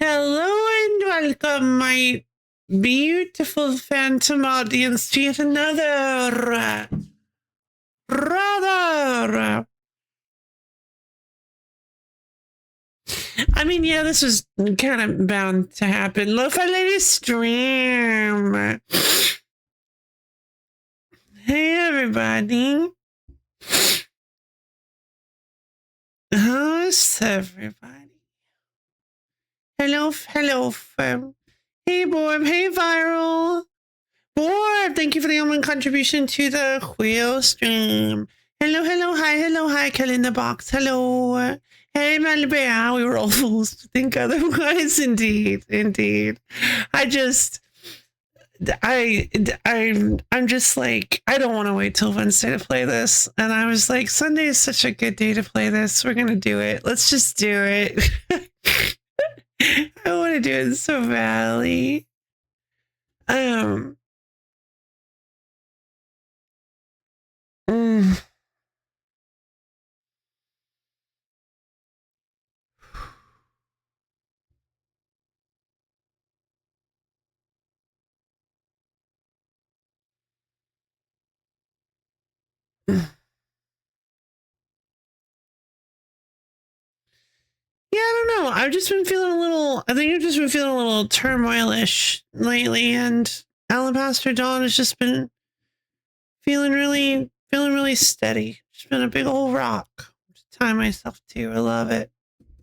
Hello and welcome, my beautiful phantom audience, to yet another rather. I mean, yeah, this was kind of bound to happen. LoFi Lady stream. Hey, everybody. How's everybody? Hello, fam. Hey, Borb. Hey, Viral. Borb, thank you for the online contribution to the wheel stream. Hello, hi, Kelly in the box. Hello. Hey, Malibea, we were all fools to think otherwise. Indeed. I'm just like, I don't want to wait till Wednesday to play this. And I was like, Sunday is such a good day to play this. We're going to do it. Let's just do it. I want to do it so badly. Mm. Yeah, I don't know. I've just been feeling I think I've just been feeling a little turmoilish lately, and Alabaster Dawn has just been feeling really steady. It's been a big old rock to tie myself to. I love it.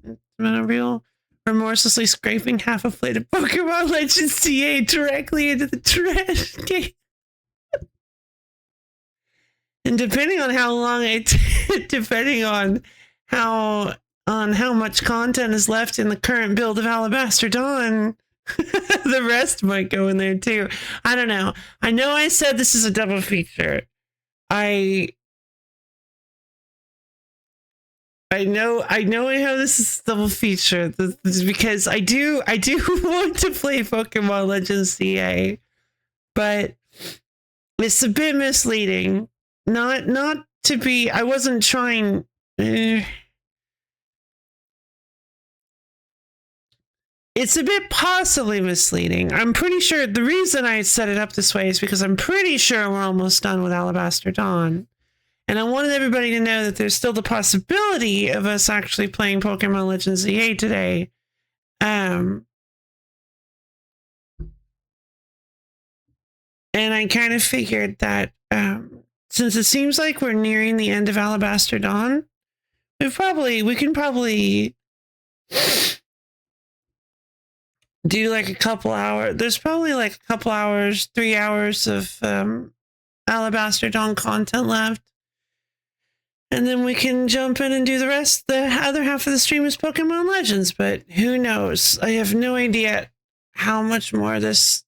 It's been a real remorselessly scraping half a plate of Pokemon Legends CA directly into the trash can. And depending on how long depending on how much content is left in the current build of Alabaster Dawn, the rest might go in there too. I don't know. I know I said this is a double feature. I know I have this is a double feature. This is because I do want to play Pokemon Legends CA, but it's a bit misleading. Not to be. I wasn't trying. It's a bit possibly misleading. I'm pretty sure the reason I set it up this way is because I'm pretty sure we're almost done with Alabaster Dawn. And I wanted everybody to know that there's still the possibility of us actually playing Pokemon Legends ZA today. And I kind of figured that since it seems like we're nearing the end of Alabaster Dawn, we can probably do like a couple hours. There's probably like a couple hours, 3 hours of Alabaster Dawn content left. And then we can jump in and do the rest. The other half of the stream is Pokemon Legends, but who knows? I have no idea how much more this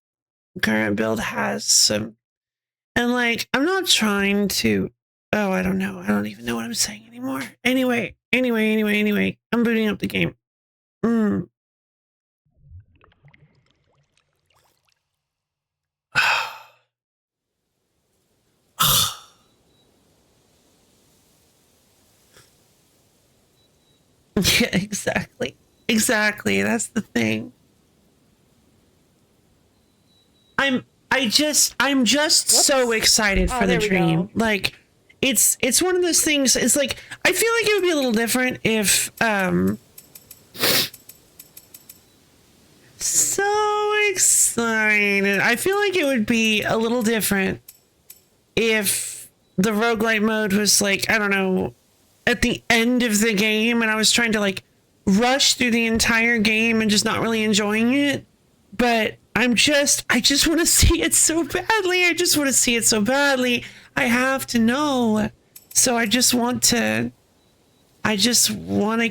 current build has. So, and like, I'm not trying to, I don't know. I don't even know what I'm saying anymore. Anyway, I'm booting up the game. Yeah, exactly. That's the thing. I'm just so excited for the dream. Like, it's one of those things. It's like, I feel like it would be a little different if so excited. I feel like it would be a little different if the roguelite mode was like, I don't know, at the end of the game and I was trying to like rush through the entire game and just not really enjoying it. But I just want to see it so badly. I have to know. So I just want to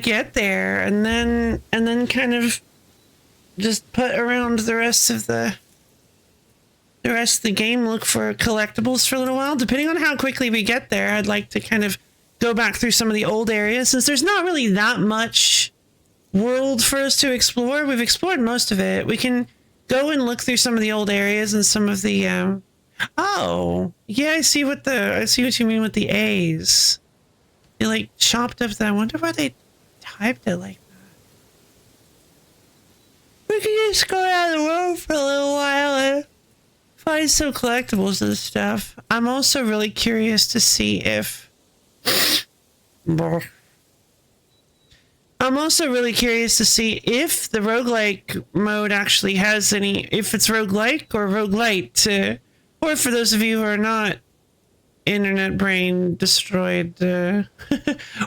get there and then kind of just put around the rest of the game, look for collectibles for a little while. Depending on how quickly we get there, I'd like to kind of go back through some of the old areas, since there's not really that much world for us to explore. We've explored most of it. We can go and look through some of the old areas and some of the oh yeah, I see what you mean with the A's. They like chopped up that. I wonder why they typed it like we can just go around the world for a little while and find some collectibles and stuff. I'm also really curious to see if... I'm also really curious to see if the roguelike mode actually has any... If it's roguelike or roguelite. Or for those of you who are not internet brain destroyed. Or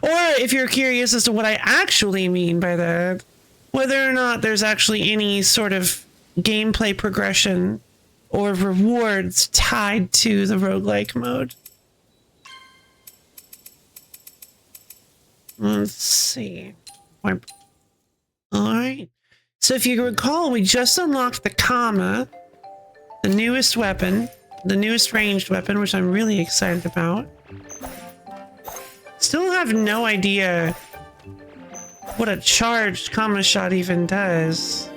if you're curious as to what I actually mean by that. Whether or not there's actually any sort of gameplay progression or rewards tied to the roguelike mode. Let's see. Alright. So if you recall, we just unlocked the Kama, the newest weapon, the newest ranged weapon, which I'm really excited about. Still have no idea what a charged Kama shot even does.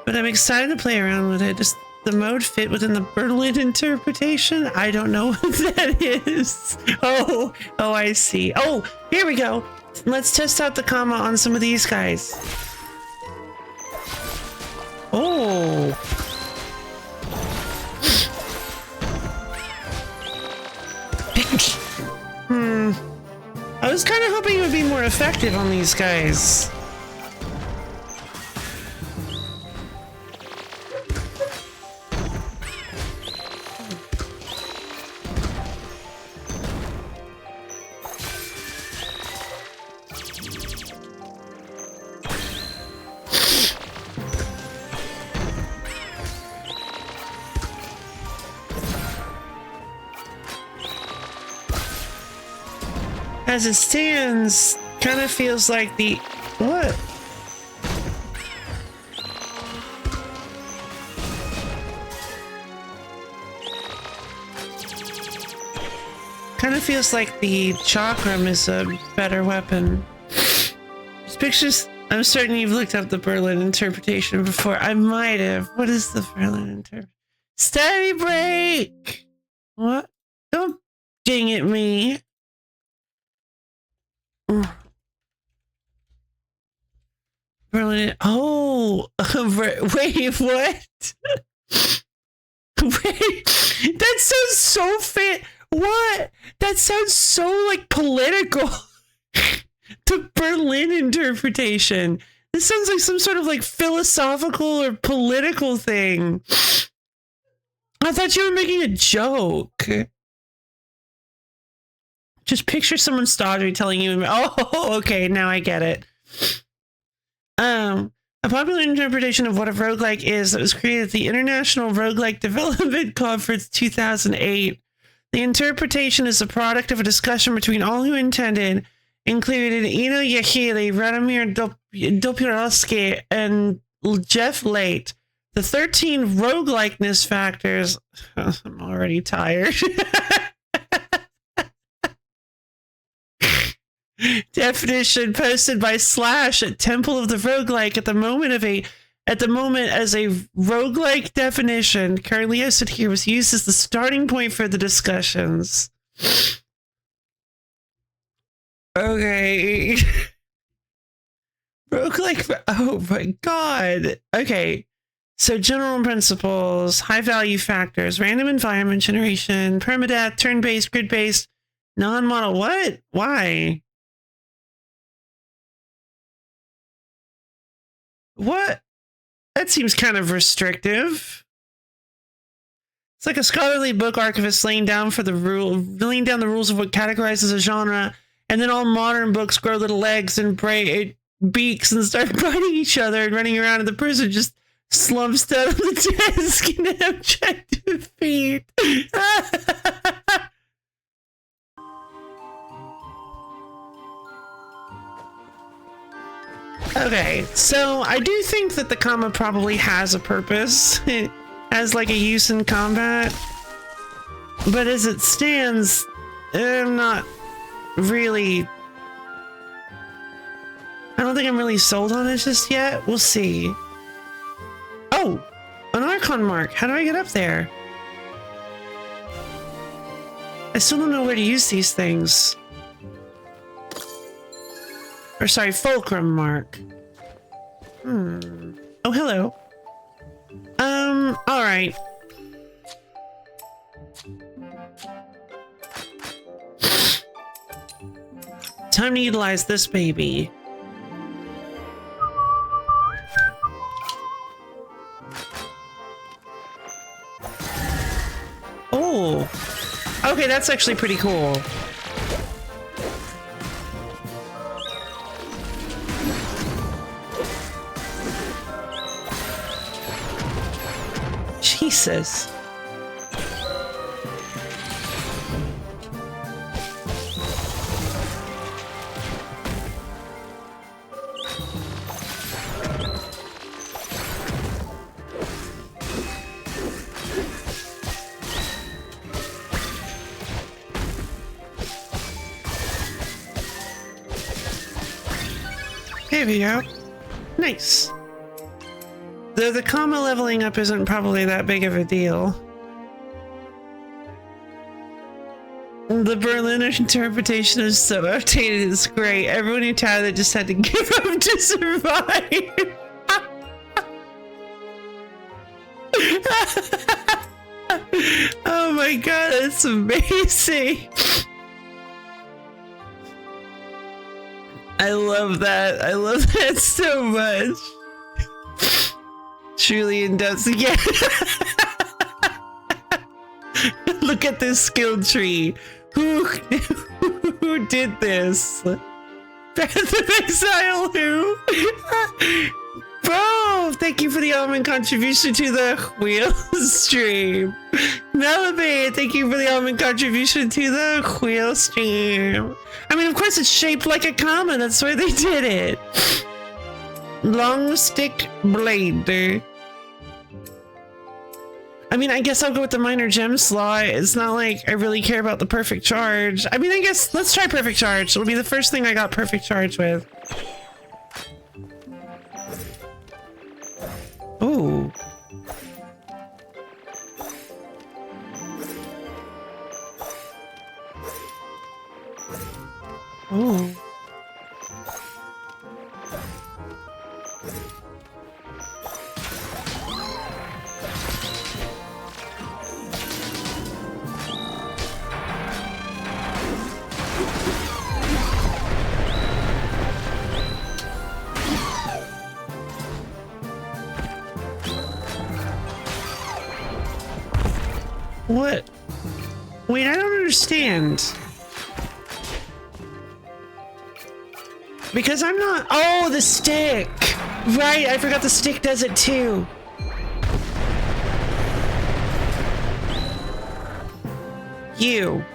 But I'm excited to play around with it. Does the mode fit within the Berlin interpretation? I don't know what that is. Oh, I see. Oh, here we go. Let's test out the Kama on some of these guys. Oh. I was kind of hoping it would be more effective on these guys. As it stands, kind of feels like the... What? Kind of feels like the Chakram is a better weapon. These pictures... I'm certain you've looked up the Berlin interpretation before. I might have. What is the Berlin interpretation? Steady break! What? Don't ding at me. Berlin. Oh, wait, what? Wait, that sounds so fit. What? That sounds so like political. The Berlin interpretation. This sounds like some sort of like philosophical or political thing. I thought you were making a joke. Just picture someone storytelling you. Oh, okay, now I get it. A popular interpretation of what a roguelike is that was created at the International Roguelike Development Conference 2008. The interpretation is a product of a discussion between all who attended, including Ino Yahili, Radomir Dopirowski, and Jeff Late. The 13 roguelikeness factors... I'm already tired. Definition posted by Slash at Temple of the Roguelike at the moment as a roguelike definition currently hosted here was used as the starting point for the discussions. Okay. Roguelike, oh my god. Okay. So general principles, high value factors, random environment generation, permadeath, turn-based, grid-based, non-model. What? Why? What? That seems kind of restrictive. It's like a scholarly book archivist laying down the rules of what categorizes a genre, and then all modern books grow little legs and beaks and start biting each other and running around, and the person just slumps down on the desk in abject defeat. Okay, so I do think that the Kama probably has a purpose. It has like a use in combat. But as it stands, I'm not really... I don't think I'm really sold on it just yet. We'll see. Oh! An Archon mark! How do I get up there? I still don't know where to use these things. Or sorry, Fulcrum mark. Oh, hello. All right. Time to utilize this baby. Oh, okay, that's actually pretty cool. Jesus. Here we go. Nice. Though the comma leveling up isn't probably that big of a deal. The Berlin interpretation is so outdated, it's great. Everyone in Tyler just had to give up to survive. Oh my god, that's amazing. I love that. I love that so much. Truly in depth again. Look at this skill tree. Who did this? Path of Exile who? Bro, thank you for the almond contribution to the wheel stream. Melody, thank you for the almond contribution to the wheel stream. I mean, of course it's shaped like a comma. That's why they did it. Long stick blade. I mean, I guess I'll go with the minor gem slot. It's not like I really care about the perfect charge. I mean, I guess let's try perfect charge. It'll be the first thing I got perfect charge with. Ooh. Ooh. What? Wait, I don't understand. Because I'm not... Oh, the stick! Right, I forgot the stick does it too. You.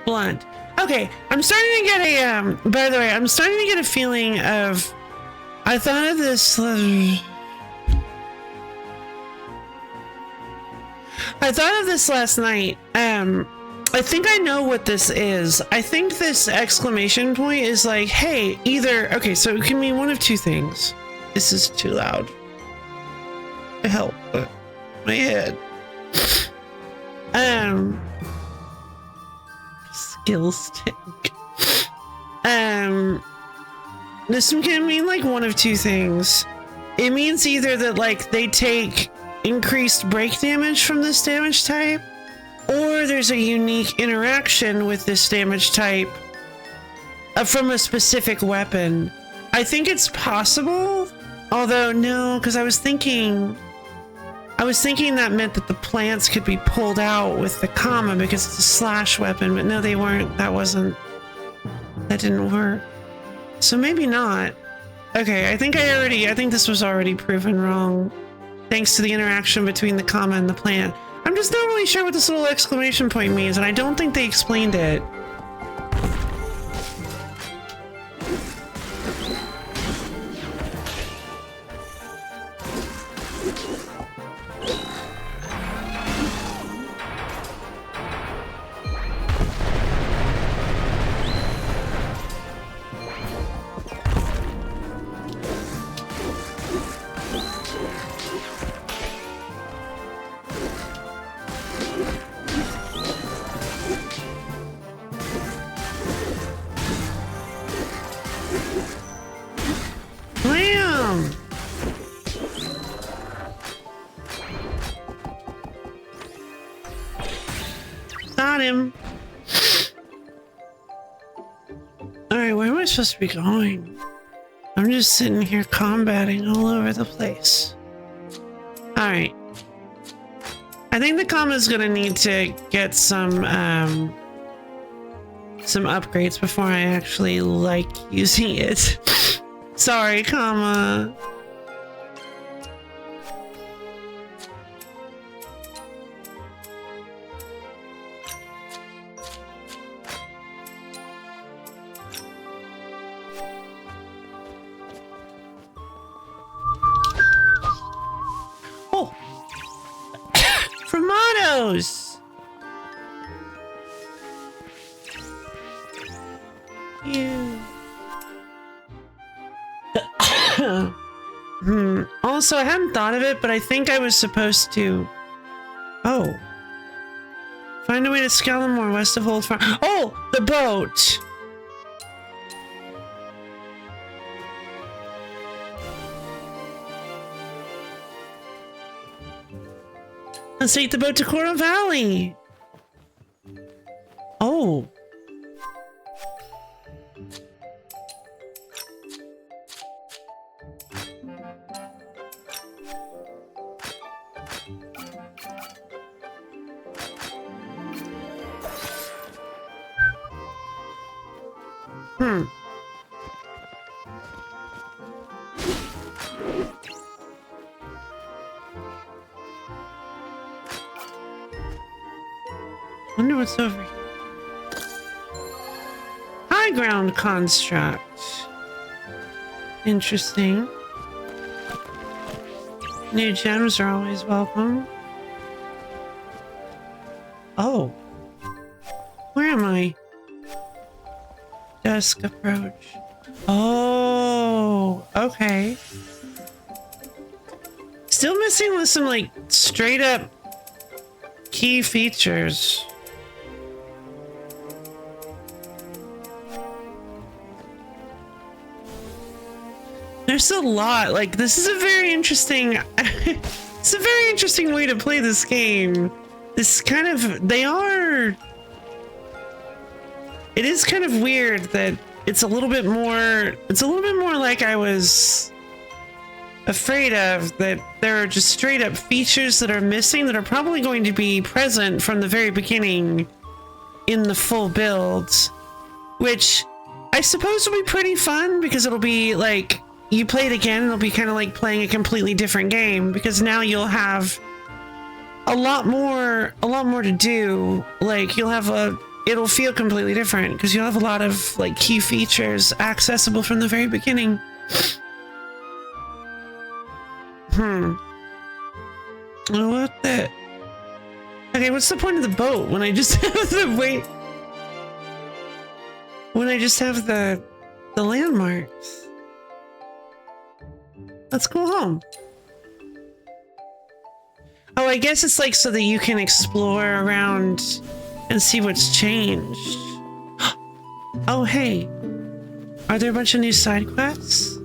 Blunt. Okay, I'm starting to get a, by the way, I'm starting to get a feeling of... I thought of this... I thought of this last night. I think I know what this is. I think this exclamation point is like, hey, either... Okay, so it can mean one of two things. This is too loud. Help. My head. Skill stick. This can mean like one of two things. It means either that like they take increased break damage from this damage type, or there's a unique interaction with this damage type from a specific weapon. I think it's possible, although no, because I was thinking that meant that the plants could be pulled out with the comma because it's a slash weapon, but no, they weren't. That didn't work. So maybe not. Okay, I think this was already proven wrong. Thanks to the interaction between the comma and the plant. I'm just not really sure what this little exclamation point means, and I don't think they explained it. Blam! him. Alright, where am I supposed to be going? I'm just sitting here combating all over the place. Alright. I think the comma's gonna need to get some upgrades before I actually like using it. Sorry, comma. Oh! Framados! Also, I hadn't thought of it, but I think I was supposed to... Oh. Find a way to scale them more west of Old Farm. Oh! The boat! Let's take the boat to Coral Valley! Oh. Wonder what's over here. High ground construct. Interesting. New gems are always welcome. Oh. Where am I? Dusk approach. Oh, okay. Still missing with some like straight up key features. There's a lot. Like, this is a very interesting it's a very interesting way to play this game. This kind of it is kind of weird that it's a little bit more like I was afraid of, that there are just straight up features that are missing that are probably going to be present from the very beginning in the full build, which I suppose will be pretty fun because it'll be like you play it again, it'll be kind of like playing a completely different game because now you'll have a lot more to do. Like it'll feel completely different because you'll have a lot of like key features accessible from the very beginning. What the? Okay, what's the point of the boat when I just have the landmarks? Let's go home. Oh, I guess it's like so that you can explore around and see what's changed. Oh, hey. Are there a bunch of new side quests?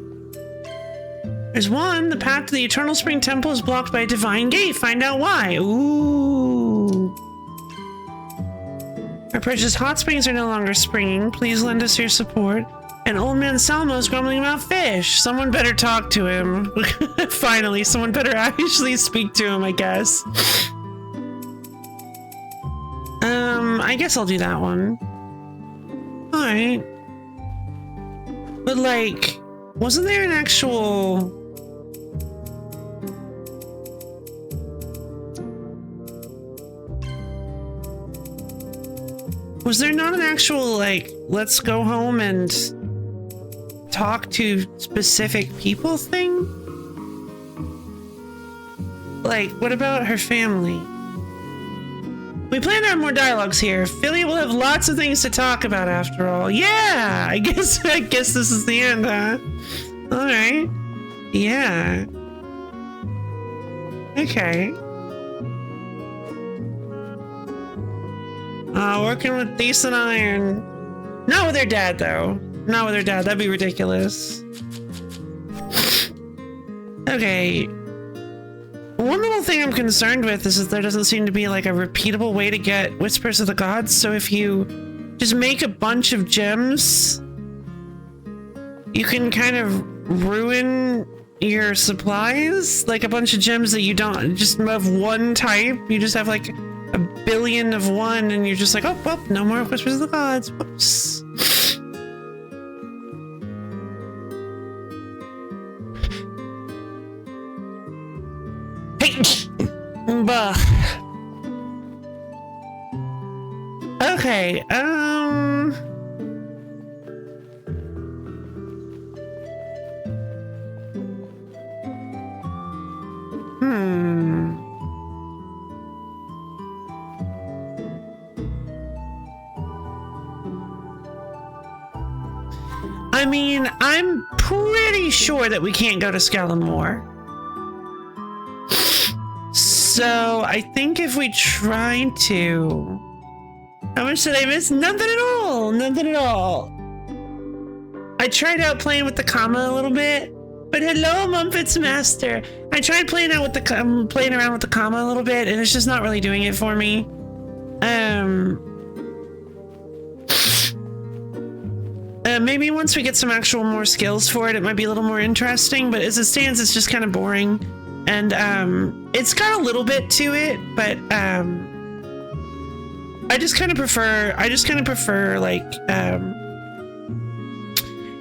There's one. The path to the Eternal Spring Temple is blocked by a divine gate. Find out why. Ooh. Our precious hot springs are no longer springing. Please lend us your support. And old man Salmo's grumbling about fish. Someone better talk to him. Finally, someone better actually speak to him, I guess. I guess I'll do that one. Alright. But like, wasn't there an actual... Was there not an actual, like, let's go home and talk to specific people thing? Like, what about her family? We plan to have more dialogues here. Philly will have lots of things to talk about after all. Yeah, I guess this is the end, huh? All right. Yeah. Okay. Working with decent iron. Not with her dad, though. Not with her dad. That'd be ridiculous. Okay. One little thing I'm concerned with is that there doesn't seem to be like a repeatable way to get Whispers of the Gods. So if you just make a bunch of gems, you can kind of ruin your supplies. Like a bunch of gems that you don't just have one type. You just have like a billion of one, and you're just like, oh, well, no more Whispers of the Gods. Whoops. Bah. Okay, I mean, I'm pretty sure that we can't go to Skellimore. So I think if we try to... How much did I miss? Nothing at all. Nothing at all. I tried out playing with the comma a little bit, but hello, Mumpets Master. I tried playing around with the comma a little bit, and it's just not really doing it for me. Maybe once we get some actual more skills for it, it might be a little more interesting. But as it stands, it's just kind of boring. And it's got a little bit to it, but I just kind of prefer like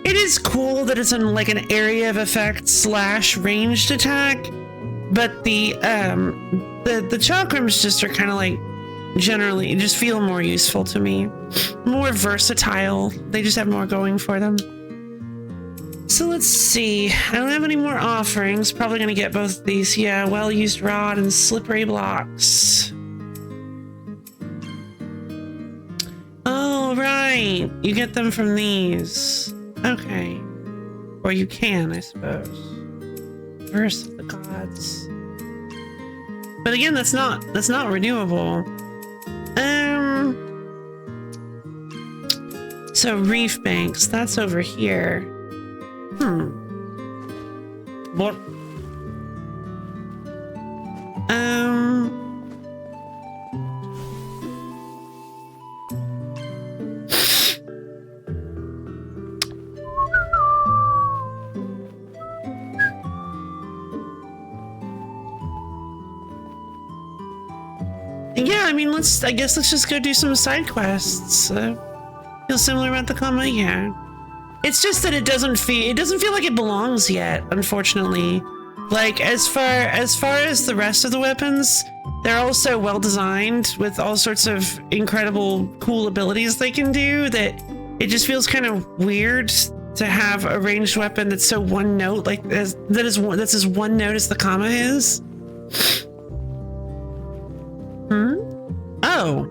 it is cool that it's in like an area of effect / ranged attack, but the chakrams just are kind of like generally just feel more useful to me, more versatile. They just have more going for them. So let's see. I don't have any more offerings. Probably gonna get both of these. Yeah, well-used rod and slippery blocks. Oh, right. You get them from these. Okay. Or you can, I suppose. Verse of the Gods. But again, that's not renewable. So reef banks, that's over here. What? Yeah, I mean, I guess let's just go do some side quests. Feel similar about the comma? Yeah. It's just that it doesn't feel like it belongs yet, unfortunately. Like, as far as the rest of the weapons, they're all so well designed with all sorts of incredible cool abilities they can do that it just feels kind of weird to have a ranged weapon that's so one note, like that's as one note as the comma is. Oh.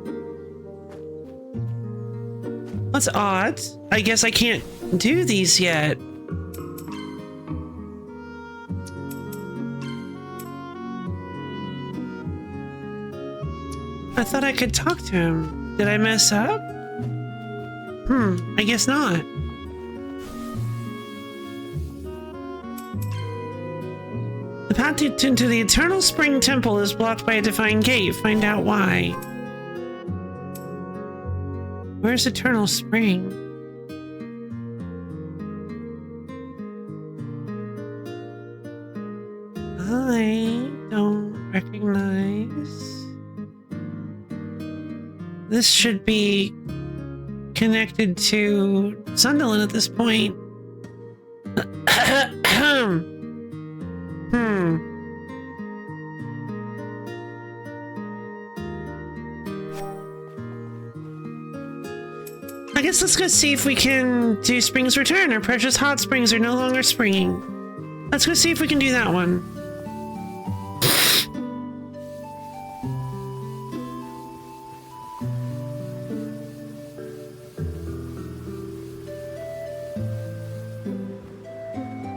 That's odd. I guess I can't do these yet. I thought I could talk to him. Did I mess up? I guess not. The path to the Eternal Spring Temple is blocked by a defined gate. Find out why. Where's Eternal Spring? I don't recognize. This should be connected to Sunderland at this point. I guess let's go see if we can do Spring's Return. Our precious hot springs are no longer springing. Let's go see if we can do that one.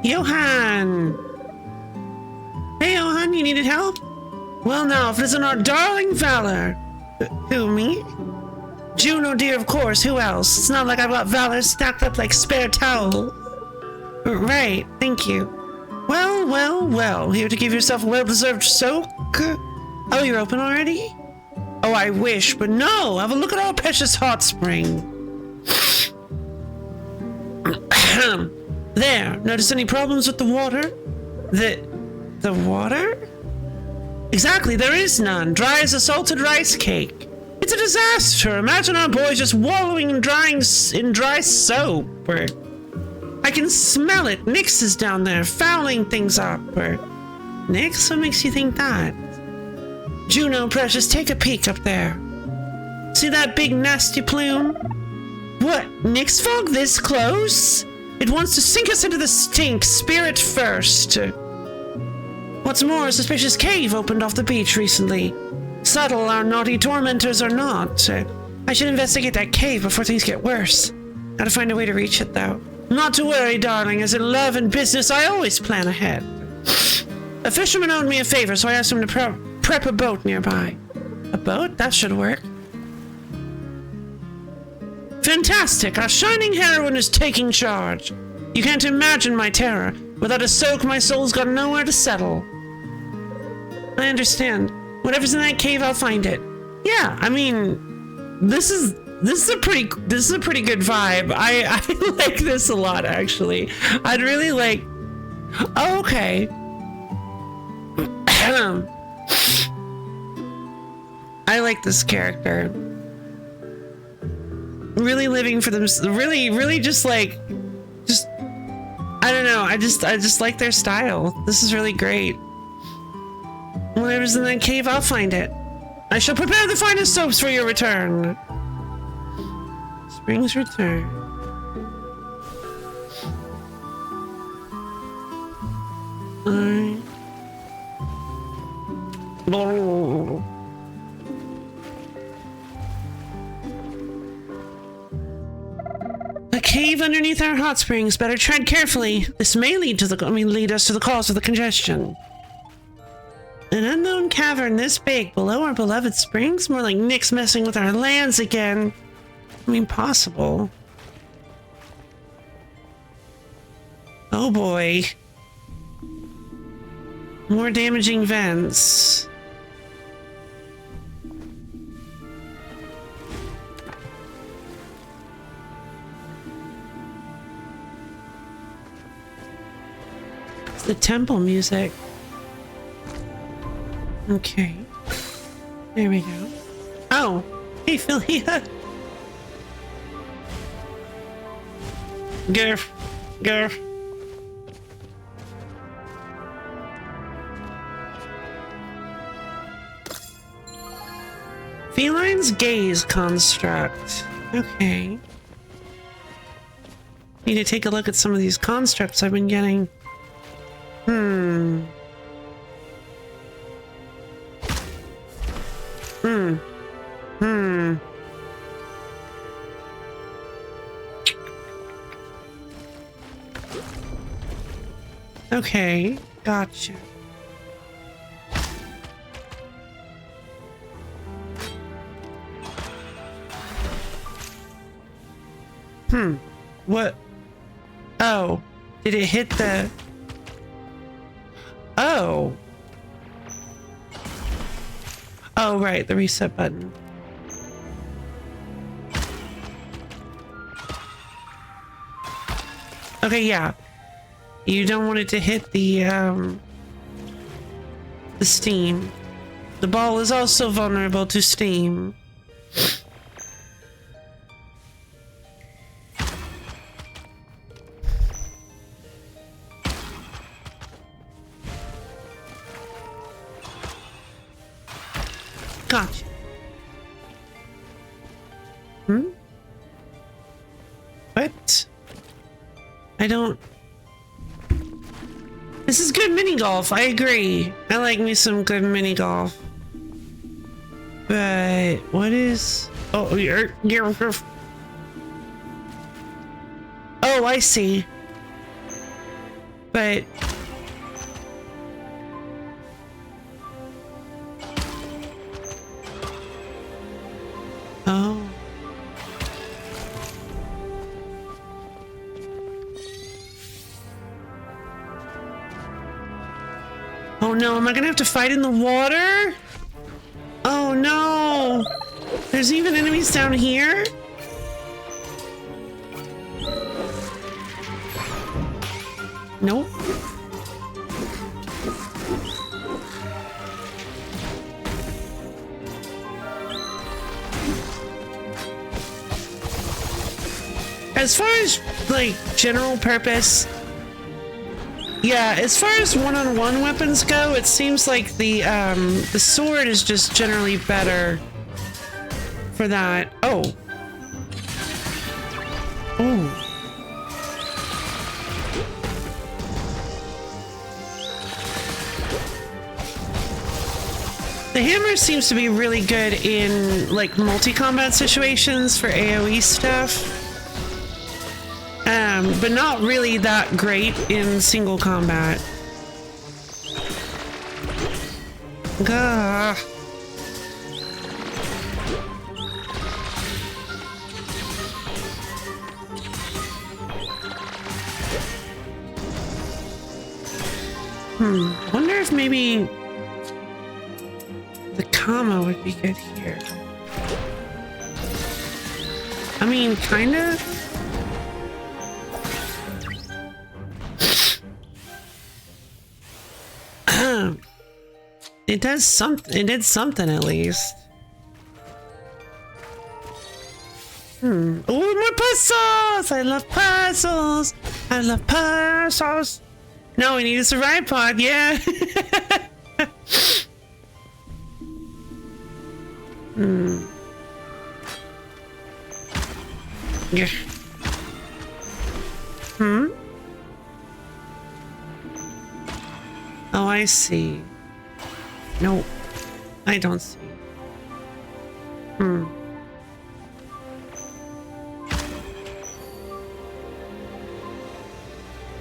Johan! Hey, Johan, you needed help? Well, now, if it isn't our darling Valor. Who, me? Juno, dear, of course. Who else? It's not like I've got Valor stacked up like spare towel. Right, thank you. Well, Well, well, well. Here to give yourself a well-deserved soak? Oh, you're open already? Oh, I wish, but no! Have a look at our precious hot spring. There. Notice any problems with the water? The water? Exactly, there is none. Dry as a salted rice cake. It's a disaster. Imagine our boys just wallowing in dry soap. I can smell it. Nyx is down there, fouling things up. Nyx? What makes you think that? Juno, precious, take a peek up there. See that big nasty plume? What? Nyx fog this close? It wants to sink us into the stink, spirit first. What's more, a suspicious cave opened off the beach recently. Subtle our naughty tormentors are not. I should investigate that cave before things get worse. Gotta find a way to reach it, though. Not to worry, darling, as in love and business, I always plan ahead. A fisherman owed me a favor, so I asked him to prep a boat nearby. A boat? That should work. Fantastic! Our shining heroine is taking charge. You can't imagine my terror. Without a soak, my soul's got nowhere to settle. I understand. Whatever's in that cave, I'll find it. Yeah, I mean, this is a pretty good vibe. I like this a lot, actually. I'd really like. Oh, okay. I like this character. Really living for them. Really just like, I don't know. I just like their style. This is really great. Whatever's in that cave, I'll find it. I shall prepare the finest soaps for your return. Spring's return. Alright. A cave underneath our hot springs. Better tread carefully. This may lead us to the cause of the congestion. An unknown cavern this big below our beloved springs? More like Nyx messing with our lands again. I mean, possible. Oh boy. More damaging vents. It's the temple music. Okay. There we go. Oh! Hey, Philia! Garf. Garf. Feline's gaze construct. Okay. Need to take a look at some of these constructs I've been getting. Okay, gotcha. What? Oh, did it hit the... Oh. Oh, right, the reset button. Okay, yeah. You don't want it to hit the steam. The ball is also vulnerable to steam. Gotcha. What? I don't... This is good mini golf, I agree. I like me some good mini golf. But what is... Oh, oh, I see. But... Oh. Oh no, am I gonna have to fight in the water? Oh no! There's even enemies down here? Nope. As far as, like, general purpose, yeah, as far as one-on-one weapons go, it seems like the sword is just generally better for that. Oh. Ooh. The hammer seems to be really good in, like, multi-combat situations for AoE stuff. But not really that great in single combat. Gah. Wonder if maybe the comma would be good here. I mean, kinda. It does something. It did something at least. Oh, more puzzles! I love puzzles. I love puzzles. No, we need a survive pod. Yeah. Yeah. Oh, I see. No, I don't see.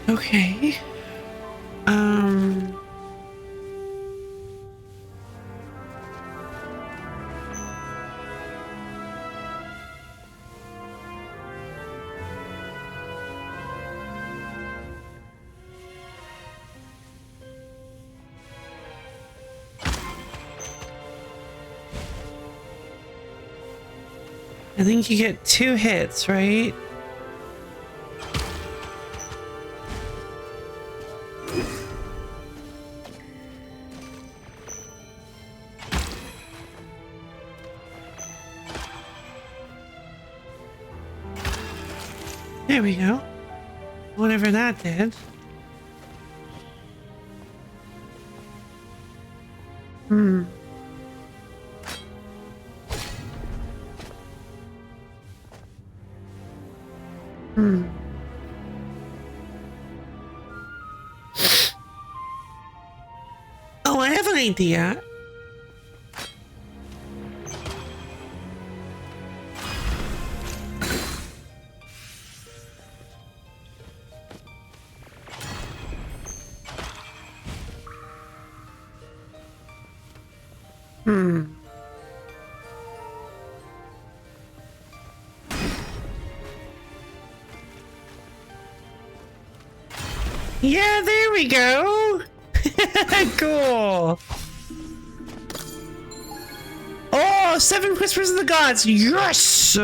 Okay. I think you get 2 hits, right? There we go. Whatever that did. Oh, I have an idea. Yeah, there we go. Cool. Oh, 7 Whispers of the Gods. Yes.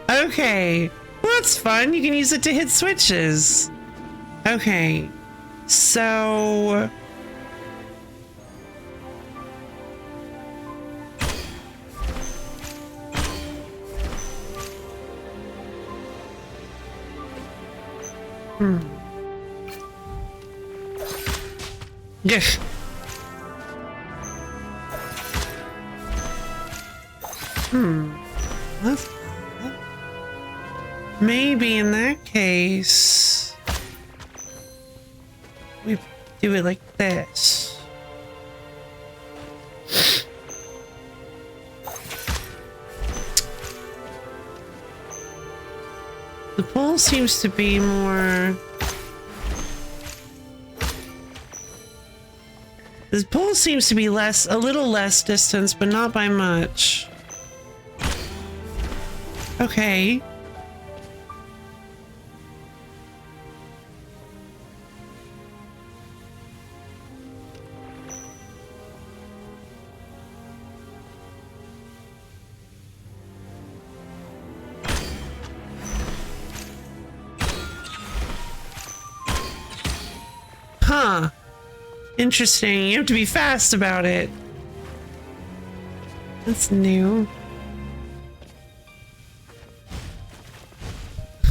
Okay. Well, that's fun. You can use it to hit switches. Okay. So... Yes. That's... Maybe in that case... we do it like this. The pole seems to be more... This pole seems to be a little less distance, but not by much. Okay. Huh. Interesting. You have to be fast about it. That's new.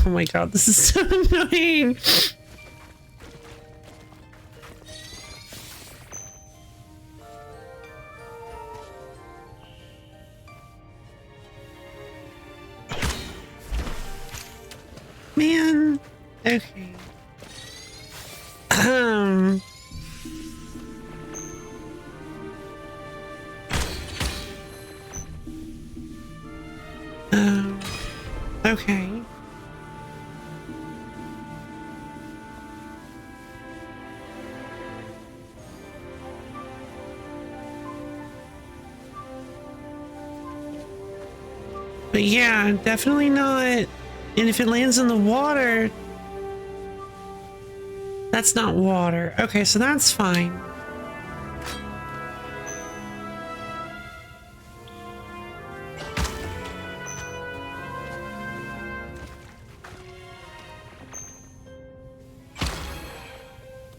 Oh my god, this is so annoying. Man. Okay. Okay. But yeah, definitely not. And if it lands in the water, that's not water. Okay, so that's fine.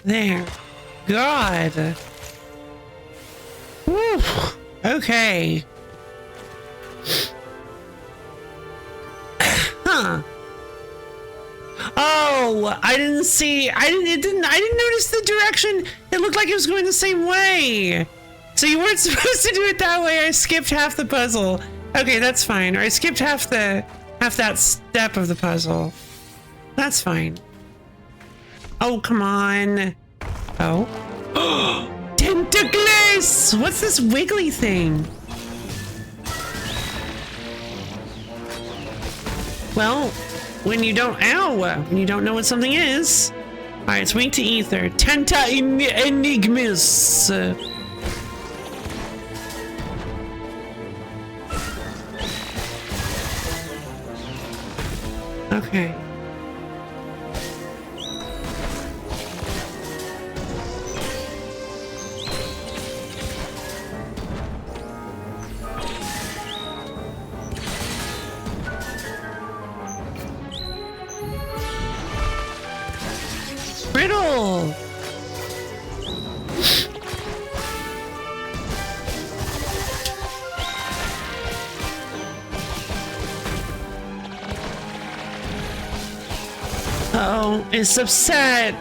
There. God. Woo. Okay. Huh. Oh, I didn't notice the direction. It looked like it was going the same way. So you weren't supposed to do it that way. I skipped half the puzzle. Okay, that's fine. Or I skipped half that step of the puzzle. That's fine. Oh, come on. Oh. Tentacles! What's this wiggly thing? Well, when you don't know what something is. Alright, it's weak to ether. Enigmas. Okay. Brittle! Uh-oh, it's upset!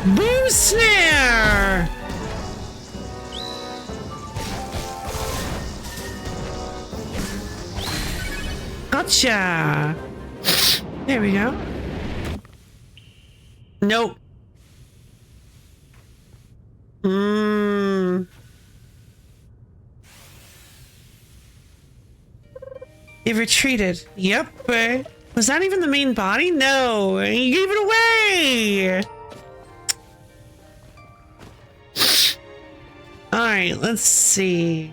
Boom snare! Gotcha! There we go. Nope. It retreated. Yep. Was that even the main body? No. You gave it away! Alright, let's see.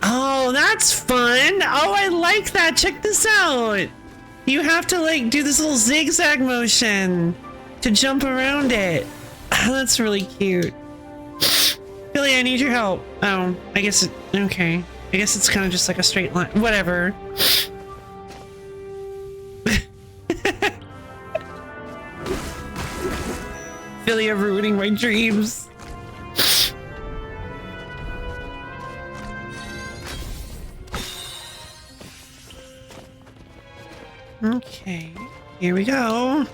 Oh, that's fun. Oh, I like that. Check this out. You have to like do this little zigzag motion to jump around it. Oh, that's really cute. Billy, I need your help. Oh, I guess okay. I guess it's kind of just like a straight line. Whatever. Billy, you're ruining my dreams. Okay, here we go.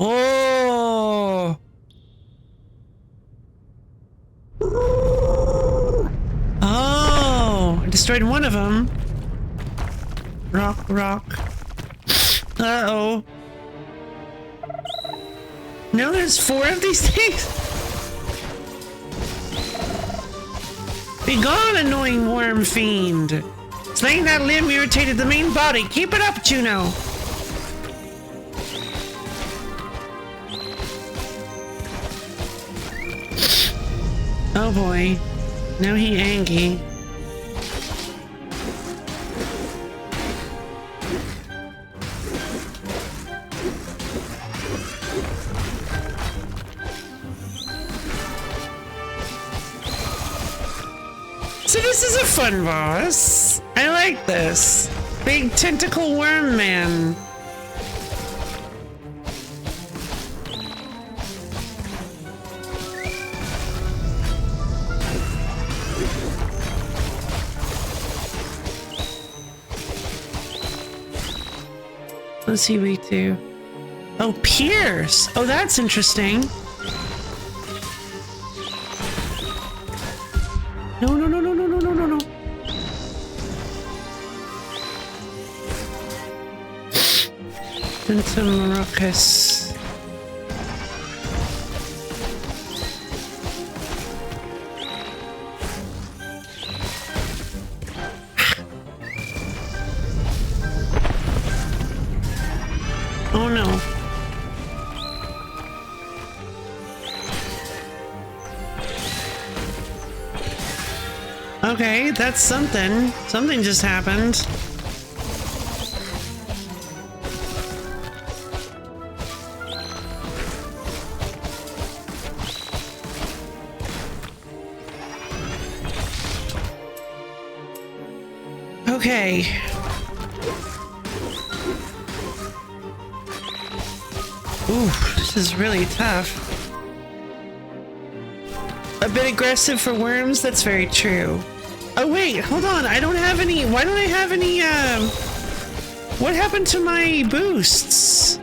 Oh! Oh! I destroyed one of them. Rock, rock. Uh-oh. No, there's 4 of these things. Be gone, annoying worm fiend. Slaying that limb irritated the main body. Keep it up, Juno. Oh boy. Now he angry. This is a fun boss. I like this. Big tentacle worm man. Let's see what we do. Oh, Pierce. Oh, that's interesting. No, no, no, no, no, no, no, no, no. Into Maracas. Oh no. Okay, that's something. Something just happened. Okay. Ooh, this is really tough. A bit aggressive for worms? That's very true. Oh wait, hold on. I don't have any... Why don't I have any, what happened to my boosts?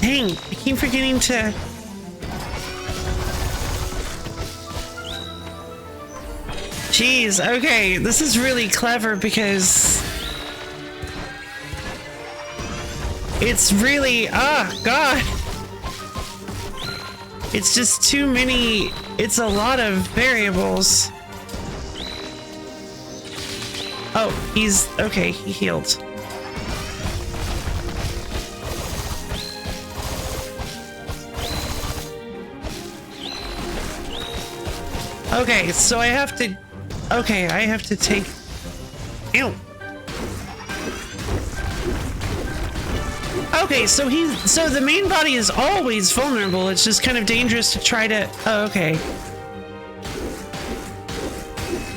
Dang, I keep forgetting to... Jeez, okay, this is really clever because... It's really... Ah, God! It's just too many... It's a lot of variables. Oh, he's... Okay, he healed. Okay, so I have to... Okay, I have to take... Ew. Okay, so so the main body is always vulnerable. It's just kind of dangerous to try to... Oh, okay.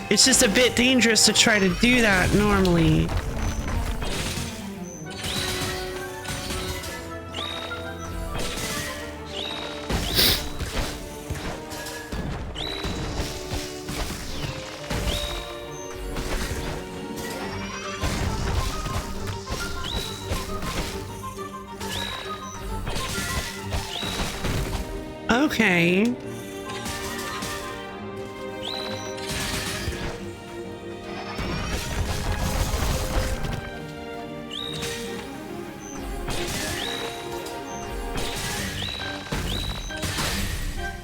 It's just a bit dangerous to try to do that normally. Okay.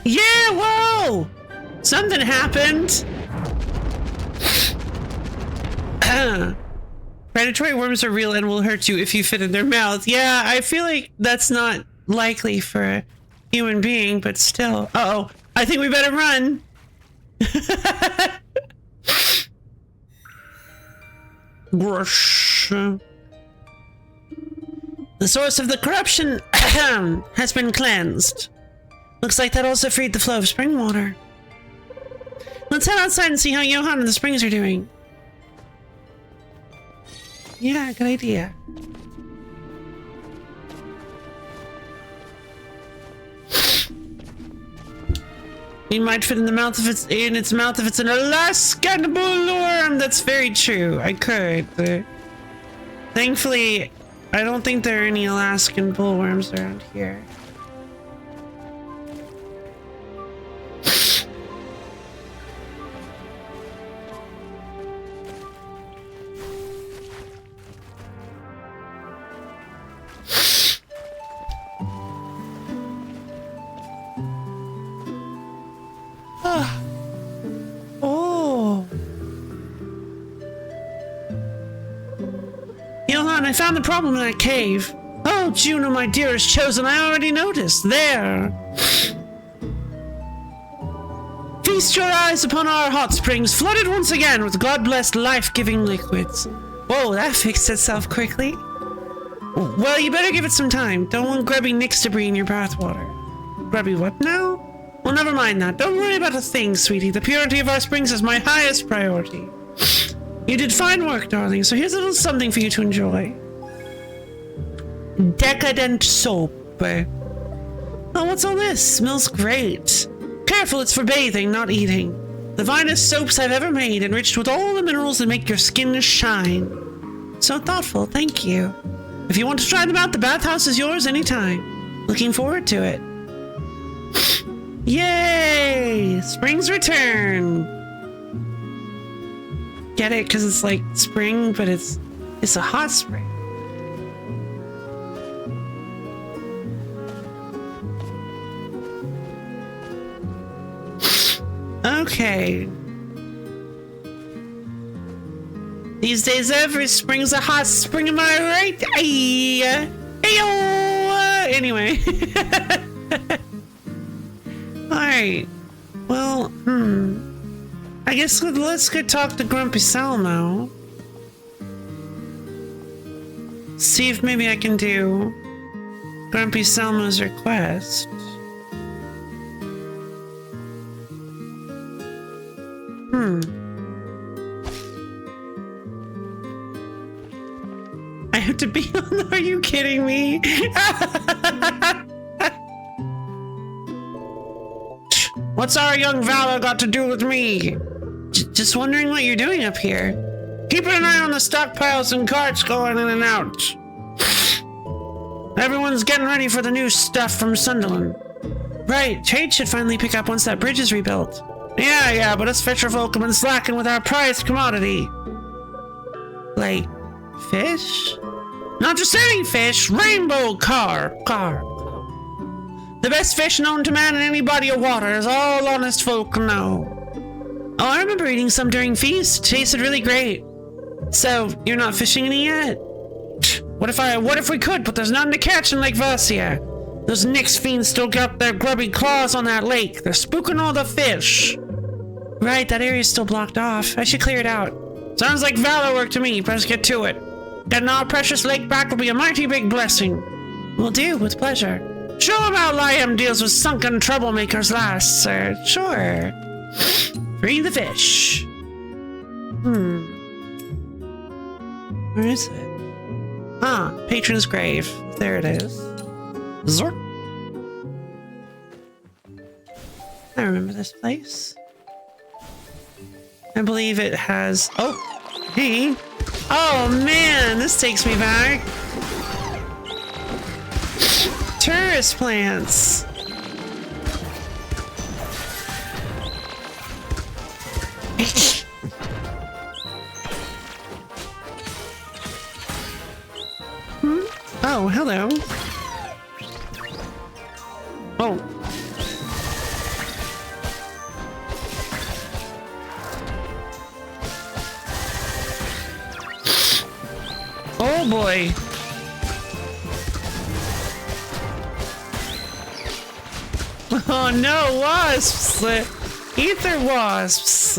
Yeah, whoa! Something happened. Predatory worms are real and will hurt you if you fit in their mouth. Yeah, I feel like that's not likely for a human being, but still. Uh-oh. I think we better run. The source of the corruption has been cleansed. Looks like that also freed the flow of spring water. Let's head outside and see how Johan and the springs are doing. Yeah, good idea. You might fit in the mouth if it's if it's an Alaskan bullworm. That's very true. I could. Thankfully, I don't think there are any Alaskan bullworms around here. Oh. Johan, I found the problem in that cave. Oh, Juno, my dearest chosen, I already noticed. There. Feast your eyes upon our hot springs, flooded once again with God-blessed life-giving liquids. Whoa, that fixed itself quickly. Well, you better give it some time. Don't want grubby Nix debris in your bathwater. Grubby what now? Well, never mind that. Don't worry about a thing, sweetie. The purity of our springs is my highest priority. You did fine work, darling, so here's a little something for you to enjoy. Decadent soap. Oh, what's all this? Smells great. Careful, it's for bathing, not eating. The finest soaps I've ever made, enriched with all the minerals that make your skin shine. So thoughtful, thank you. If you want to try them out, the bathhouse is yours anytime. Looking forward to it. Yay! Spring's return. Get it? Because it's like spring, but it's a hot spring. Okay. These days, every spring's a hot spring, am I right? Ayo! Anyway. Alright. Well, I guess let's go talk to Grumpy Salmo. See if maybe I can do Grumpy Salmo's request. I have to be on. Are you kidding me? What's our young Valor got to do with me? Just wondering what you're doing up here. Keeping an eye on the stockpiles and carts going in and out. Everyone's getting ready for the new stuff from Sunderland. Right, trade should finally pick up once that bridge is rebuilt. Yeah, but us fisher folk have been slacking with our prized commodity. Like, fish? Not just any fish, rainbow carp. The best fish known to man in any body of water, as all honest folk know. Oh, I remember eating some during feast. Tasted really great. So, you're not fishing any yet? What if we could, but there's nothing to catch in Lake Versia. Those Nix fiends still got their grubby claws on that lake. They're spooking all the fish. Right, that area's still blocked off. I should clear it out. Sounds like Valor work to me. Let's get to it. Getting our precious lake back will be a mighty big blessing. Will do, with pleasure. Show them how Liam deals with sunken troublemakers last, sir. Sure. Free the fish. Where is it? Ah, Patron's Grave. There it is. Zork. I remember this place. I believe it has... Oh, hey. Oh, man, this takes me back. Tourist plants. Oh, hello. Oh. Oh boy. Oh no, wasps! Ether wasps!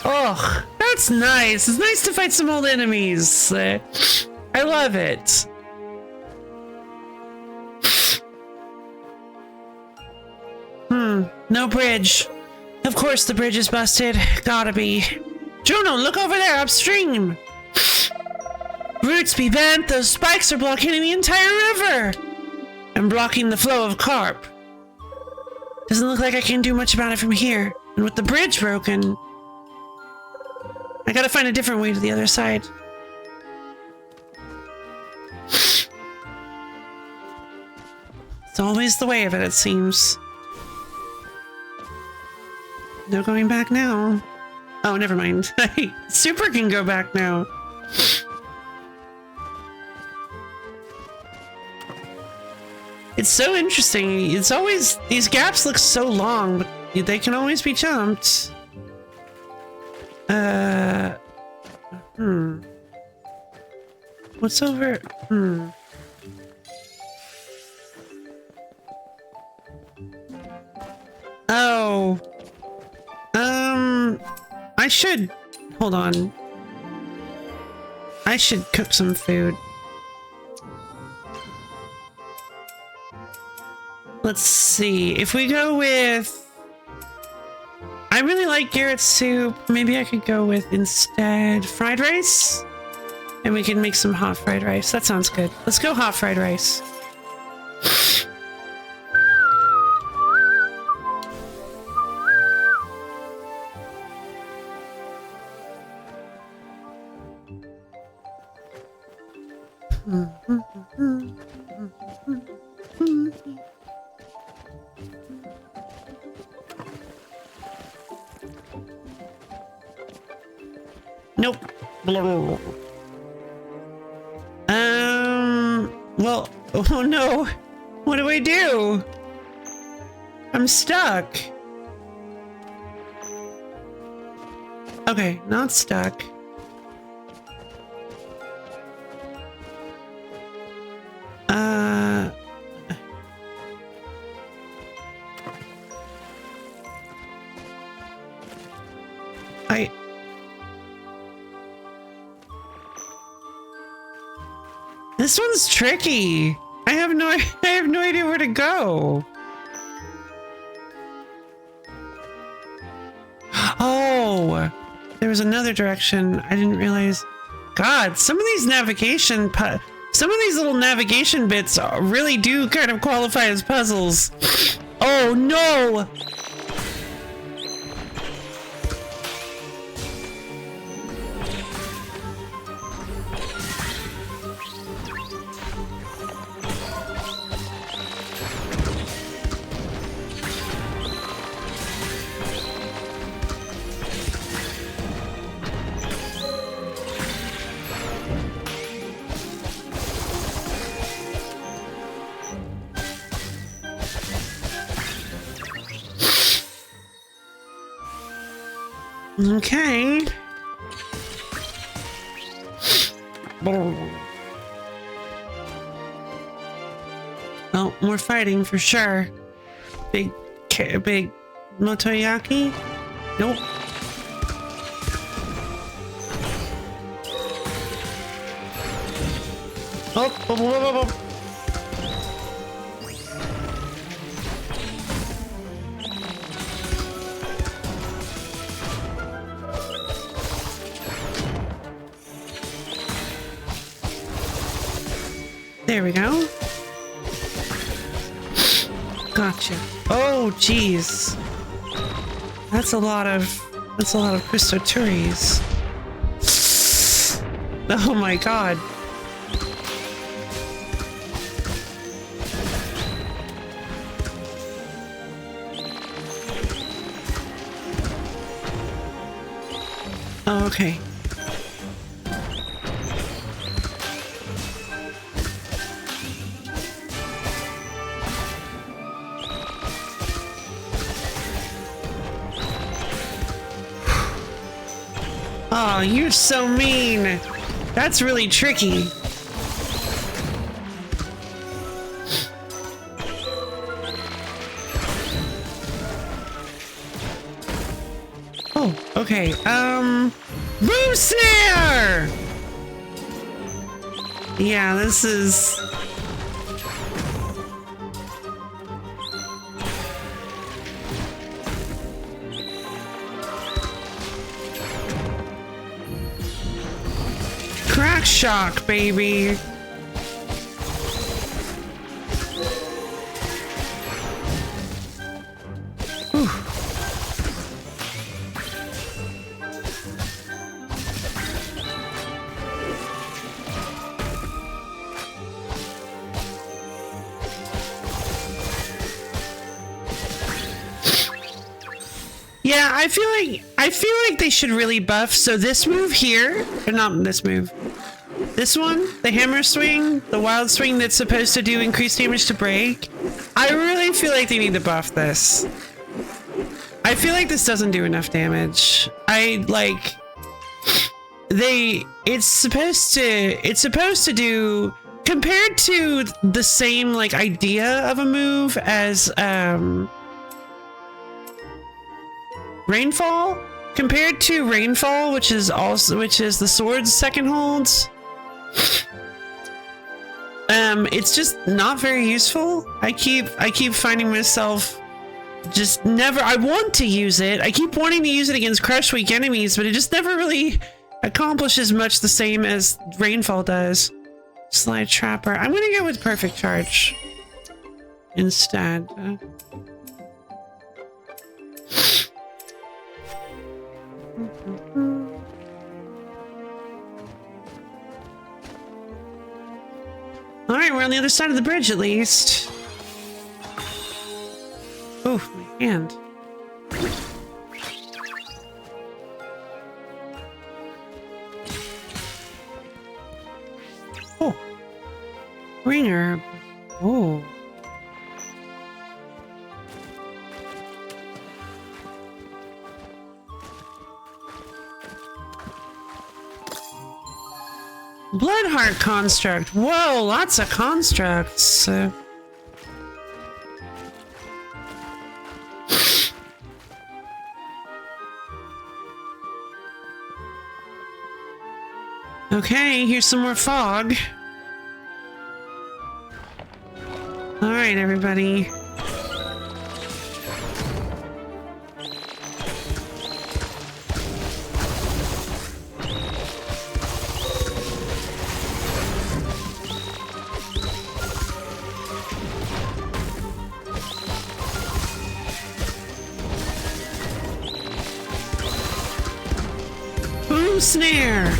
Oh, that's nice. It's nice to fight some old enemies. I love it. No bridge. Of course the bridge is busted. Gotta be. Juno, look over there, upstream. Roots be bent. Those spikes are blocking the entire river. And blocking the flow of carp. Doesn't look like I can do much about it from here. And with the bridge broken, I gotta find a different way to the other side. It's always the way of it, it seems. No going back now. Oh, never mind. Super can go back now. It's so interesting. It's always... These gaps look so long, but They can always be jumped. What's over? Oh. I should... Hold on. I should cook some food. Let's see. If we go with... I really like Garrett's soup. Maybe I could go with instead fried rice? And we can make some hot fried rice. That sounds good. Let's go hot fried rice. Nope. Well, oh no. What do I do? I'm stuck. Okay, not stuck. This one's tricky. I have no idea where to go. Oh, there was another direction. I didn't realize. God, some of these little navigation bits really do kind of qualify as puzzles. Oh no! Okay. Well, we're fighting for sure. Big motoyaki? Nope. Oh. There we go. Gotcha. Oh, jeez. That's a lot of Christoturis. Oh my god. Oh, okay. Oh, you're so mean. That's really tricky. Oh, okay. Boom snare! Yeah, this is... Crack shock, baby. Whew. Yeah, I feel like they should really buff. So this move here, or not this move. This one, the hammer swing, the wild swing that's supposed to do increased damage to break. I really feel like they need to buff this. I feel like this doesn't do enough damage. It's supposed to do, compared to the same like idea of a move as Rainfall, compared to Rainfall, which is the sword's second holds. It's just not very useful. I keep finding myself just never. I want to use it. I keep wanting to use it against crush weak enemies, but it just never really accomplishes much the same as Rainfall does. Slide Trapper. I'm gonna go with Perfect Charge instead. All right, we're on the other side of the bridge at least. Oh, my hand. Oh, green herb. Oh. Bloodheart construct. Whoa, lots of constructs. Okay, here's some more fog. All right, everybody. Boom snare.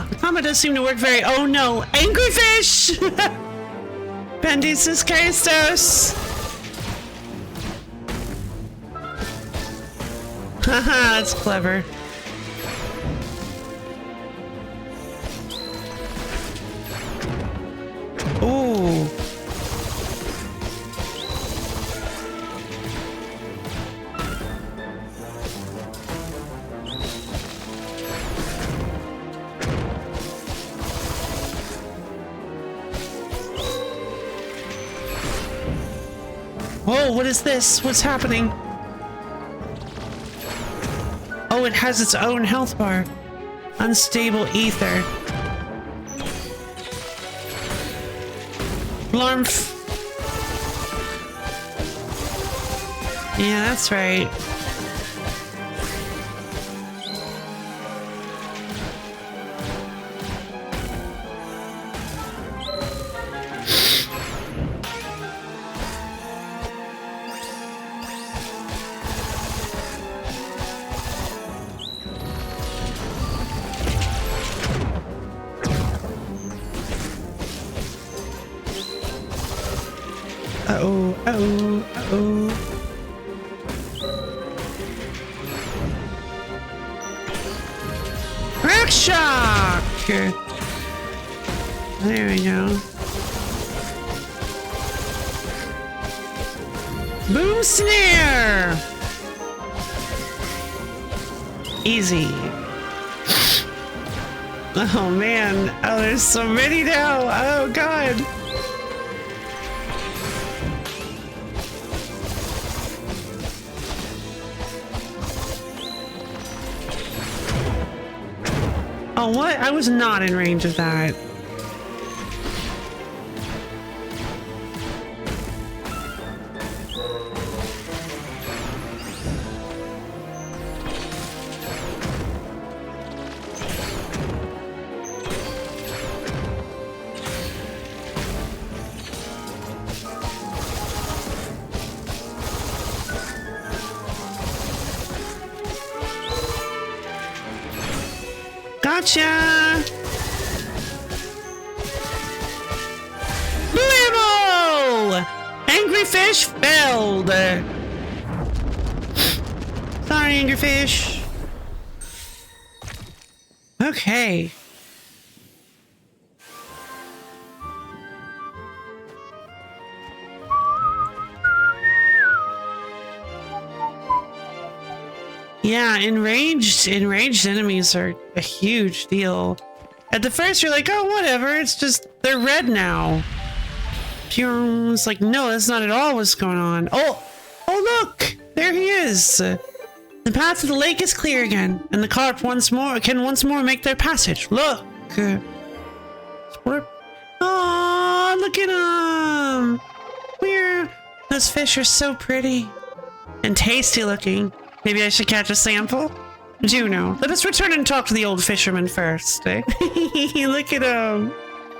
The combat does seem to work very— oh no! Angry fish! Bendisus Christos! Haha, that's clever. Ooh. Whoa, what is this? What's happening? Oh, it has its own health bar. Unstable ether. Blarmf. Yeah, that's right. Uh-oh, uh-oh, uh-oh. Crack shock! There we go. Boom snare! Easy. Oh man, oh there's so many now, oh god. Oh, what? I was not in range of that. Gotcha! Blue ammo! Angry fish felled! Hi, Angerfish. Okay. Yeah, enraged enemies are a huge deal. At the first, you're like, oh, whatever. It's just they're red now. It's like, no, that's not at all what's going on. Oh, look, there he is. The path to the lake is clear again, and the carp can once more make their passage. Look. Oh, look at him. Those fish are so pretty and tasty looking. Maybe I should catch a sample? Juno, let us return and talk to the old fisherman first. Eh? Look at him.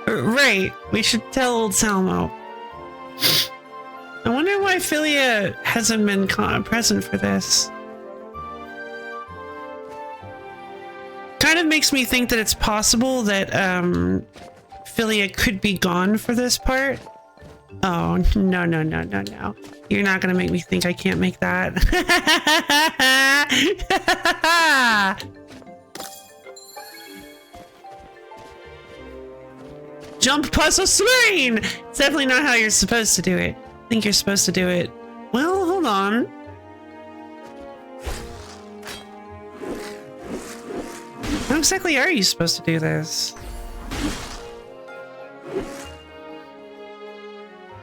Right, we should tell old Salmo. I wonder why Philia hasn't been present for this. Kind of makes me think that it's possible that Philia could be gone for this part. Oh, no. You're not gonna make me think I can't make that. Jump puzzle slain! It's definitely not how you're supposed to do it. I think you're supposed to do it. Well, hold on. How exactly are you supposed to do this?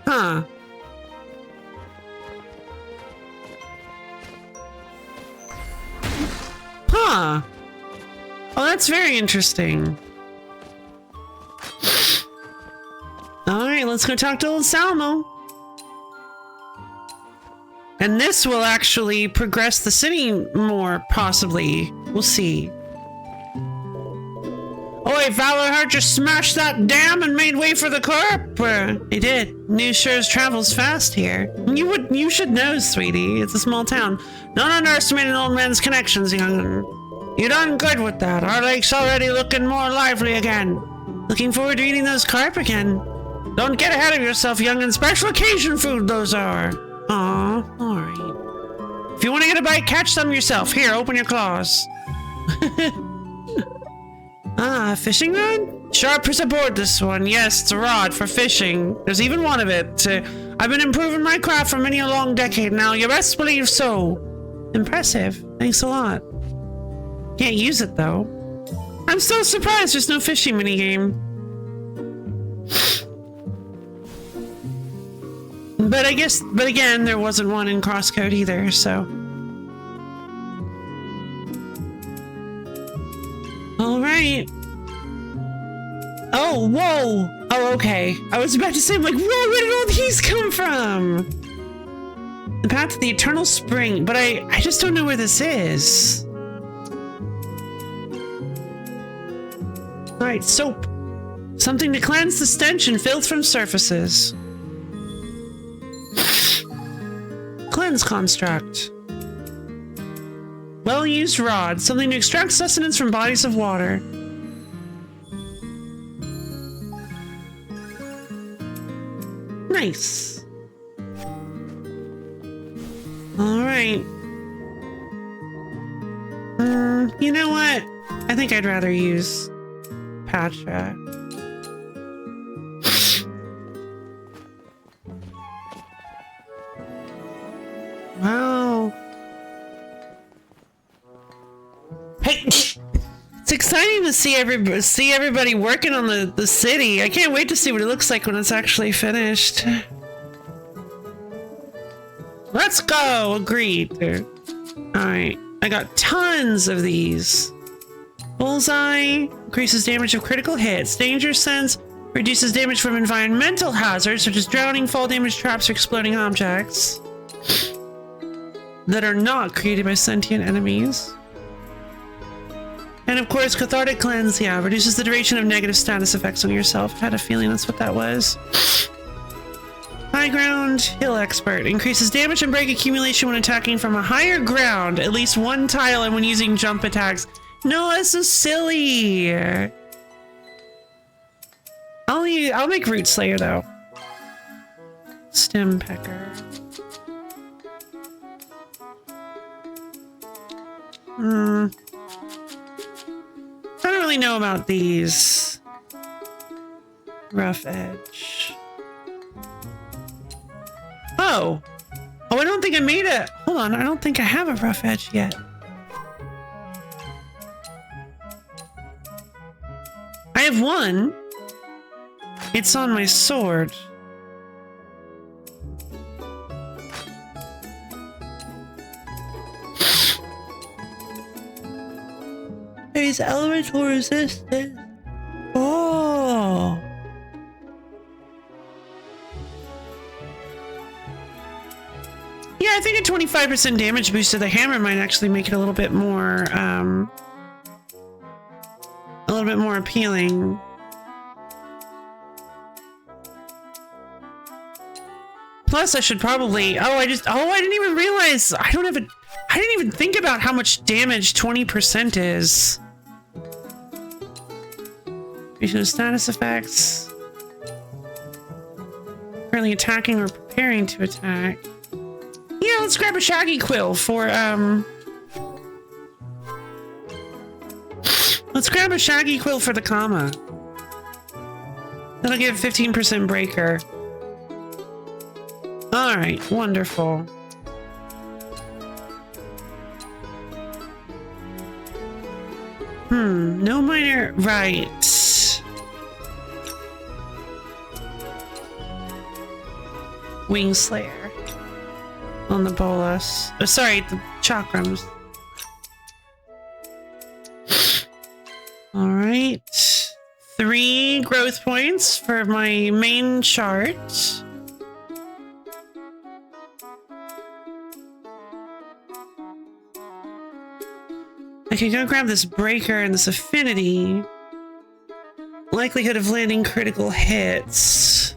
Huh. Huh. Oh, that's very interesting. Alright, let's go talk to old Salmo. And this will actually progress the city more, possibly. We'll see. Oi, Valorheart just smashed that dam and made way for the carp. He did. News sure travels fast here. You should know, sweetie. It's a small town. Don't underestimate an old man's connections, young. You done good with that. Our lake's already looking more lively again. Looking forward to eating those carp again. Don't get ahead of yourself, young'un. Special occasion food those are. Aw, alright. If you want to get a bite, catch some yourself. Here, open your claws. Ah, fishing rod? Sharp as a board, this one. Yes, it's a rod for fishing. There's even one of it. I've been improving my craft for many a long decade now. You best believe so. Impressive. Thanks a lot. Can't use it, though. I'm still surprised there's no fishing minigame. But again, there wasn't one in Crosscode either, so. All right. Oh, whoa. Oh, okay. I was about to say, I'm like, whoa, where did all these come from? The path to the eternal spring, but I just don't know where this is. All right, soap. Something to cleanse the stench and filth from surfaces. Cleanse construct. Well-used rod. Something to extract sustenance from bodies of water. Nice. All right. You know what? I think I'd rather use Patra. Wow. Hey, it's exciting to see everybody working on the city. I can't wait to see what it looks like when it's actually finished. Let's go. Agreed. Alright. I got tons of these. Bullseye increases damage of critical hits. Danger sense reduces damage from environmental hazards such as drowning, fall damage, traps, or exploding objects that are not created by sentient enemies. And of course, Cathartic Cleanse, yeah, reduces the duration of negative status effects on yourself. I had a feeling that's what that was. High Ground, Hill Expert. Increases damage and break accumulation when attacking from a higher ground, at least one tile, and when using jump attacks. No, that's so silly. I'll make Root Slayer, though. Stem Pecker. I don't really know about these. Rough edge. Oh. Oh, I don't think I made it. Hold on, I don't think I have a rough edge yet. I have one. It's on my sword. There's elemental resistance. Oh. Yeah, I think a 25% damage boost to the hammer might actually make it a little bit more appealing. Plus, I should probably... I didn't even realize... I didn't even think about how much damage 20% is. Recent status effects. Currently attacking or preparing to attack. Yeah, let's grab a shaggy quill for, Let's grab a shaggy quill for the comma. That'll give 15% breaker. Alright, wonderful. No minor... Right. Wing Slayer. On the bolus. Oh, sorry, the chakrams. Alright. 3 growth points for my main chart. I can go grab this breaker and this affinity. Likelihood of landing critical hits.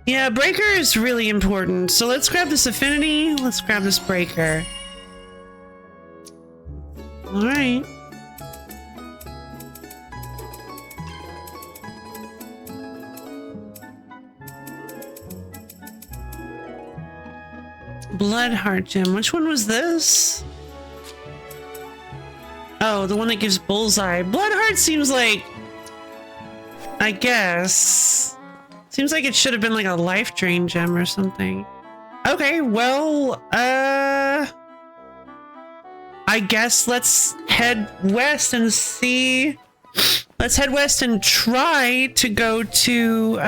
Yeah, breaker is really important. So let's grab this affinity. Let's grab this breaker. All right. Blood heart gem. Which one was this? Oh, the one that gives bullseye. Blood heart seems like... I guess... Seems like it should have been like a life drain gem or something. Okay, well, I guess let's head west and see. Let's head west and try to go to,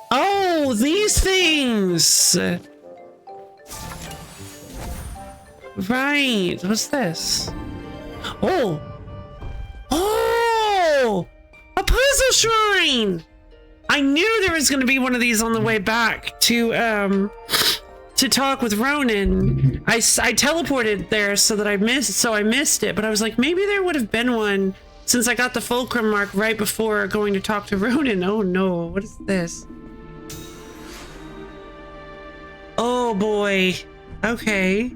oh, these things! Right, what's this? Oh! Oh! A puzzle shrine! I knew there was going to be one of these on the way back to talk with Ronan. I teleported there so that I missed it, but I was like, maybe there would have been one since I got the fulcrum mark right before going to talk to Ronan. Oh no, what is this? Oh boy. Okay.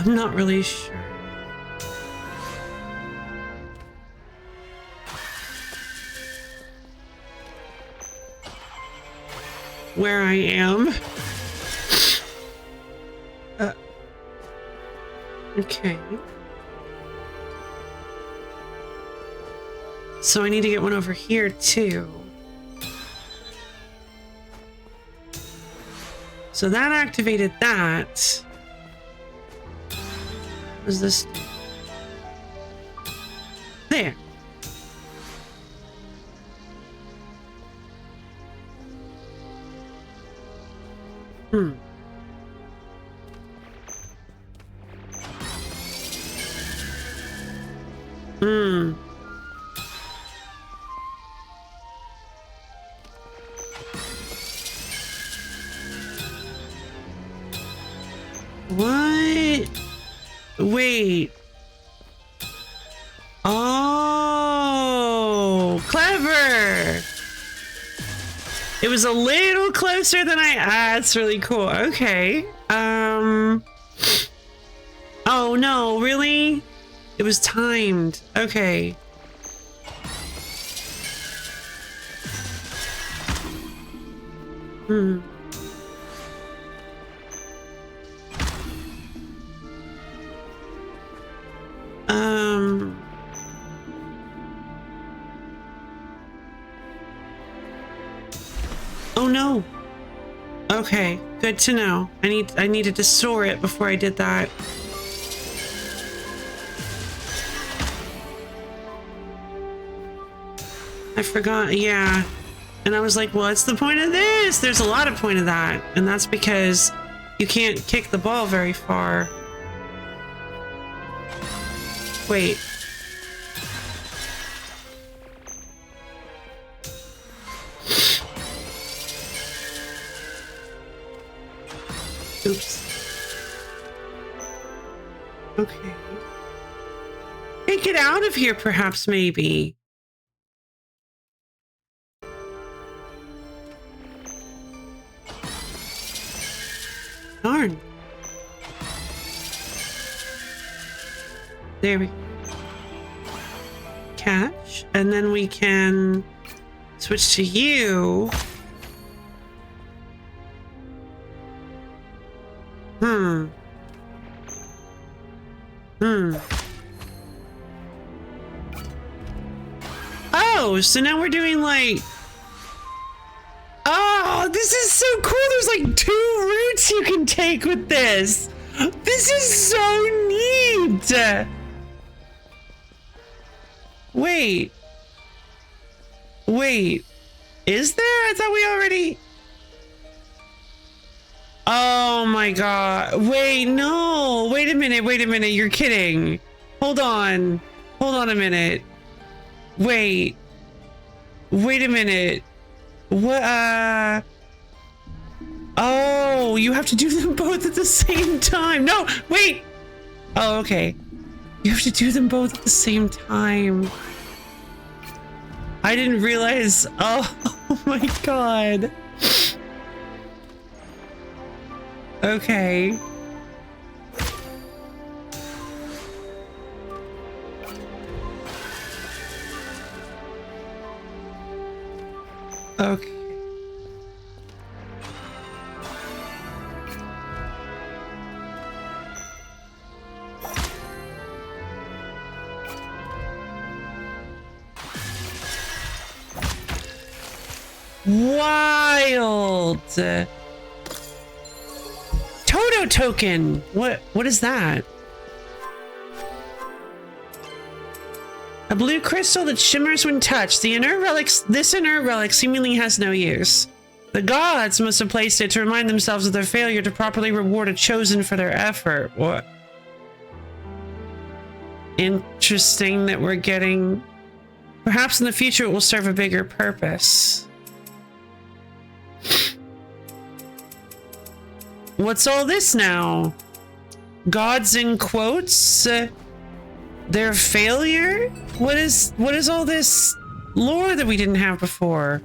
I'm not really sure. Where I am. Okay. So I need to get one over here too. So that activated that. What is this? There. wait. Oh, clever. It was a little closer than that's really cool. Okay. Oh no, really? It was timed. Okay. Hmm. Oh no. Okay, good to know. I needed to store it before I did that. I forgot, yeah. And I was like, what's the point of this? There's a lot of point of that. And that's because you can't kick the ball very far. Wait. Oops. Okay. Take it out of here, perhaps, maybe. Darn. There we go. Catch. And then we can switch to you. Oh, so now we're doing like... Oh, this is so cool. There's like 2 routes you can take with this. This is so neat. Wait. Wait. Is there? I thought we already... Oh my god. Wait, no. Wait a minute. Wait a minute. You're kidding. Hold on. Hold on a minute. Wait. Wait a minute. What? Oh, you have to do them both at the same time. No, wait. Oh, okay. You have to do them both at the same time. I didn't realize. Oh my god. Okay. Okay. Wild. Toto token. What is that? A blue crystal that shimmers when touched. This inert relic seemingly has no use. The gods must have placed it to remind themselves of their failure to properly reward a chosen for their effort. What? Interesting that we're getting... Perhaps in the future it will serve a bigger purpose. What's all this now? Gods in quotes? Their failure? What is all this lore that we didn't have before?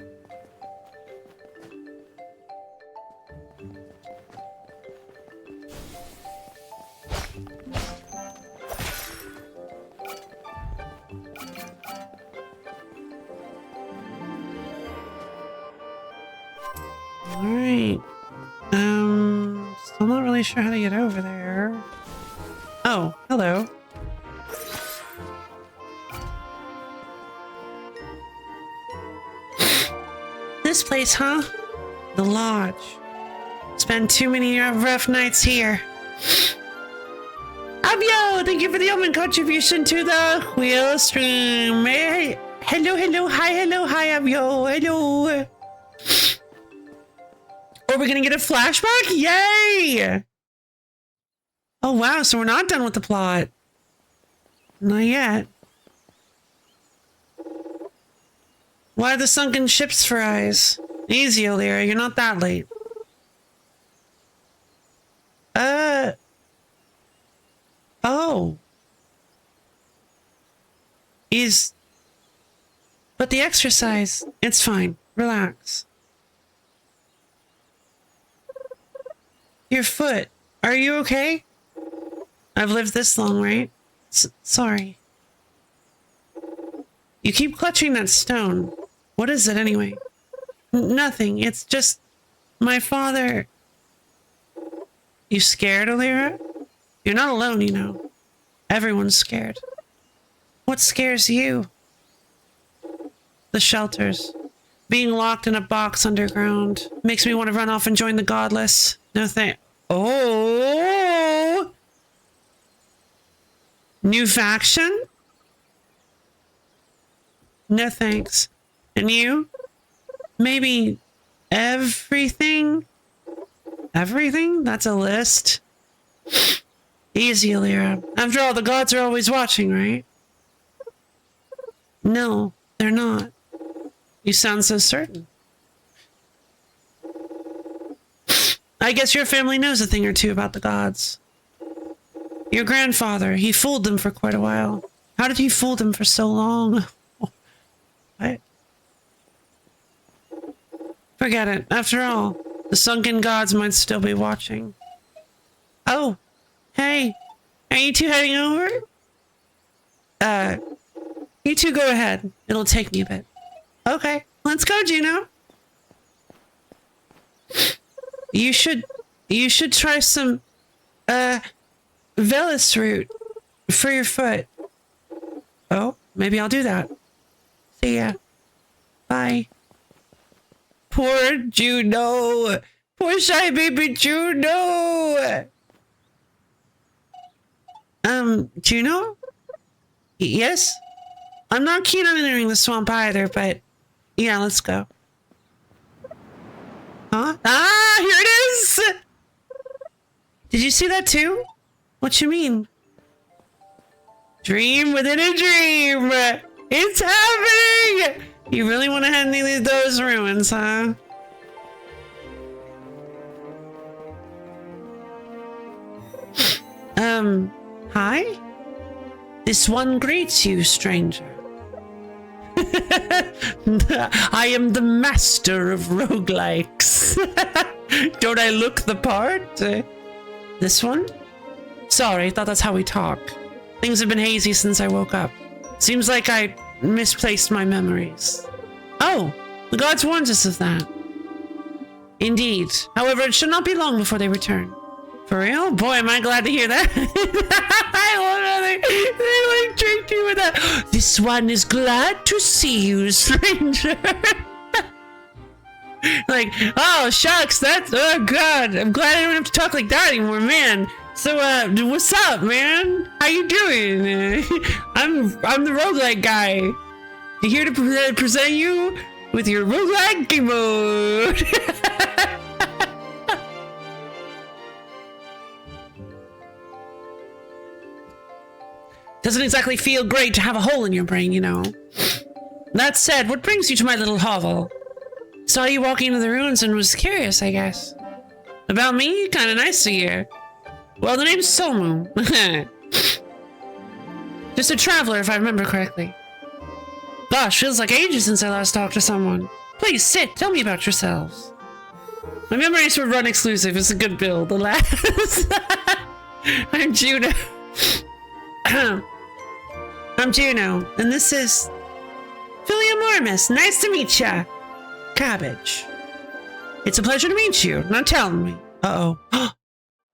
All right. Still not really sure how to get over there. Oh, hello. This place, huh? The lodge. Spent too many rough nights here. Abyo, thank you for the omen contribution to the wheel stream. Hey, hello, hi, Abyo, hello. Oh, we're gonna get a flashback? Yay! Oh wow, so we're not done with the plot. Not yet. Why the sunken ships for eyes? Easy, O'Leary, you're not that late. Oh. But the exercise, it's fine. Relax. Your foot. Are you okay? I've lived this long, right? Sorry. You keep clutching that stone. What is it anyway? Nothing. It's just my father. You scared, Alira? You're not alone, you know. Everyone's scared. What scares you? The shelters. Being locked in a box underground. Makes me want to run off and join the godless. No thank. Oh! New faction? No thanks. And you? Maybe everything? Everything? That's a list. Easy, Alira. After all, the gods are always watching, right? No, they're not. You sound so certain. I guess your family knows a thing or two about the gods. Your grandfather, he fooled them for quite a while. How did he fool them for so long? What? Forget it. After all, the sunken gods might still be watching. Oh, hey, are you two heading over? You two go ahead. It'll take me a bit. Okay, let's go, Juno. You should try some, Velis root for your foot. Oh, maybe I'll do that. See ya. Bye. Poor Juno. Poor shy baby Juno. Juno? Yes? I'm not keen on entering the swamp either, but yeah, let's go. Huh? Ah, here it is! Did you see that too? What you mean? Dream within a dream! It's happening! You really want to head into those ruins, huh? Hi? This one greets you, stranger. I am the master of roguelikes. Don't I look the part? This one? Sorry, thought that's how we talk. Things have been hazy since I woke up. Seems like I misplaced my memories. Oh, the gods warned us of that. Indeed. However, it should not be long before they return. For real? Boy, am I glad to hear that. I love how they like tricked you with that. This one is glad to see you, stranger. Like, oh, shucks, that's, oh god, I'm glad I don't have to talk like that anymore, man. So, what's up, man? How you doing? I'm the roguelike guy. Here to present you with your roguelike game mode. Doesn't exactly feel great to have a hole in your brain, you know. That said, what brings you to my little hovel? Saw you walking into the ruins and was curious, I guess. About me? Kinda nice to hear. Well, the name's Somu. Just a traveler, if I remember correctly. Gosh, feels like ages since I last talked to someone. Please sit, tell me about yourselves. My memories were run exclusive. It's a good build, alas. I'm Juno. I'm Juno, and this is Philiomormus. Nice to meet ya. Cabbage. It's a pleasure to meet you. Now tell me. Uh-oh.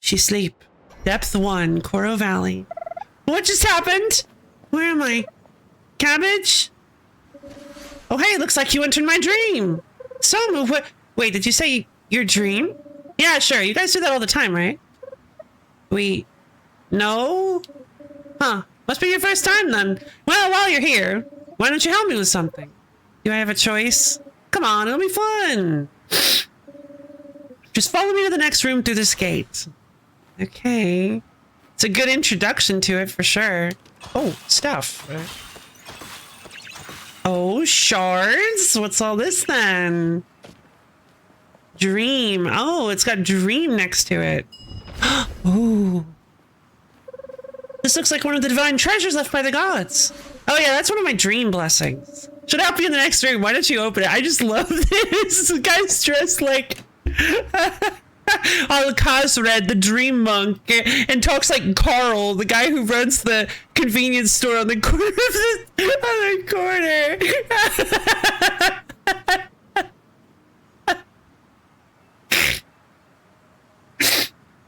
She sleep. Depth 1, Coro Valley. What just happened? Where am I? Cabbage? Oh, hey, looks like you entered my dream. So, what? Wait, did you say your dream? Yeah, sure. You guys do that all the time, right? No? Huh. Must be your first time, then. Well, while you're here, why don't you help me with something? Do I have a choice? Come on, it'll be fun. Just follow me to the next room through this gate. Okay. It's a good introduction to it, for sure. Oh, stuff. Oh, shards? What's all this, then? Dream. Oh, it's got dream next to it. Ooh. This looks like one of the divine treasures left by the gods. Oh yeah, that's one of my dream blessings. Should help you in the next stream. Why don't you open it? I just love this. This guy's dressed like Alcazred, the dream monk, and talks like Carl, the guy who runs the convenience store on the corner of the corner.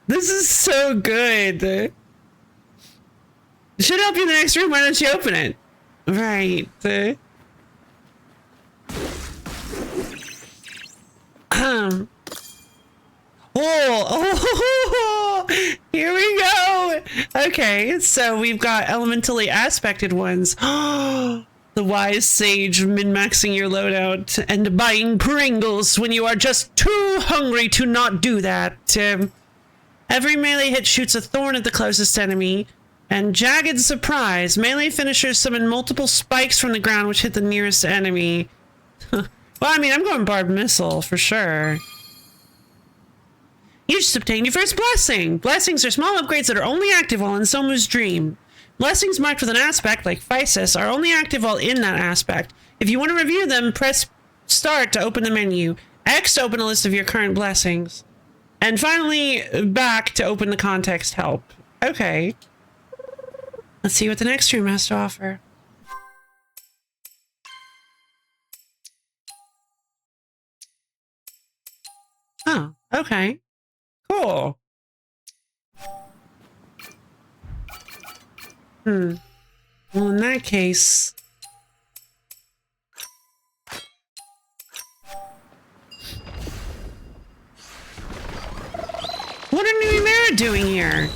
This is so good. Should help you in the next room. Why don't you open it? Right. Oh, here we go. Okay, so we've got elementally aspected ones. The wise sage min-maxing your loadout and buying Pringles when you are just too hungry to not do that. Every melee hit shoots a thorn at the closest enemy. And jagged surprise. Melee finishers summon multiple spikes from the ground which hit the nearest enemy. Well, I mean, I'm going barbed missile for sure. You just obtained your first blessing. Blessings are small upgrades that are only active while in Somu's dream. Blessings marked with an aspect, like Physis, are only active while in that aspect. If you want to review them, press Start to open the menu. X to open a list of your current blessings. And finally, back to open the context help. Okay. Let's see what the next room has to offer. Oh, okay. Cool. Well, in that case... What are Nuemera doing here?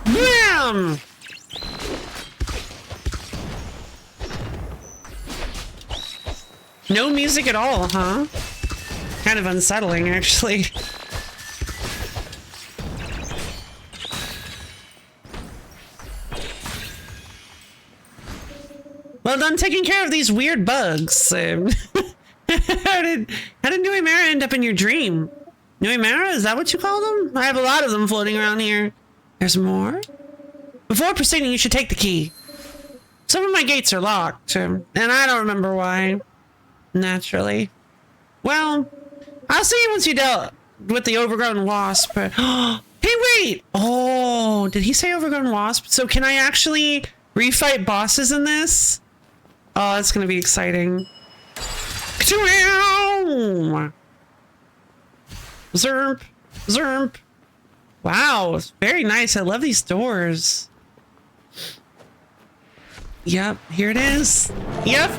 Bam! No music at all, huh? Kind of unsettling, actually. Well done taking care of these weird bugs. How did Nuemera end up in your dream? Nuemera, is that what you call them? I have a lot of them floating around here. There's more? Before proceeding, you should take the key. Some of my gates are locked, and I don't remember why. Naturally. Well, I'll see you once you dealt with the overgrown wasp. Hey, wait! Oh, did he say overgrown wasp? So can I actually refight bosses in this? Oh, that's gonna be exciting. Zerp! Zerp! Wow, it's very nice. I love these doors. Yep, here it is. Yep,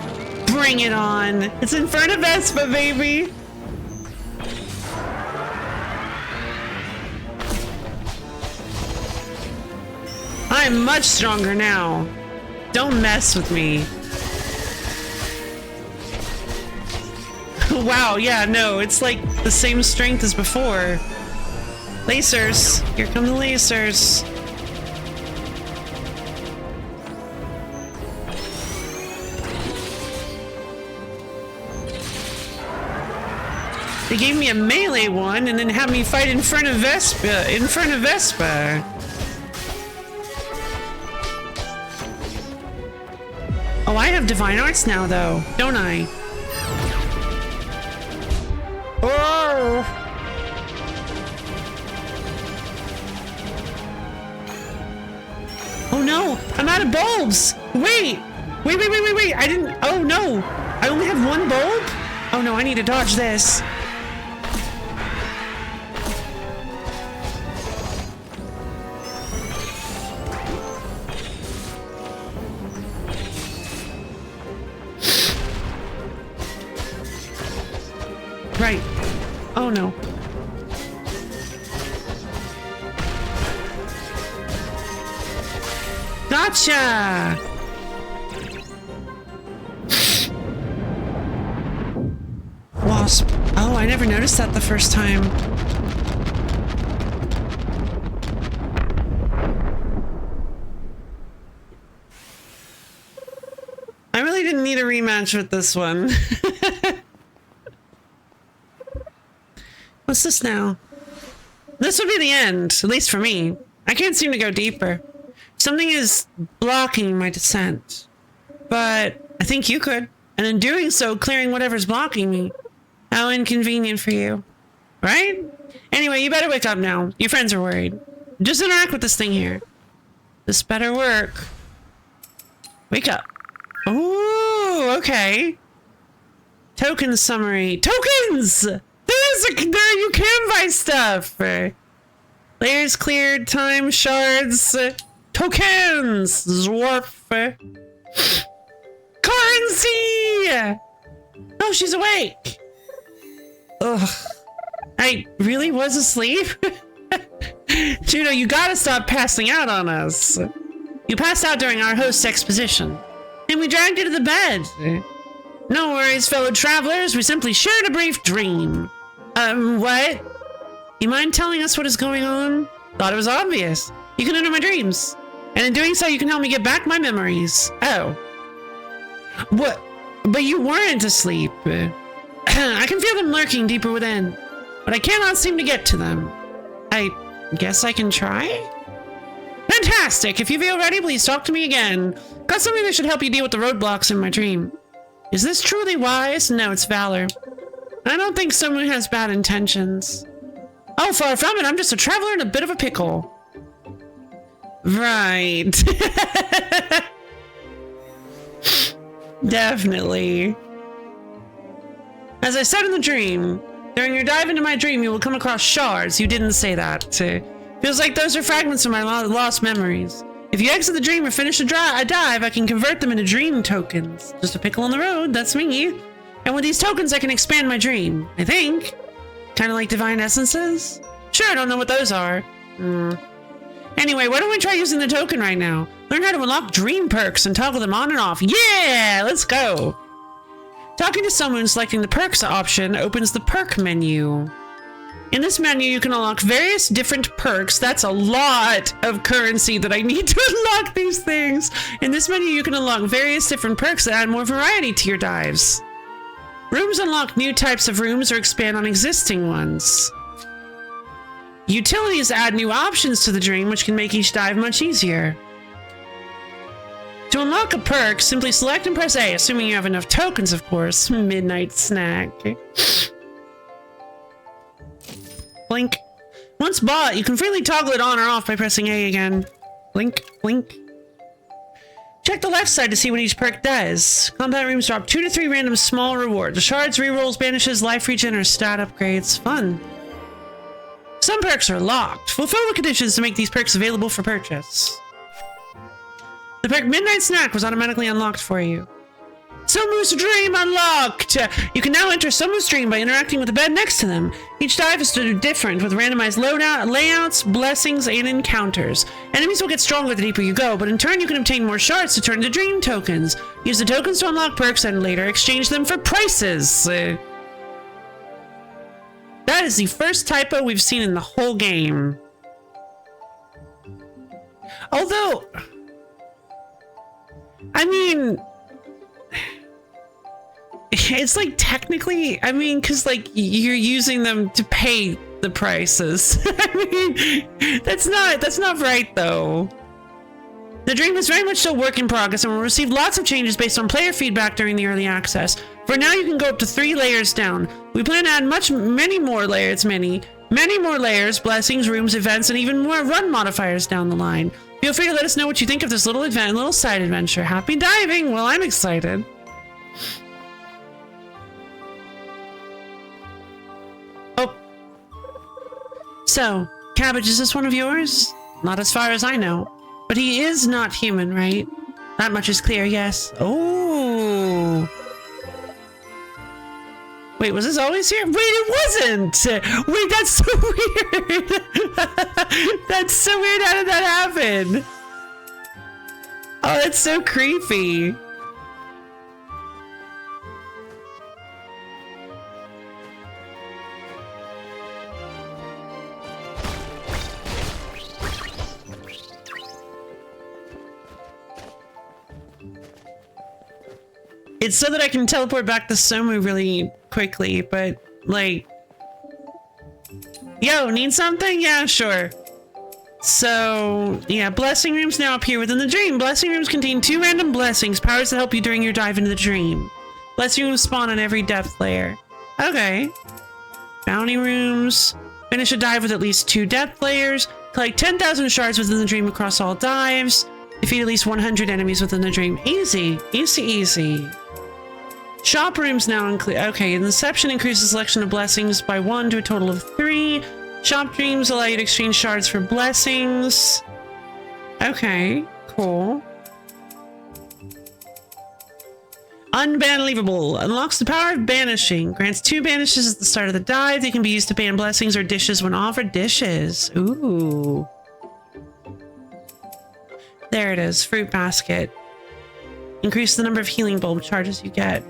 bring it on. It's Inferno Vespa, baby. I'm much stronger now. Don't mess with me. Wow, yeah, no, it's like the same strength as before. Lasers. Here come the lasers. They gave me a melee one and then had me fight Inferno Vespa. Inferno Vespa. Oh, I have divine arts now, though, don't I? Oh! Oh no! I'm out of bulbs! Wait! Wait! I didn't... Oh no! I only have one bulb? Oh no, I need to dodge this. Right. Oh no. Gotcha! Wasp. Oh, I never noticed that the first time. I really didn't need a rematch with this one. What's this now? This would be the end, at least for me. I can't seem to go deeper. Something is blocking my descent. But I think you could. And in doing so, clearing whatever's blocking me. How inconvenient for you. Right? Anyway, you better wake up now. Your friends are worried. Just interact with this thing here. This better work. Wake up. Ooh, okay. Token summary. Tokens! There you can buy stuff. Layers cleared, time, shards, tokens, Zwarf. Currency! Oh, she's awake. Ugh. I really was asleep? Juno, you gotta stop passing out on us. You passed out during our host's exposition, and we dragged you to the bed. No worries, fellow travelers. We simply shared a brief dream. What? You mind telling us what is going on? Thought it was obvious. You can enter my dreams. And in doing so, you can help me get back my memories. Oh. What? But you weren't asleep. I can feel them lurking deeper within, but I cannot seem to get to them. I guess I can try? Fantastic! If you feel ready, please talk to me again. Got something that should help you deal with the roadblocks in my dream. Is this truly wise? No, it's valor. I don't think someone has bad intentions. Oh, far from it. I'm just a traveler in a bit of a pickle. Right. Definitely. As I said in the dream, during your dive into my dream, you will come across shards. You didn't say that. Feels like those are fragments of my lost memories. If you exit the dream or finish a dive, I can convert them into dream tokens. Just a pickle on the road, that's me. And with these tokens, I can expand my dream, I think. Kind of like divine essences? Sure, I don't know what those are. Anyway, why don't we try using the token right now? Learn how to unlock dream perks and toggle them on and off. Yeah, let's go. Talking to someone selecting the perks option opens the perk menu. In this menu, you can unlock various different perks. That's a lot of currency that I need to unlock these things. In this menu, you can unlock various different perks that add more variety to your dives. Rooms unlock new types of rooms or expand on existing ones. Utilities add new options to the dream, which can make each dive much easier. To unlock a perk, simply select and press A, assuming you have enough tokens, of course. Midnight snack. Blink. Once bought, you can freely toggle it on or off by pressing A again. Blink, blink. Check the left side to see what each perk does. Combat rooms drop 2 to 3 random small rewards. Shards, rerolls, banishes, life regen, or stat upgrades. Fun. Some perks are locked. Fulfill the conditions to make these perks available for purchase. The perk Midnight Snack was automatically unlocked for you. Somu's Dream unlocked! You can now enter Somu's Dream by interacting with the bed next to them. Each dive is different, with randomized layouts, blessings, and encounters. Enemies will get stronger the deeper you go, but in turn you can obtain more shards to turn into dream tokens. Use the tokens to unlock perks and later exchange them for prices. That is the first typo we've seen in the whole game. Although, I mean, it's like technically, I mean, because like you're using them to pay the prices. I mean, that's not right though. The dream is very much still work in progress and will receive lots of changes based on player feedback during the early access. For now, you can go up to 3 layers down. We plan to add many more layers, blessings, rooms, events, and even more run modifiers down the line. Feel free to let us know what you think of this little side adventure. Happy diving! Well, I'm excited. Oh. So, Cabbage, is this one of yours? Not as far as I know. But he is not human, right? That much is clear, yes. Oh. Wait, was this always here? Wait, it wasn't! Wait, that's so weird! That's so weird, how did that happen? Oh, that's so creepy. It's so that I can teleport back to Somu really quickly, but, like, Yo, need something? Yeah, sure. So, yeah, blessing rooms now appear within the dream. Blessing rooms contain 2 random blessings, powers that help you during your dive into the dream. Blessing rooms spawn on every depth layer. Okay. Bounty rooms. Finish a dive with at least 2 depth layers. Collect 10,000 shards within the dream across all dives. Defeat at least 100 enemies within the dream. Easy. Easy, easy. Shop rooms now include... Okay, Inception increases the selection of blessings by 1 to a total of 3. Shop dreams allow you to exchange shards for blessings. Okay, cool. Unbanleavable. Unlocks the power of banishing. Grants 2 banishes at the start of the dive. They can be used to ban blessings or dishes when offered. Dishes. Ooh. There it is. Fruit basket. Increase the number of healing bulb charges you get.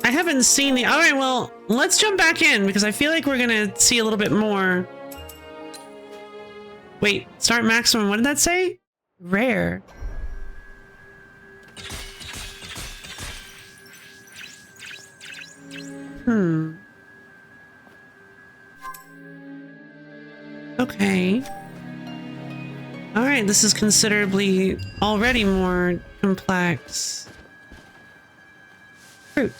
I haven't seen the... Alright, well, let's jump back in because I feel like we're gonna see a little bit more. Wait, start maximum. What did that say? Rare. Okay. Alright, this is considerably already more complex. Fruit.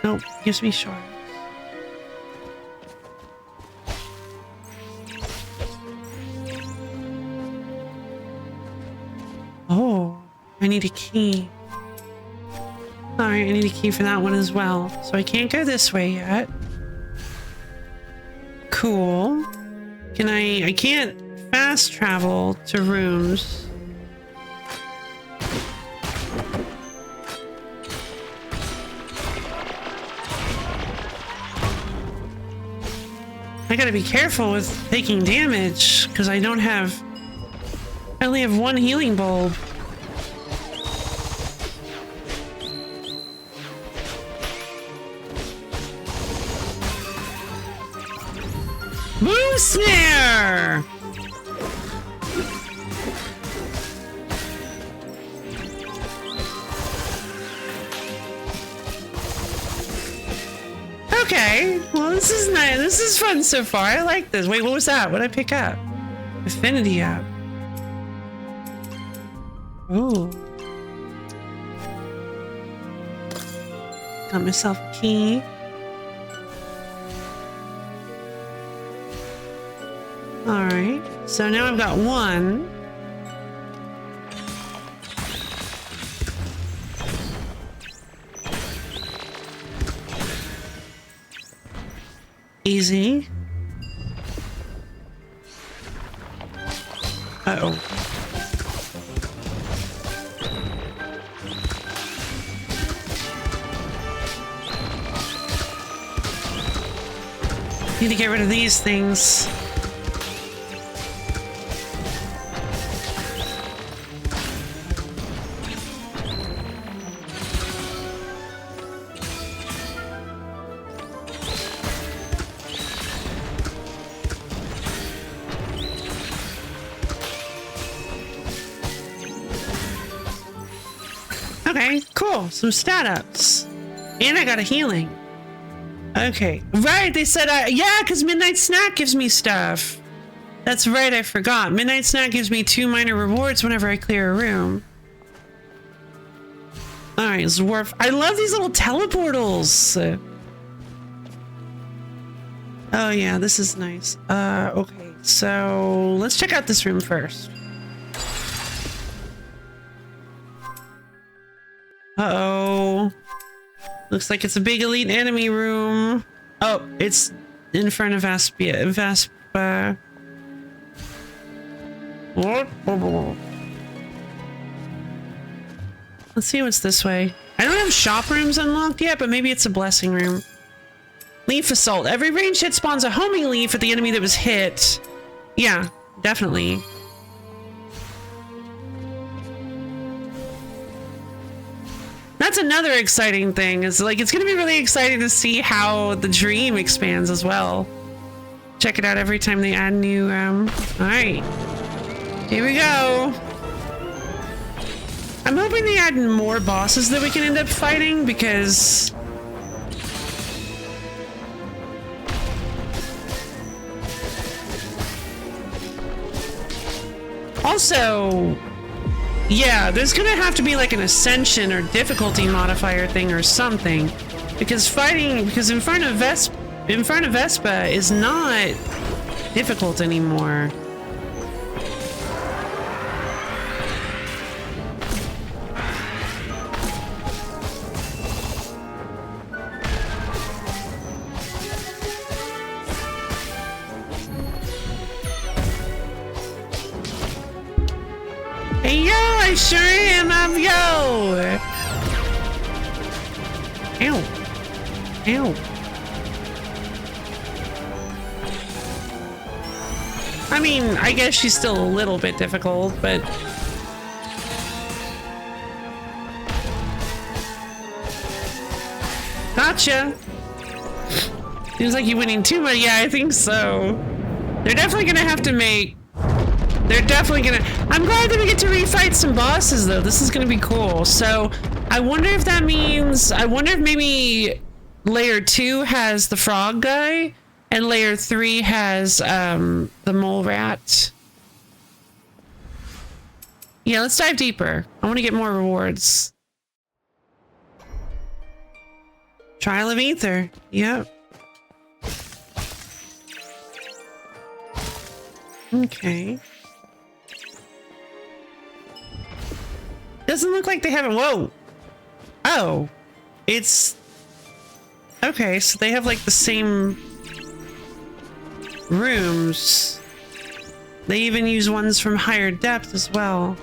Nope, gives me shards. Oh, I need a key. Alright, I need a key for that one as well. So I can't go this way yet. Cool. Can I can't fast travel to rooms. I gotta be careful with taking damage because I don't have... I only have 1 healing bulb. Boom snare! Okay, well this is nice. This is fun so far. I like this. Wait, what was that? What did I pick up? Affinity app. Oh. Got myself a key. Alright, so now I've got 1. Easy. Uh-oh. Need to get rid of these things. Okay, cool. Some stat ups. And I got a healing. Okay. Right, they said, yeah, because Midnight Snack gives me stuff. That's right, I forgot. Midnight Snack gives me 2 minor rewards whenever I clear a room. Alright, Dwarf. I love these little teleportals. Oh yeah, this is nice. Okay, so let's check out this room first. Uh-oh. Looks like it's a big elite enemy room. Oh, it's in front of Vespa. Let's see what's this way. I don't have shop rooms unlocked yet, but maybe it's a blessing room. Leaf assault. Every ranged hit spawns a homing leaf at the enemy that was hit. Yeah, definitely. That's another exciting thing. Is like it's gonna be really exciting to see how the dream expands as well. Check it out every time they add new. All right, here we go. I'm hoping they add more bosses that we can end up fighting, because also, yeah, there's gonna have to be like an ascension or difficulty modifier thing or something, because Inferno Vespa is not difficult anymore. Hey yo, I sure am, I'm yo! Ow. Ow. I mean, I guess she's still a little bit difficult, but... Gotcha! Seems like you're winning too much. Yeah, I think so. They're definitely gonna have to make... They're definitely gonna... I'm glad that we get to refight some bosses, though. This is gonna be cool. So, I wonder if that means... I wonder if maybe Layer 2 has the frog guy, and Layer 3 has, the mole rat. Yeah, let's dive deeper. I want to get more rewards. Trial of Ether. Yep. Okay. Doesn't look like they haven't. Whoa. Oh. It's... Okay, so they have like the same rooms. They even use ones from higher depth as well.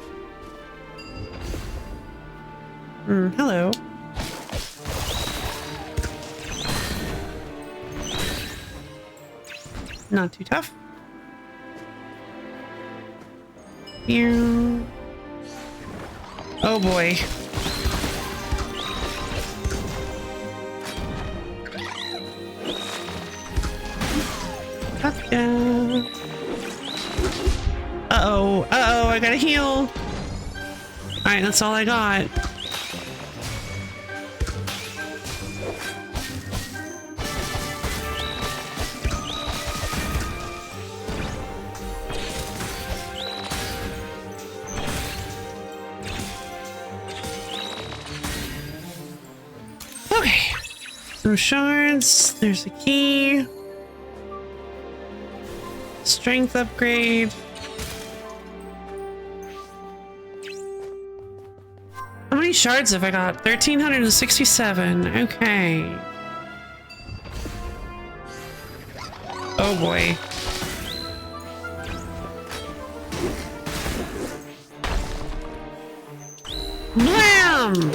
Hello. Not too tough. Here. Oh boy. Gotcha. Uh-oh. Uh-oh, I gotta heal. Alright, that's all I got. Okay. Some shards. There's a key. Strength upgrade. How many shards have I got? 1,367. Okay. Oh boy. Blam!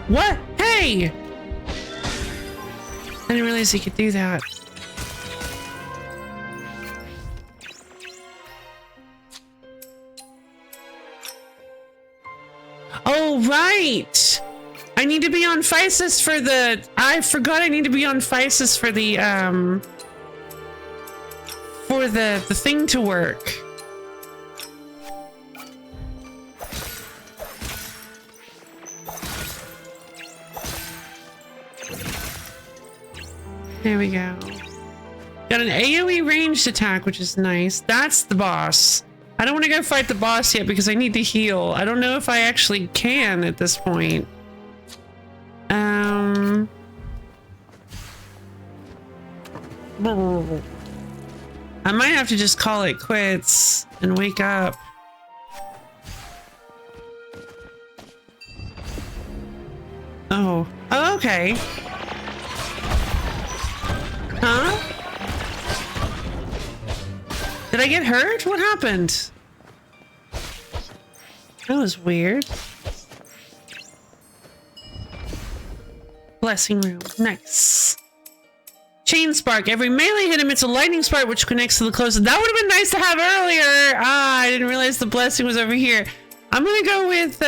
What? Hey! I didn't realize he could do that. Oh, right! I need to be on Physis for the... I forgot I need to be on Physis for the, for the thing to work. There we go. Got an AoE ranged attack, which is nice. That's the boss. I don't want to go fight the boss yet because I need to heal. I don't know if I actually can at this point. I might have to just call it quits and wake up. Oh. Oh, okay. Huh? Did I get hurt? What happened? That was weird. Blessing room. Nice. Chain spark. Every melee hit emits a lightning spark which connects to the closest. That would have been nice to have earlier. Ah, I didn't realize the blessing was over here. I'm gonna go with,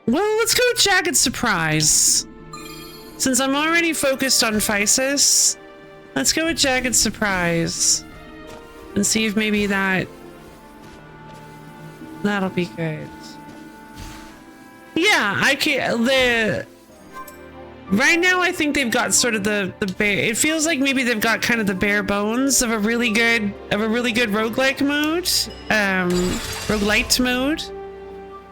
well, let's go with Jagged Surprise. Since I'm already focused on Physis, let's go with Jagged Surprise and see if maybe that'll be good. Yeah, right now I think they've got sort of the bare, it feels like maybe they've got kind of the bare bones of a really good roguelike mode. Roguelite mode.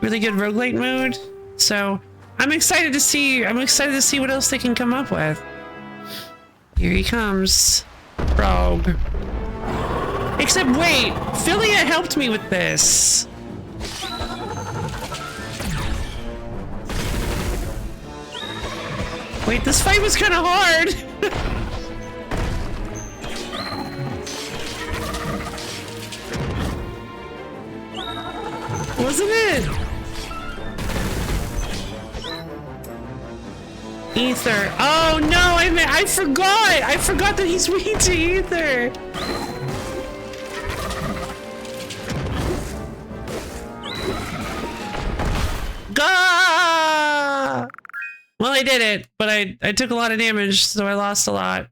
Really good roguelite mode. So I'm excited to see what else they can come up with. Here he comes. Frog. Except wait, Philia helped me with this. Wait, this fight was kind of hard. Wasn't it? Ether. Oh no, I forgot that he's weak to Ether. Gah! Well, I did it, but I took a lot of damage, so I lost a lot.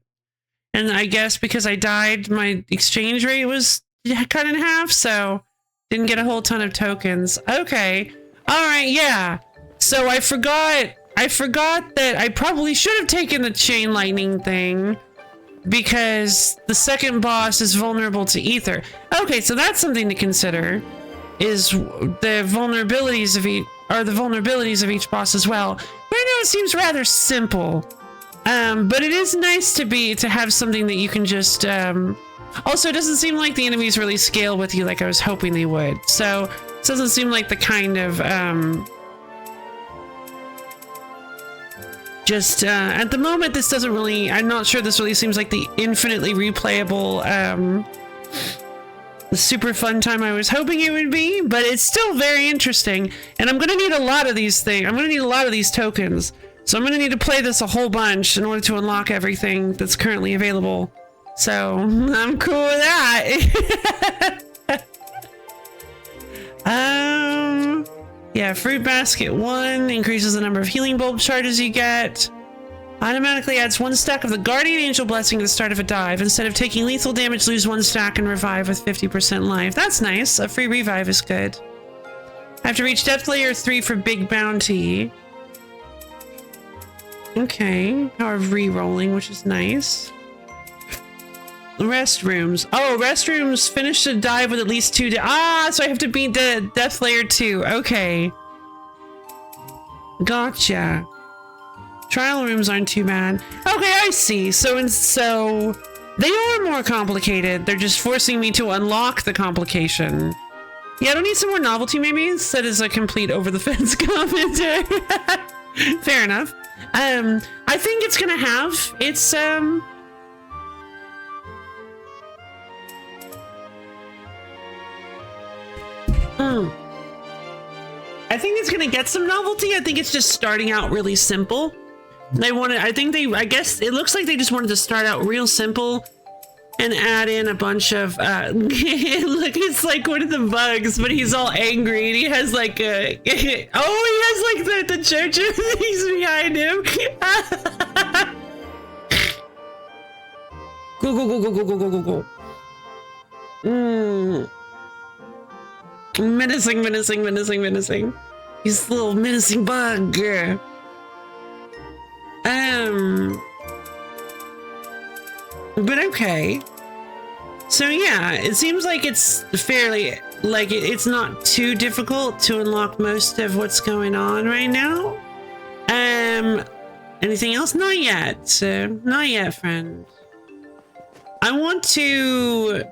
And I guess because I died, my exchange rate was cut in half, so didn't get a whole ton of tokens. Okay. All right, yeah. So I forgot that I probably should have taken the chain lightning thing because the second boss is vulnerable to Ether. Okay, so that's something to consider, is the vulnerabilities of each boss as well. Right now it seems rather simple, but it is nice to have something that you can just also, it doesn't seem like the enemies really scale with you like I was hoping they would, so it doesn't seem like the kind of at the moment this doesn't really, I'm not sure this really seems like the infinitely replayable super fun time I was hoping it would be, but it's still very interesting, and I'm gonna need a lot of these things. I'm gonna need a lot of these tokens, so I'm gonna need to play this a whole bunch in order to unlock everything that's currently available. So I'm cool with that. Yeah, Fruit Basket 1 increases the number of healing bulb charges you get. Automatically adds 1 stack of the Guardian Angel Blessing at the start of a dive. Instead of taking lethal damage, lose 1 stack and revive with 50% life. That's nice. A free revive is good. I have to reach Depth Layer 3 for Big Bounty. Okay. Power of re-rolling, which is nice. Restrooms. Oh, restrooms finish a dive with at least 2 so I have to beat the Depth Layer 2. Okay. Gotcha. Trial rooms aren't too bad. Okay, I see. So they are more complicated. They're just forcing me to unlock the complication. Yeah, I don't need some more novelty maybe? That is a complete over-the-fence comment. Fair enough. I think it's gonna have its I think it's gonna get some novelty. I think it's just starting out really simple. I guess it looks like they just wanted to start out real simple and add in a bunch of look, it's like one of the bugs, but he's all angry and he has like a he has like the church things behind him. Go. Menacing. He's a little menacing bug. But okay. So yeah, it seems like it's fairly, like it's not too difficult to unlock most of what's going on right now. Anything else? Not yet. Not yet, friend. I want to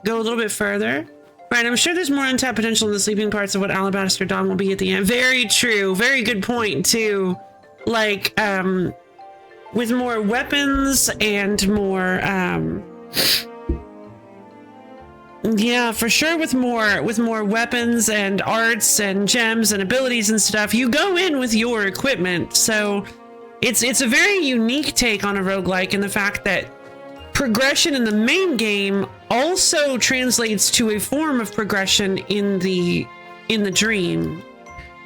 go a little bit further. Right, I'm sure there's more untapped potential in the sleeping parts of what Alabaster Dawn will be at the end. Very true. Very good point, too. Like, with more weapons and more, yeah, for sure, with more weapons and arts and gems and abilities and stuff, you go in with your equipment. So it's a very unique take on a roguelike in the fact that progression in the main game also translates to a form of progression in the dream.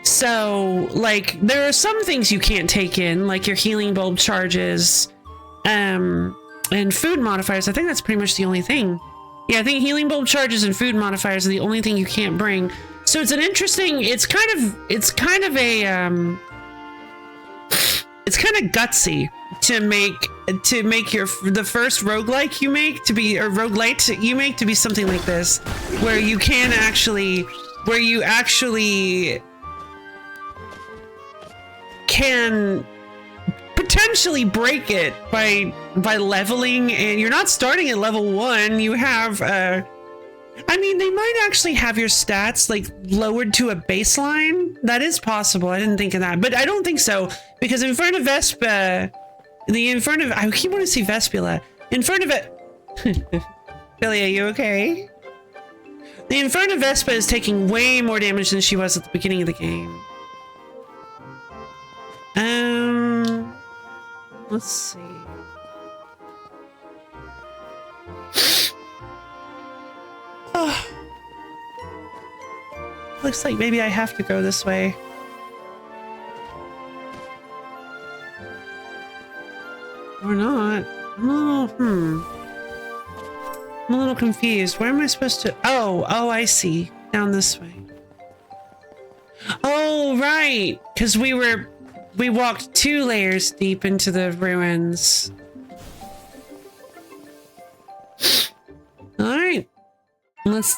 So, like, there are some things you can't take in, like your healing bulb charges, and food modifiers. I think that's pretty much the only thing. Yeah, I think healing bulb charges and food modifiers are the only thing you can't bring. So it's an interesting, it's kind of gutsy to make the first roguelike you make to be, or roguelite you make to be something like this, where you actually can potentially break it by leveling, and you're not starting at level 1. You have I mean, they might actually have your stats like lowered to a baseline. That is possible. I didn't think of that, but I don't think so, because I keep wanting to see Vespula. Billy, are you okay? The Inferno Vespa is taking way more damage than she was at the beginning of the game. Let's see. Oh. Looks like maybe I have to go this way. Or not. I'm a little confused. Where am I supposed to? Oh, I see. Down this way. Oh, right. Because we walked 2 layers deep into the ruins. All right. Let's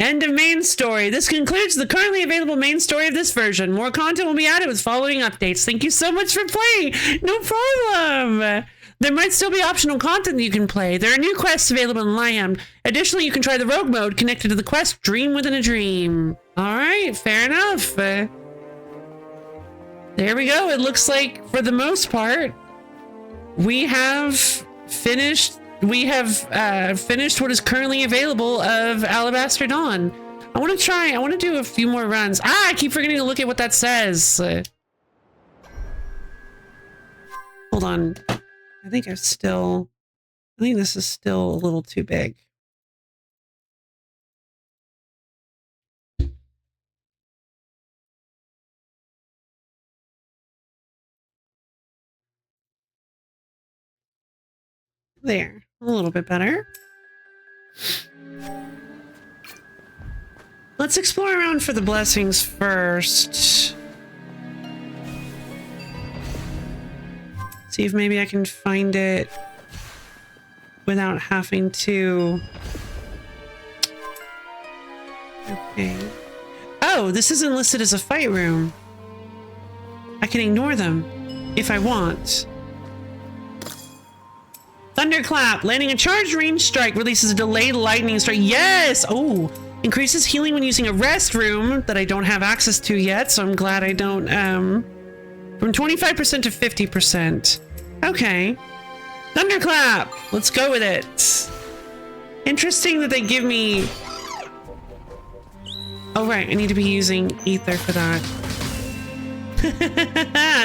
end of main story. This concludes the currently available main story of this version. More content will be added with following updates. Thank you so much for playing. No problem. There might still be optional content that you can play. There are new quests available in Liam. Additionally, you can try the rogue mode connected to the quest Dream Within a Dream. All right, fair enough. There we go. It looks like, for the most part, we have finished. We have finished what is currently available of Alabaster Dawn. I want to do a few more runs. I keep forgetting to look at what that says. Hold on. I think this is still a little too big. There, a little bit better. Let's explore around for the blessings first. See if maybe I can find it without having to... Okay. Oh, this isn't listed as a fight room. I can ignore them if I want. Thunderclap. Landing a charged range strike releases a delayed lightning strike. Yes! Oh! Increases healing when using a rest room that I don't have access to yet, so I'm glad I don't, from 25% to 50%. Okay. Thunderclap! Let's go with it. Interesting that they give me... Oh, right. I need to be using ether for that.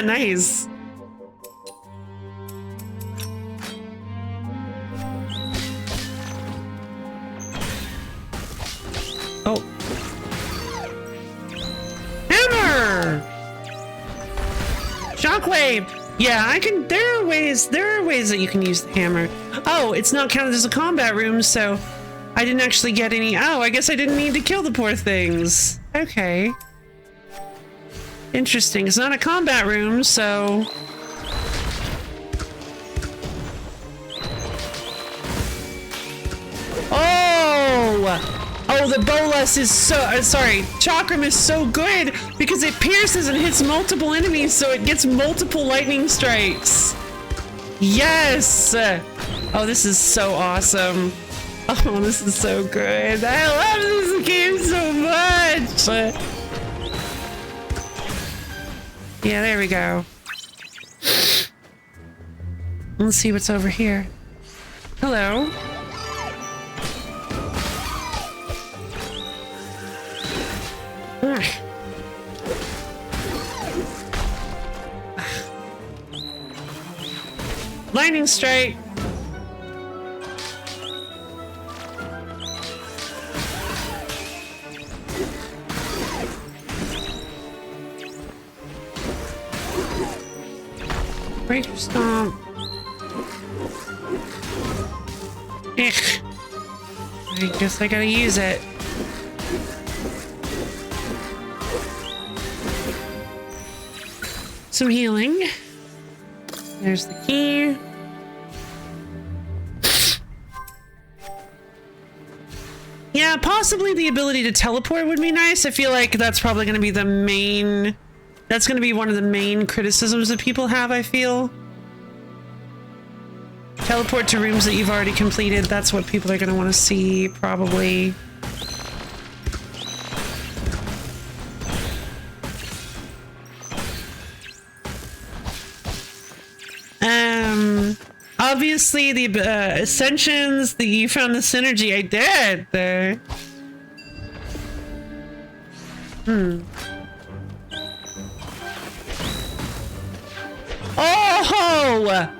Nice. Oh. Hammer! Shockwave! Yeah, I can. There are ways that you can use the hammer. Oh, it's not counted as a combat room, so I didn't actually get any. Oh, I guess I didn't need to kill the poor things. Okay. Interesting. It's not a combat room, so... Oh! Oh, the Bolas is so... sorry. Chakram is so good because it pierces and hits multiple enemies, so it gets multiple lightning strikes. Yes! Oh, this is so awesome. Oh, this is so good. I love this game so much! Yeah, there we go. Let's see what's over here. Hello. Lightning strike. Breaker stomp. Ech. I guess I gotta use it. Some healing. There's the key. Yeah, possibly the ability to teleport would be nice. I feel like that's probably going to be the main... That's going to be one of the main criticisms that people have, I feel. Teleport to rooms that you've already completed. That's what people are going to want to see, probably. Obviously, the ascensions, you found the synergy. I did there. Oh!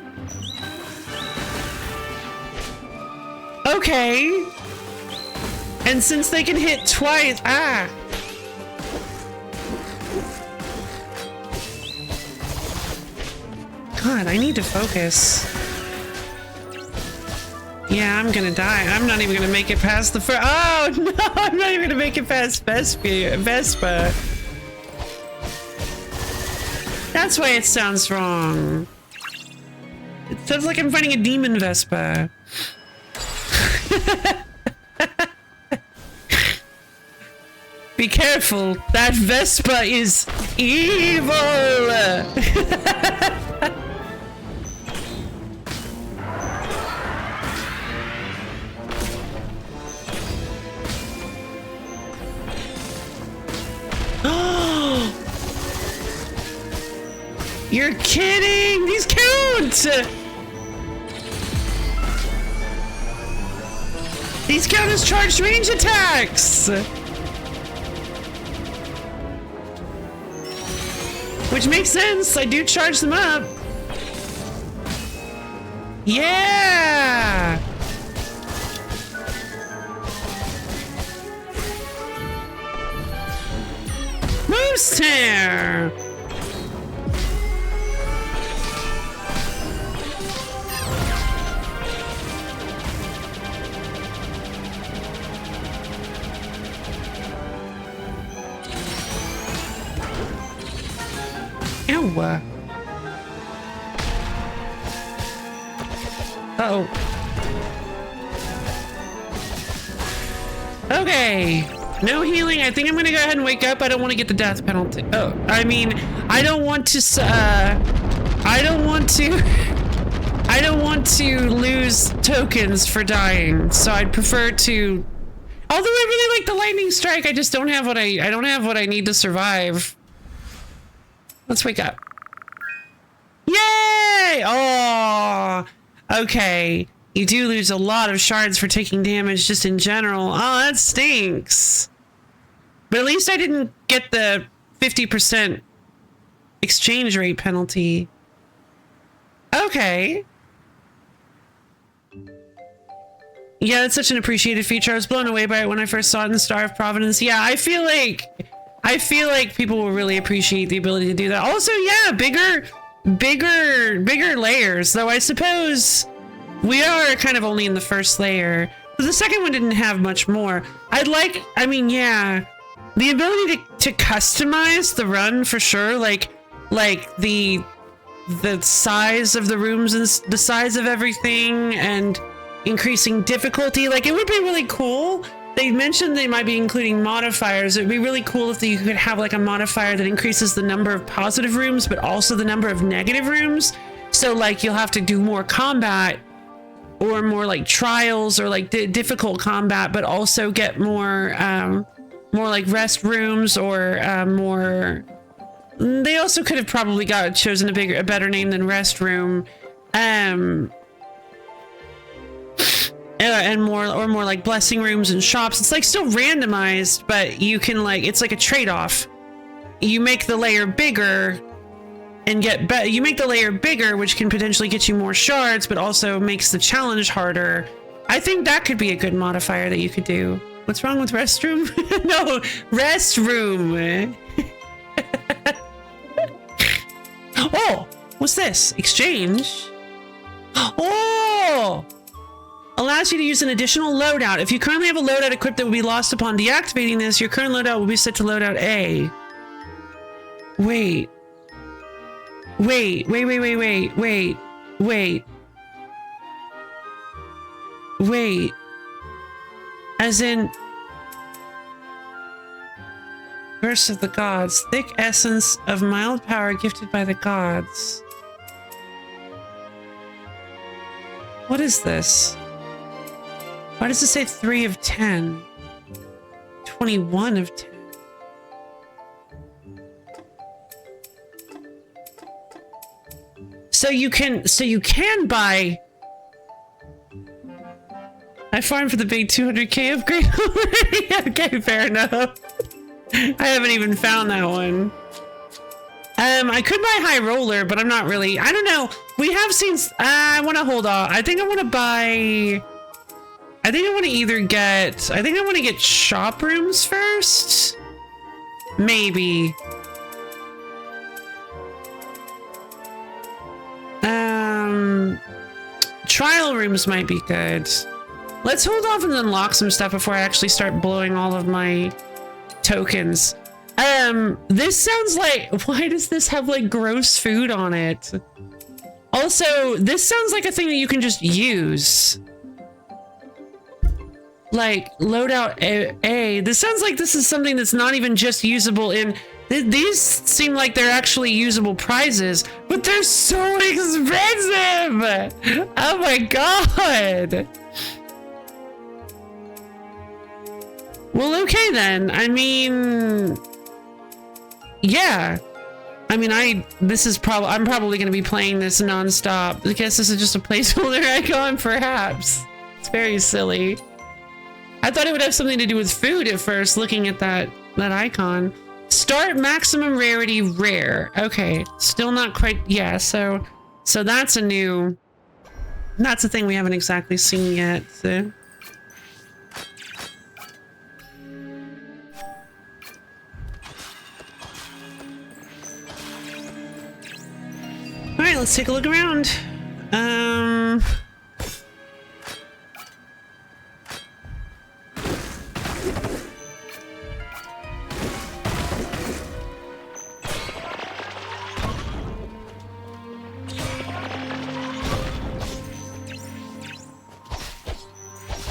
Okay. And since they can hit twice, God, I need to focus. Yeah, I'm gonna die. I'm not even gonna make it past the first. Oh no, I'm not even gonna make it past Vespa. That's why it sounds wrong. It sounds like I'm fighting a demon Vespa. Be careful, that Vespa is evil! You're kidding! These count! These count as charged range attacks! Which makes sense, I do charge them up. Yeah! Moose tear! Ew. Uh-oh. Okay. No healing. I think I'm gonna go ahead and wake up. I don't want to get the death penalty. Oh, I mean, I don't want to, I don't want to lose tokens for dying, so I'd prefer to, although I really like the lightning strike, I just don't have what I don't have what I need to survive. Let's wake up. Yay! Oh, okay. You do lose a lot of shards for taking damage just in general. Oh, that stinks. But at least I didn't get the 50% exchange rate penalty. Okay. Yeah, it's such an appreciated feature. I was blown away by it when I first saw it in the Star of Providence. Yeah, I feel like people will really appreciate the ability to do that. Also, yeah, bigger layers, though I suppose we are kind of only in the first layer. The second one didn't have much more. I mean, yeah, the ability to customize the run for sure, like the size of the rooms and the size of everything and increasing difficulty, like it would be really cool. They mentioned they might be including modifiers. It'd be really cool if you could have like a modifier that increases the number of positive rooms, but also the number of negative rooms. So like you'll have to do more combat or more like trials or like difficult combat, but also get more like rest rooms or more. They also could have probably chosen a better name than rest room. And more like blessing rooms and shops. It's like still randomized, but you can like, it's like a trade-off. You make the layer bigger and you make the layer bigger, which can potentially get you more shards, but also makes the challenge harder. I think that could be a good modifier that you could do. What's wrong with restroom? No, restroom. Oh, What's this? Exchange? Oh! Allows you to use an additional loadout. If you currently have a loadout equipped that will be lost upon deactivating this, your current loadout will be set to loadout A. Wait. Wait. As in... Verse of the gods. Thick essence of mild power gifted by the gods. What is this? Why does it say 3 of 10? 21 of 10. So you can buy. I farmed for the big 200k upgrade already. Okay, fair enough. I haven't even found that one. I could buy High Roller, but I'm not really. I don't know. We have seen. I want to hold off. I think I want to buy. I think I want to either get. I think I want to get shop rooms first. Maybe. Trial rooms might be good. Let's hold off and unlock some stuff before I actually start blowing all of my tokens. This sounds like, why does this have like gross food on it? Also, this sounds like a thing that you can just use. Like loadout A. This sounds like this is something that's not even just usable in, these seem like they're actually usable prizes, but they're so expensive. Oh my God. Well, okay then. I mean, yeah. I mean, I'm probably going to be playing this nonstop. I guess this is just a placeholder icon, perhaps. It's very silly. I thought it would have something to do with food at first, looking at that icon. Start maximum rarity rare. Okay, still not quite. Yeah, so that's a new. That's a thing we haven't exactly seen yet. So. All right, let's take a look around.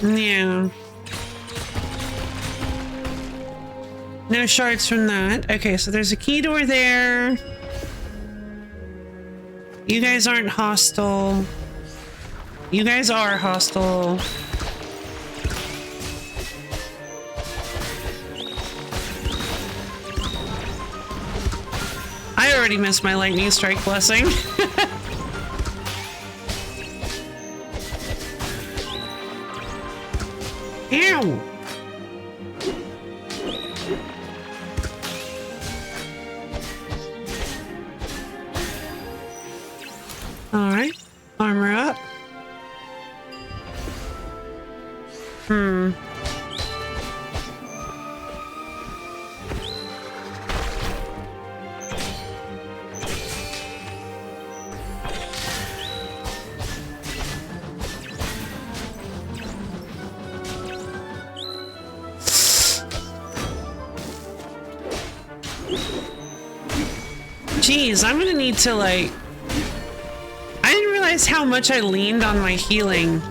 Yeah. No shards from that. Okay, so there's a key door there. You guys aren't hostile. You guys are hostile. I already missed my lightning strike blessing. Ow! Alright, armor up. Jeez, I'm gonna need to like... I didn't realize how much I leaned on my healing.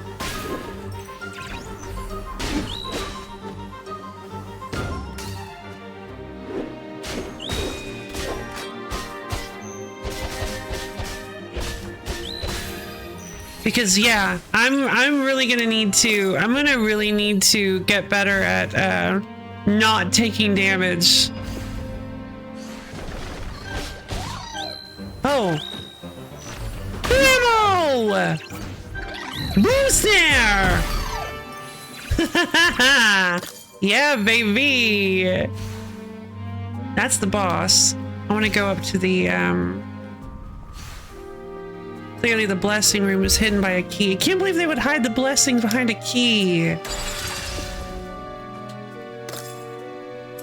Because yeah, I'm really gonna need to, I'm gonna really need to get better at not taking damage. Oh. Ammo! Boost there! Yeah, baby! That's the boss. I want to go up to the, clearly the blessing room is hidden by a key. I can't believe they would hide the blessing behind a key.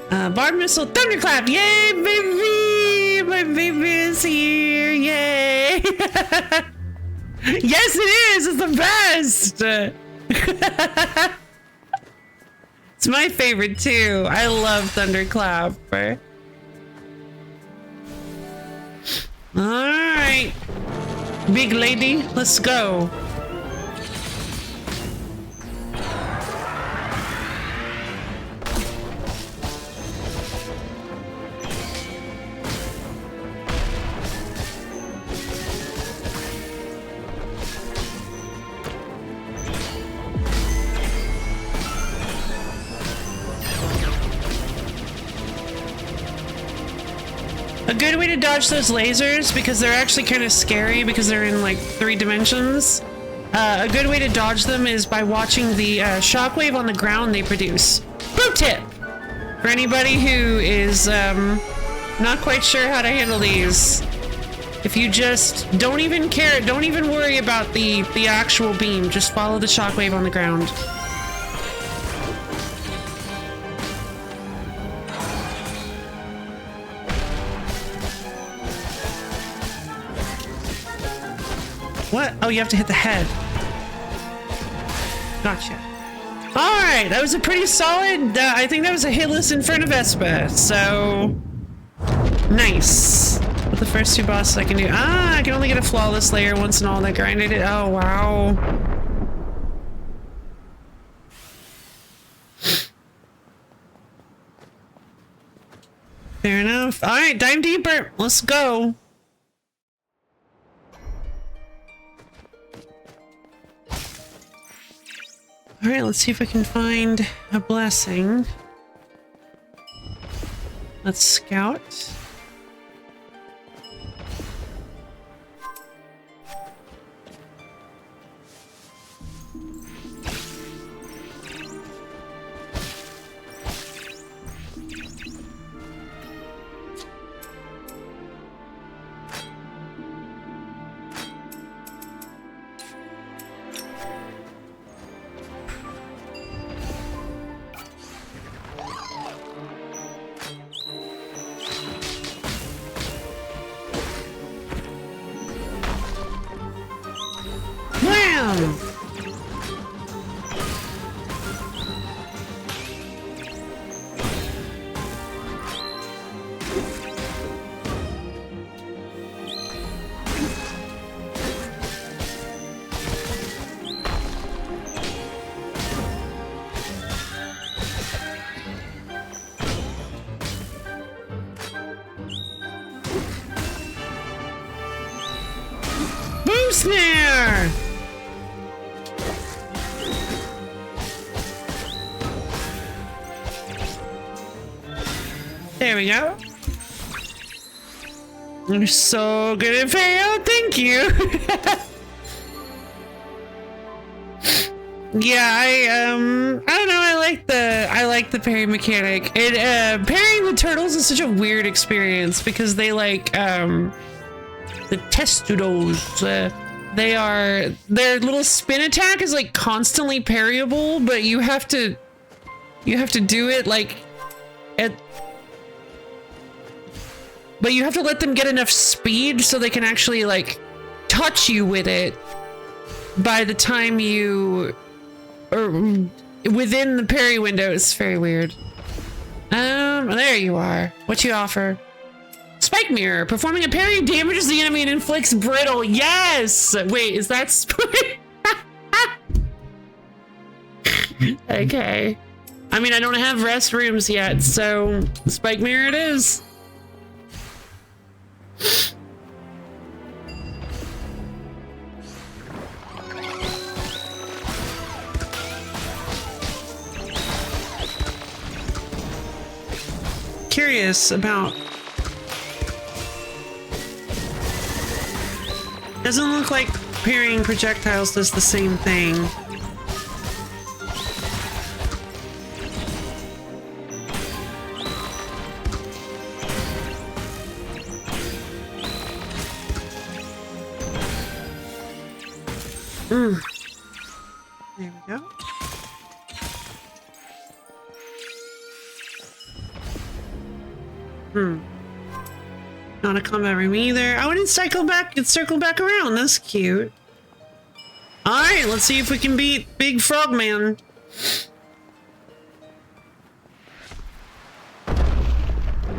Barb Missile, Thunderclap! Yay, baby! my baby is here! Yay! Yes, it is! It's the best! It's my favorite too. I love Thunderclap. Alright. Big lady, let's go. A good way to dodge those lasers, because they're actually kind of scary because they're in like 3 dimensions. A good way to dodge them is by watching the shockwave on the ground they produce. Pro tip! For anybody who is not quite sure how to handle these. If you just don't even care, don't even worry about the actual beam, just follow the shockwave on the ground. What? Oh, you have to hit the head. Gotcha. Alright, that was a pretty solid, I think that was a hitless Inferno Vespa, so... Nice. With the first 2 bosses I can do. Ah, I can only get a flawless layer once and all that grinded it. Oh, wow. Fair enough. Alright, dive deeper. Let's go. All right, let's see if I can find a blessing. Let's scout. Snare! There we go. You're so good at fail. Thank you. Yeah, I don't know. I like the parry mechanic. Parrying the turtles is such a weird experience because they like the testudos. Their little spin attack is like constantly parryable, but you have to do it like but you have to let them get enough speed so they can actually like touch you with it by the time you or within the parry window. It's very weird. There you are. What you offer? Spike mirror. Performing a parry damages the enemy and inflicts brittle. Yes! Wait, is that okay. I mean, I don't have restrooms yet, so spike mirror it is. Curious about... Doesn't look like parrying projectiles does the same thing. There we go. Not a combat room either. I wouldn't circle back around. That's cute. Alright, let's see if we can beat Big Frogman.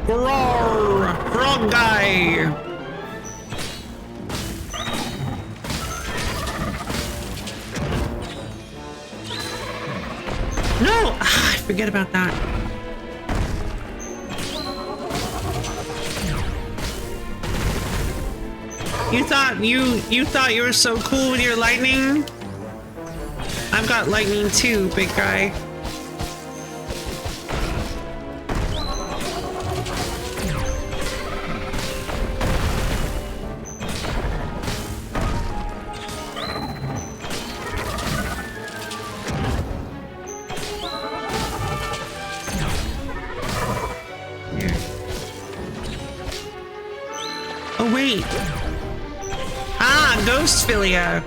Roar! Frog guy! No! I forget about that. You thought you were so cool with your lightning? I've got lightning too, big guy. Here. Oh wait. Ah, Ghost Philia.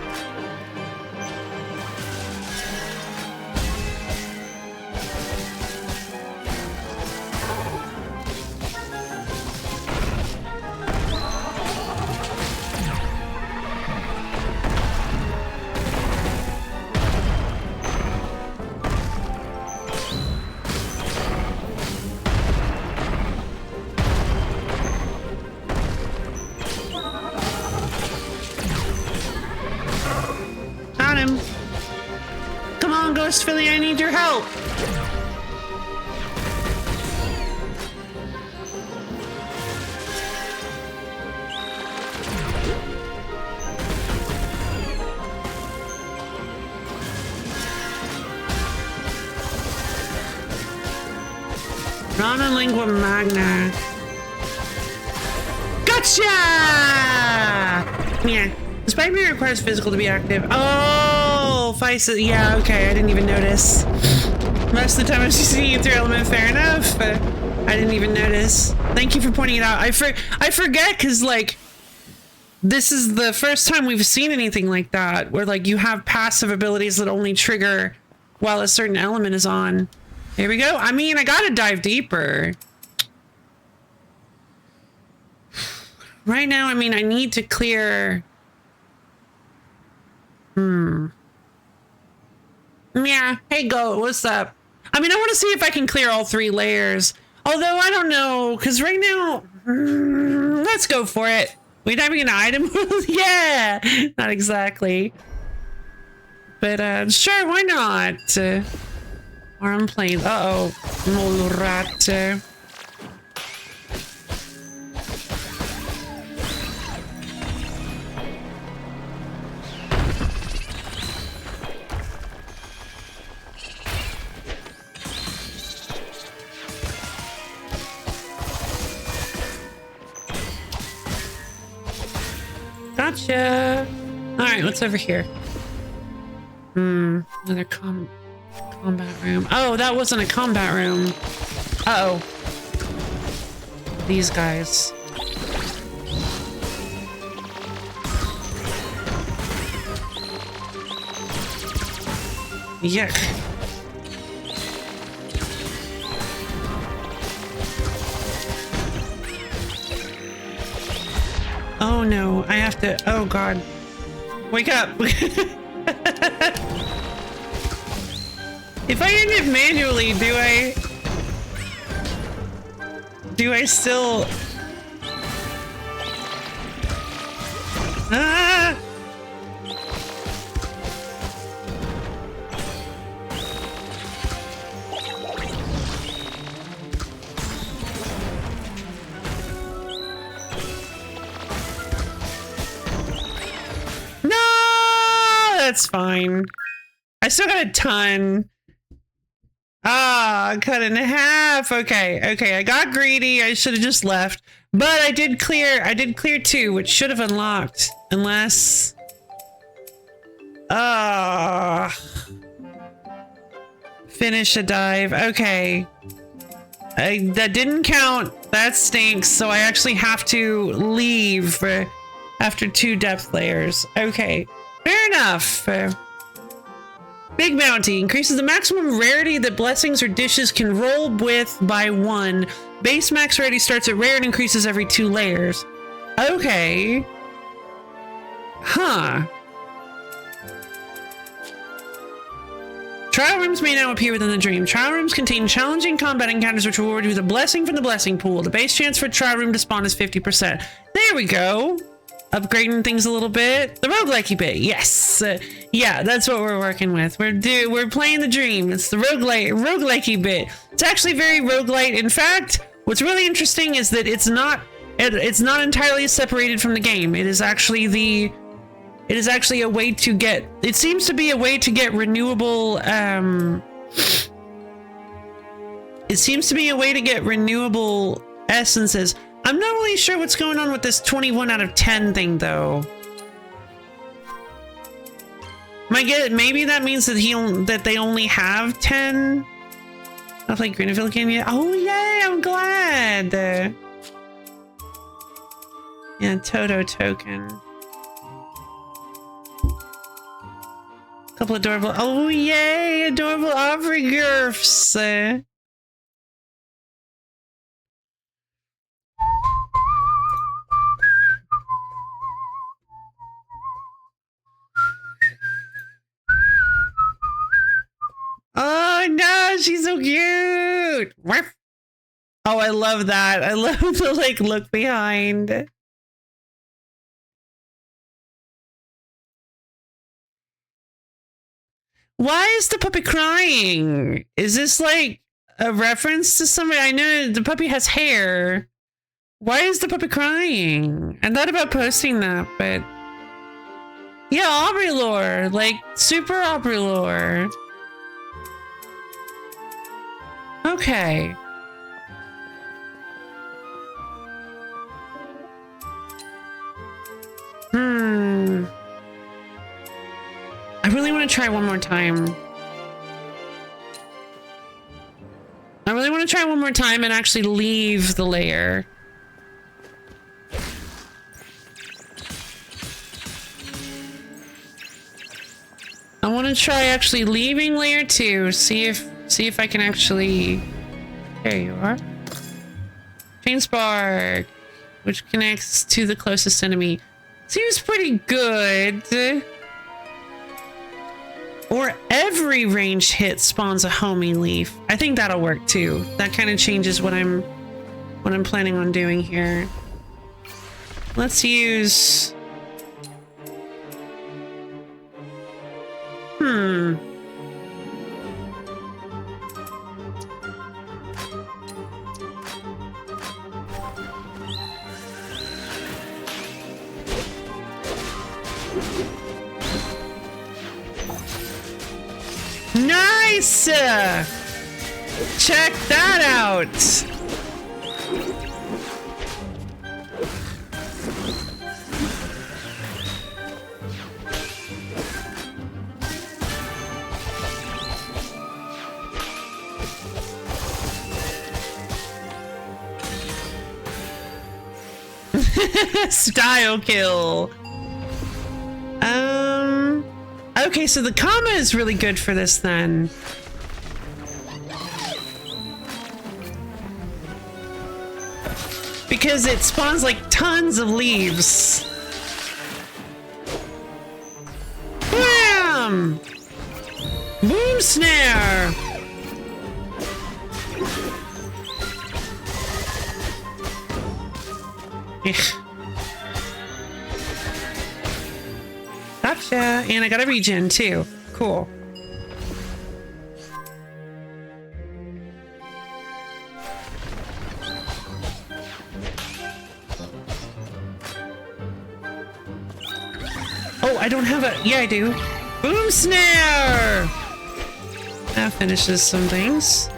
Got him. Come on, Ghost Philly, I need your help. Rana Lingua Magna. Gotcha! Yeah. Despite me requires physical to be active. Oh, Feist. Yeah, okay. I didn't even notice. Most of the time I was just seeing it through element. Fair enough. But I didn't even notice. Thank you for pointing it out. I forget because like this is the first time we've seen anything like that where like you have passive abilities that only trigger while a certain element is on. Here we go. I mean, I gotta dive deeper. Right now, I mean, I need to clear... Yeah. Hey, Goat, what's up? I mean, I want to see if I can clear all 3 layers. Although, I don't know, because right now... let's go for it. We diving into item? Yeah! Not exactly. But, sure, why not? Or I'm playing... Uh-oh. Molrat. Gotcha. All right, what's over here? Another combat room. Oh, that wasn't a combat room. Uh-oh. These guys. Yuck. Oh no, I have to, oh god. Wake up! If I end it manually, do I still... Ah! That's fine. I still got a ton. Ah, cut in half. Okay, okay. I got greedy. I should have just left. But I did clear 2, which should have unlocked. Unless... finish a dive. Okay. That didn't count. That stinks. So I actually have to leave after 2 depth layers. Okay. Fair enough. Big bounty increases the maximum rarity that blessings or dishes can roll with by 1. Base max rarity starts at rare and increases every 2 layers. Okay. Huh. Trial rooms may now appear within the dream. Trial rooms contain challenging combat encounters which reward you with a blessing from the blessing pool. The base chance for trial room to spawn is 50%. There we go. Upgrading things a little bit. The roguelike bit, yes. Yeah, that's what we're working with. We're playing the dream. It's the roguelike bit. It's actually very roguelite. In fact, what's really interesting is that it's not entirely separated from the game. It is actually a way to get, it seems to be a way to get renewable, it seems to be a way to get renewable essences. I'm not really sure what's going on with this 21 out of 10 thing, though. Maybe that means that they only have 10. I like Greenville game yet. Oh yay! I'm glad. Yeah, Toto token. Couple adorable. Oh yay! Adorable offering gifts. Oh no, she's so cute. Oh, I love that. I love the like look behind. Why is the puppy crying? Is this like a reference to somebody? I know the puppy has hair. Why is the puppy crying? I thought about posting that, but yeah, Aubrey lore, like super Aubrey lore. Okay. I really want to try one more time. I really want to try one more time and actually leave the layer. I want to try actually leaving layer 2, see if I can actually... There you are. Chain spark, which connects to the closest enemy. Seems pretty good. Or every ranged hit spawns a homing leaf. I think that'll work too. That kind of changes what I'm planning on doing here. Let's use... Nice! Check that out! Style kill. Okay, so the comma is really good for this then. Because it spawns like tons of leaves. Bam! Boom snare! Gotcha. And I got a regen too. Cool. Oh, I don't have a... Yeah, I do. Boom snare! That finishes some things.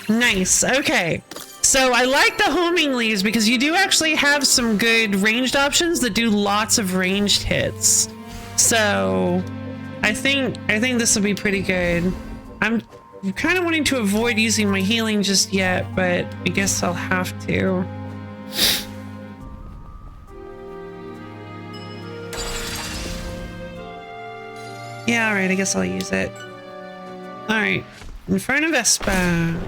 Nice. Okay. So I like the homing leaves because you do actually have some good ranged options that do lots of ranged hits. So I think this will be pretty good. I'm kind of wanting to avoid using my healing just yet, but I guess I'll have to. Yeah, all right, I guess I'll use it. All right, Inferno Vespa.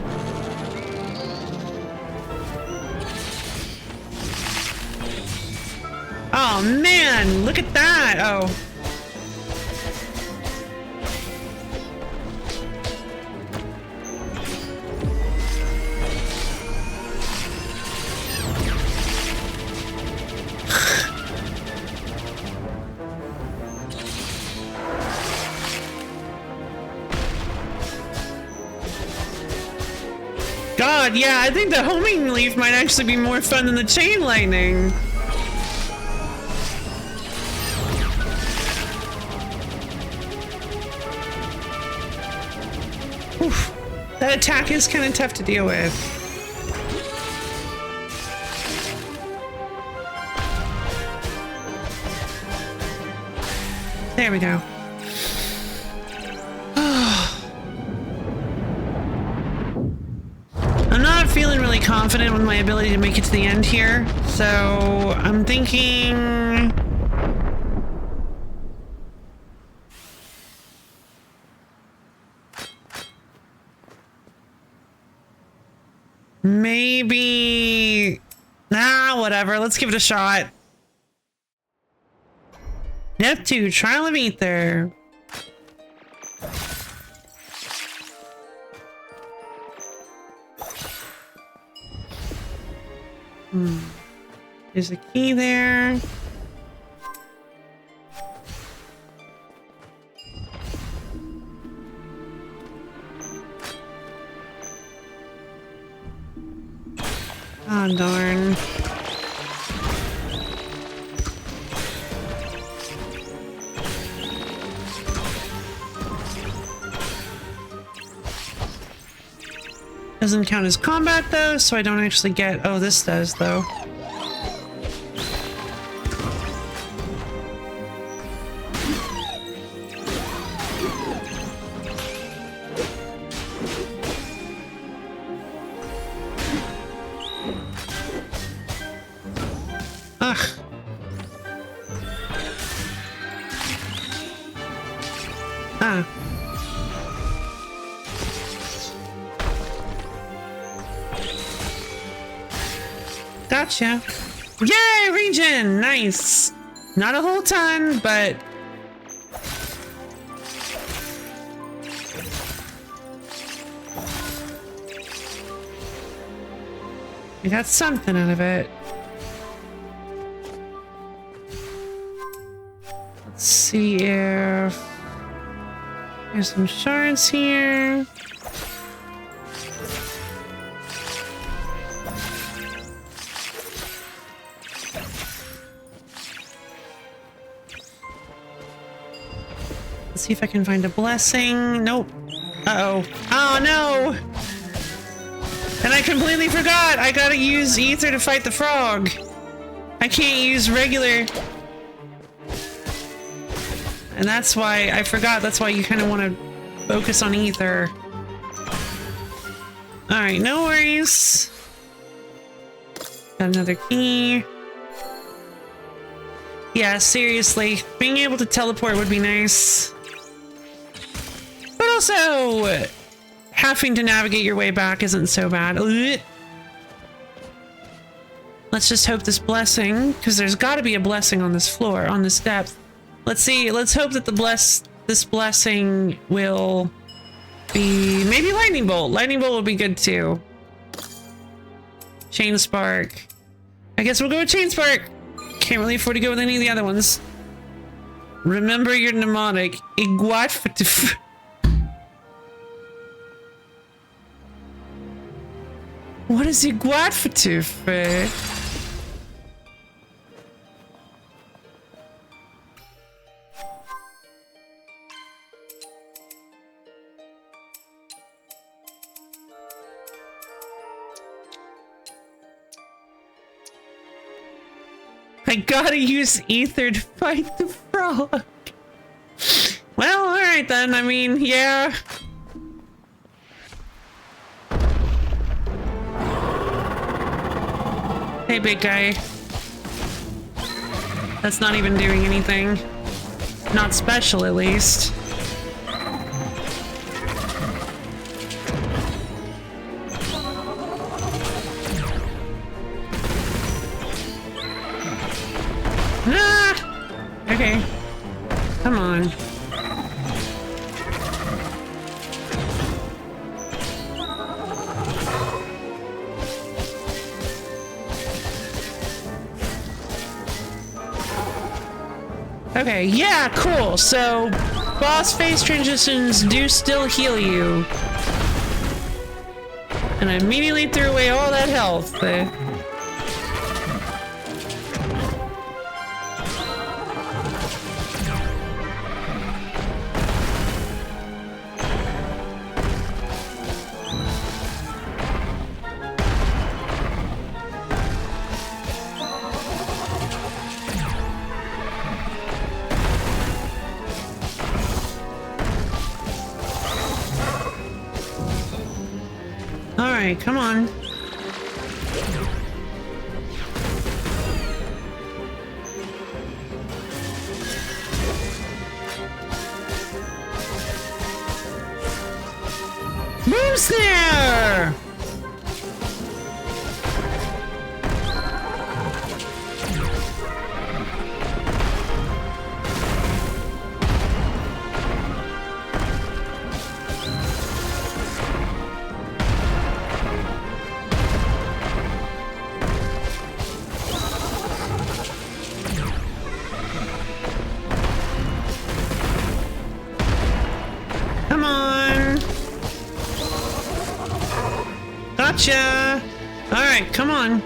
Oh man, look at that. Oh. God, yeah, I think the homing leaf might actually be more fun than the chain lightning. Oof. That attack is kind of tough to deal with. There we go. I'm not feeling really confident with my ability to make it to the end here, so I'm thinking... maybe... Nah, whatever. Let's give it a shot. Neptune, Trial of Ether. There's a key there. Oh, darn. Doesn't count as combat though, so I don't actually get... Oh, this does though. Ugh. Ah. Gotcha. Yay, regen! Nice. Not a whole ton, but... we got something out of it. Let's see if... there's some shards here. Let's see if I can find a blessing. Nope. Uh-oh. Oh, no! And I completely forgot! I gotta use ether to fight the frog. I can't use regular... and that's why I forgot. That's why you kind of want to focus on ether. Alright, no worries. Got another key. Yeah, seriously. Being able to teleport would be nice. But also, having to navigate your way back isn't so bad. Ugh. Let's just hope this blessing, because there's got to be a blessing on this floor, on this depth. Let's see. Let's hope that this blessing will be maybe lightning bolt. Lightning bolt will be good too. Chain spark. I guess we'll go with chain spark. Can't really afford to go with any of the other ones. Remember your mnemonic. Iguatfatif. What is Iguatfatif? I gotta use ether to fight the frog. Well, alright then, I mean, yeah. Hey, big guy. That's not even doing anything. Not special, at least. Ah! Okay. Come on. Okay, yeah, cool. So, boss phase transitions do still heal you. And I immediately threw away all that health. Alright, come on. Who's there? Come on. Gotcha. All right, come on.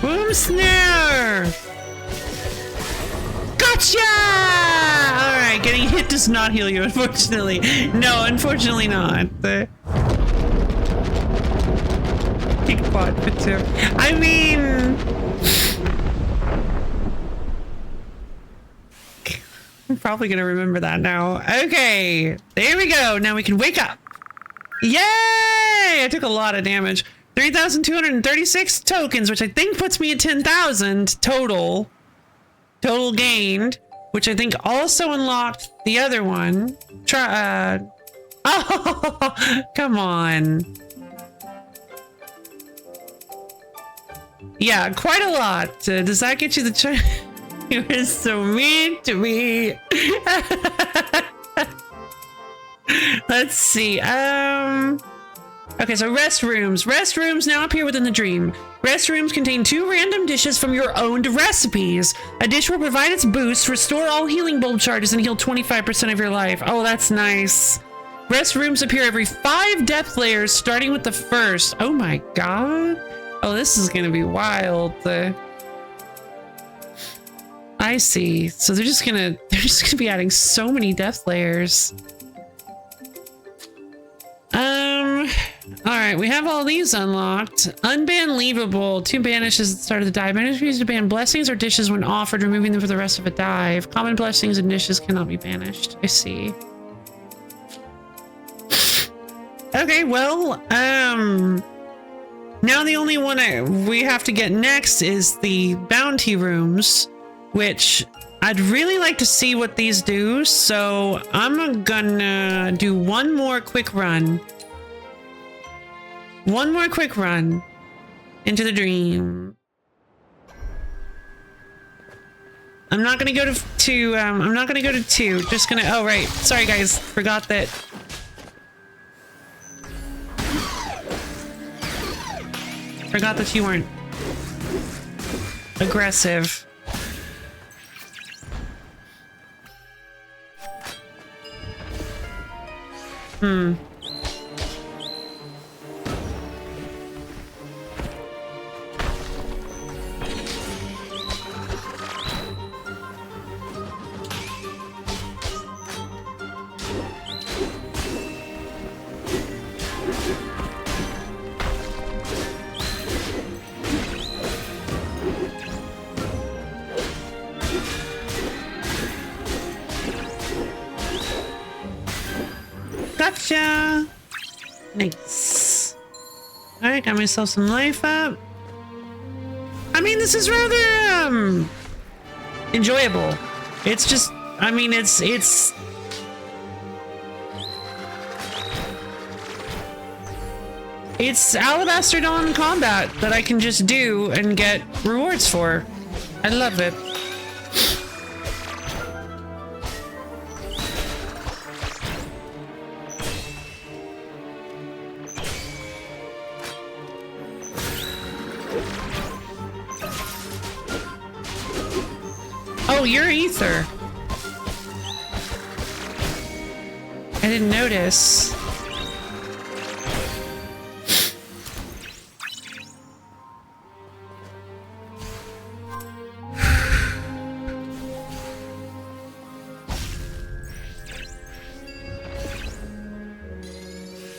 Boom snare! Gotcha! Alright, getting hit does not heal you, unfortunately. No, unfortunately not. Big pot for two. I mean... I'm probably gonna remember that now. Okay, there we go. Now we can wake up. Yay! I took a lot of damage. 3,236 tokens, which I think puts me at 10,000 total. Total gained, which I think also unlocked the other one. Oh, come on. Yeah, quite a lot. Does that get you the You were so mean to me. Let's see. Okay, so restrooms. Restrooms now appear within the dream. Restrooms contain 2 random dishes from your owned recipes. A dish will provide its boost, restore all healing bulb charges, and heal 25% of your life. Oh, that's nice. Restrooms appear every 5 depth layers, starting with the first. Oh my god. Oh, this is gonna be wild. I see. So they're just gonna be adding so many depth layers. Alright, we have all these unlocked. Unban leavable. 2 banishes at the start of the dive. Banishes used to ban blessings or dishes when offered, removing them for the rest of a dive. Common blessings and dishes cannot be banished. I see. Okay, well, now the only one we have to get next is the bounty rooms, which I'd really like to see what these do, so I'm gonna do one more quick run. One more quick run into the dream. I'm not gonna go to 2, I'm not gonna go to 2, just gonna, oh right, sorry guys, forgot that. Forgot that you weren't aggressive. Gotcha. Nice. Alright, got myself some life up. I mean, this is rather, enjoyable. It's just, I mean, it's Alabaster Dawn combat that I can just do and get rewards for. I love it. Oh, you're Ether. I didn't notice.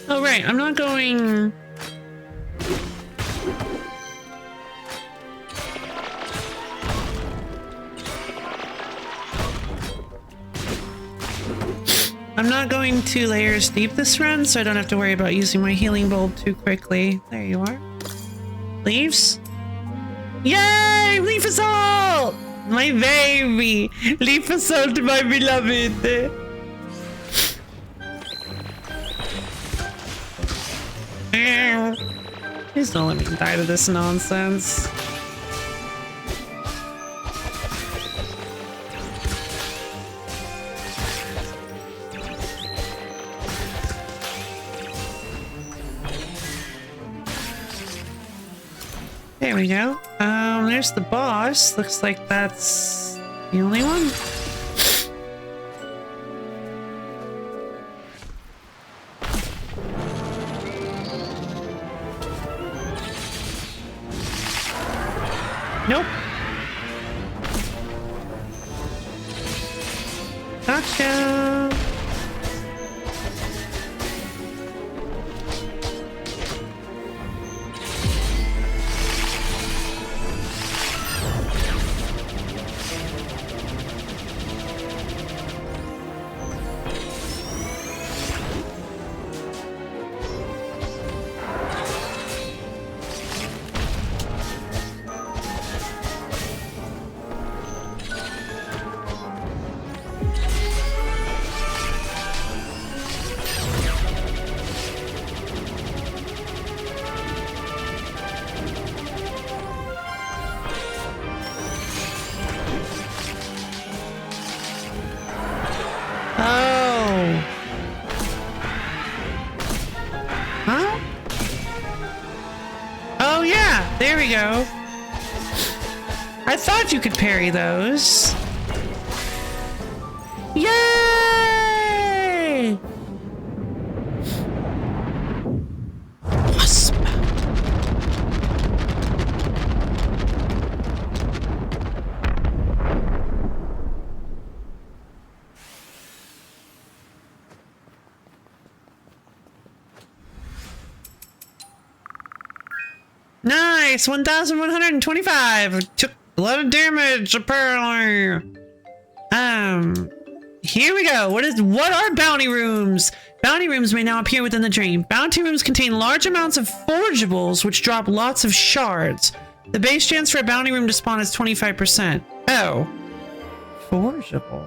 Oh, right. I'm not going... I'm not going 2 layers deep this run, so I don't have to worry about using my healing bulb too quickly. There you are. Leaves? Yay! Leaf assault! My baby! Leaf assault, my beloved! Please don't let me die to this nonsense. There we go. There's the boss. Looks like that's the only one. Nope. Gotcha. There we go. I thought you could parry those. Yay! Wasp. Nice! 1,125! Took a lot of damage, apparently. Here we go. What are bounty rooms? Bounty rooms may now appear within the dream. Bounty rooms contain large amounts of forgeables, which drop lots of shards. The base chance for a bounty room to spawn is 25%. Oh. Forgeable.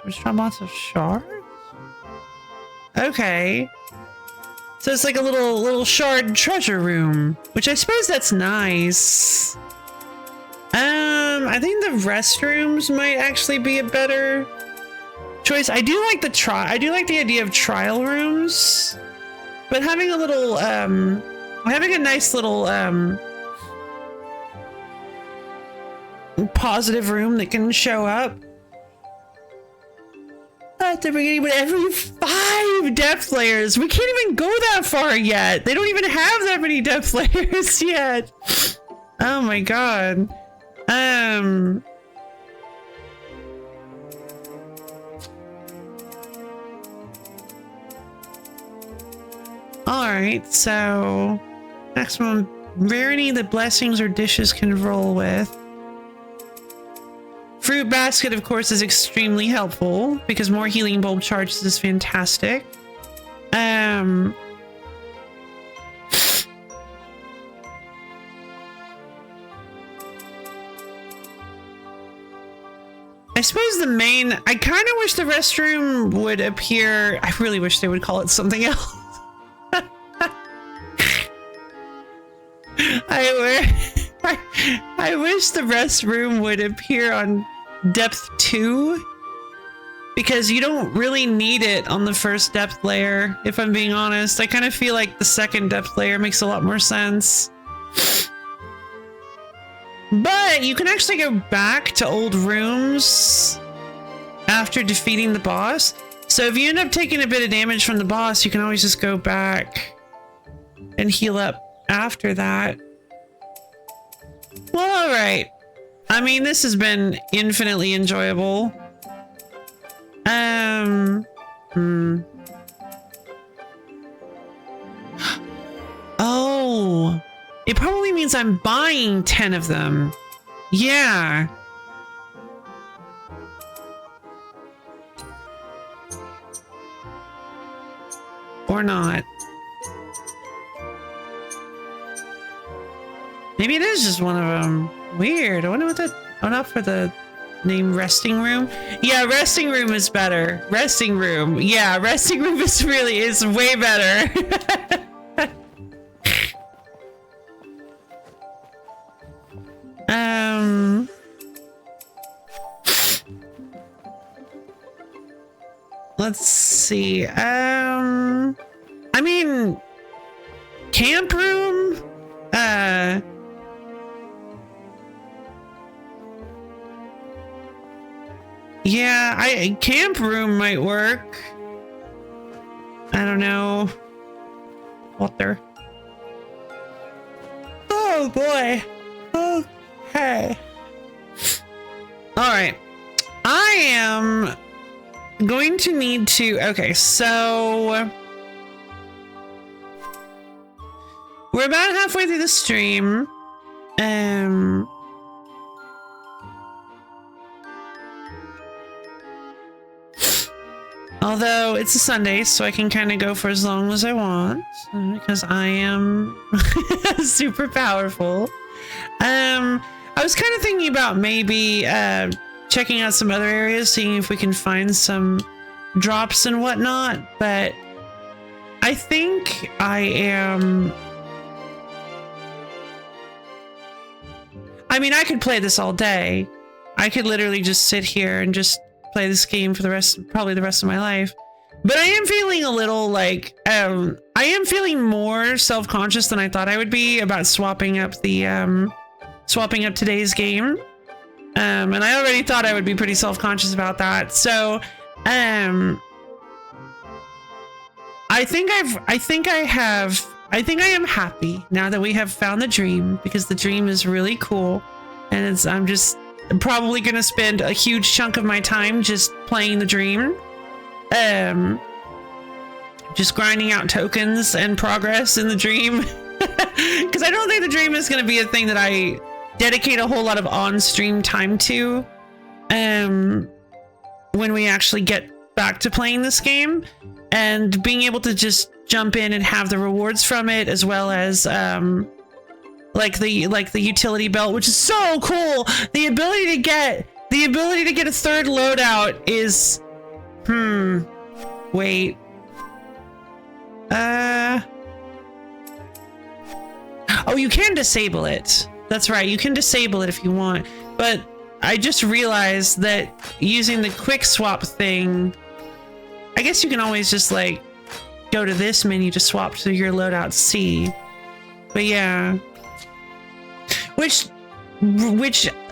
Which drop lots of shards? Okay. So it's like a little shard treasure room, which I suppose that's nice. I think the restrooms might actually be a better choice. I do like the idea of trial rooms, but having a little, having a nice little, positive room that can show up at the beginning, but every 5 depth layers. We can't even go that far yet. They don't even have that many depth layers yet. Oh my god. Alright, so maximum rarity that blessings or dishes can roll with. Fruit basket, of course, is extremely helpful because more healing bulb charges is fantastic. I suppose I kind of wish the restroom would appear. I really wish they would call it something else. I wish the restroom would appear on depth 2, because you don't really need it on the first depth layer, if I'm being honest. I kind of feel like the second depth layer makes a lot more sense. But you can actually go back to old rooms after defeating the boss. So if you end up taking a bit of damage from the boss, you can always just go back and heal up after that. Well, all right. I mean, this has been infinitely enjoyable. Oh, it probably means I'm buying 10 of them. Yeah. Or not. Maybe it is just one of them. Weird. I wonder what that... Oh, not for the name resting room. Yeah, resting room is better. Resting room. Yeah, resting room is way better. Let's see. I mean, camp room? Yeah, camp room might work. I don't know. Water. Oh boy. Okay. All right. I am going to need to... Okay, so... We're about halfway through the stream. Although it's a Sunday, so I can kind of go for as long as I want, because I am super powerful. I was kind of thinking about maybe checking out some other areas, seeing if we can find some drops and whatnot, but I think I mean, I could play this all day. I could literally just sit here and just play this game for probably the rest of my life. But I am feeling a little like, I am feeling more self-conscious than I thought I would be about swapping up today's game. And I already thought I would be pretty self-conscious about that. So, I think I am happy now that we have found the dream, because the dream is really cool. And I'm just probably going to spend a huge chunk of my time just playing the dream. Just grinding out tokens and progress in the dream. Because I don't think the dream is going to be a thing that I dedicate a whole lot of on-stream time to. When we actually get back to playing this game. And being able to just jump in and have the rewards from it, as well as like the utility belt, which is so cool. The ability to get a third loadout is wait. Oh, you can disable it. That's right, you can disable it if you want. But I just realized that using the quick swap thing, I guess you can always just like go to this menu to swap to your loadout C. But yeah. Which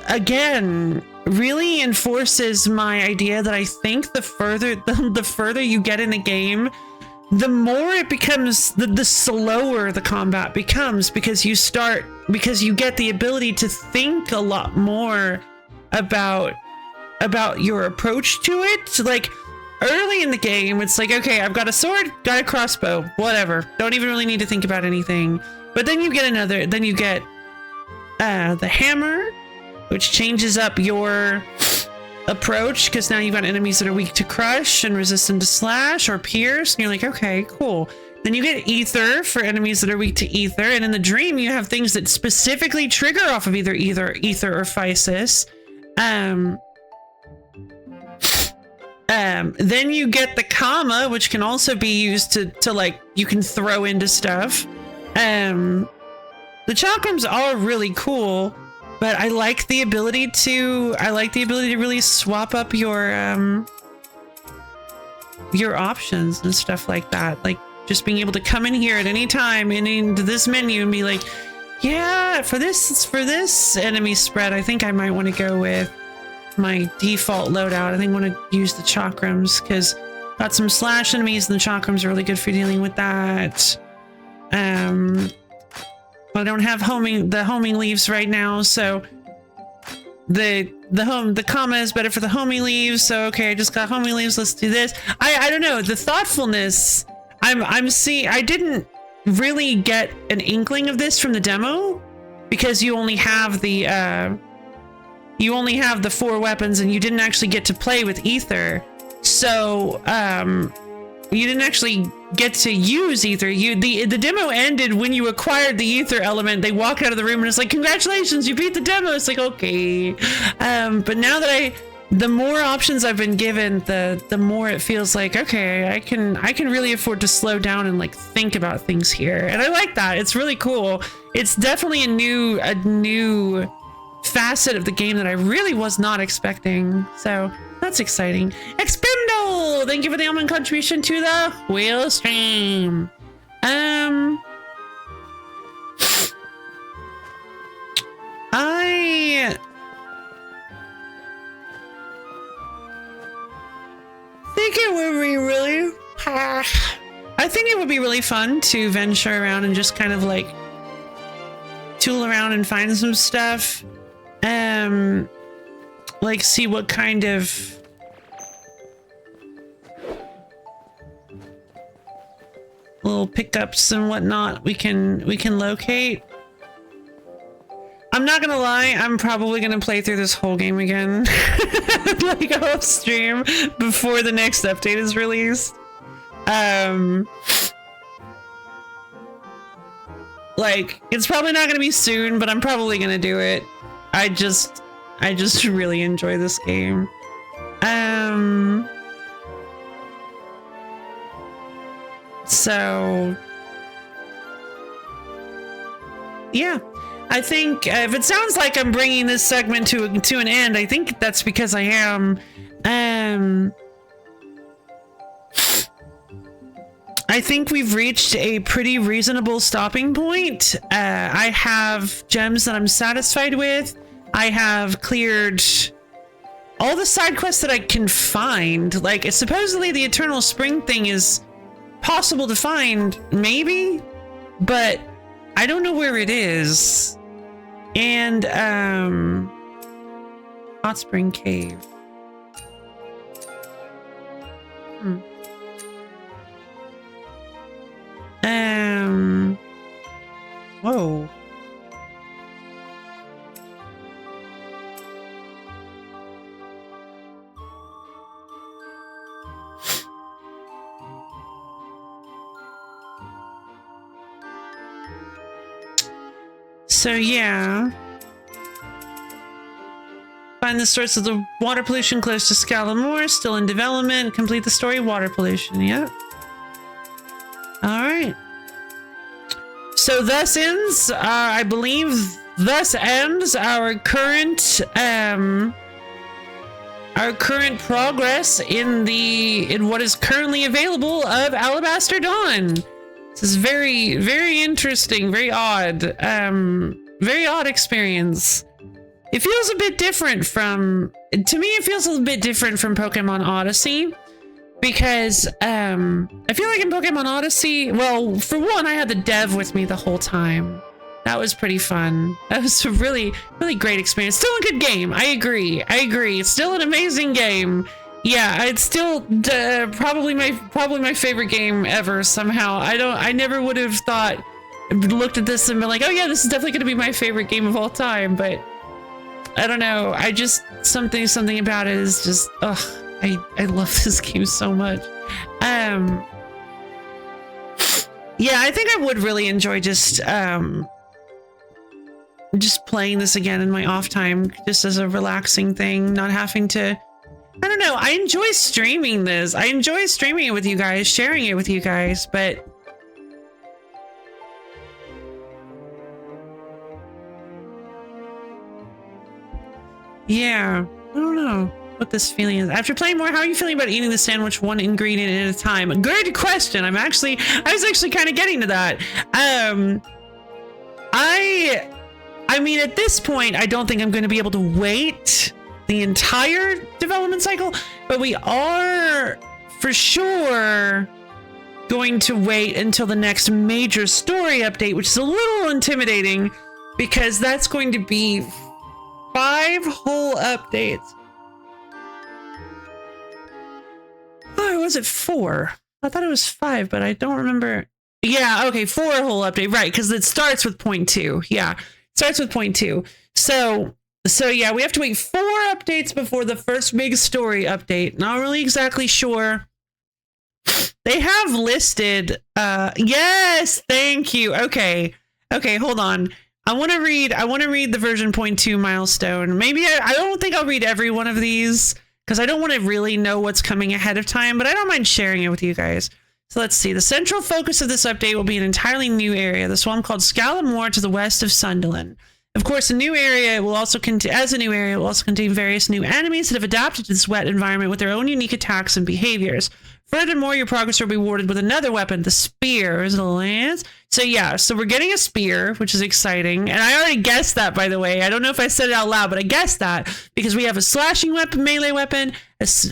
again really enforces my idea that I think the further you get in the game, the more it becomes, the slower the combat becomes, because you get the ability to think a lot more about your approach to it. Like early in the game, it's like, okay, I've got a sword, got a crossbow, whatever. Don't even really need to think about anything. But then you get the hammer, which changes up your approach, because now you've got enemies that are weak to crush and resistant to slash or pierce, and you're like, okay, cool. Then you get ether for enemies that are weak to ether. And in the dream, you have things that specifically trigger off of either ether or physis. Then you get the comma, which can also be used to like, you can throw into stuff. The chakrams are really cool, but I like the ability to really swap up your options and stuff like that. Like just being able to come in here at any time and into this menu and be like, yeah, for this enemy spread, I think I might want to go with my default loadout. I think I want to use the chakrams because got some slash enemies and the chakrams are really good for dealing with that. I don't have the homing leaves right now, so the comma is better for the homing leaves. So okay, I just got homing leaves. Let's do this. I don't know, the thoughtfulness. I'm seeing. I didn't really get an inkling of this from the demo because you only have the 4 weapons and you didn't actually get to play with ether. So you didn't actually get to use ether. The demo ended when you acquired the ether element. They walk out of the room and it's like, congratulations, you beat the demo. It's like, okay. But now that the more options I've been given, the more it feels like, okay, I can really afford to slow down and like think about things here. And I like that. It's really cool. It's definitely a new facet of the game that I really was not expecting. So that's exciting. Expendo! Thank you for the almond contribution to the wheel stream. I think it would be really I think it would be really fun to venture around and just kind of like tool around and find some stuff. Like see what kind of little pickups and whatnot we can locate. I'm not gonna lie, I'm probably gonna play through this whole game again like off stream before the next update is released. Like it's probably not gonna be soon, but I'm probably gonna do it. I just really enjoy this game. So yeah, I think if it sounds like I'm bringing this segment to an end, I think that's because I am. I think we've reached a pretty reasonable stopping point. I have gems that I'm satisfied with. I have cleared all the side quests that I can find. Like, supposedly the Eternal Spring thing is possible to find, maybe, but I don't know where it is. And, Hot Spring Cave. Whoa. So yeah. Find the source of the water pollution close to Scalamore, still in development. Complete the story, water pollution. Yep. All right. So thus ends, I believe, thus ends our current progress in what is currently available of Alabaster Dawn. This is very, very interesting, very odd experience. It feels a bit different from, to me, it feels a bit different from Pokemon Odyssey. Because I feel like in Pokemon Odyssey, well, for one, I had the dev with me the whole time. That was pretty fun. That was a really, really great experience. Still a good game. I agree. It's still an amazing game. Yeah, it's still probably my favorite game ever. Somehow, I never would have looked at this and been like, oh yeah, this is definitely going to be my favorite game of all time. But I don't know. I just something about it is just I love this game so much. Yeah, I think I would really enjoy just playing this again in my off time, just as a relaxing thing, not having to. I don't know. I enjoy streaming this. I enjoy streaming it with you guys, sharing it with you guys, but yeah, I don't know what this feeling is. After playing more, how are you feeling about eating the sandwich one ingredient at a time? Good question. I was actually kind of getting to that. I mean, at this point, I don't think I'm going to be able to wait the entire development cycle, but we are for sure going to wait until the next major story update, which is a little intimidating because that's going to be 5 whole updates. Oh, was it 4? I thought it was 5, but I don't remember. Yeah, okay, 4 whole update, right? Because it starts with point 2. Yeah, it starts with point 2. So yeah, we have to wait 4 updates before the first big story update. Not really exactly sure. They have listed. Yes, thank you. Okay, hold on. I want to read the version 0.2 milestone. Maybe I don't think I'll read every one of these because I don't want to really know what's coming ahead of time, but I don't mind sharing it with you guys. So let's see. The central focus of this update will be an entirely new area, the swamp called Scalamore to the west of Sunderland. Of course, a new area will also contain various new enemies that have adapted to this wet environment with their own unique attacks and behaviors. Furthermore, your progress will be rewarded with another weapon, the spear. Is it a lance? So yeah, so we're getting a spear, which is exciting. And I already guessed that, by the way. I don't know if I said it out loud, but I guessed that because we have a slashing weapon, melee weapon,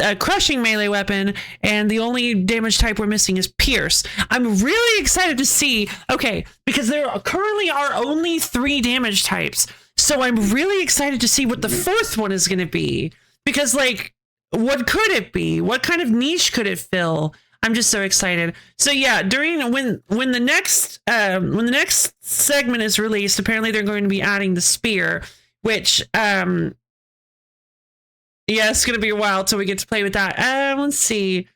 a crushing melee weapon, and the only damage type we're missing is pierce. I'm really excited to see, okay, because there currently are only 3 damage types. So I'm really excited to see what the 4th one is going to be. Because, like, what could it be? What kind of niche could it fill? I'm just so excited. So yeah, when the next segment is released, apparently they're going to be adding the spear, which yeah, it's going to be a while till we get to play with that. Let's see.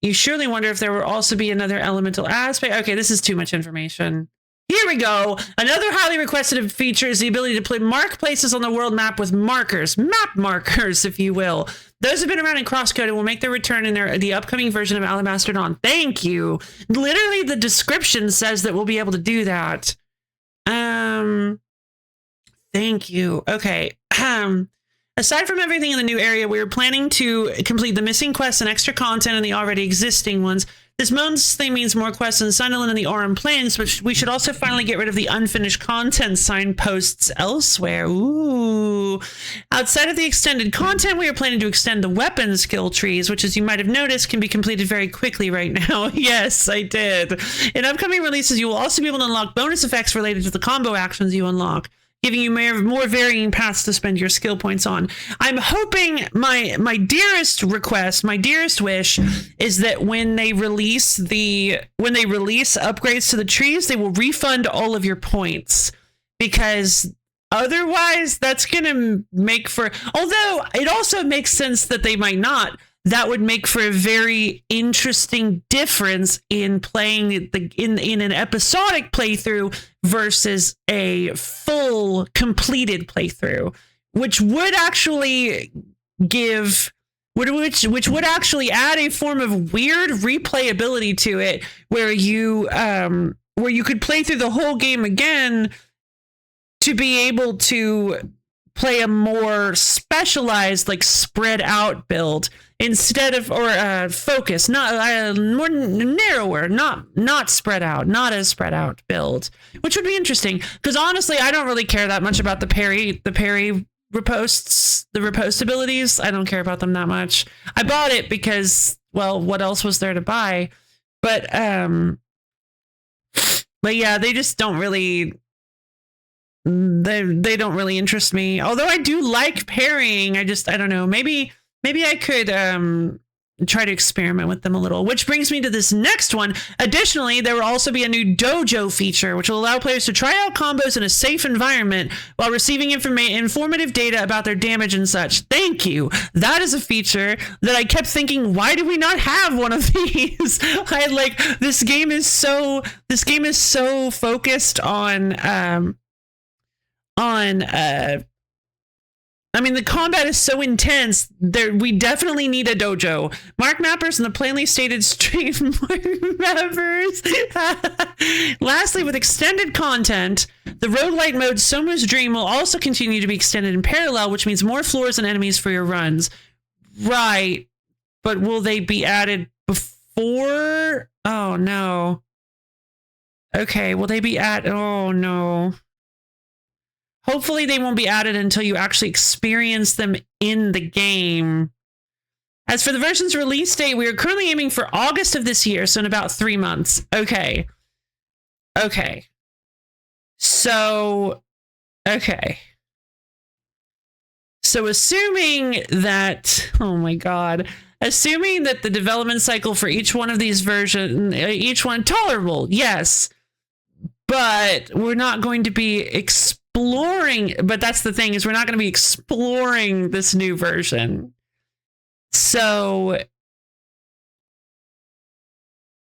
You surely wonder if there will also be another elemental aspect. Okay, this is too much information. Here we go. Another highly requested feature is the ability to mark places on the world map with markers, map markers, if you will. Those have been around in Crosscode and will make their return in the upcoming version of Alabaster Dawn. Thank you. Literally, the description says that we'll be able to do that. Thank you. Okay. Aside from everything in the new area, we were planning to complete the missing quests and extra content in the already existing ones. This mostly means more quests in Sunderland and the Aurum Plains, but we should also finally get rid of the unfinished content signposts elsewhere. Ooh. Outside of the extended content, we are planning to extend the weapon skill trees, which, as you might have noticed, can be completed very quickly right now. Yes, I did. In upcoming releases, you will also be able to unlock bonus effects related to the combo actions you unlock, giving you more varying paths to spend your skill points on. I'm hoping my dearest request, my dearest wish is that when they release upgrades to the trees, they will refund all of your points, because otherwise that's going to make for, although it also makes sense that they might not, that would make for a very interesting difference in playing in an episodic playthrough versus a full completed playthrough, which would actually which would actually add a form of weird replayability to it, where you could play through the whole game again to be able to play a more specialized, like, spread out build instead of, or focus, not more narrower, not spread out, not as spread out build, which would be interesting. Because honestly, I don't really care that much about the parry riposts, the riposte abilities. I don't care about them that much. I bought it because, well, what else was there to buy? But yeah, they just don't really. They don't really interest me. Although I do like parrying. I don't know. Maybe I could try to experiment with them a little, which brings me to this next one. Additionally, there will also be a new dojo feature, which will allow players to try out combos in a safe environment while receiving informative data about their damage and such. Thank you. That is a feature that I kept thinking, why do we not have one of these? This game is so focused on the combat is so intense. We definitely need a dojo. Mark Mappers and the plainly stated stream members. Lastly, with extended content, the roguelite mode Soma's Dream will also continue to be extended in parallel, which means more floors and enemies for your runs. Right. But will they be added before? Oh, no. Okay, will they be added? Oh, no. Hopefully they won't be added until you actually experience them in the game. As for the version's release date, we are currently aiming for August of this year, so in about 3 months. Okay. So assuming that, oh my God, assuming that the development cycle for each one of these versions, each one tolerable, yes, but we're not going to be exploring, but that's the thing, is we're not going to be exploring this new version. So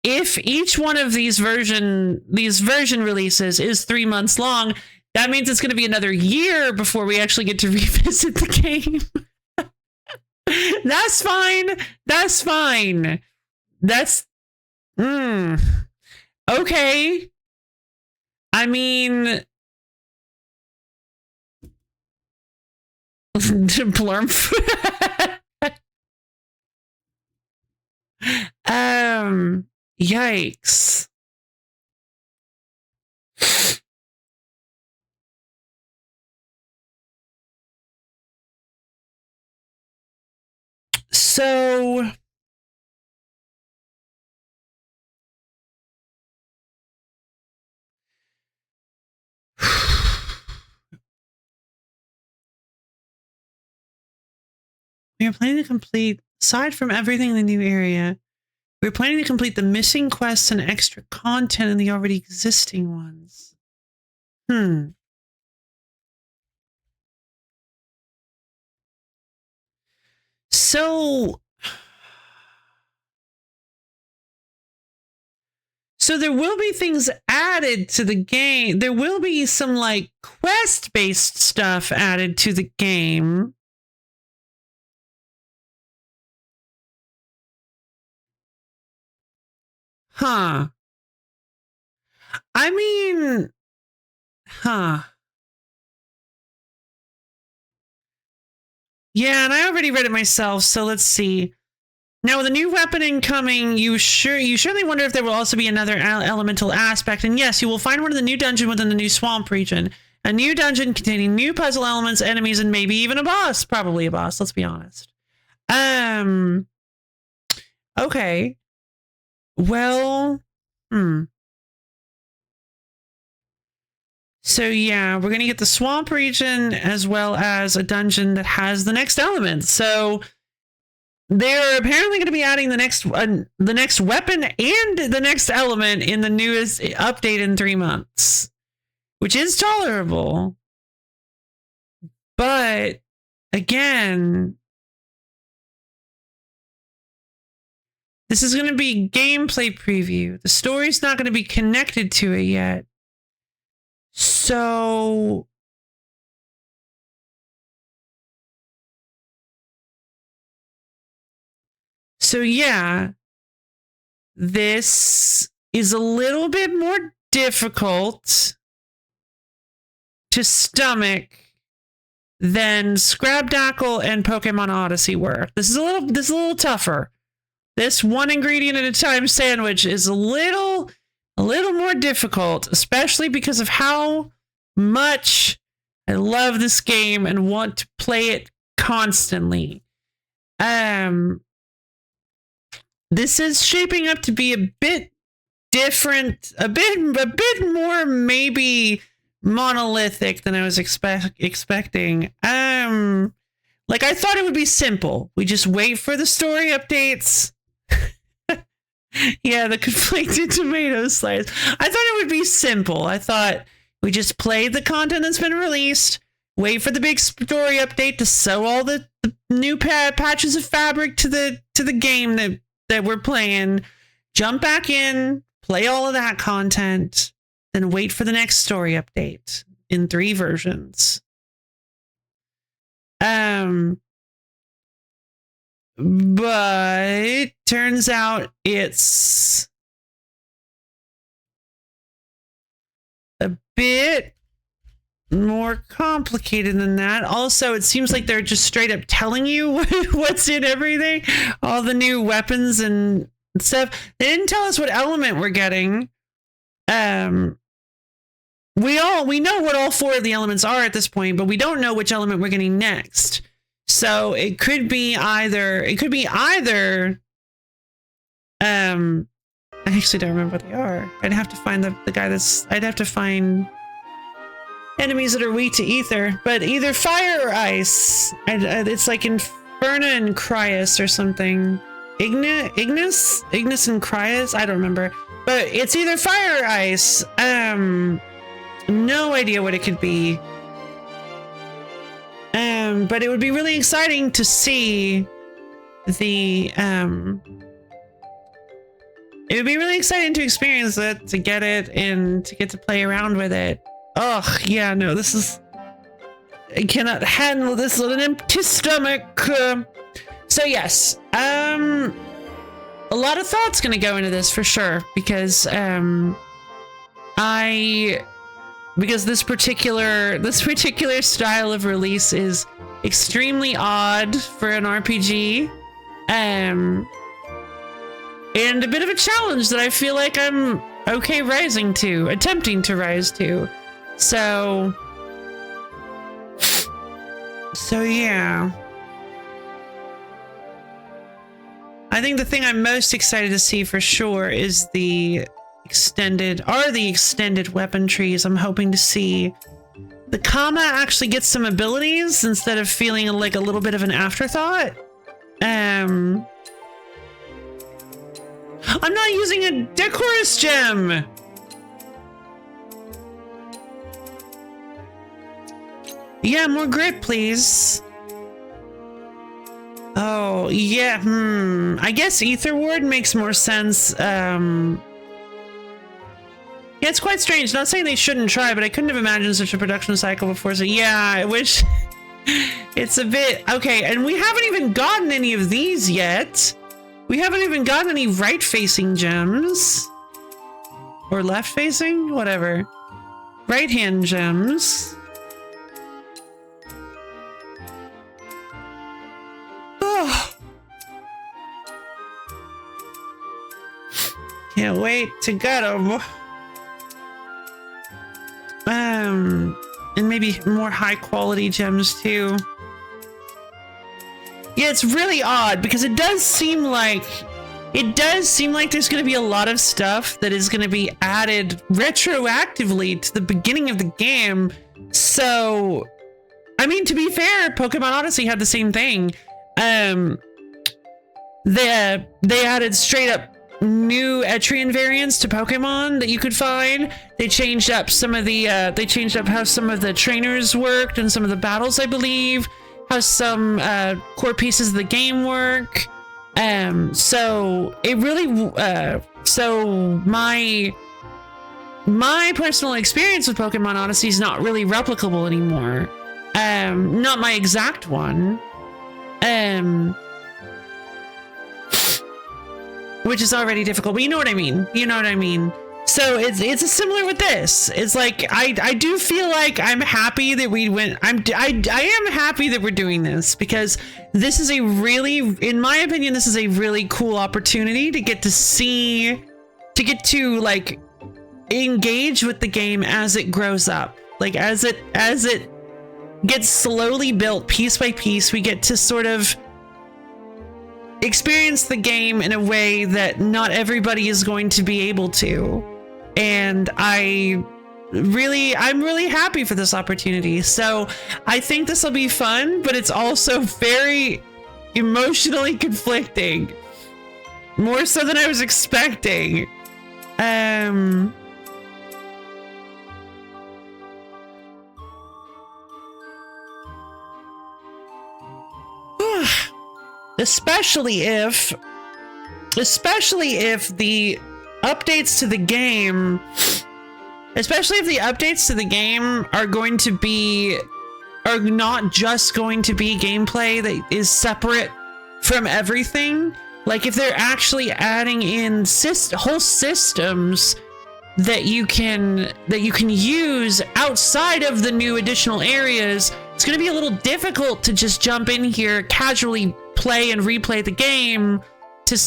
if each one of these version releases is 3 months long, that means it's going to be another year before we actually get to revisit the game. That's fine. That's okay. I mean, Blurmf. Yikes. So we are planning to complete, aside from everything in the new area, we're planning to complete the missing quests and extra content in the already existing ones. So there will be things added to the game. There will be some like quest-based stuff added to the game. I mean, yeah, and I already read it myself, so let's see. Now, with a new weapon incoming, you surely wonder if there will also be another elemental aspect. And yes, you will find one in the new dungeon within the new swamp region. A new dungeon containing new puzzle elements, enemies, and maybe even a boss. Probably a boss, let's be honest. Okay. Well, So yeah, we're going to get the swamp region as well as a dungeon that has the next element. So they're apparently going to be adding the next weapon and the next element in the newest update in 3 months, which is tolerable. But again, this is going to be gameplay preview. The story's not going to be connected to it yet. So yeah, this is a little bit more difficult to stomach than Scrabdackle and Pokemon Odyssey were. This is a little tougher. This one ingredient at a time sandwich is a little more difficult, especially because of how much I love this game and want to play it constantly. This is shaping up to be a bit different, a bit more maybe monolithic than I was expecting. Like, I thought it would be simple. We just wait for the story updates. Yeah, the conflicted tomato slice. I thought it would be simple. I thought we just play the content that's been released, wait for the big story update to sew all the new patches of fabric to the game that we're playing, jump back in, play all of that content, then wait for the next story update in 3 versions. But turns out it's a bit more complicated than that. Also, it seems like they're just straight up telling you what's in everything, all the new weapons and stuff. They didn't tell us what element we're getting. We know what all 4 of the elements are at this point, but we don't know which element we're getting next. So it could be either I actually don't remember what they are. I'd have to find the guy I'd have to find enemies that are weak to ether, but either fire or ice. It's like Inferna and Cryas or something. Ignis and Cryas? I don't remember. But it's either fire or ice. No idea what it could be. But it would be really exciting to see the it would be really exciting to experience it, to get it, and to get to play around with it. Oh, yeah, no, I cannot handle this on an empty stomach. So yes, a lot of thought's gonna go into this for sure, because because this particular style of release is extremely odd for an RPG, and a bit of a challenge that I feel like I'm okay attempting to rise to. So yeah. I think the thing I'm most excited to see for sure is the extended weapon trees. I'm hoping to see the Kama actually get some abilities instead of feeling like a little bit of an afterthought. I'm not using a Decorous gem. Yeah, more grit, please. Oh, yeah, I guess Ether Ward makes more sense. Yeah, it's quite strange. Not saying they shouldn't try, but I couldn't have imagined such a production cycle before. So yeah, I wish. It's a bit... Okay, and we haven't even gotten any of these yet. We haven't even gotten any right-facing gems. Or left-facing? Whatever. Right-hand gems. Oh. Can't wait to get them. And maybe more high-quality gems too. Yeah, it's really odd because it does seem like there's going to be a lot of stuff that is going to be added retroactively to the beginning of the game. So, I mean, to be fair, Pokemon Odyssey had the same thing. They added straight up new Etrian variants to Pokemon that you could find. They changed up some of the how some of the trainers worked and some of the battles, I believe, how some core pieces of the game work. So it really so my personal experience with Pokemon Odyssey is not really replicable anymore. Not my exact one. Which is already difficult, but you know what I mean. So it's similar with this. It's like I do feel like I'm happy that we went. I am happy that we're doing this because this is a really, in my opinion, this is a really cool opportunity to get to like engage with the game as it grows up, like as it gets slowly built piece by piece. We get to sort of experience the game in a way that not everybody is going to be able to. And I I'm really happy for this opportunity. So I think this will be fun, but it's also very emotionally conflicting. More so than I was expecting. Especially if the updates to the game, are not just going to be gameplay that is separate from everything. Like if they're actually adding in whole systems that you can use outside of the new additional areas, it's going to be a little difficult to just jump in here, casually play and replay the game to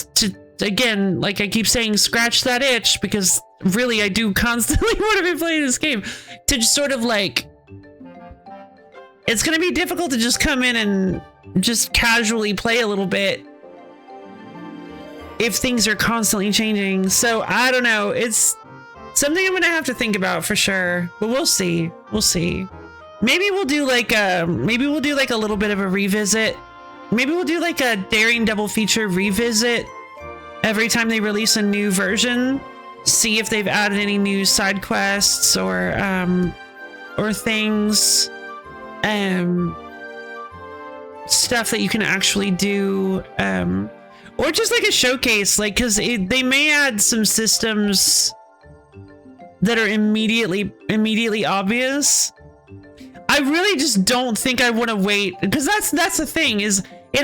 again, like I keep saying, scratch that itch, because really I do constantly want to be playing this game, to just sort of like, it's going to be difficult to just come in and just casually play a little bit if things are constantly changing. So I don't know, it's something I'm gonna have to think about for sure, but we'll see. Maybe we'll do like a little bit of a revisit. Maybe we'll do like a daring double feature revisit every time they release a new version, see if they've added any new side quests or things, stuff that you can actually do, or just like a showcase, like, because they may add some systems that are immediately obvious. I really just don't think I want to wait, because that's the thing, is it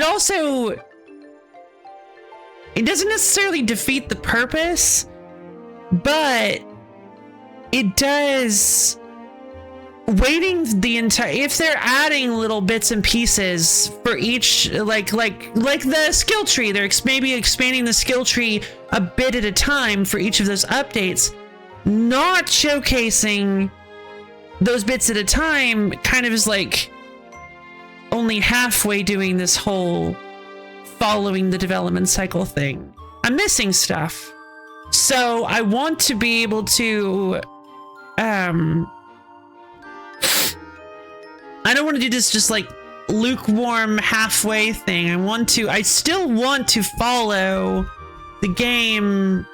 doesn't necessarily defeat the purpose, but it does. Waiting the entire, if they're adding little bits and pieces for each, like the skill tree, they're maybe expanding the skill tree a bit at a time for each of those updates, not showcasing those bits at a time kind of is like only halfway doing this whole following the development cycle thing. I'm missing stuff. So I want to be able to, I don't want to do this just like lukewarm halfway thing. I still want to follow the game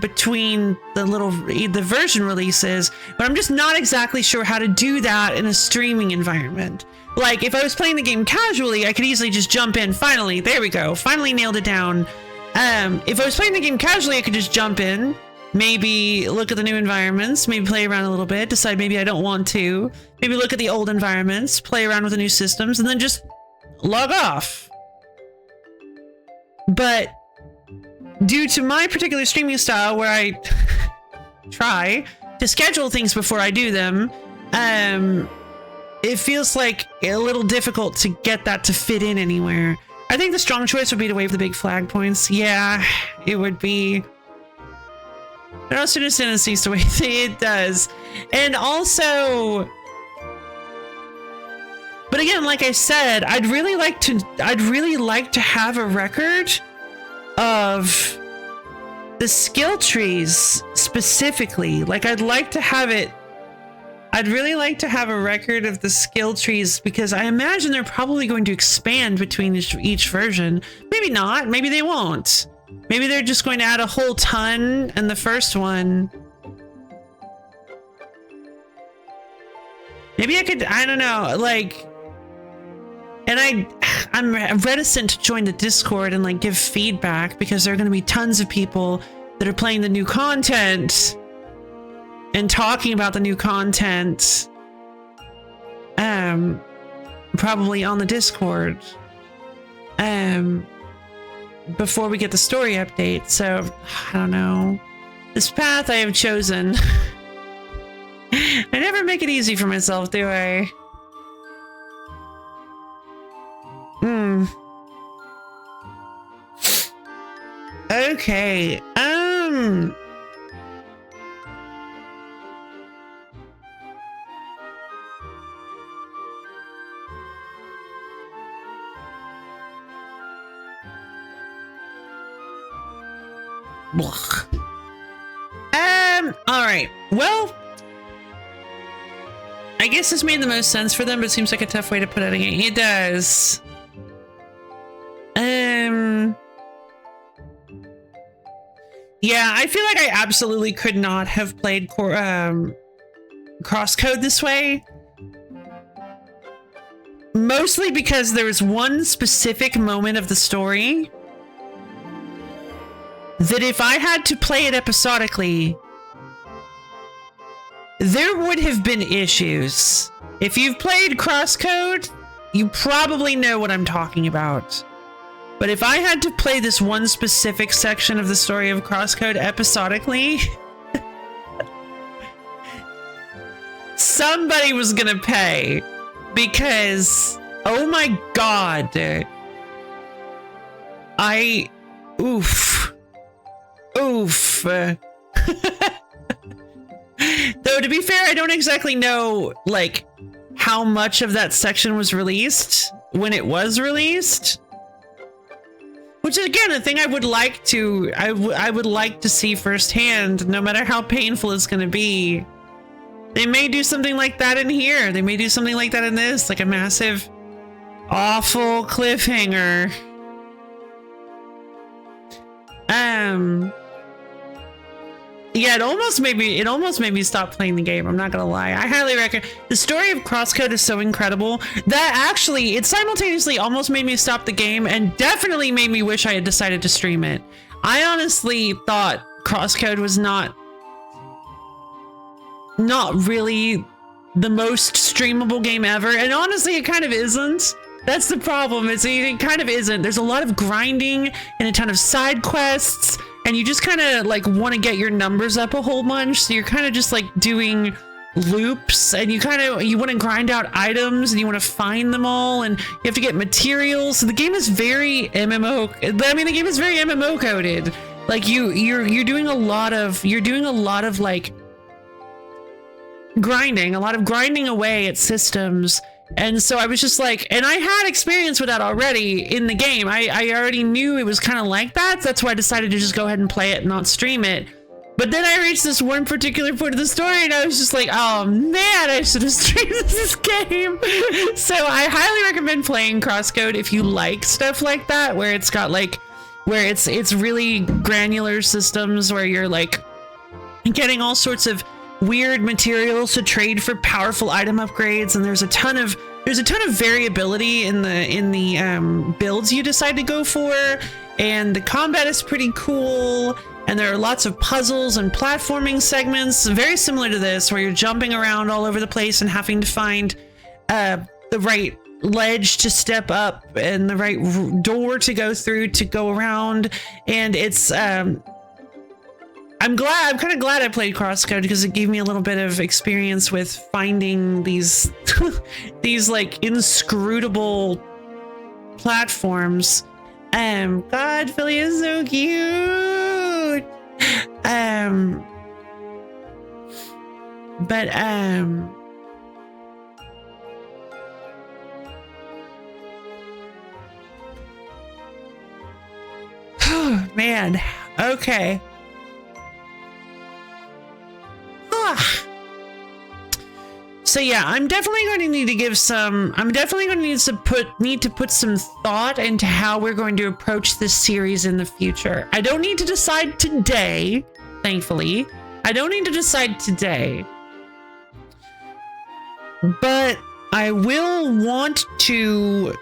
between the version releases, but I'm just not exactly sure how to do that in a streaming environment. Like if I was playing the game casually, I could easily just jump in. Finally, there we go. Finally nailed it down. If I was playing the game casually, I could just jump in, maybe look at the new environments, maybe play around a little bit, decide maybe I don't want to, maybe look at the old environments, play around with the new systems, and then just log off. But due to my particular streaming style, where I try to schedule things before I do them, it feels like a little difficult to get that to fit in anywhere. I think the strong choice would be to waive the big flag points. Yeah, it would be. It also just tendencies to waive it does. And also, but again, like I said, I'd really like to have a record of the skill trees specifically. Like I'd really like to have a record of the skill trees, because I imagine they're probably going to expand between each version. Maybe not, maybe they won't. Maybe they're just going to add a whole ton in the first one. Maybe I could, I don't know, like, and I'm reticent to join the Discord and like give feedback, because there are going to be tons of people that are playing the new content and talking about the new content, probably on the Discord, before we get the story update. So I don't know, this path I have chosen. I never make it easy for myself, do I? Okay, all right, well, I guess this made the most sense for them, but it seems like a tough way to put it again. It does. Yeah, I feel like I absolutely could not have played Crosscode this way. Mostly because there was one specific moment of the story that if I had to play it episodically, there would have been issues. If you've played Crosscode, you probably know what I'm talking about. But if I had to play this one specific section of the story of Crosscode episodically, somebody was gonna pay. Because, oh my god, oof. Though, to be fair, I don't exactly know, like, how much of that section was released when it was released. Which is, again, a thing I would like to, I would like to see firsthand, no matter how painful it's going to be. They may do something like that in here. They may do something like that in this, like a massive, awful cliffhanger. Yeah, it almost made me stop playing the game. I'm not gonna lie. I highly recommend. The story of Crosscode is so incredible that actually it simultaneously almost made me stop the game and definitely made me wish I had decided to stream it. I honestly thought Crosscode was not really the most streamable game ever, and honestly, it kind of isn't. That's the problem. It kind of isn't. There's a lot of grinding and a ton of side quests. And you just kind of like want to get your numbers up a whole bunch. So you're kind of just like doing loops and you want to grind out items and you want to find them all and you have to get materials. So the game is very MMO. I mean, the game is very MMO coded. Like you're doing a lot of like grinding, away at systems. And so I was just like, and I had experience with that already in the game. I already knew it was kind of like that. So that's why I decided to just go ahead and play it and not stream it. But then I reached this one particular point of the story and I was just like, oh man, I should have streamed this game. So I highly recommend playing Crosscode if you like stuff like that, where it's got like, where it's really granular systems where you're like getting all sorts of weird materials to trade for powerful item upgrades, and there's a ton of variability in the builds you decide to go for, and the combat is pretty cool, and there are lots of puzzles and platforming segments very similar to this, where you're jumping around all over the place and having to find the right ledge to step up and the right door to go through to go around. And it's I'm kind of glad I played Crosscode because it gave me a little bit of experience with finding these these like inscrutable platforms. God, Philly is so cute. Man, okay. So yeah, I'm definitely going to need to give some, I'm definitely going to need to put some thought into how we're going to approach this series in the future. I don't need to decide today, thankfully. I don't need to decide today. But I will want to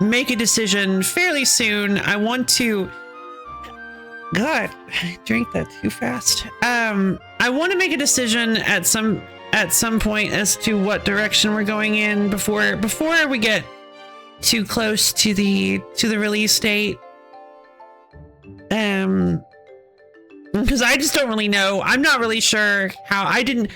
make a decision fairly soon. I want to, God, I drank that too fast. I want to make a decision at some point as to what direction we're going in before we get too close to the release date. Because I just don't really know. I'm not really sure how. I didn't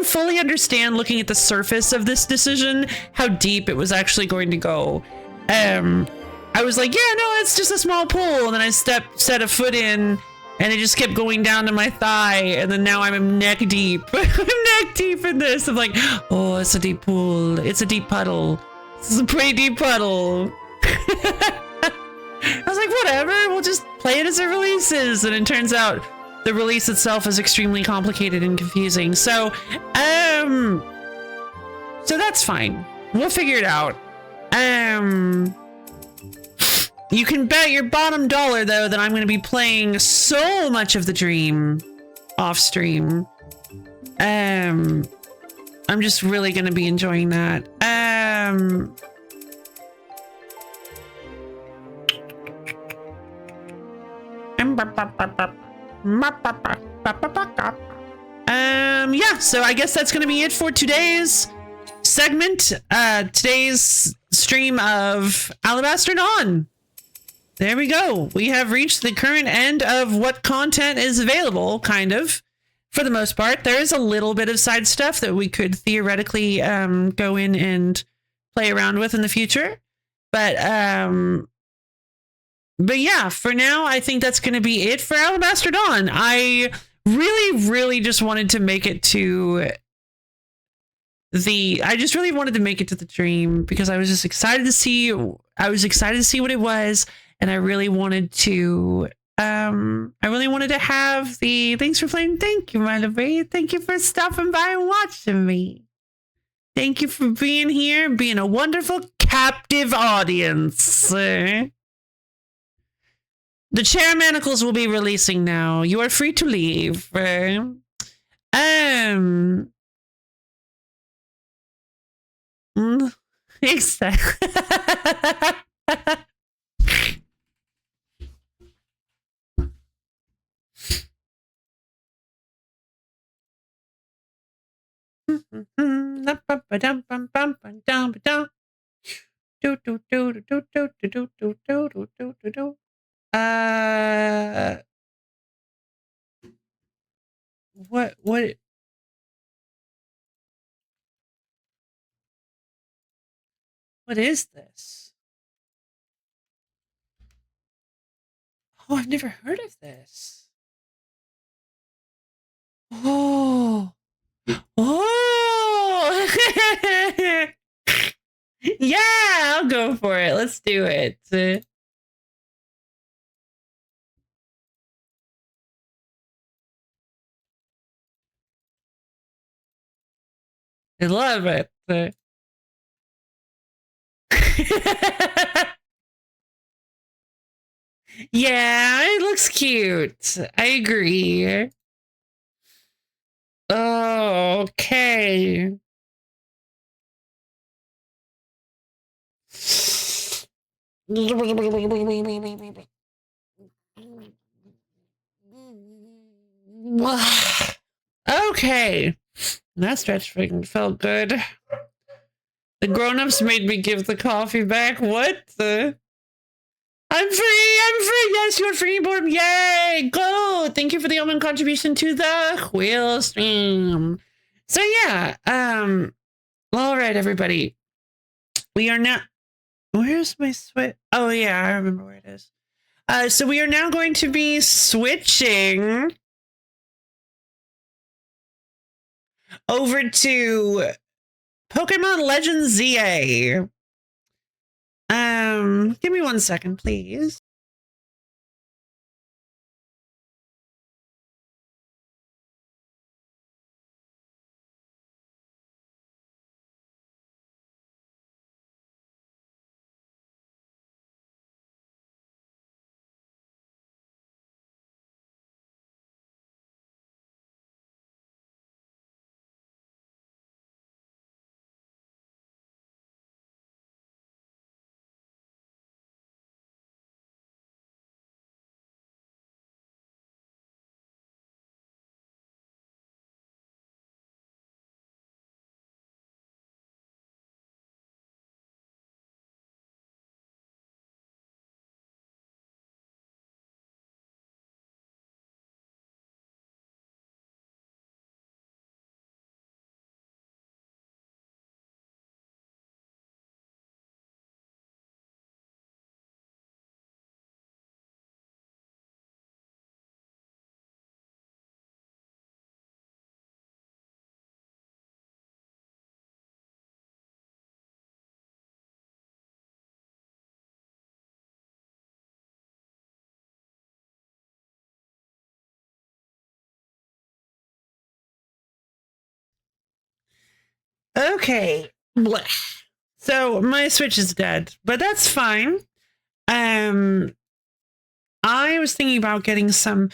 fully understand looking at the surface of this decision how deep it was actually going to go. I was like, yeah, no, it's just a small pool. And then I set a foot in and it just kept going down to my thigh. And then now I'm neck deep. I'm neck deep in this. I'm like, oh, it's a deep pool. It's a deep puddle. This is a pretty deep puddle. I was like, whatever, we'll just play it as it releases. And it turns out the release itself is extremely complicated and confusing. So that's fine. We'll figure it out. You can bet your bottom dollar though that I'm going to be playing so much of the dream off stream. I'm just really going to be enjoying that. Yeah, so I guess that's going to be it for today's segment, today's stream of Alabaster Dawn. There we go. We have reached the current end of what content is available, kind of, for the most part. There is a little bit of side stuff that we could theoretically go in and play around with in the future. But yeah, for now, I think that's going to be it for Alabaster Dawn. I really just wanted to make it to I just really wanted to make it to the dream because I was just excited to see, what it was. And I really wanted to, have the, thanks for playing. Thank you, my lovely. Thank you for stopping by and watching me. Thank you for being here and being a wonderful captive audience. The chair manacles will be releasing now. You are free to leave. Exactly. What is this? Oh, I've never heard of this. Oh. Yeah, I'll go for it. Let's do it. I love it. Yeah, it looks cute. I agree. Okay. Okay. That stretch felt good. The grown-ups made me give the coffee back. What the? I'm free! I'm free! Yes, you're free, board. Yay! Go! Thank you for the almond contribution to the wheel stream. So yeah, all right, everybody. We are now. Where's my switch? Oh yeah, I remember where it is. So we are now going to be switching over to Pokemon Legends ZA. Give me 1 second, please. Okay. Blech. So my Switch is dead, but that's fine. I was thinking about getting some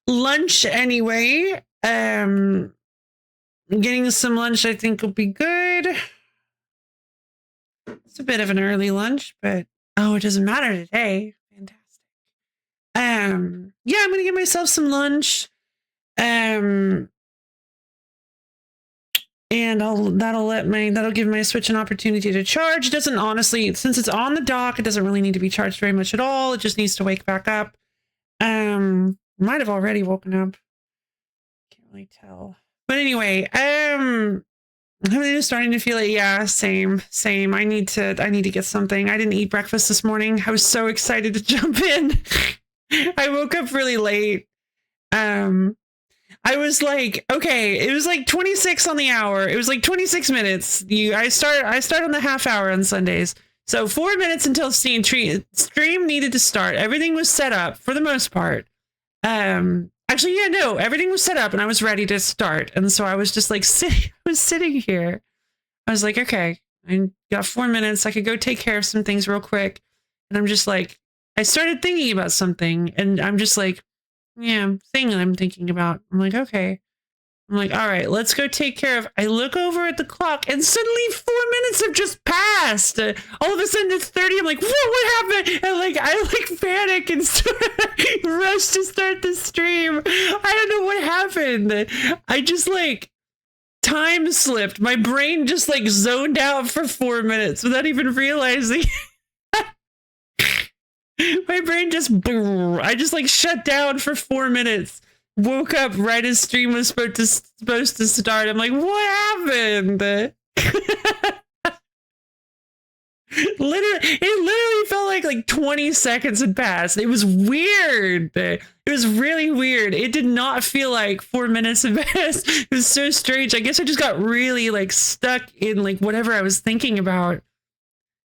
lunch anyway. Getting some lunch I think will be good. It's a bit of an early lunch, but oh, it doesn't matter today. Fantastic. Yeah, I'm gonna get myself some lunch. And that'll give my Switch an opportunity to charge. It doesn't, honestly, since it's on the dock, it doesn't really need to be charged very much at all. It just needs to wake back up. Might have already woken up. Can't really tell. But anyway, I'm just starting to feel it. Yeah, same. I need to get something. I didn't eat breakfast this morning. I was so excited to jump in. I woke up really late. I was like, okay, it was like 26 on the hour. It was like 26 minutes. I start on the half hour on Sundays. So 4 minutes until stream needed to start. Everything was set up for the most part. Actually, yeah, no, everything was set up and I was ready to start. And so I was just like sitting here. I was like, okay, I got 4 minutes. I could go take care of some things real quick. And I'm just like, I started thinking about something and I'm just like, yeah, thing that I'm thinking about. I'm like, okay. I'm like, all right, let's go take care of. I look over at the clock and suddenly 4 minutes have just passed. All of a sudden it's 30. I'm like, whoa, what happened? And like, I panic and rush to start the stream. I don't know what happened. I just like time slipped. My brain just like zoned out for 4 minutes without even realizing. My brain just, I just like shut down for 4 minutes. Woke up right as stream was supposed to start. I'm like, what happened? It literally felt like 20 seconds had passed. It was weird. It was really weird. It did not feel like 4 minutes had passed. It was so strange. I guess I just got really like stuck in like whatever I was thinking about.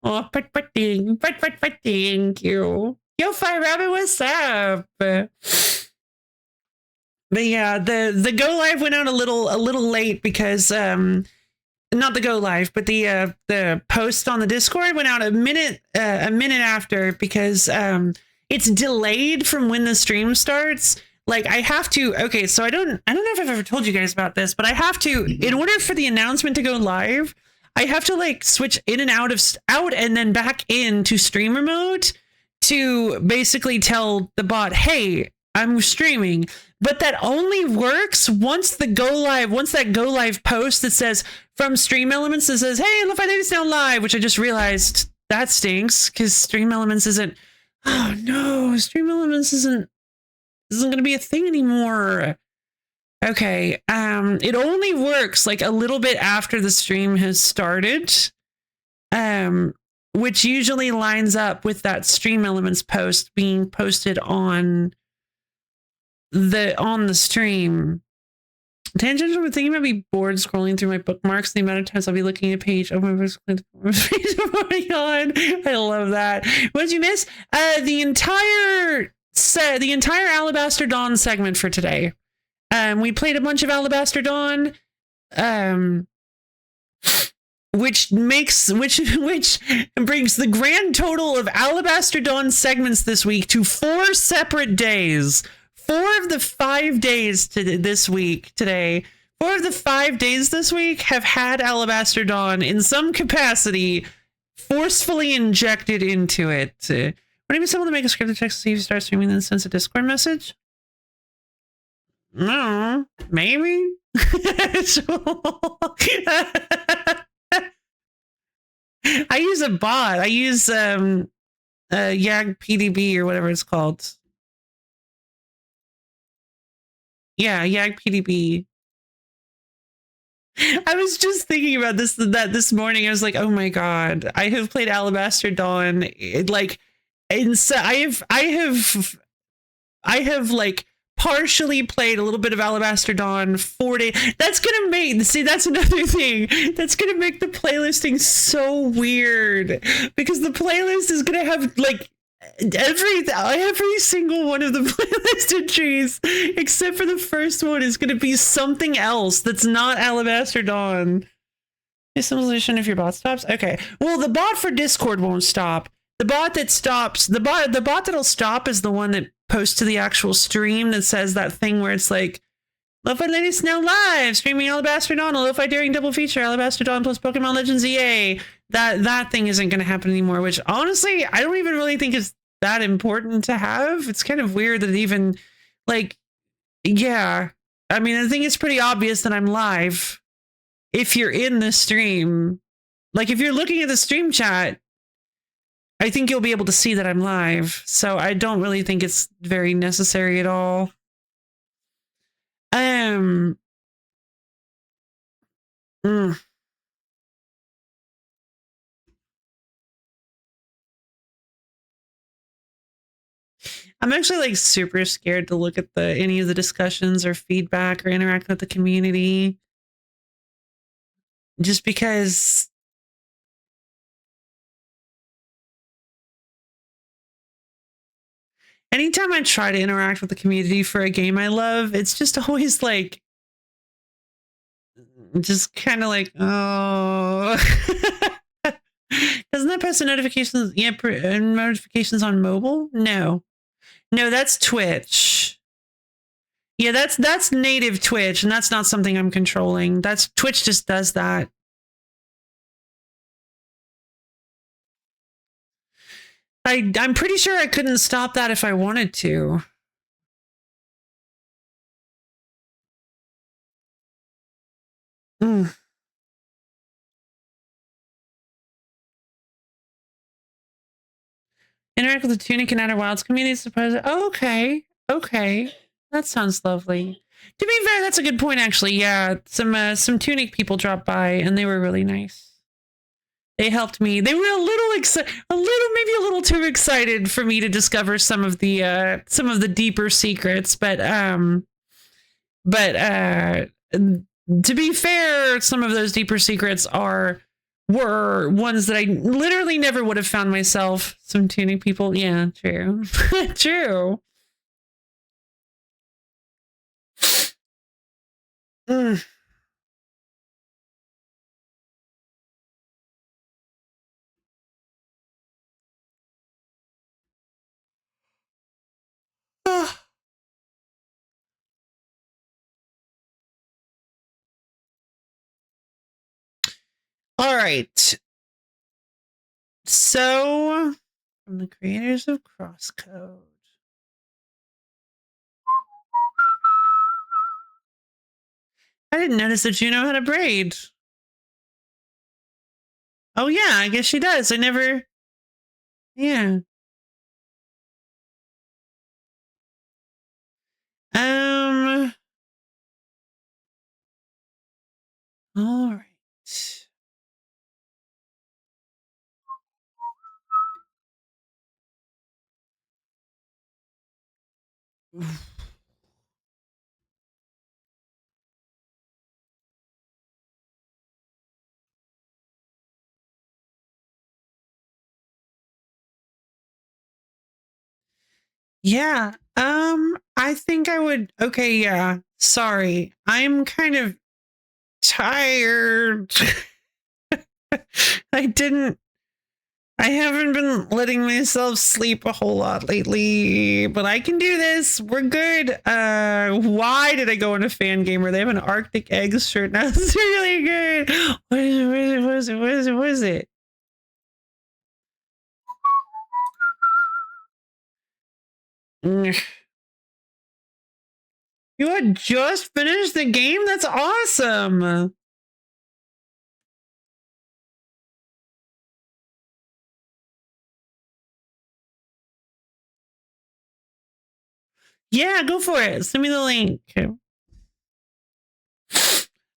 Oh, thank you. LoFi Rabbit, what's up? But yeah, the go live went out a little late because not the go live, but the post on the Discord went out a minute after because it's delayed from when the stream starts. Like I have to, okay, so I don't know if I've ever told you guys about this, but I have to, in order for the announcement to go live, I have to like switch in and out and then back into streamer mode to basically tell the bot, hey, I'm streaming. But that only works once that go live post that says from Stream Elements that says, hey, LoFi is now live, which I just realized that stinks because Stream Elements isn't, oh no, Stream Elements isn't going to be a thing anymore. Okay, it only works like a little bit after the stream has started, which usually lines up with that Stream Elements post being posted on the stream. Tangential, I'm thinking about be bored scrolling through my bookmarks. The amount of times I'll be looking at a page. Oh my god, I love that. What did you miss? The entire Alabaster Dawn segment for today. We played a bunch of Alabaster Dawn, which brings the grand total of Alabaster Dawn segments this week to 4 separate days. 4 of the 5 days this week have had Alabaster Dawn in some capacity forcefully injected into it. Would it be someone to make a scripted text to see if you start streaming then sends a Discord message? No, maybe. I use a bot. I use YAG PDB or whatever it's called. Yeah, YAG PDB. I was just thinking about this morning. I was like, oh my god, I have played Alabaster Dawn. I have like partially played a little bit of Alabaster Dawn 4 days. That's another thing. That's gonna make the playlisting so weird because the playlist is gonna have like every single one of the playlist entries except for the first one is gonna be something else that's not Alabaster Dawn. Solution if your bot stops. Okay. Well, the bot for Discord won't stop. The bot that stops, the bot that'll stop is the one that posts to the actual stream that says that thing where it's like, LoFi Lady Snow live streaming Alabaster Dawn, a LoFi Daring double feature, Alabaster Dawn plus Pokemon Legends EA. That thing isn't going to happen anymore. Which honestly, I don't even really think is that important to have. It's kind of weird that even like, yeah. I mean, I think it's pretty obvious that I'm live. If you're in the stream, like if you're looking at the stream chat, I think you'll be able to see that I'm live. So I don't really think it's very necessary at all. I'm actually like super scared to look at any of the discussions or feedback or interact with the community. Just because anytime I try to interact with the community for a game I love, it's just always like, just kind of like, oh. Doesn't that post notifications? Yeah, notifications on mobile? No, that's Twitch. Yeah, that's native Twitch, and that's not something I'm controlling. That's Twitch just does that. I'm pretty sure I couldn't stop that if I wanted to. Interact with the Tunic and Outer Wilds community. Suppose. Oh, okay. That sounds lovely. To be fair, that's a good point, actually. Yeah, some Tunic people dropped by, and they were really nice. They helped me. They were maybe a little too excited for me to discover some of the deeper secrets. But to be fair, some of those deeper secrets were ones that I literally never would have found myself. Some Tunic people. Yeah, true. True. All right. So, from the creators of Crosscode. I didn't notice that Juno had a braid. Oh, yeah, I guess she does. I never... Yeah. All right. Yeah. I think I would. Okay, yeah. Sorry. I'm kind of tired. I haven't been letting myself sleep a whole lot lately, but I can do this. We're good. Why did I go into Fan Gamer? They have an Arctic Eggs shirt now. It's really good. What is it? You had just finished the game? That's awesome. Yeah, go for it. Send me the link.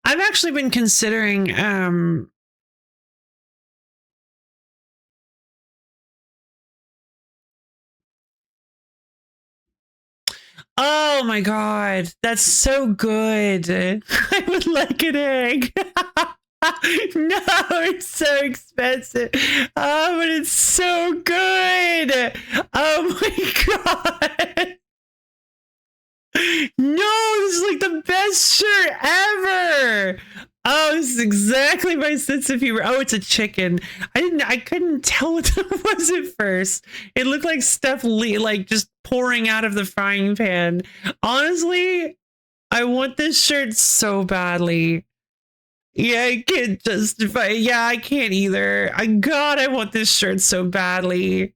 I've actually been considering oh my god, that's so good. I would like an egg. No, it's so expensive. Oh, but it's so good. Oh my god. No, this is like the best shirt ever. Oh, this is exactly my sense of humor. Oh, it's a chicken. I couldn't tell what that was at first. It looked like stuff like just pouring out of the frying pan. Honestly, I want this shirt so badly. Yeah, I can't justify. Yeah, I can't either. God, I want this shirt so badly.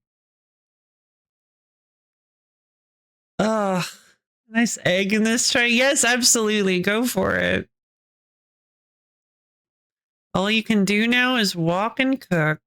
Ugh, nice egg in this tray. Yes, absolutely. Go for it. All you can do now is walk and cook.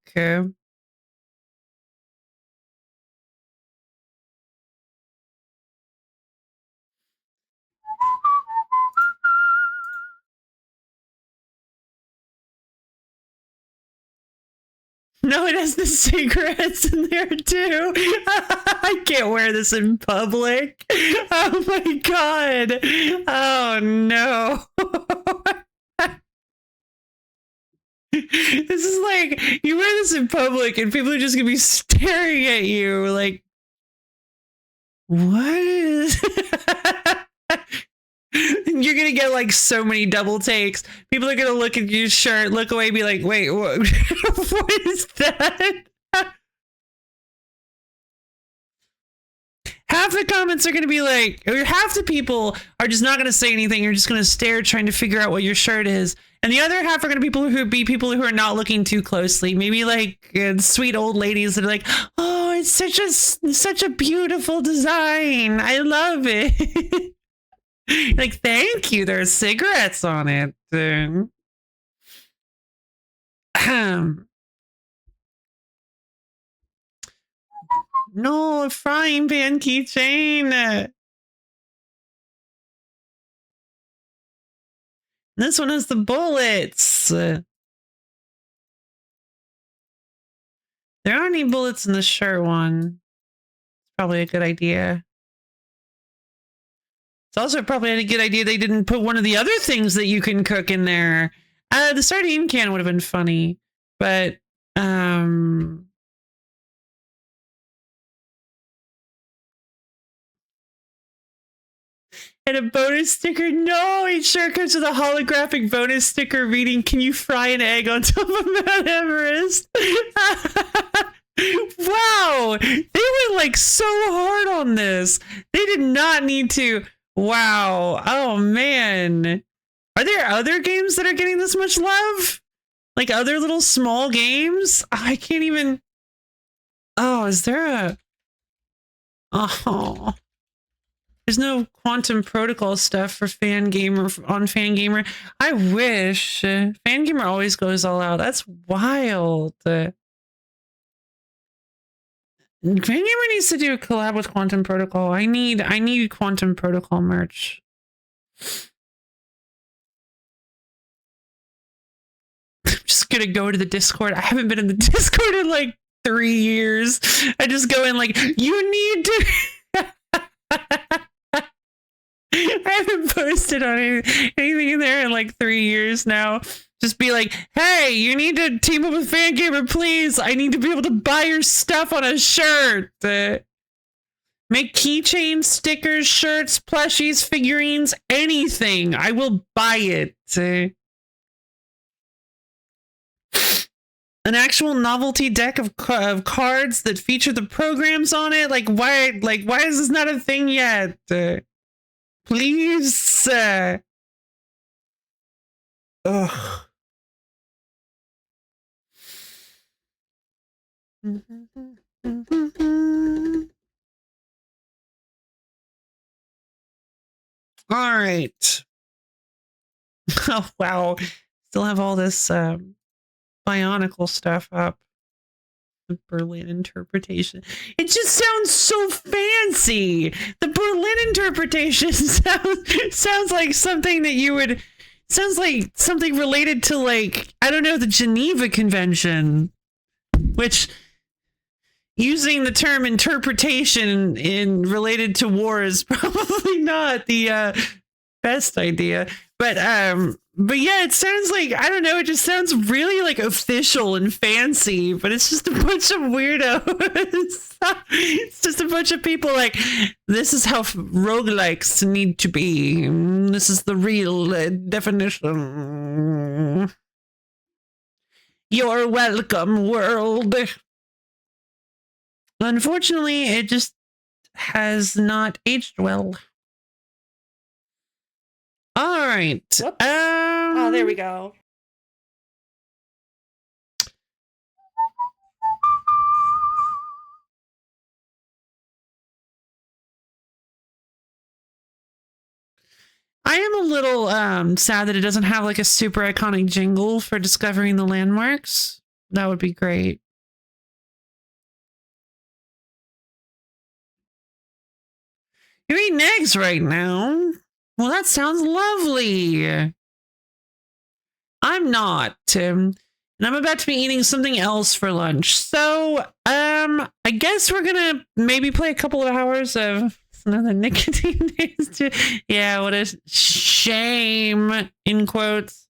No, it has the cigarettes in there too. I can't wear this in public. Oh my god. Oh no. This is like, you wear this in public and people are just gonna be staring at you like, what is You're gonna get like so many double takes. People are gonna look at your shirt, look away, be like, wait, what, what is that? Half the comments are gonna be like, or half the people are just not gonna say anything. You're just gonna stare, trying to figure out what your shirt is. And the other half are gonna be people who are not looking too closely. Maybe like sweet old ladies that are like, oh, it's such a beautiful design. I love it. Like, thank you. There's cigarettes on it. No, a frying pan keychain. This one has the bullets. There aren't any bullets in the shirt one. Probably a good idea. It's also probably a good idea they didn't put one of the other things that you can cook in there. The sardine can would have been funny, but and a bonus sticker. No, it sure comes with a holographic bonus sticker reading, "Can you fry an egg on top of Mount Everest?" Wow, they went like so hard on this. They did not need to. Wow. Oh man. Are there other games that are getting this much love? Like other little small games? I can't even. Oh, is there a. Oh. There's no Quantum Protocol stuff for Fangamer on Fangamer. I wish. Fangamer always goes all out. That's wild. Fangamer needs to do a collab with Quantum Protocol. I need Quantum Protocol merch. I'm just gonna go to the Discord. I haven't been in the Discord in like 3 years. I just go in like, you need to. I haven't posted on anything in there in like 3 years now. Just be like, hey, you need to team up with Fangamer, please. I need to be able to buy your stuff on a shirt. Make keychains, stickers, shirts, plushies, figurines, anything. I will buy it. An actual novelty deck of cards that feature the programs on it. Like why is this not a thing yet? Please. Ugh. All right. Oh wow. Still have all this Bionicle stuff up. The Berlin interpretation. It just sounds so fancy. The Berlin interpretation sounds like something that you would. Sounds like something related to, like, I don't know, the Geneva Convention, which, using the term interpretation in related to war is probably not the best idea. But yeah, it sounds like, I don't know, it just sounds really like official and fancy, but it's just a bunch of weirdos. It's just a bunch of people like, this is how roguelikes need to be. This is the real definition. You're welcome, world. Unfortunately, it just has not aged well. All right. Oh, there we go. I am a little sad that it doesn't have like a super iconic jingle for discovering the landmarks. That would be great. You're eating eggs right now. Well, that sounds lovely. I'm not, and I'm about to be eating something else for lunch. So, I guess we're gonna maybe play a couple of hours of another nicotine. Yeah, what a shame, in quotes.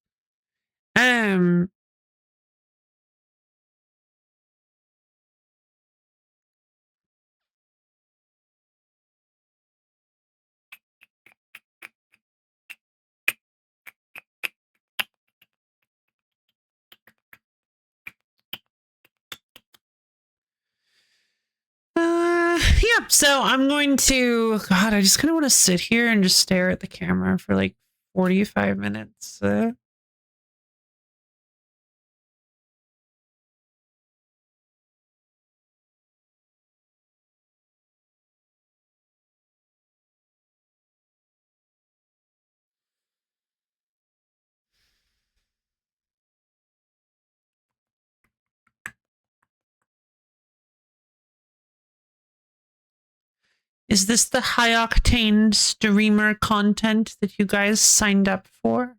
Yep. So I'm going to, God, I just kind of want to sit here and just stare at the camera for like 45 minutes. Is this the high octane streamer content that you guys signed up for?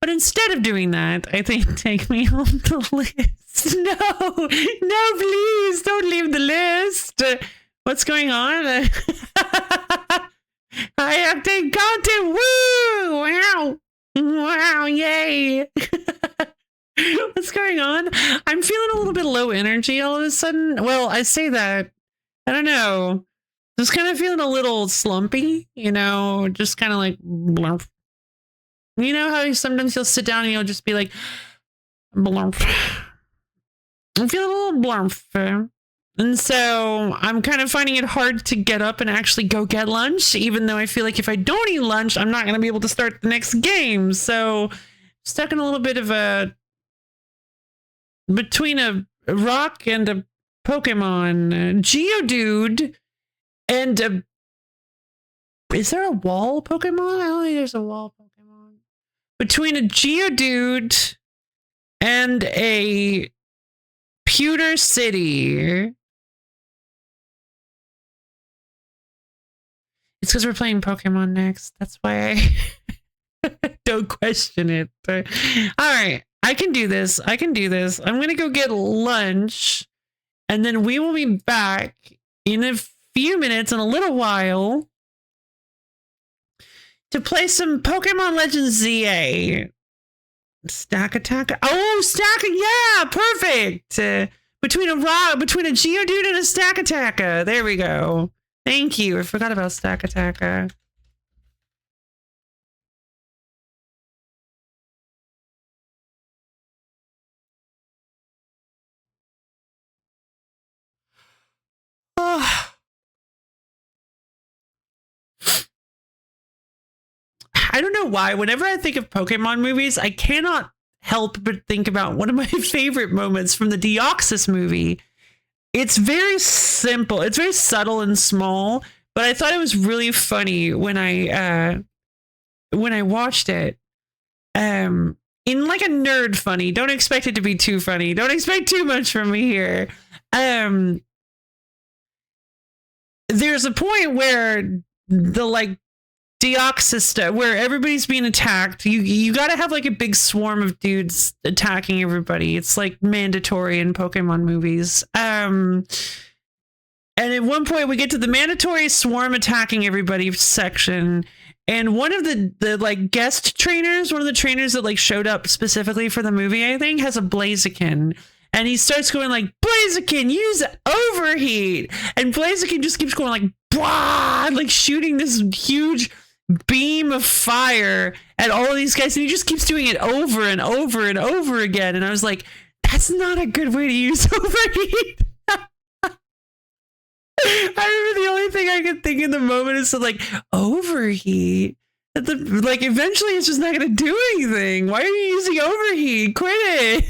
But instead of doing that, I think take me off the list. No, please don't leave the list. What's going on? High octane content. Woo! Wow. Wow. Yay. What's going on? I'm feeling a little bit low energy all of a sudden. Well, I say that. I don't know. Just kind of feeling a little slumpy, just kind of like blurf. You know how sometimes you'll sit down and you'll just be like, blurf. I'm feeling a little blurf. And so I'm kind of finding it hard to get up and actually go get lunch, even though I feel like if I don't eat lunch, I'm not going to be able to start the next game. So stuck in a little bit of between a rock and a Pokemon, Geodude, and is there a wall Pokemon? I don't think there's a wall Pokemon. Between a Geodude and a Pewter City. It's because we're playing Pokemon next. That's why I don't question it. All right. I can do this. I'm going to go get lunch. And then we will be back in a few minutes, in a little while, to play some Pokemon Legends ZA. Stack Attack. Oh, Stack. Yeah, perfect. Between a Geodude and a Stack Attacker. There we go. Thank you. I forgot about Stack Attacker. Oh. I don't know why. Whenever I think of Pokemon movies, I cannot help but think about one of my favorite moments from the Deoxys movie. It's very simple. It's very subtle and small, but I thought it was really funny when I watched it. In like a nerd funny. Don't expect it to be too funny. Don't expect too much from me here. There's a point where the Deoxys, where everybody's being attacked. You got to have like a big swarm of dudes attacking everybody. It's like mandatory in Pokemon movies. And at one point we get to the mandatory swarm attacking everybody section. And one of the like guest trainers, one of the trainers that like showed up specifically for the movie, I think, has a Blaziken. And he starts going like, Blaziken, use overheat. And Blaziken just keeps going like, blah, like shooting this huge beam of fire at all of these guys. And he just keeps doing it over and over and over again. And I was like, that's not a good way to use overheat. I remember the only thing I could think in the moment is to like, overheat. Like, eventually it's just not going to do anything. Why are you using overheat? Quit it.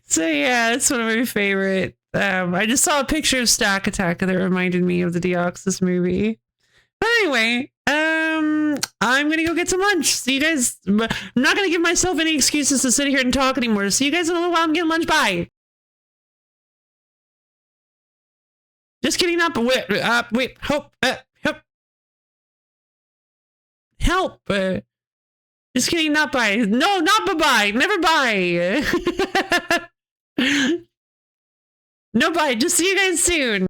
So yeah, it's one of my favorite. I just saw a picture of Stack Attack that reminded me of the Deoxys movie. But anyway, I'm gonna go get some lunch. See you guys. I'm not gonna give myself any excuses to sit here and talk anymore. See you guys in a little while. I'm getting lunch. Bye. Just kidding. Not wait. Help. Help. Just kidding. Not bye. No, not bye-bye. Never bye. No bye. Just see you guys soon.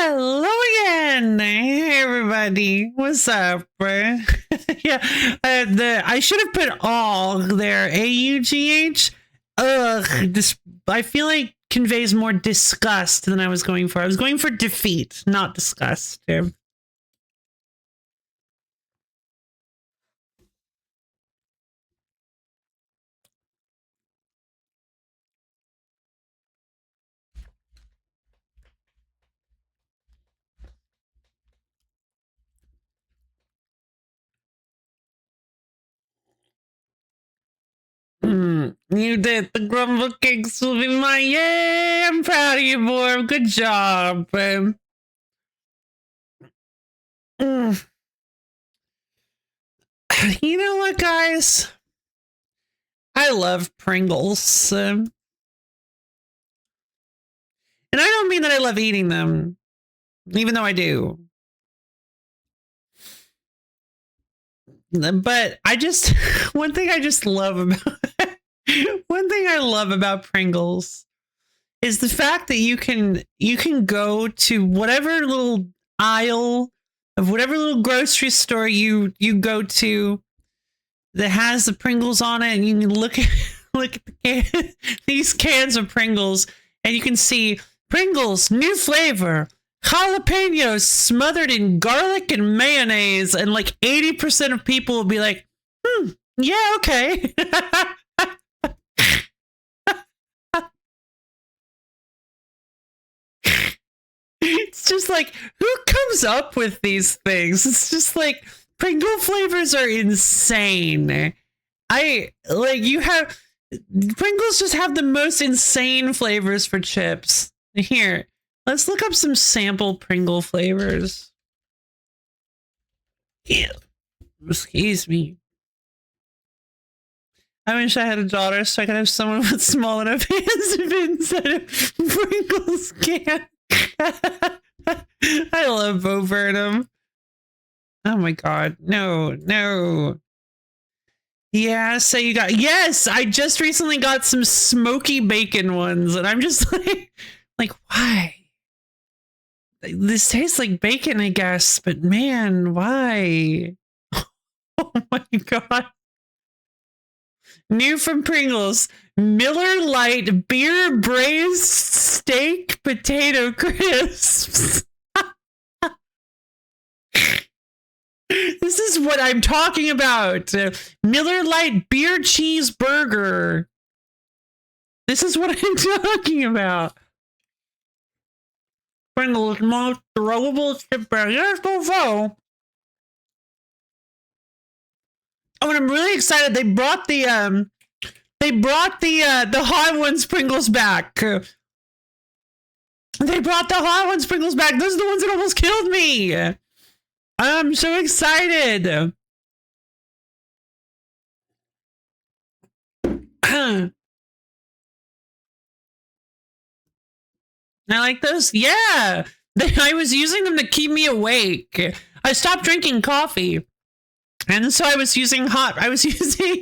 Hello again. Hey, everybody. What's up, bro? Yeah, I should have put all there. AUGH. Ugh, this, I feel like conveys more disgust than I was going for. I was going for defeat, not disgust. You did the grumble cakes will be mine. Yay! I'm proud of you, boy. Good job. You know what, guys? I love Pringles. And I don't mean that I love eating them, even though I do. But I just, one thing I just love about, one thing I love about Pringles is the fact that you can go to whatever little aisle of whatever little grocery store you go to that has the Pringles on it, and you can look at these cans of Pringles, and you can see Pringles new flavor, jalapenos smothered in garlic and mayonnaise, and like 80% of people will be like, yeah, okay. It's just like, who comes up with these things? It's just like, Pringle flavors are insane. Pringles just have the most insane flavors for chips. Here, let's look up some sample Pringle flavors. Yeah. Excuse me. I wish I had a daughter so I could have someone with small enough hands to fit inside a Pringles can. I love Bo Burnham. Oh my god. No. Yeah, so you got, yes, I just recently got some smoky bacon ones, and I'm just like, why? This tastes like bacon, I guess, but man, why? Oh my god. New from Pringles, Miller Lite Beer Braised Steak Potato Crisps. This is what I'm talking about. Miller Lite Beer Cheeseburger. This is what I'm talking about. Pringles most throwable chip bag. There's no. Oh, and I'm really excited. They brought the Hot Ones Pringles back. They brought the Hot Ones Pringles back. Those are the ones that almost killed me. I'm so excited. I like those. Yeah. I was using them to keep me awake. I stopped drinking coffee. And so I was using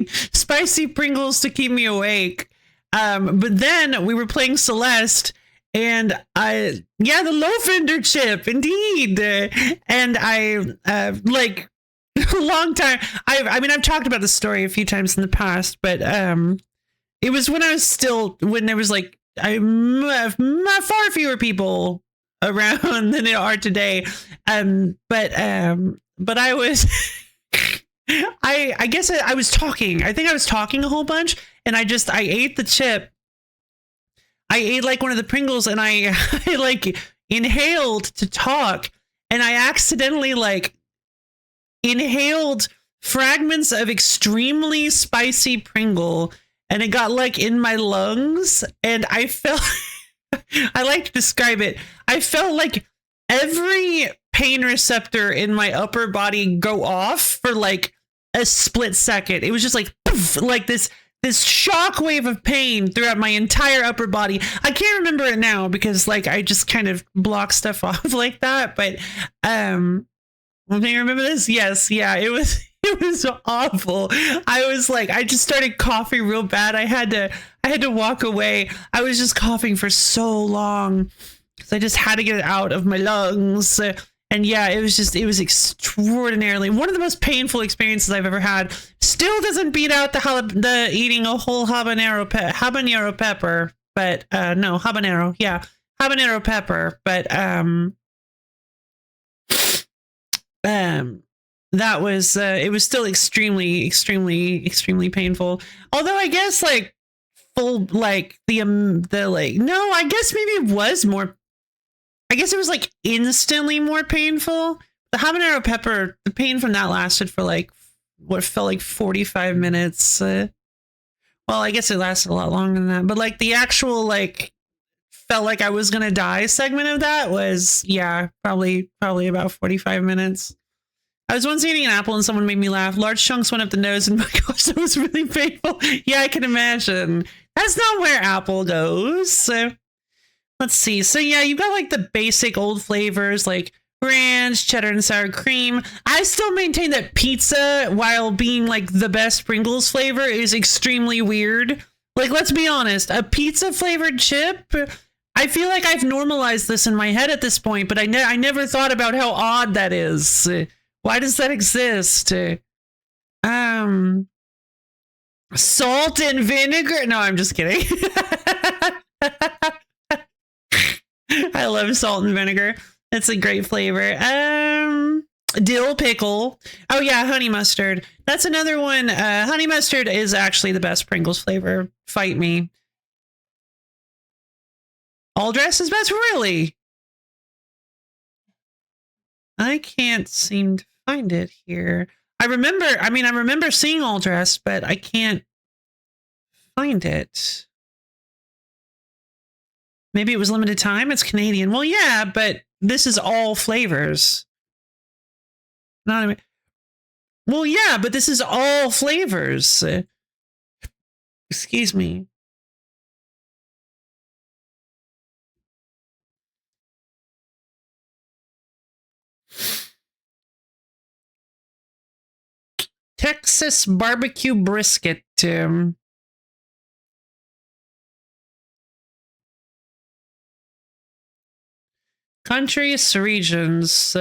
spicy Pringles to keep me awake. But then we were playing Celeste, and the Low-Fender chip, indeed. And I, like, a long time, I've talked about this story a few times in the past, but it was when there was like, far fewer people around than there are today. But I was... I guess I was talking. I think I was talking a whole bunch, and I ate the chip. I ate like one of the Pringles, and I like inhaled to talk, and I accidentally like inhaled fragments of extremely spicy Pringle, and it got like in my lungs, and I felt I like to describe it. I felt like every pain receptor in my upper body go off for like a split second. It was just like poof, like this shockwave of pain throughout my entire upper body. I can't remember it now because like I just kind of block stuff off like that. But do you remember this? Yes, yeah. It was awful. I was like, I just started coughing real bad. I had to walk away. I was just coughing for so long. because I just had to get it out of my lungs. And yeah, it was extraordinarily one of the most painful experiences I've ever had. Still doesn't beat out the eating a whole habanero pepper, but no, habanero, yeah, habanero pepper, but that was it was still extremely painful. Although I guess like full like the like no, I guess maybe it was more. I guess it was like instantly more painful. The habanero pepper, the pain from that lasted for like what felt like 45 minutes. Well, I guess it lasted a lot longer than that. But like the actual like felt like I was gonna die segment of that was probably about 45 minutes. I was once eating an apple and someone made me laugh. Large chunks went up the nose and my gosh, that was really painful. Yeah, I can imagine. That's not where apple goes. So let's see. So yeah, you've got like the basic old flavors like ranch, cheddar, and sour cream. I still maintain that pizza, while being like the best Pringles flavor, is extremely weird. Like, let's be honest, a pizza flavored chip. I feel like I've normalized this in my head at this point, but I never thought about how odd that is. Why does that exist? Salt and vinegar? No, I'm just kidding. I love salt and vinegar. It's a great flavor. Dill pickle. Oh yeah, honey mustard. That's another one. Honey mustard is actually the best Pringles flavor. Fight me. All dressed is best? Really? I can't seem to find it here. I remember seeing all dressed, but I can't find it. Maybe it was limited time. It's Canadian. Well, yeah, but this is all flavors. Well, yeah, but this is all flavors. Excuse me. Texas barbecue brisket. Countries, regions.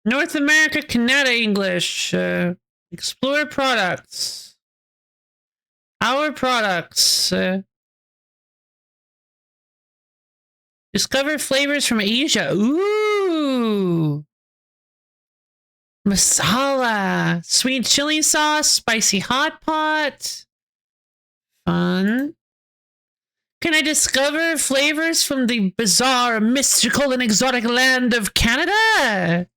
North America, Canada, English. Explore products. Our products. Discover flavors from Asia. Ooh. Masala. Sweet chili sauce. Spicy hot pot. Fun. Can I discover flavors from the bizarre, mystical, and exotic land of Canada?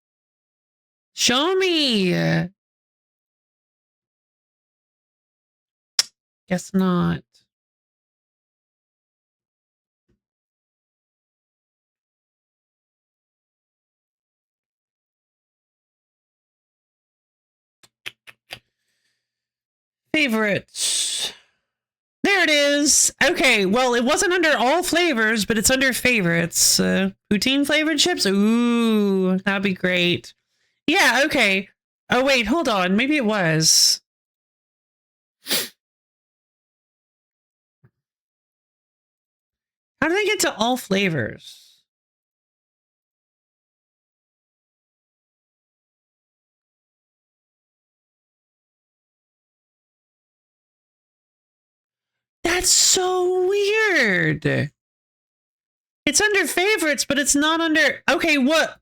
Show me. Guess not. Favorites. There it is. Okay, well, it wasn't under all flavors, but it's under favorites. Poutine flavored chips? Ooh, that'd be great. Yeah, okay. Oh, wait, hold on. Maybe it was. How did I get to all flavors? That's so weird. It's under favorites, but it's not under... Okay, what?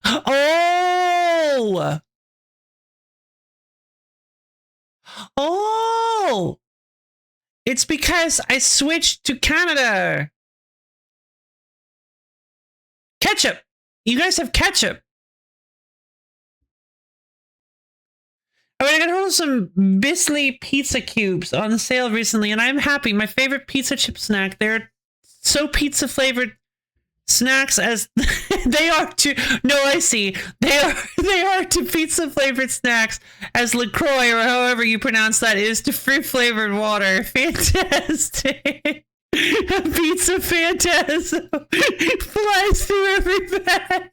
Oh! Oh! It's because I switched to Canada. Ketchup. You guys have ketchup. All right, I got hold of some Bisley pizza cubes on sale recently, and I'm happy. My favorite pizza chip snack. They're so pizza flavored snacks as they are to. No, I see. They are to pizza flavored snacks as LaCroix or however you pronounce that is to fruit flavored water. Fantastic. Pizza phantasm flies through every bag.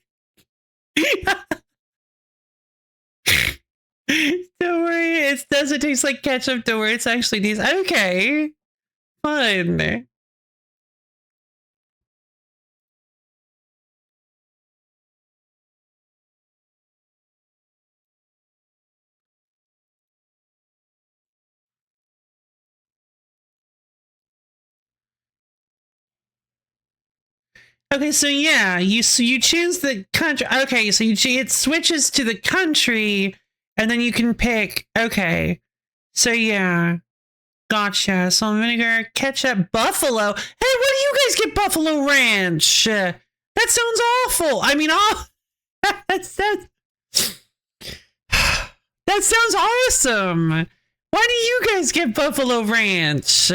Don't worry, it doesn't taste like ketchup. Don't worry, it's actually decent. Okay, fun. Okay, so yeah, you choose the country. Okay, so it switches to the country, and then you can pick. Okay, so yeah, gotcha. Salt and vinegar, ketchup, buffalo. Hey, where do you guys get Buffalo Ranch? That sounds awful. I mean, that sounds that sounds awesome. Why do you guys get Buffalo Ranch?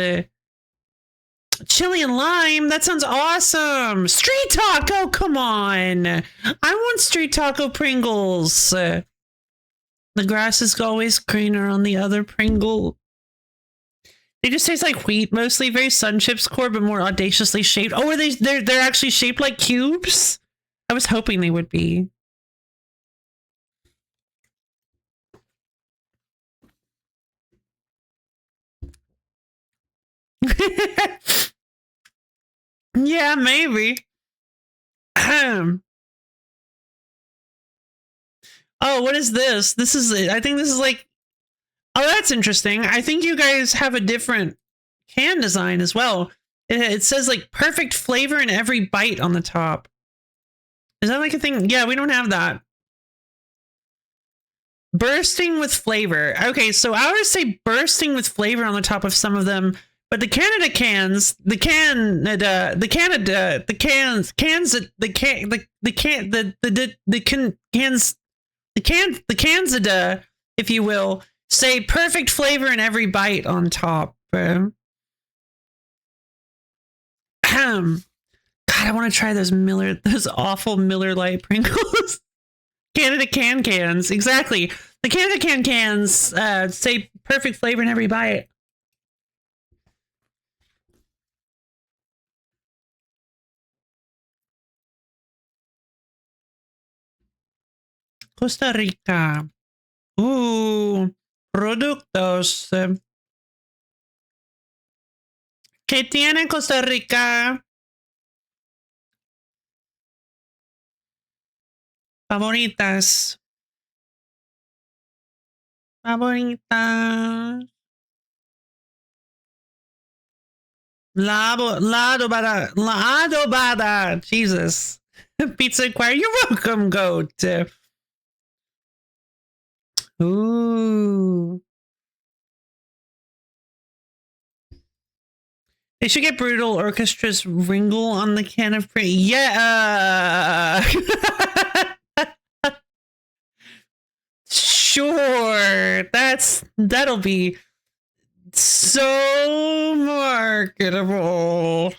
Chili and lime, that sounds awesome. Street taco, come on. I want street taco Pringles. The grass is always greener on the other Pringle. They just taste like wheat, mostly very Sun Chips core, but more audaciously shaped. Oh, are they're actually shaped like cubes? I was hoping they would be. Yeah, maybe. Oh, what is this? I think this is like, oh, that's interesting. I think you guys have a different can design as well. It says like perfect flavor in every bite on the top. Is that like a thing? Yeah, we don't have that. Bursting with flavor. Okay, so ours say bursting with flavor on the top of some of them, but the Canada cans, the Canada, the Canada, the cans, the can, the can, the cans, the Kansada, if you will, say perfect flavor in every bite on top. God, I want to try those awful Miller Lite Pringles. Canada cans, exactly. The Canada cans say perfect flavor in every bite. Costa Rica. Productos. ¿Qué tiene Costa Rica? Favoritas. Favoritas. La adobada. Jesus. Pizza Inquirer. You're welcome, goat. Ooh. They should get Brutal Orchestra's Ringle on the can of print. Yeah. Sure. That'll be so marketable.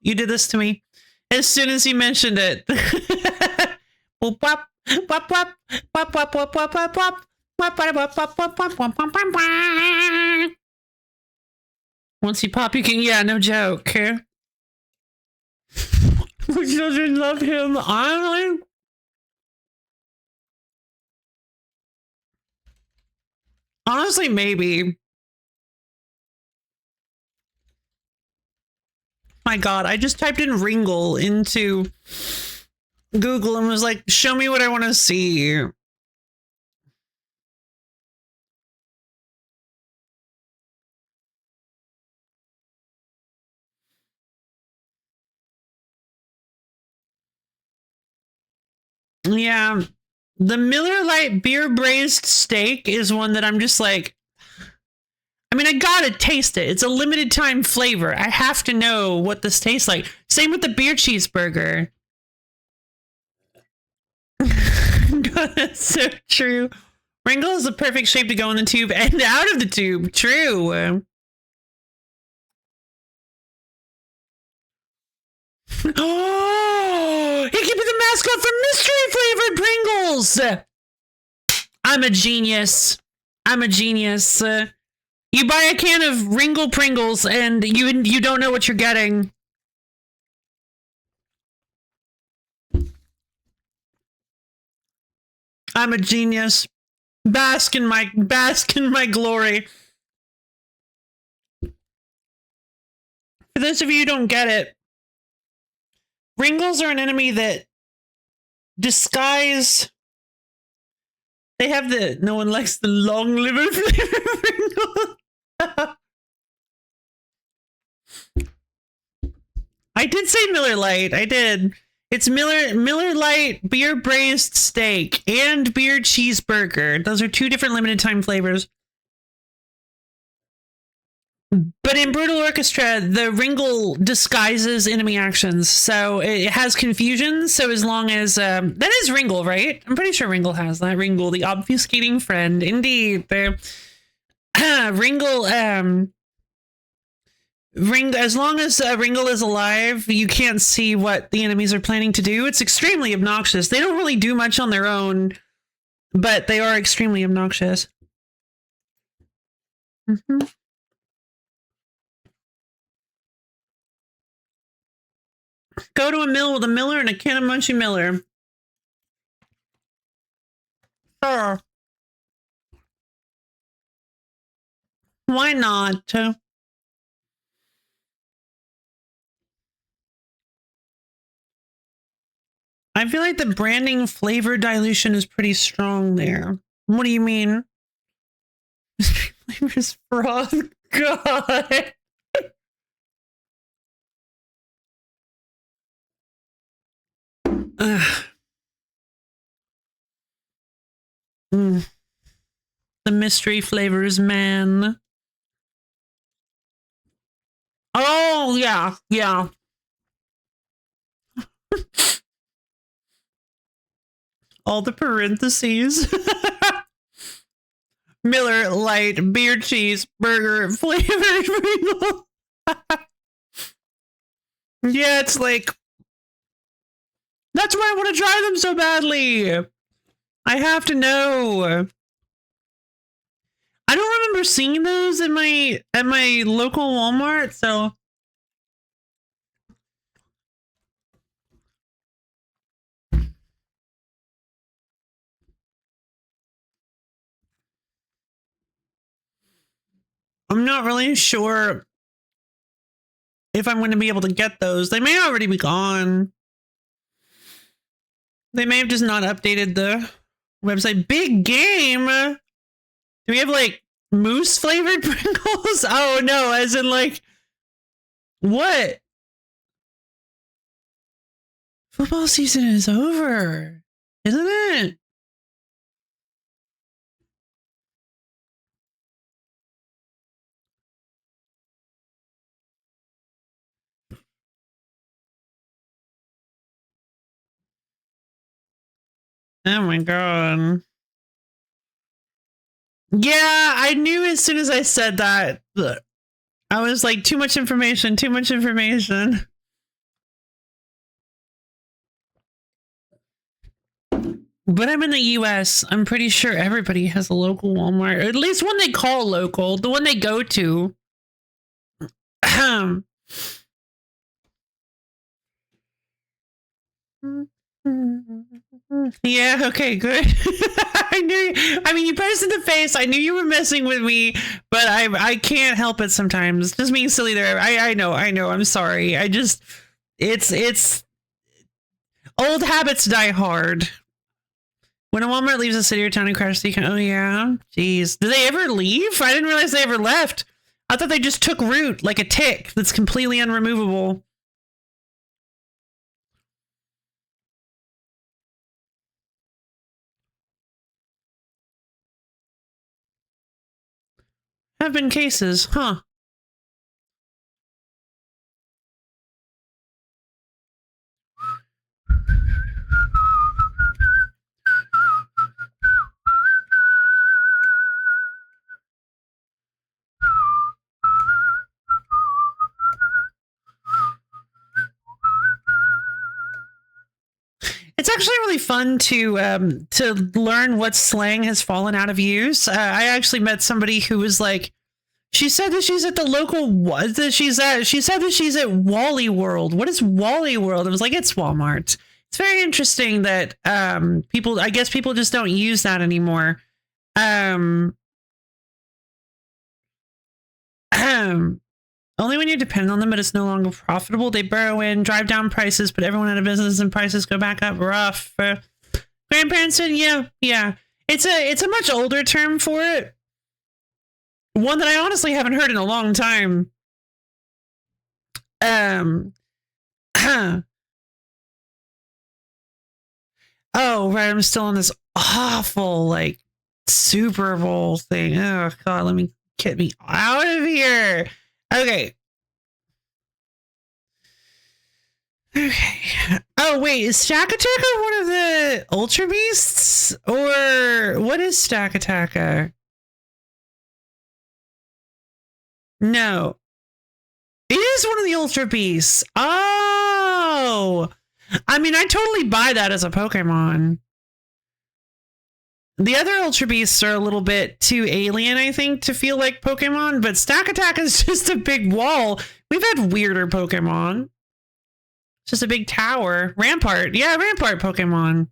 You did this to me as soon as you mentioned it. Wop, wop, wop, wop, wop, wop, wop, wop, wop, wop. Once you pop, you can, yeah, no joke. The children love him. Honestly, maybe. My God, I just typed in Ringle into Google and was like, show me what I want to see. Yeah, the Miller Lite beer braised steak is one that I'm just like, I mean, I gotta taste it. It's a limited time flavor. I have to know what this tastes like. Same with the beer cheeseburger. God, that's so true. Ringle is the perfect shape to go in the tube and out of the tube. True. Oh, he could be the mascot for mystery flavored Pringles. I'm a genius. I'm a genius. You buy a can of Ringle Pringles and you don't know what you're getting. I'm a genius. Bask in my glory. For those of you who don't get it, Ringles are an enemy that disguise. They have the no one likes the long liver flavor Ringle. I did say Miller Lite. I did. It's Miller Lite beer braised steak and beer cheeseburger. Those are two different limited time flavors. But in Brutal Orchestra, the Ringle disguises enemy actions, so it has confusion. So as long as that is Ringle, right? I'm pretty sure Ringle has that. Ringle, the obfuscating friend, indeed. The Ringle, as long as Ringle is alive, you can't see what the enemies are planning to do. It's extremely obnoxious. They don't really do much on their own, but they are extremely obnoxious. Mm-hmm. Go to a mill with a Miller and a can of Munchie Miller. Sure. Why not? I feel like the branding flavor dilution is pretty strong there. What do you mean? Flavor's frog. God. The mystery flavors, man. Oh, yeah, yeah. All the parentheses. Miller Lite beer cheese burger flavored Ringle. Yeah, it's like that's why I want to try them so badly. I have to know. I don't remember seeing those at my local Walmart, so I'm not really sure if I'm going to be able to get those. They may already be gone. They may have just not updated the website. Big game. Do we have like moose flavored Pringles? Oh no, as in like what? Football season is over, isn't it? Oh my god. Yeah, I knew as soon as I said that. I was like, too much information, too much information. But I'm in the US. I'm pretty sure everybody has a local Walmart, or at least one they call local, the one they go to. Yeah, okay, good. I knew. I mean, you put us in the face. I knew you were messing with me, but I can't help it sometimes. Just being silly there. I know. I'm sorry. I just it's old habits die hard. When a Walmart leaves a city or town and crashes the account, oh yeah, jeez. Do they ever leave? I didn't realize they ever left. I thought they just took root like a tick that's completely unremovable. Have been cases, huh? It's actually really fun to learn what slang has fallen out of use. I actually met somebody who was like, she said that she's at the local what that she's at. She said that she's at Wally World. What is Wally World? I was like, it's Walmart. It's very interesting that people. I guess people just don't use that anymore. Only when you're dependent on them, but it's no longer profitable. They burrow in, drive down prices, put everyone out of business, and prices go back up. Rough. Grandparents said, yeah. It's a much older term for it. One that I honestly haven't heard in a long time. Oh, right. I'm still on this awful, like, Super Bowl thing. Oh, God, let me get me out of here. Okay. Oh, wait. Is Stakataka one of the Ultra Beasts? Or what is Stakataka? No. It is one of the Ultra Beasts. Oh! I mean, I totally buy that as a Pokemon. The other Ultra Beasts are a little bit too alien, I think, to feel like Pokemon, but Stakataka is just a big wall. We've had weirder Pokemon. It's just a big tower. Rampart. Yeah, Rampart Pokemon.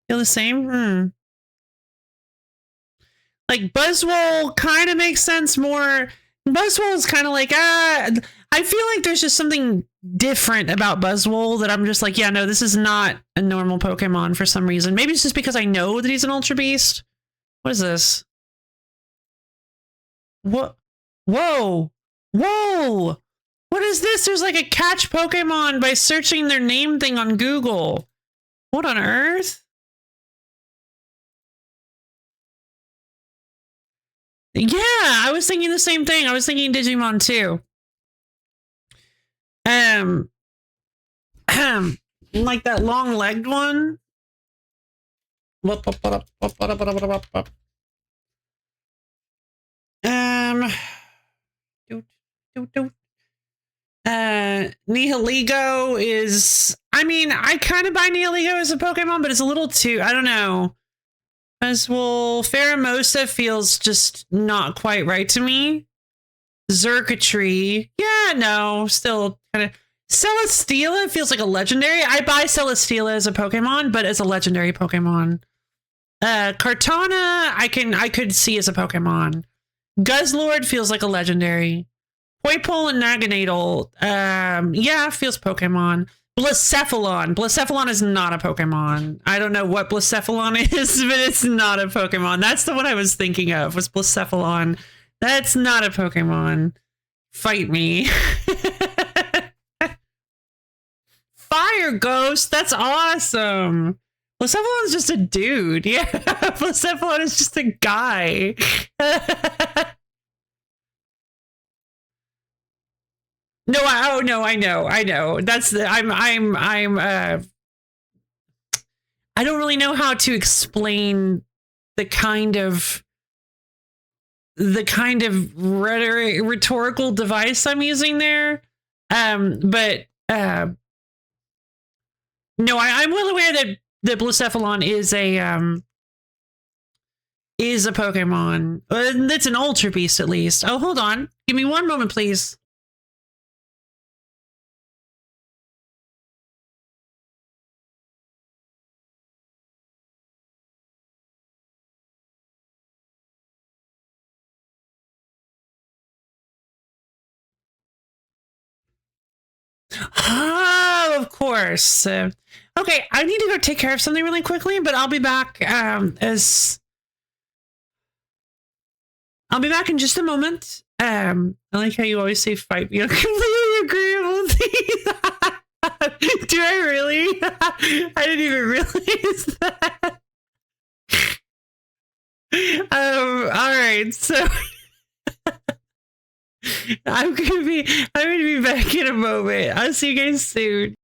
Feel the same? Like, Buzzwole kind of makes sense more. Buzzwole is kind of like, I feel like there's just something different about Buzzwole that I'm just like, yeah, no, this is not a normal Pokemon for some reason. Maybe it's just because I know that he's an Ultra Beast. What is this? What? Whoa! Whoa! What is this? There's like a catch Pokemon by searching their name thing on Google. What on earth? Yeah, I was thinking the same thing. I was thinking Digimon too. Like that long-legged one. Nihiligo is, I mean, I kind of buy Nihiligo as a Pokemon, but it's a little too, I don't know. As well, Pheromosa feels just not quite right to me. Xurkitree, yeah, no, still kind of. Celesteela feels like a legendary. I buy Celesteela as a Pokemon, but as a legendary Pokemon. Kartana, I could see as a Pokemon. Guzzlord feels like a legendary. Poipole and Naganadel, yeah, feels Pokemon. Blacephalon. Blacephalon is not a Pokemon. I don't know what Blacephalon is, but it's not a Pokemon. That's the one I was thinking of, was Blacephalon. That's not a Pokemon. Fight me. Fire Ghost, that's awesome. Blacephalon's just a dude. Yeah, Blacephalon is just a guy. No, I know. That's the, I don't really know how to explain the kind of rhetorical device I'm using there. But no, I'm well aware that Blacephalon is a Pokemon. That's an Ultra Beast, at least. Oh, hold on. Give me one moment, please. Oh, of course. Okay, I need to go take care of something really quickly, but I'll be back I'll be back in just a moment. I like how you always say fight me. I'm completely agreeable with you. Do I really? I didn't even realize that. All right, so I'm gonna be back in a moment. I'll see you guys soon.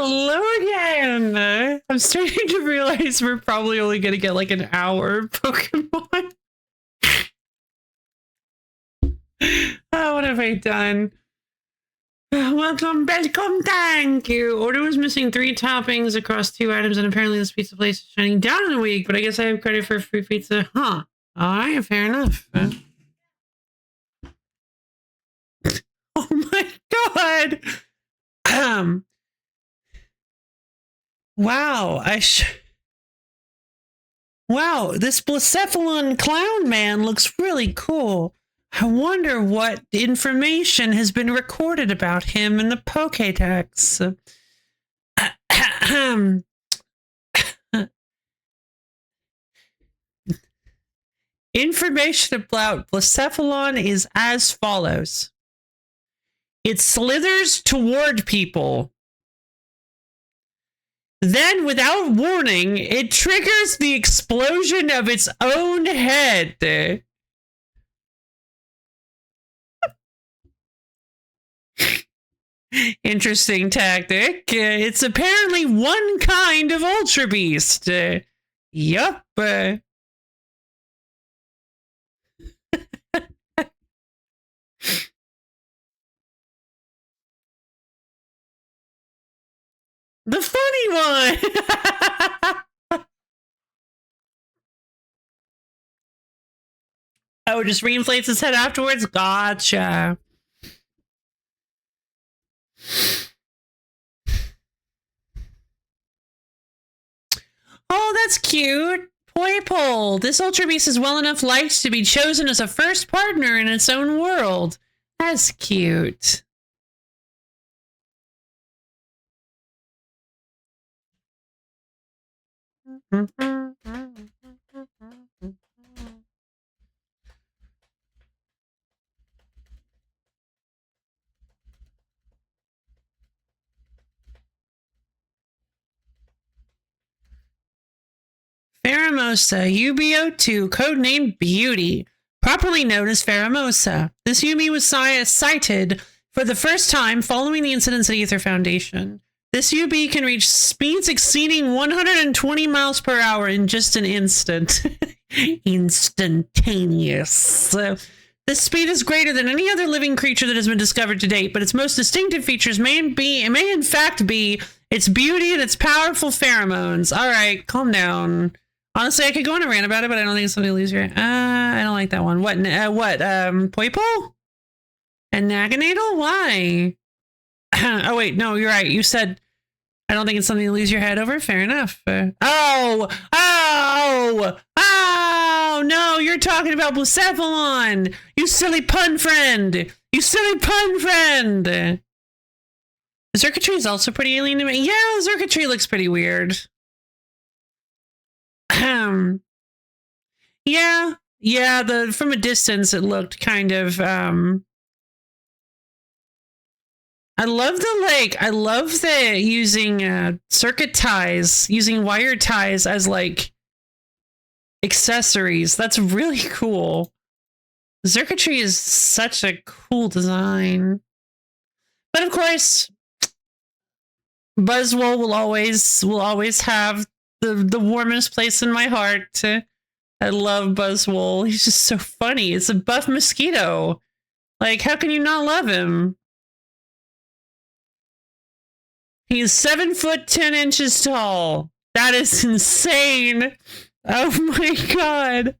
Hello again! I'm starting to realize we're probably only gonna get like an hour of Pokemon. Oh, what have I done? Welcome, thank you. Order was missing 3 toppings across 2 items, and apparently this pizza place is shutting down in a week, but I guess I have credit for free pizza. Huh. Alright, fair enough. Oh my god! Wow, wow, this Blacephalon clown man looks really cool. I wonder what information has been recorded about him in the Pokédex. Information about Blacephalon is as follows. It slithers toward people. Then, without warning, it triggers the explosion of its own head. Interesting tactic. It's apparently one kind of Ultra Beast. Yup. The funny one! Oh, it just reinflates his head afterwards? Gotcha. Oh, that's cute. Poipole. This Ultra Beast is well enough liked to be chosen as a first partner in its own world. That's cute. Pheromosa, UBO2, codenamed Beauty, properly known as Pheromosa. This Yumi was sighted for the first time following the incidents at Ether Foundation. This UB can reach speeds exceeding 120 miles per hour in just an instant. Instantaneous. This speed is greater than any other living creature that has been discovered to date, but its most distinctive features may in fact be its beauty and its powerful pheromones. All right, calm down. Honestly, I could go on a rant about it, but I don't think it's something to lose here. I don't like that one. What, Poipole? And Naganadel? Why? Oh, wait, no, you're right. You said, I don't think it's something to lose your head over. Fair enough. Oh, no, you're talking about Blacephalon. You silly pun friend. You silly pun friend. Zerkatree is also pretty alien to me. Yeah, Zerkatree looks pretty weird. Yeah, from a distance it looked kind of I love the using circuit ties, using wire ties as like accessories. That's really cool. Zerkatree is such a cool design. But of course, Buzzwole will always have the warmest place in my heart. I love Buzzwole. He's just so funny. It's a buff mosquito. Like, how can you not love him? He's 7 foot 10 inches tall. That is insane. Oh my god.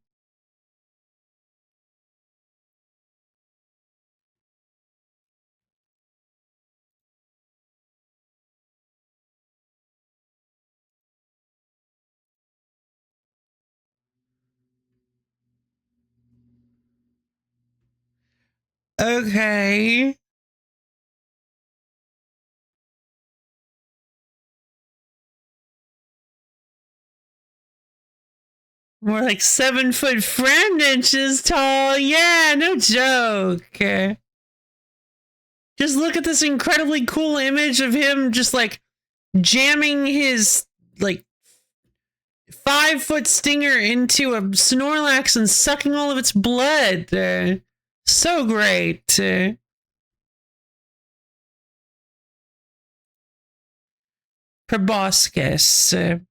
Okay. More like 7 foot friend inches tall. Yeah, no joke. Just look at this incredibly cool image of him just like jamming his like 5 foot stinger into a Snorlax and sucking all of its blood. So great. proboscis. I'm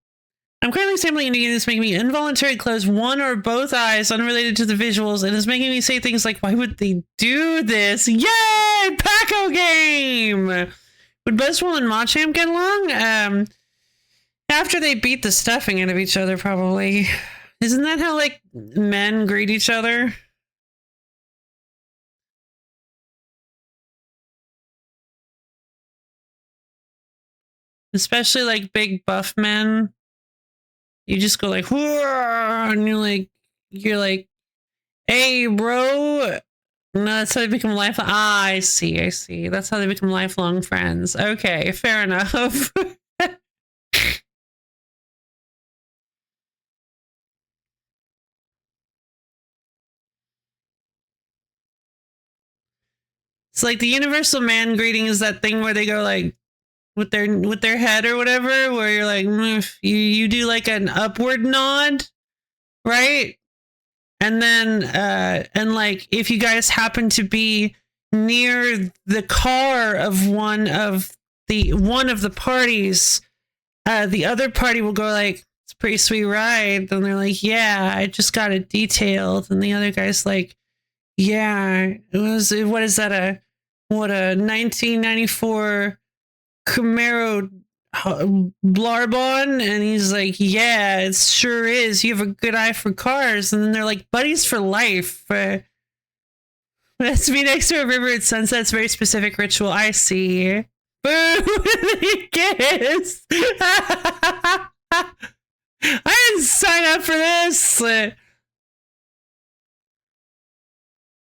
currently sampling and it's making me involuntarily close one or both eyes unrelated to the visuals, and it's making me say things like, why would they do this? Yay! Paco game! Would Buzzwole and Machamp get along? After they beat the stuffing out of each other, probably. Isn't that how, like, men greet each other? Especially, like, big buff men. You just go like, and you're like, hey, bro. No, that's how they become lifelong. Ah, I see. That's how they become lifelong friends. Okay, fair enough. It's like the universal man greeting is that thing where they go like with their head or whatever, where you're like, you do like an upward nod, right? And then and like if you guys happen to be near the car of one of the parties, the other party will go like, it's a pretty sweet ride. And they're like, yeah, I just got it detailed. And the other guy's like, yeah, what is that, a 1994 Camaro Blarbon? And he's like, yeah, it sure is. You have a good eye for cars. And then they're like buddies for life. That's me next to a river at sunset. It's a very specific ritual. I see. Boo! Kiss! I didn't sign up for this.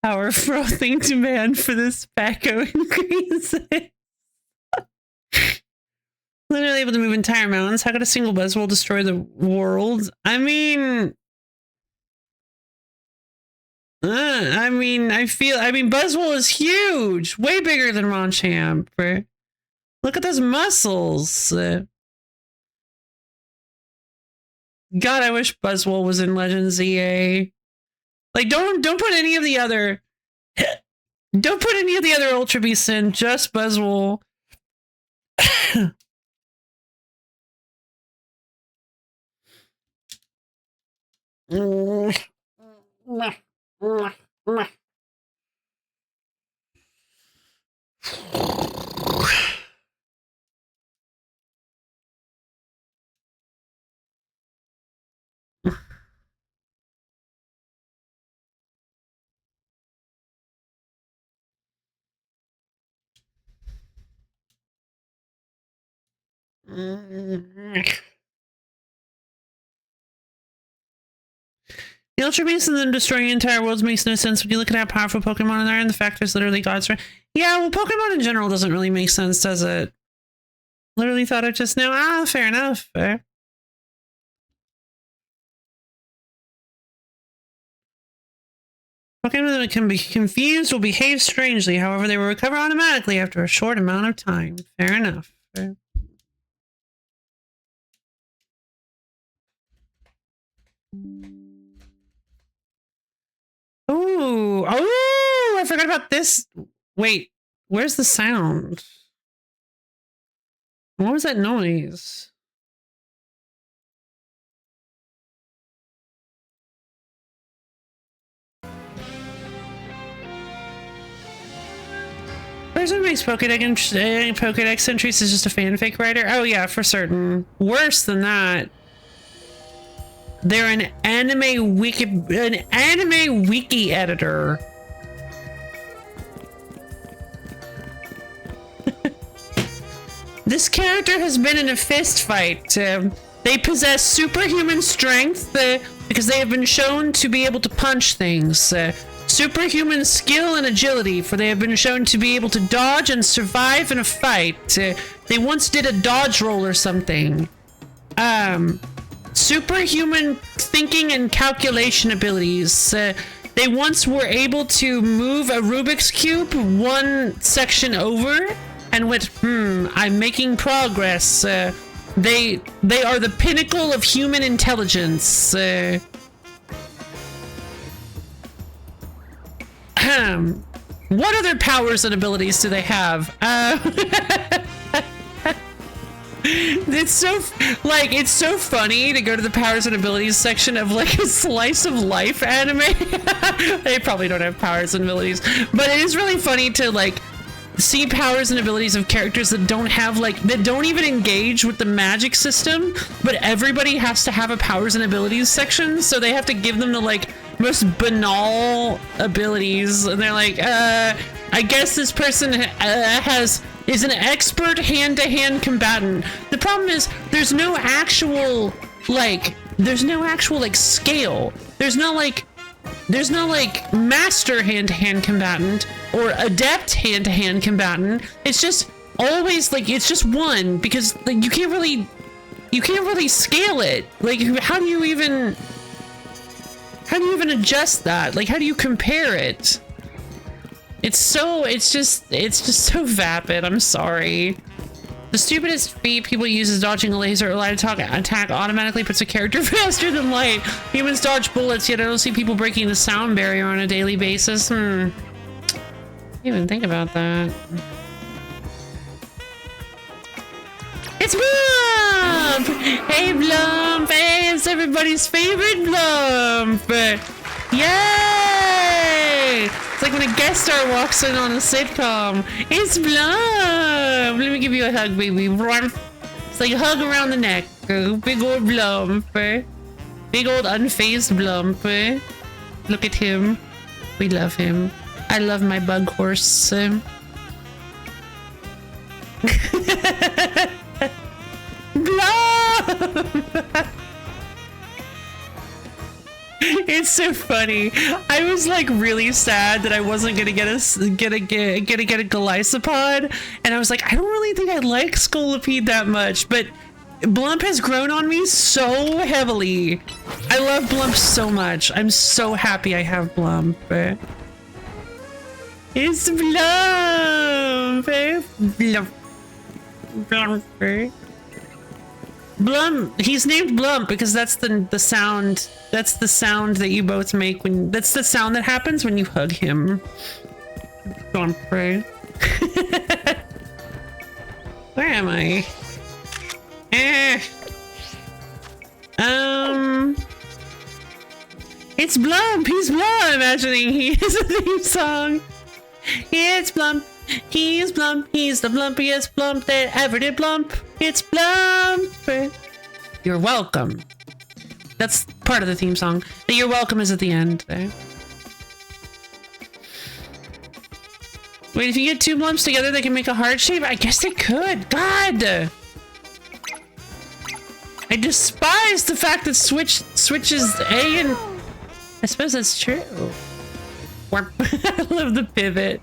Our frothing demand for this Paco increase. Literally able to move entire mountains. How could a single Buzzwole destroy the world? I mean, Buzzwole is huge, way bigger than Machamp. Look at those muscles. God, I wish Buzzwole was in Legend ZA. Like, don't put any of the other Ultra Beasts in, just Buzzwole. The Ultra Beasts and them destroying entire worlds makes no sense when you look at how powerful Pokemon are and the fact there's literally gods. Yeah, well, Pokemon in general doesn't really make sense, does it? Literally thought it just now. Ah, fair enough. Fair. Pokemon that can be confused will behave strangely. However, they will recover automatically after a short amount of time. Fair enough. Fair. Oh, I forgot about this. Wait, where's the sound? What was that noise? Person who makes Pokedex entries is just a fanfic writer? Oh yeah, for certain. Worse than that. They're an anime wiki editor. This character has been in a fist fight. They possess superhuman strength because they have been shown to be able to punch things. Superhuman skill and agility, for they have been shown to be able to dodge and survive in a fight. They once did a dodge roll or something. Superhuman thinking and calculation abilities. They once were able to move a Rubik's Cube one section over and went, I'm making progress. They are the pinnacle of human intelligence. What other powers and abilities do they have? It's so like it's so funny to go to the powers and abilities section of like a slice of life anime. They probably don't have powers and abilities, but it is really funny to like see powers and abilities of characters that don't have like that don't even engage with the magic system, but everybody has to have a powers and abilities section, so they have to give them the like most banal abilities, and they're like, I guess this person is an expert hand-to-hand combatant. The problem is there's no actual like scale. There's no like master hand-to-hand combatant or adept hand-to-hand combatant. It's just always like it's just one, because like you can't really scale it. Like how do you even adjust that? Like how do you compare it? It's just so vapid. I'm sorry. The stupidest feat people use is dodging a laser or light attack automatically puts a character faster than light. Humans dodge bullets, yet I don't see people breaking the sound barrier on a daily basis. Didn't even think about that. It's Blump! Hey Blump! Hey, it's everybody's favorite Blump! Yay! It's like when a guest star walks in on a sitcom. It's Blump! Let me give you a hug, baby. It's like a hug around the neck. Big old Blump. Big old unfazed Blump. Look at him. We love him. I love my bug horse. Blump! It's so funny. I was like really sad that I wasn't gonna get a Galisopod, and I was like, I don't really think I like Scolipede that much, but Blump has grown on me so heavily. I love Blump so much. I'm so happy I have Blump. It's Blump. Blump. Blump. Blump. He's named Blump because that's the sound. That's the sound that you both make when. That's the sound that happens when you hug him. Blump. Where am I? It's Blump. He's Blump. Imagining he is a theme song. It's Blump. He's Blump. He's the blumpiest Blump that ever did Blump. It's Blump. You're welcome. That's part of the theme song. The you're welcome is at the end there. Wait, if you get two Blumps together, they can make a heart shape? I guess they could. God! I despise the fact that switches A and... I suppose that's true. I love the pivot.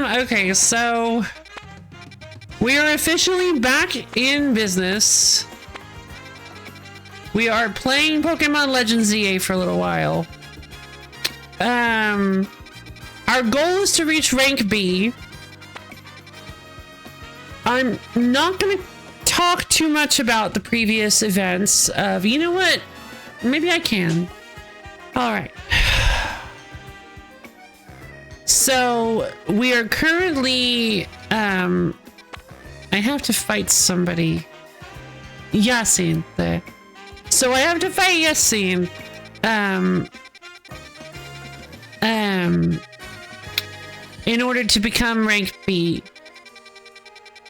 Okay, so... we are officially back in business. We are playing Pokemon Legends ZA for a little while. Our goal is to reach rank B. I'm not gonna talk too much about the previous events of, you know what? Maybe I can. All right. So we are currently, I have to fight somebody. Yasin. So I have to fight Yasin. In order to become rank B.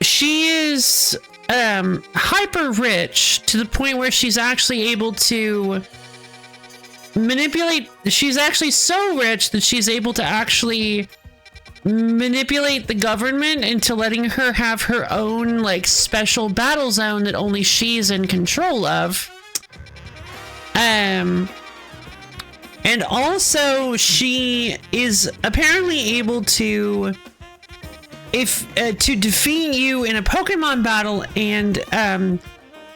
She is hyper rich to the point where she's actually able to manipulate. She's actually so rich that she's able to actually manipulate the government into letting her have her own like special battle zone that only she's in control of. And also she is apparently able to to defeat you in a Pokemon battle and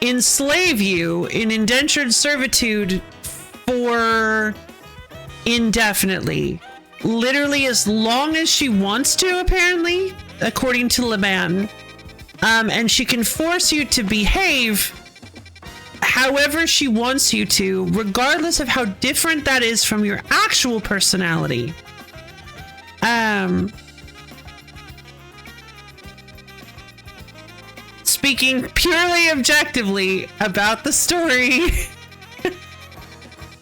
enslave you in indentured servitude for indefinitely. Literally as long as she wants to, apparently, according to Leman. And she can force you to behave however she wants you to, regardless of how different that is from your actual personality. speaking purely objectively about the story.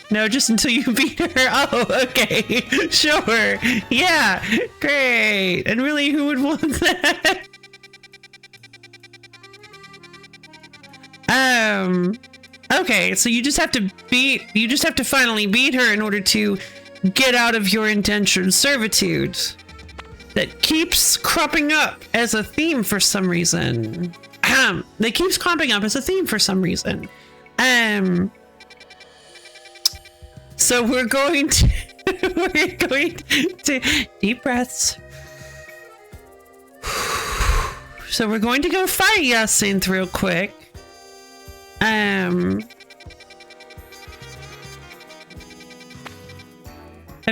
No, just until you beat her. Oh, okay. Sure. Yeah. Great. And really, who would want that? Okay, so you just have to finally beat her in order to get out of your indentured servitude. That keeps cropping up as a theme for some reason. That keeps cropping up as a theme for some reason. So we're going to deep breaths. So we're going to go fight Yacinth real quick. Have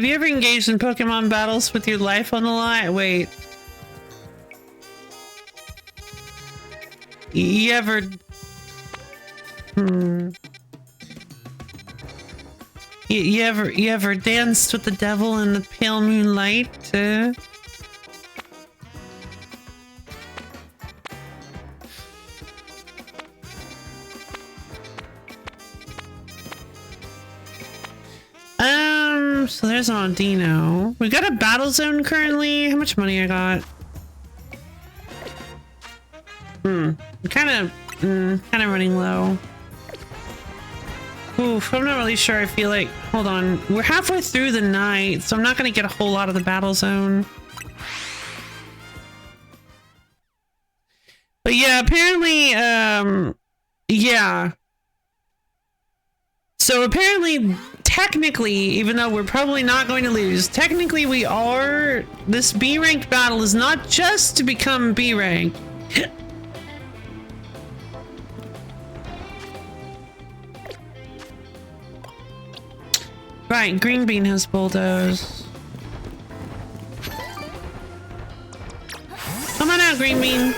you ever engaged in Pokemon battles with your life on the line? Wait. You ever... You ever danced with the devil in the pale moonlight? So there's an Audino. We got a battle zone currently. How much money I got? I'm kind of running low. Oof, I'm not really sure. I feel like, hold on. We're halfway through the night, so I'm not going to get a whole lot of the battle zone. But yeah, apparently, yeah. So apparently, technically, even though we're probably not going to lose, technically we are, this B-ranked battle is not just to become B-ranked. Right, Green Bean has bulldoze. Come on out, Green Bean.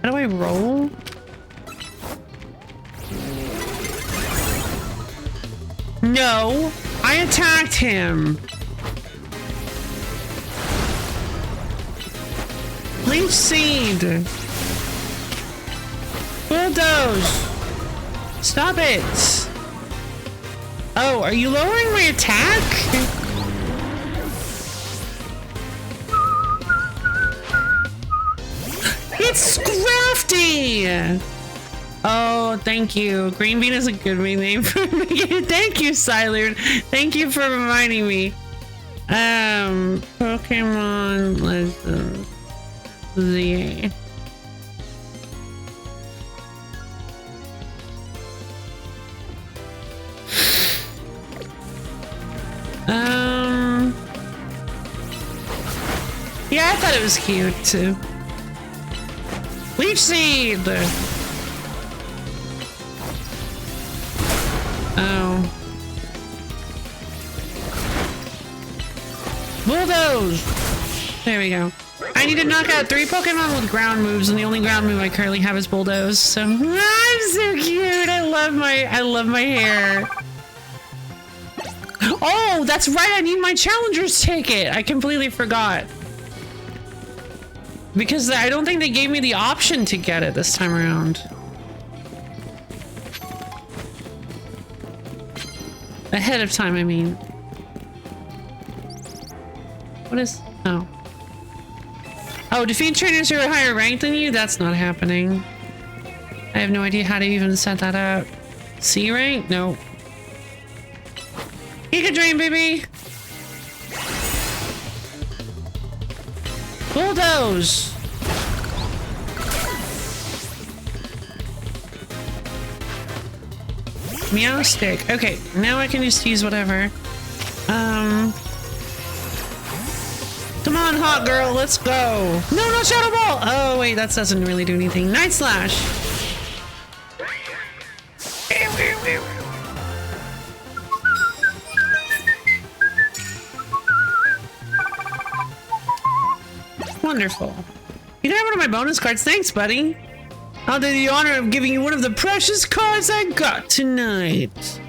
How do I roll? No, I attacked him. Leech Seed. Bulldoze. Stop it. Oh, are you lowering my attack? It's Scrafty! Oh, thank you. Green Bean is a good name for me. Thank you, Silern. Thank you for reminding me. Pokemon Legends. Z. Yeah, I thought it was cute too. Leech Seed! Oh. Bulldoze! There we go. I need to knock out 3 Pokemon with ground moves, and the only ground move I currently have is Bulldoze. So I'm so cute. I love my hair. Oh, that's right. I need my Challenger's ticket. I completely forgot. Because I don't think they gave me the option to get it this time around. Ahead of time, I mean. What is... Oh. Oh, defeat trainers who are higher ranked than you? That's not happening. I have no idea how to even set that up. C rank? No. Giga Drain, baby! Bulldoze! Meow stick. Okay, now I can just use whatever. Come on, hot girl, let's go. No, not Shadow Ball! Oh, wait, that doesn't really do anything. Night Slash! Wonderful. You can have one of my bonus cards. Thanks, buddy. I'll do the honor of giving you one of the precious cards I got tonight.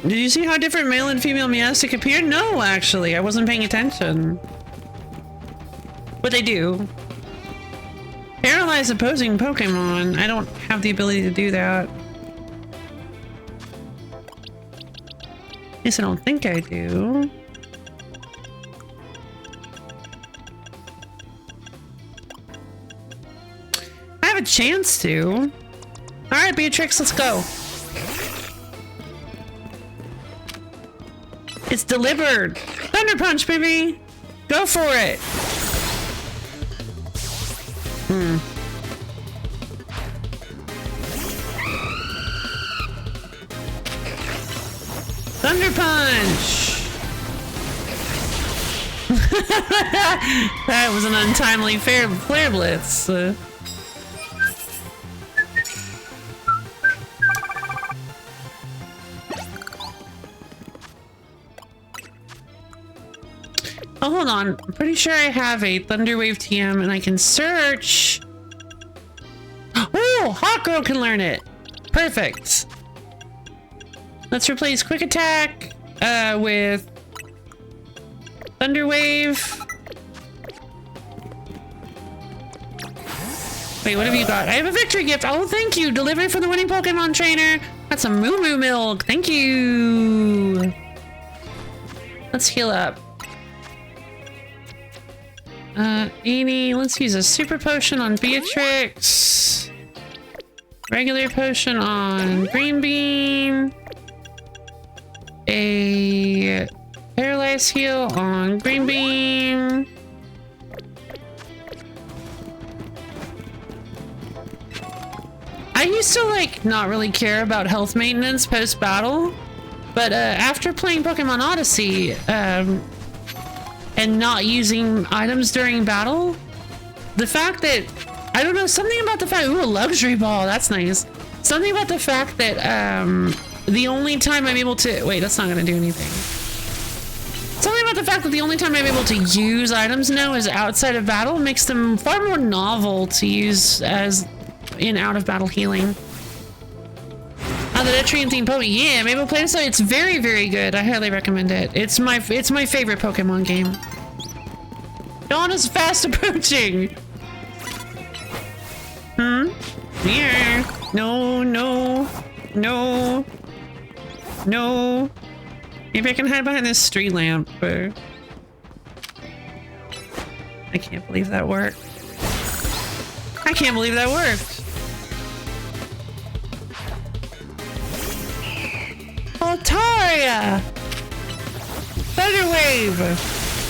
Did you see how different male and female Meowstic appear? No, actually, I wasn't paying attention. But they do. Paralyze opposing Pokemon. I don't have the ability to do that. At least I don't think I do. I have a chance to. Alright, Beatrix, let's go. It's delivered. Thunder Punch, baby. Go for it. Thunder Punch. That was an untimely flare blitz. Oh, hold on. I'm pretty sure I have a Thunder Wave TM and I can search. Oh, Hot Girl can learn it. Perfect. Let's replace Quick Attack with Thunder Wave. Wait, what have you got? I have a victory gift. Oh, thank you. Delivered from the winning Pokemon trainer. That's some Moo Moo milk. Thank you. Let's heal up. 80. Let's use a super potion on Beatrix. Regular potion on Green Bean. A paralyze heal on Green Bean. I used to like not really care about health maintenance post battle, but after playing Pokemon Odyssey, and not using items during battle, the fact that, I don't know, something about the fact, ooh, a luxury ball, that's nice. Something about the fact that the only time I'm able to, wait, that's not gonna do anything. Something about the fact that the only time I'm able to use items now is outside of battle makes them far more novel to use as in out of battle healing. Oh, the Etrian themed Pokemon. Yeah, maybe we'll play this. It's very, very good. I highly recommend it. It's my favorite Pokemon game. Dawn is fast approaching. Yeah. No, no, no, no. Maybe I can hide behind this street lamp. I can't believe that worked. I can't believe that worked. Altaria! Thunder Wave!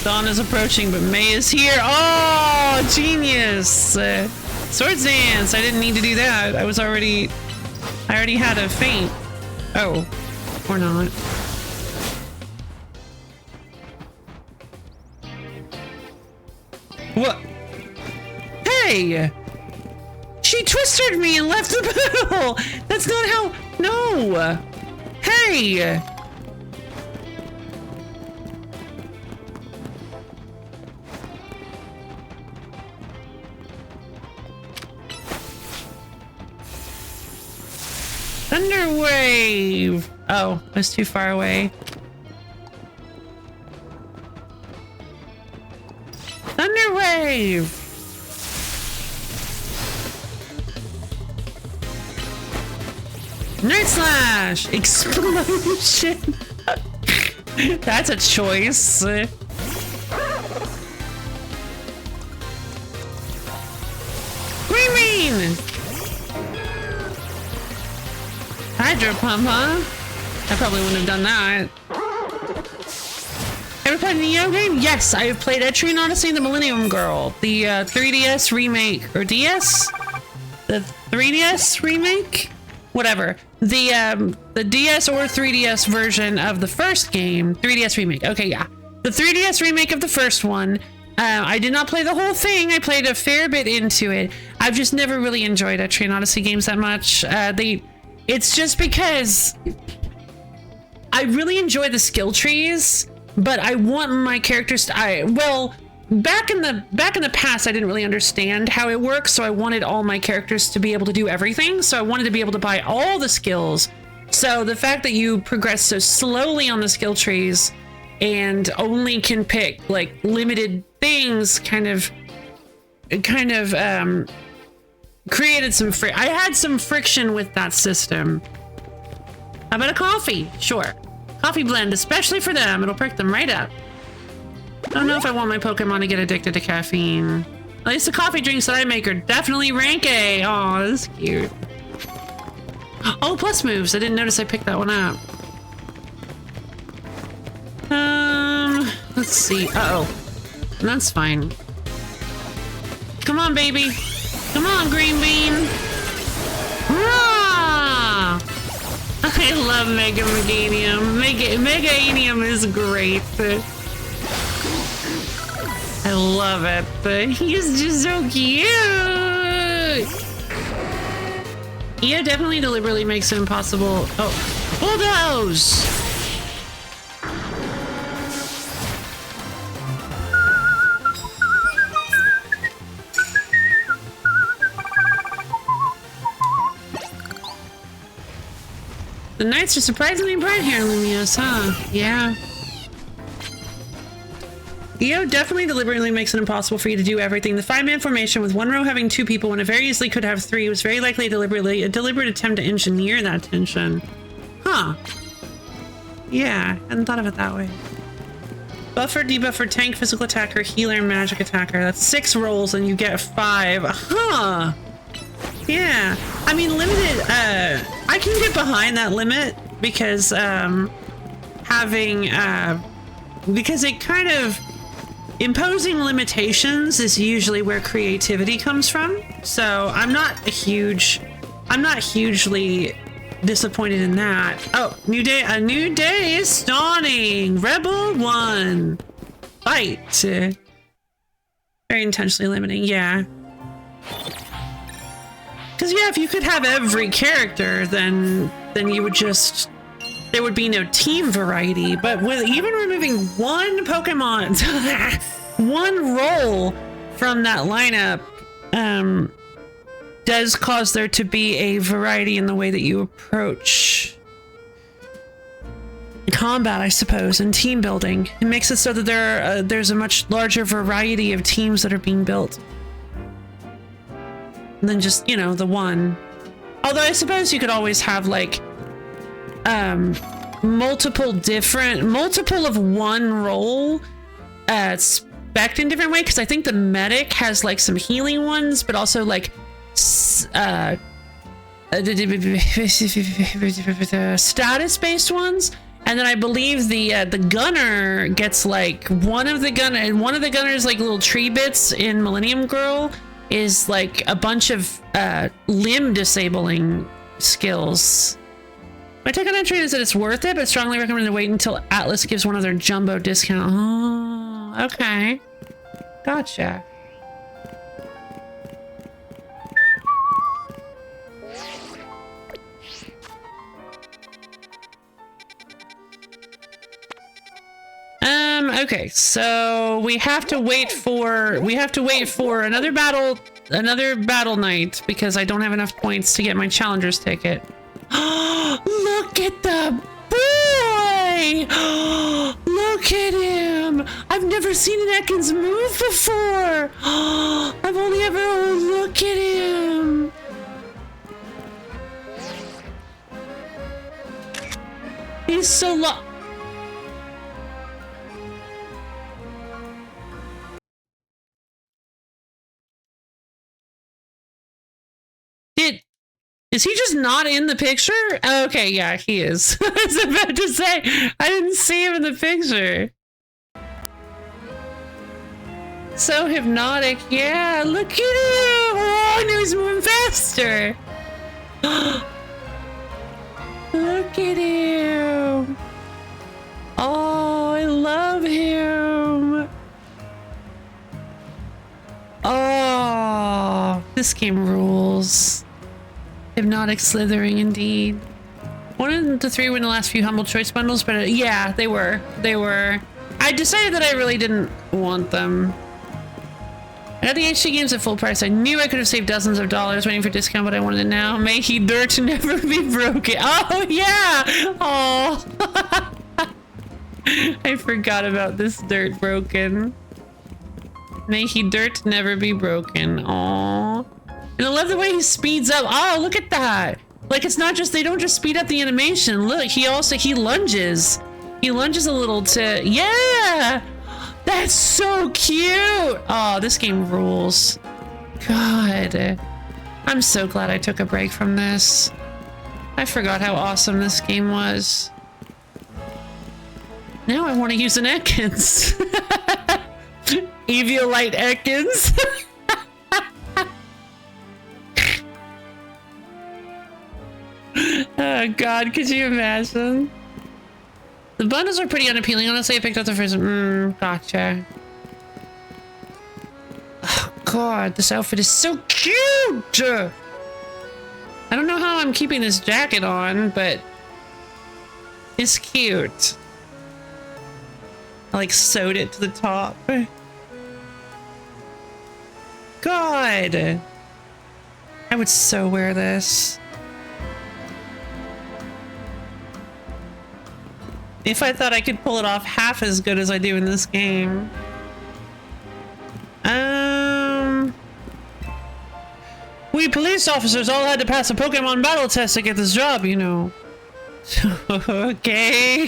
Dawn is approaching, but May is here. Oh, genius! Swords Dance! I didn't need to do that. I already had a feint. Oh, or not. What? Hey! She twisted me and left the battle! That's not how... No! Hey! Thunder Wave! Oh, I was too far away. Thunder Wave! Night Slash! Explosion! That's a choice. Green Bean! Hydro Pump, huh? I probably wouldn't have done that. Ever played a Neo game? Yes, I have played Etrian Odyssey and the Millennium Girl. The 3DS remake, or DS? The 3DS remake? Whatever. The DS or 3DS version of the first game. 3DS remake. Okay, yeah. The 3DS remake of the first one. I did not play the whole thing. I played a fair bit into it. I've just never really enjoyed Etrian Odyssey games that much. It's just because I really enjoy the skill trees, but I want my characters to, well, back in the past, I didn't really understand how it works, so I wanted all my characters to be able to do everything. So I wanted to be able to buy all the skills So the fact that you progress so slowly on the skill trees and only can pick like limited things kind of created some I had some friction with that system. How about a coffee? Sure. Coffee blend, especially for them. It'll perk them right up. I don't know if I want my Pokemon to get addicted to caffeine. At least the coffee drinks that I make are definitely rank A. Oh, this is cute. Oh, plus moves. I didn't notice I picked that one up. Let's see. Uh-oh. That's fine. Come on, baby. Come on, Green Bean. Hurrah! I love Mega Meganium. Meganium is great. I love it. He's just so cute. Yeah, definitely deliberately makes it impossible. Oh, bulldoze! The nights are surprisingly bright here in Lumios, huh? Yeah. EO definitely deliberately makes it impossible for you to do everything. The 5-man formation with one row having 2 people when it very easily could have 3 was very likely a deliberate attempt to engineer that tension. Huh. Yeah, hadn't thought of it that way. Buffer, debuffer, tank, physical attacker, healer, magic attacker. That's 6 rolls and you get 5. Huh. Yeah. I mean, limited, I can get behind that limit because, because it kind of, imposing limitations is usually where creativity comes from. So I'm not hugely disappointed in that. Oh, a new day is dawning. Rebel 1. Fight. Very intentionally limiting, yeah. Because yeah, if you could have every character, then you would just, there would be no team variety. But with even removing one Pokemon, one role from that lineup, does cause there to be a variety in the way that you approach combat, I suppose, and team building. It makes it so that there's a much larger variety of teams that are being built than just, you know, the one. Although I suppose you could always have like multiple of one role spec'd in different way, because I think the medic has like some healing ones, but also like status based ones. And then I believe the gunner gets like one of the gunners like little tree bits in Millennium Girl is like a bunch of limb disabling skills. My take on entry is that it's worth it, but strongly recommend to wait until Atlas gives one of their jumbo discount. Oh, okay. Gotcha. Okay, so we have to wait for another battle night because I don't have enough points to get my challenger's ticket. Look at the boy! Look at him! I've never seen an Ekans move before! I've only ever look at him! He's so Is he just not in the picture? Okay, yeah, he is. I was about to say, I didn't see him in the picture. So hypnotic. Yeah, look at him. Oh, I knew he's moving faster. Look at him. Oh, I love him. Oh, this game rules. Hypnotic slithering, indeed. 1 of the 3 were in the last few Humble Choice bundles, but yeah, they were. I decided that I really didn't want them. I got the HD games at full price. I knew I could have saved dozens of dollars waiting for discount, but I wanted it now. May he dirt never be broken. Oh, yeah! Oh. I forgot about this dirt broken. May he dirt never be broken. Aww. And I love the way he speeds up. Oh, look at that. Like, it's not just, they don't just speed up the animation. Look, he lunges. He lunges a little to, yeah! That's so cute! Oh, this game rules. God. I'm so glad I took a break from this. I forgot how awesome this game was. Now I want to use an Ekans. Eviolite Ekans. Oh god, could you imagine? The bundles are pretty unappealing. Honestly, I picked up the first gotcha. Oh god, this outfit is so cute! I don't know how I'm keeping this jacket on, but it's cute. I like sewed it to the top. God! I would so wear this. If I thought I could pull it off half as good as I do in this game. We police officers all had to pass a Pokemon battle test to get this job, you know. Okay.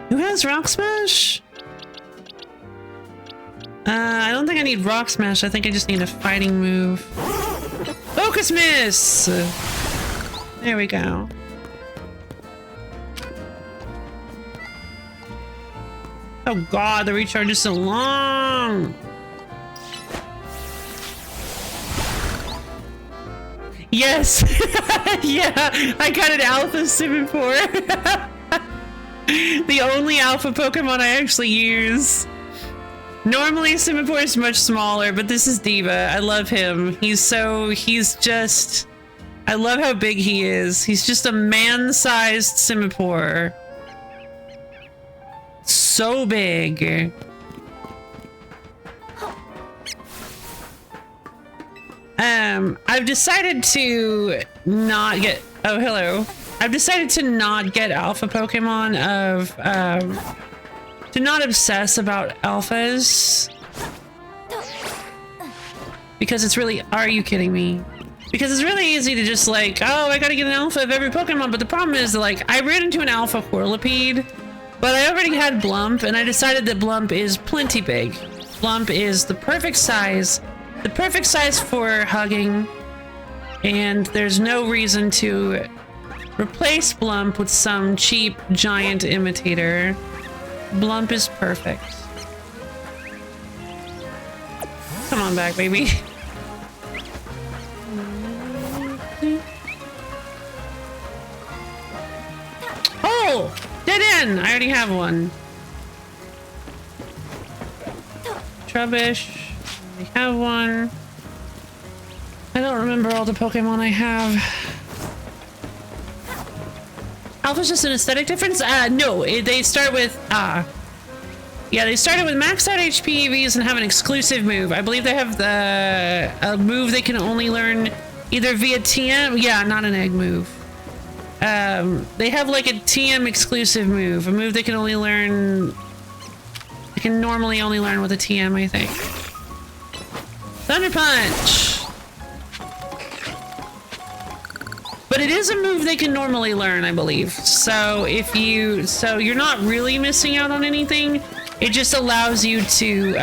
Who has Rock Smash? I don't think I need Rock Smash. I think I just need a fighting move. Focus Miss! There we go. Oh god, the recharge is so long! Yes! Yeah, I got an Alpha Simipour. The only Alpha Pokemon I actually use. Normally Simipour is much smaller, but this is Diva. I love him. He's just... I love how big he is. He's just a man-sized Simipour. So big. I've decided to not get... Oh, hello. I've decided to not get Alpha Pokemon of... to not obsess about alphas. Because it's really... Are you kidding me? Because it's really easy to just like, oh, I gotta get an alpha of every Pokemon, but the problem is that, like, I ran into an alpha Whirlipede, but I already had Blump, and I decided that Blump is plenty big. Blump is the perfect size for hugging, and there's no reason to replace Blump with some cheap giant imitator. Blump is perfect. Come on back, baby. Oh! Dead end! I already have one. Trubbish. I have one. I don't remember all the Pokemon I have. Alpha's just an aesthetic difference? No. They start with, yeah, they started with maxed out HP EVs and have an exclusive move. I believe they have a move they can only learn either via TM. Yeah, not an egg move. They have like a TM exclusive move. A move they can only learn... They can normally only learn with a TM, I think. Thunder Punch! But it is a move they can normally learn, I believe. So if you... So you're not really missing out on anything. It just allows you to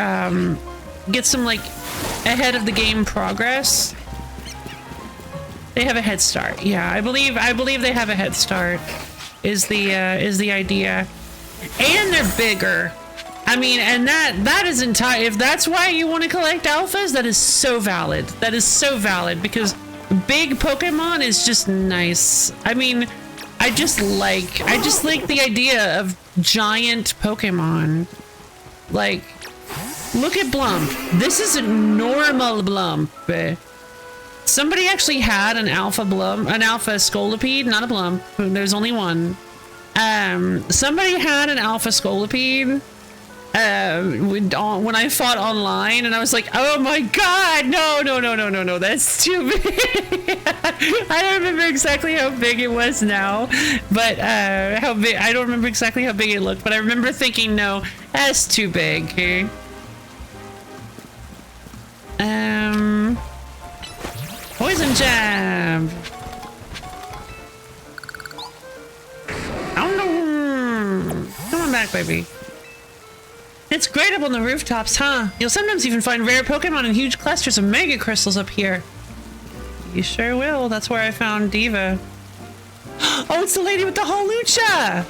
get some like ahead of the game progress. They have a head start. Yeah, I believe they have a head start. Is the idea. And they're bigger. I mean, and that is entire. If that's why you want to collect alphas, that is so valid. That is so valid because big Pokemon is just nice. I mean, I just like the idea of giant Pokemon. Like, look at Blump. This is a normal Blump. Somebody actually had an alpha scolipede, not a blump. There's only one. Somebody had an alpha scolipede when I fought online, and I was like, oh my god, no, that's too big. I don't remember exactly how big it was now, but how big, I don't remember exactly how big it looked, but I remember thinking, no, that's too big. Poison jab. Oh no! Come on back, baby. It's great up on the rooftops, huh? You'll sometimes even find rare Pokemon in huge clusters of Mega Crystals up here. You sure will. That's where I found Diva. Oh, it's the lady with the Hawlucha!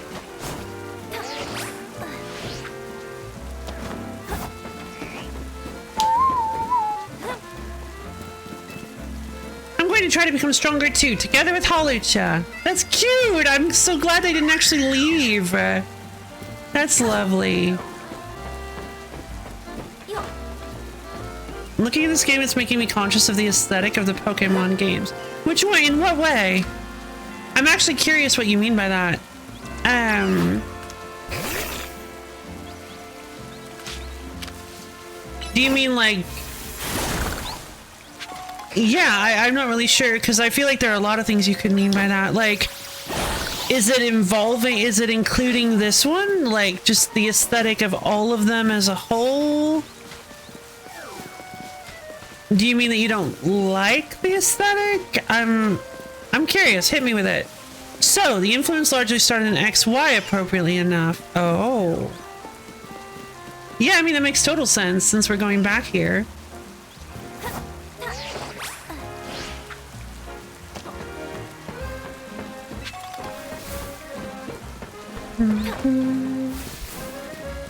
I'm going to try to become stronger too, together with Hawlucha. That's cute! I'm so glad they didn't actually leave. That's lovely. Looking at this game, it's making me conscious of the aesthetic of the Pokemon games. Which way? In what way? I'm actually curious what you mean by that. Do you mean like... Yeah, I'm not really sure, because I feel like there are a lot of things you could mean by that. Like, is it including this one? Like, just the aesthetic of all of them as a whole? Do you mean that you don't like the aesthetic? I'm curious. Hit me with it. So, the influence largely started in XY, appropriately enough. Oh. Yeah, I mean, that makes total sense since we're going back here.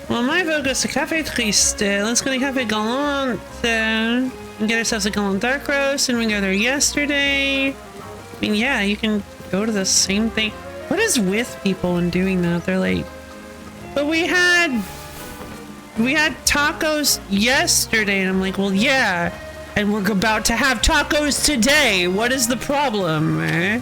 Well, my vote goes to Cafe Triste. Let's go to Cafe Galant. And get ourselves a Galant Dark Roast, and we go there yesterday. I mean, yeah, you can go to the same thing. What is with people and doing that? They're like, but we had tacos yesterday, and I'm like, well, yeah, and we're about to have tacos today. What is the problem, eh?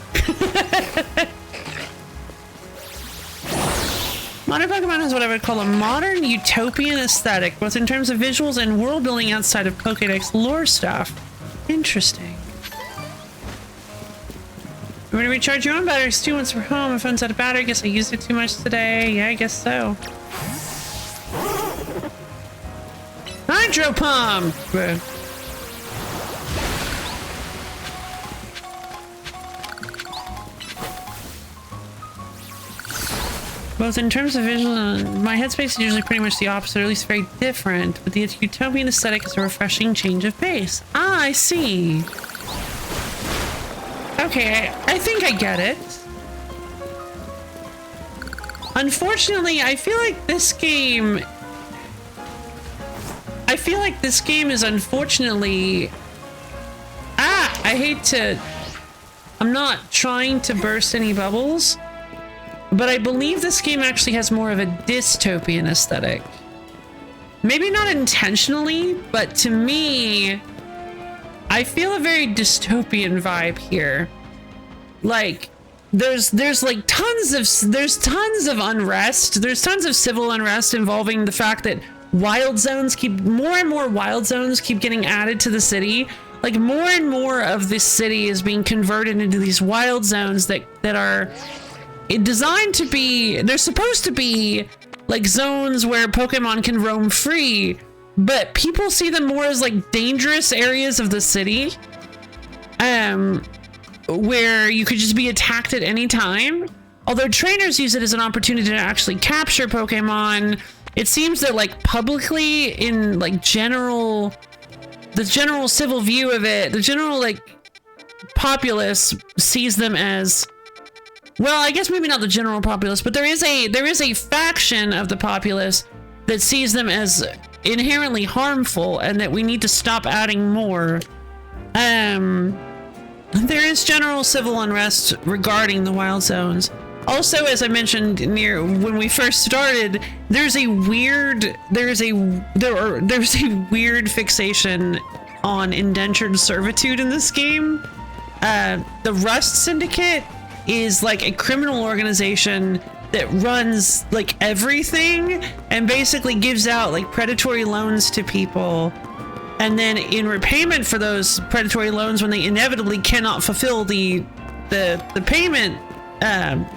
Modern Pokemon has what I would call a modern utopian aesthetic, both in terms of visuals and world building outside of Pokédex lore stuff. Interesting. I'm going to recharge your own batteries too once we're home. My phone's out of battery. Guess I used it too much today. Yeah, I guess so. Hydro Pump! Both in terms of visual, my headspace is usually pretty much the opposite, or at least very different, but the utopian aesthetic is a refreshing change of pace. Ah, I see. Okay, I think I get it. Unfortunately, I feel like this game is unfortunately... I'm not trying to burst any bubbles, but I believe this game actually has more of a dystopian aesthetic. Maybe not intentionally, but to me, I feel a very dystopian vibe here. Like, there's like tons of unrest. There's tons of civil unrest involving the fact that more and more wild zones keep getting added to the city. Like, more and more of this city is being converted into these wild zones that are designed to be, they're supposed to be like zones where Pokemon can roam free, but people see them more as like dangerous areas of the city, where you could just be attacked at any time. Although trainers use it as an opportunity to actually capture Pokemon, it seems that like publicly in like the general civil view of it, the general like populace sees them as, well, I guess maybe not the general populace, but there is a faction of the populace that sees them as inherently harmful and that we need to stop adding more. There is general civil unrest regarding the wild zones. Also, as I mentioned when we first started, there's a weird fixation on indentured servitude in this game. The Rust Syndicate is like a criminal organization that runs like everything and basically gives out like predatory loans to people. And then in repayment for those predatory loans, when they inevitably cannot fulfill the payment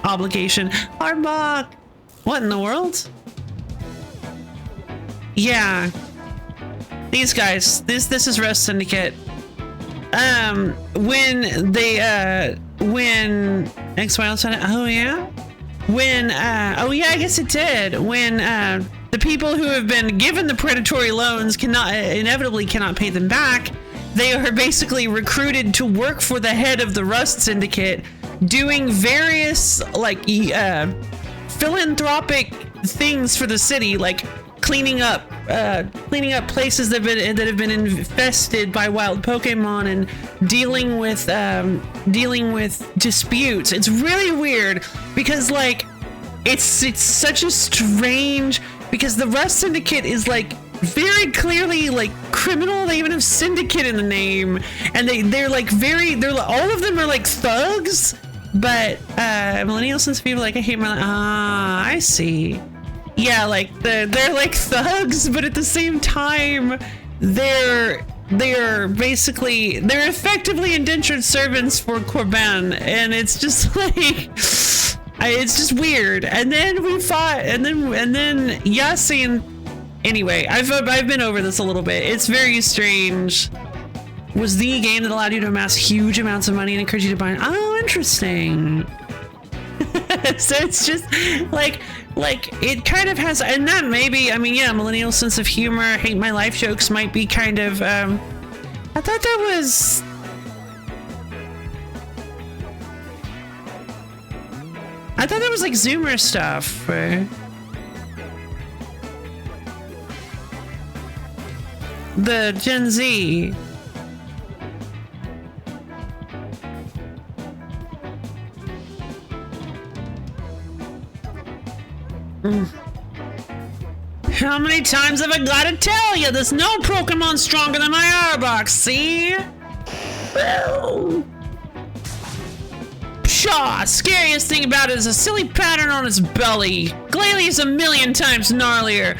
obligation, Arbok, what in the world? Yeah, these guys. This is Rust Syndicate. When they when XY, oh yeah, when oh yeah, I guess it did. When the people who have been given the predatory loans inevitably cannot pay them back, they are basically recruited to work for the head of the Rust Syndicate, doing various like philanthropic things for the city, like cleaning up places that have been infested by wild Pokemon and dealing with disputes. It's really weird because like it's such a strange, because the Rust Syndicate is like very clearly like criminal. They even have syndicate in the name, and they're all of them are like thugs, but millennial sense of people like, I hate my life. Ah, I see. Yeah, like they're like thugs, but at the same time they're effectively indentured servants for Corbin, and it's just like it's just weird. And then we fought, and then Yasin. Anyway, I've been over this a little bit. It's very strange. Was the game that allowed you to amass huge amounts of money and encourage you to buy. Oh, interesting. So it's just like it kind of has, and that maybe, I mean, yeah, millennial sense of humor, hate my life jokes might be kind of I thought that was like Zoomer stuff. The Gen Z. How many times have I gotta tell you? There's no Pokemon stronger than my Arbok, see? Pshaw! Scariest thing about it is a silly pattern on its belly. Glalie is 1,000,000 times gnarlier.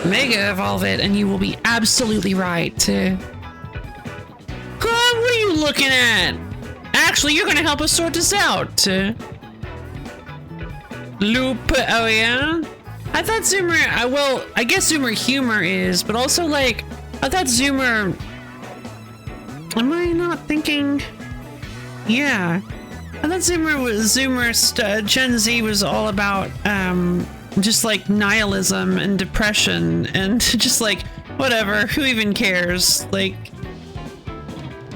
Mega evolve it, and you will be absolutely right. What are you looking at? Actually, you're gonna help us sort this out. Loop, oh yeah? I thought Zoomer, well, I guess Zoomer humor is, but also like, I thought Zoomer, am I not thinking? Yeah. I thought Zoomer Gen Z was all about, just like nihilism and depression and just like, whatever, who even cares? Like,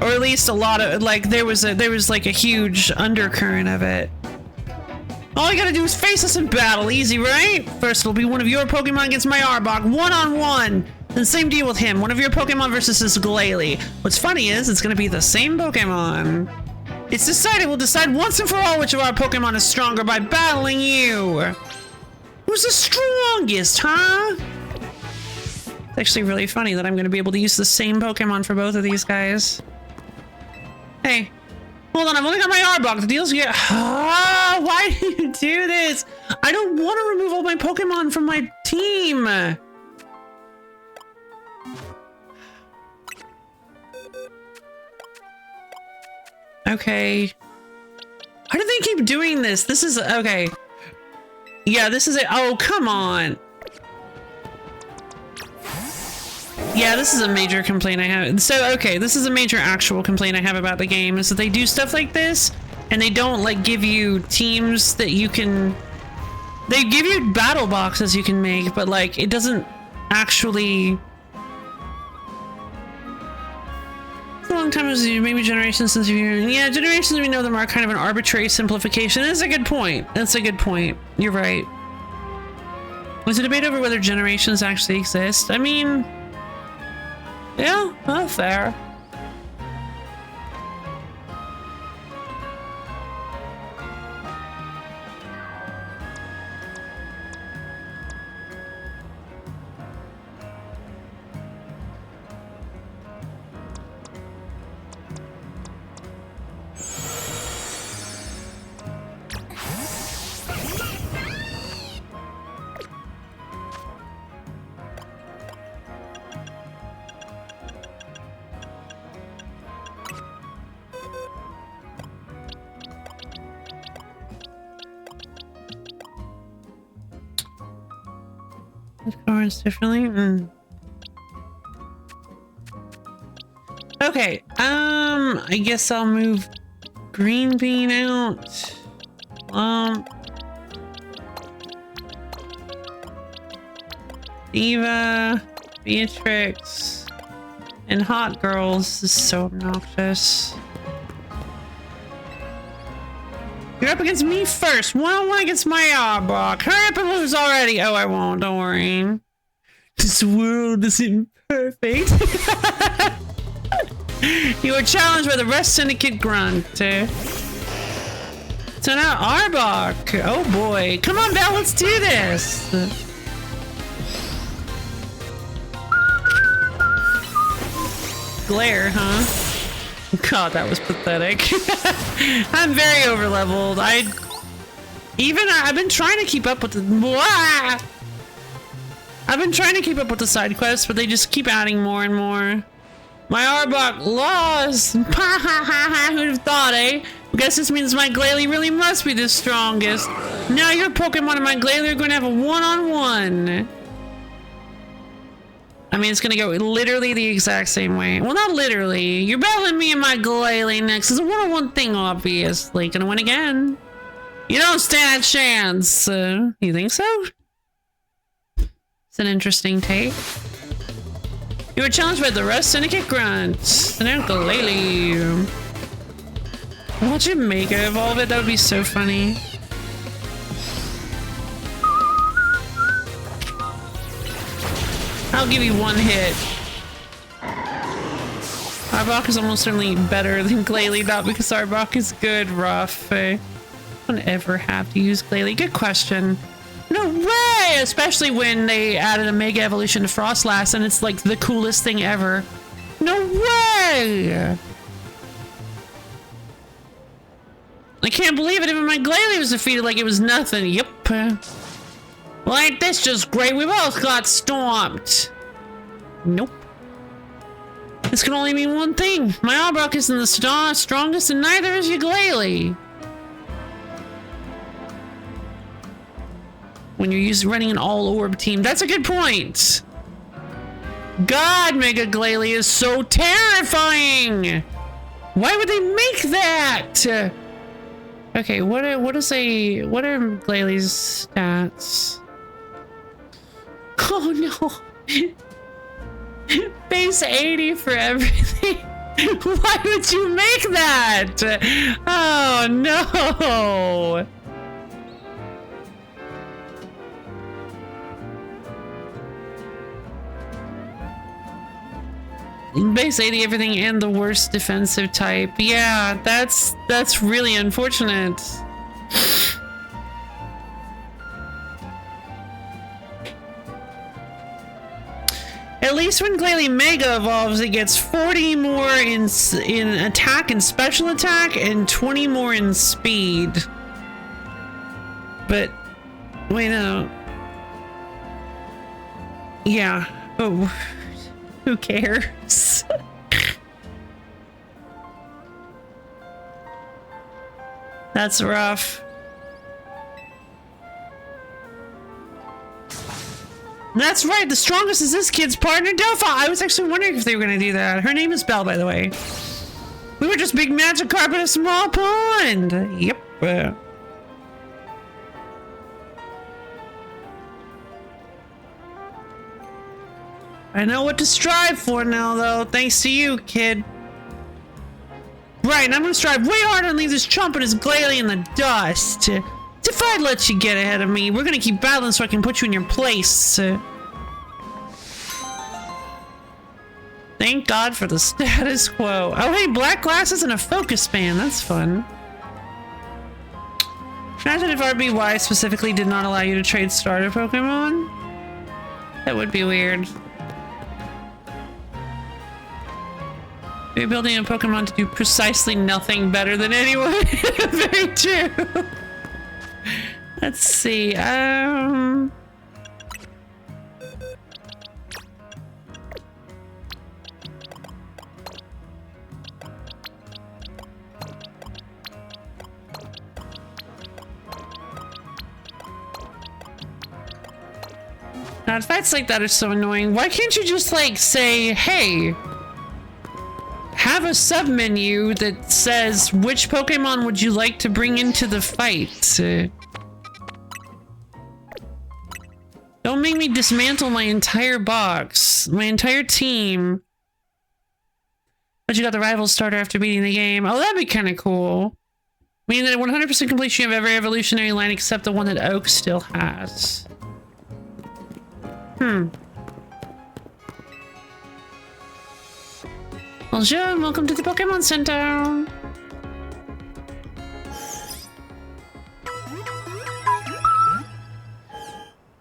or at least a lot of, like, there was like a huge undercurrent of it. All I gotta do is face us in battle, easy, right? First it'll be one of your Pokemon against my Arbok, one-on-one. Then same deal with him, one of your Pokemon versus this Glalie. What's funny is, it's gonna be the same Pokemon. It's decided, we'll decide once and for all which of our Pokemon is stronger by battling you. Who's the strongest, huh? It's actually really funny that I'm gonna be able to use the same Pokemon for both of these guys. Hey. Hold on, I've only got my Arbok. The deal's here. Ah, why do you do this? I don't want to remove all my Pokemon from my team. Okay. Why do they keep doing this? This is okay. Yeah, this is it. Oh, come on. Yeah, this is a major complaint I have. So, okay, this is a major actual complaint I have about the game, is that they do stuff like this, and they don't, like, give you teams that you can... They give you battle boxes you can make, but, like, it doesn't actually... It's a long time, maybe generations since you've... Yeah, generations we know them are kind of an arbitrary simplification. That's a good point. That's a good point. You're right. Was a debate over whether generations actually exist? I mean... Yeah, well, fair. Cards differently. Okay. I guess I'll move green bean out. Diva, Beatrix, and Hot Girls. This is so obnoxious. You're up against me first. 1-on-1 against my Arbok. Hurry up and lose already. Oh, I won't. Don't worry. This world isn't perfect. You were challenged by the Rest Syndicate Grunt. So now Arbok. Oh boy. Come on, Belle. Let's do this. Glare, huh? God, that was pathetic. I'm very overleveled. I've been trying to keep up with the I've been trying to keep up with the side quests, but they just keep adding more and more. My Arbok lost. Who'd have thought, eh? I guess this means my Glalie really must be the strongest. Now your Pokemon and my Glalie are going to have a one-on-one. I mean, it's gonna go literally the exact same way. Well, not literally. You're battling me and my Glalie next. It's a one-on-one thing, obviously. Gonna win again. You don't stand a chance. You think so? It's an interesting take. You were challenged by the Rest Syndicate Grunt. And now Glalie. Watch it Mega evolve it. That would be so funny. I'll give you one hit. Arbok is almost certainly better than Glalie, not because Arbok is good, rough. I don't ever have to use Glalie. Good question. No way! Especially when they added a Mega Evolution to Frostlass and it's like the coolest thing ever. No way! I can't believe it. Even my Glalie was defeated like it was nothing. Yep. Well, ain't this just great? We both got stomped. Nope. This can only mean one thing. My Arbok isn't the strongest and neither is your Glalie. When you're running an all-orb team. That's a good point. God, Mega Glalie is so terrifying. Why would they make that? Okay, what are Glailie's stats? Oh no. Base 80 for everything. Why would you make that? Oh no. Base 80 everything and the worst defensive type. Yeah, that's really unfortunate. At least when Glalie Mega evolves, it gets 40 more in attack and special attack and 20 more in speed. But wait, no. Yeah. Oh. Who cares? That's rough. That's right, the strongest is this kid's partner, Delphi. I was actually wondering if they were gonna do that. Her name is Belle, by the way. We were just big magic carpet in a small pond. Yep. I know what to strive for now, though, thanks to you, kid. Right, and I'm gonna strive way harder and leave this chump and his Glalie in the dust. If I'd let you get ahead of me, we're gonna keep battling so I can put you in your place. Thank God for the status quo. Oh, hey, black glasses and a focus band. That's fun. Imagine if RBY specifically did not allow you to trade starter Pokemon. That would be weird. You're building a Pokemon to do precisely nothing better than anyone. Very true. Let's see. God, fights like that are so annoying. Why can't you just, like, say, hey, have a sub-menu that says, which Pokemon would you like to bring into the fight? Don't make me dismantle my entire box, my entire team. But you got the rival starter after beating the game. Oh, that'd be kind of cool. Meaning that 100% completion of every evolutionary line except the one that Oak still has. Bonjour, welcome to the Pokemon Center.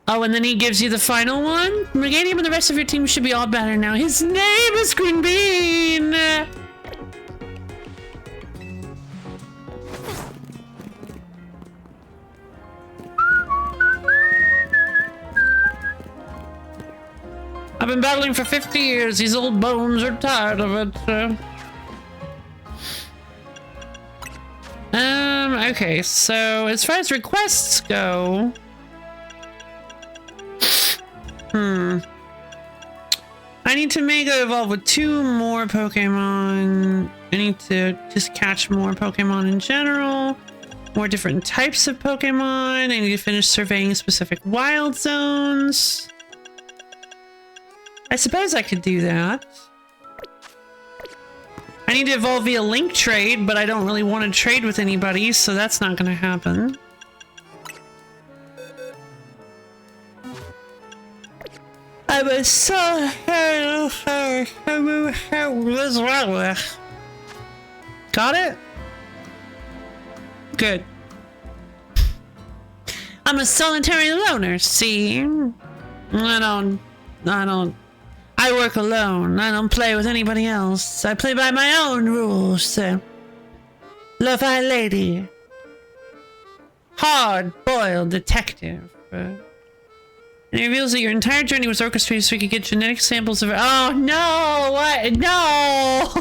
Oh, and then he gives you the final one? Meganium and the rest of your team should be all better now. His name is Green Bean! I've been battling for 50 years. These old bones are tired of it. Okay, so as far as requests go... I need to Mega Evolve with 2 more Pokemon. I need to just catch more Pokemon in general. More different types of Pokemon. I need to finish surveying specific wild zones. I suppose I could do that. I need to evolve via link trade, but I don't really want to trade with anybody, so that's not going to happen. I was so... Got it? Good. I'm a solitary loner, see? I work alone. I don't play with anybody else. I play by my own rules. LoFi lady. Hard-boiled detective. And it reveals that your entire journey was orchestrated so we could get genetic samples of... Oh, no! What? No!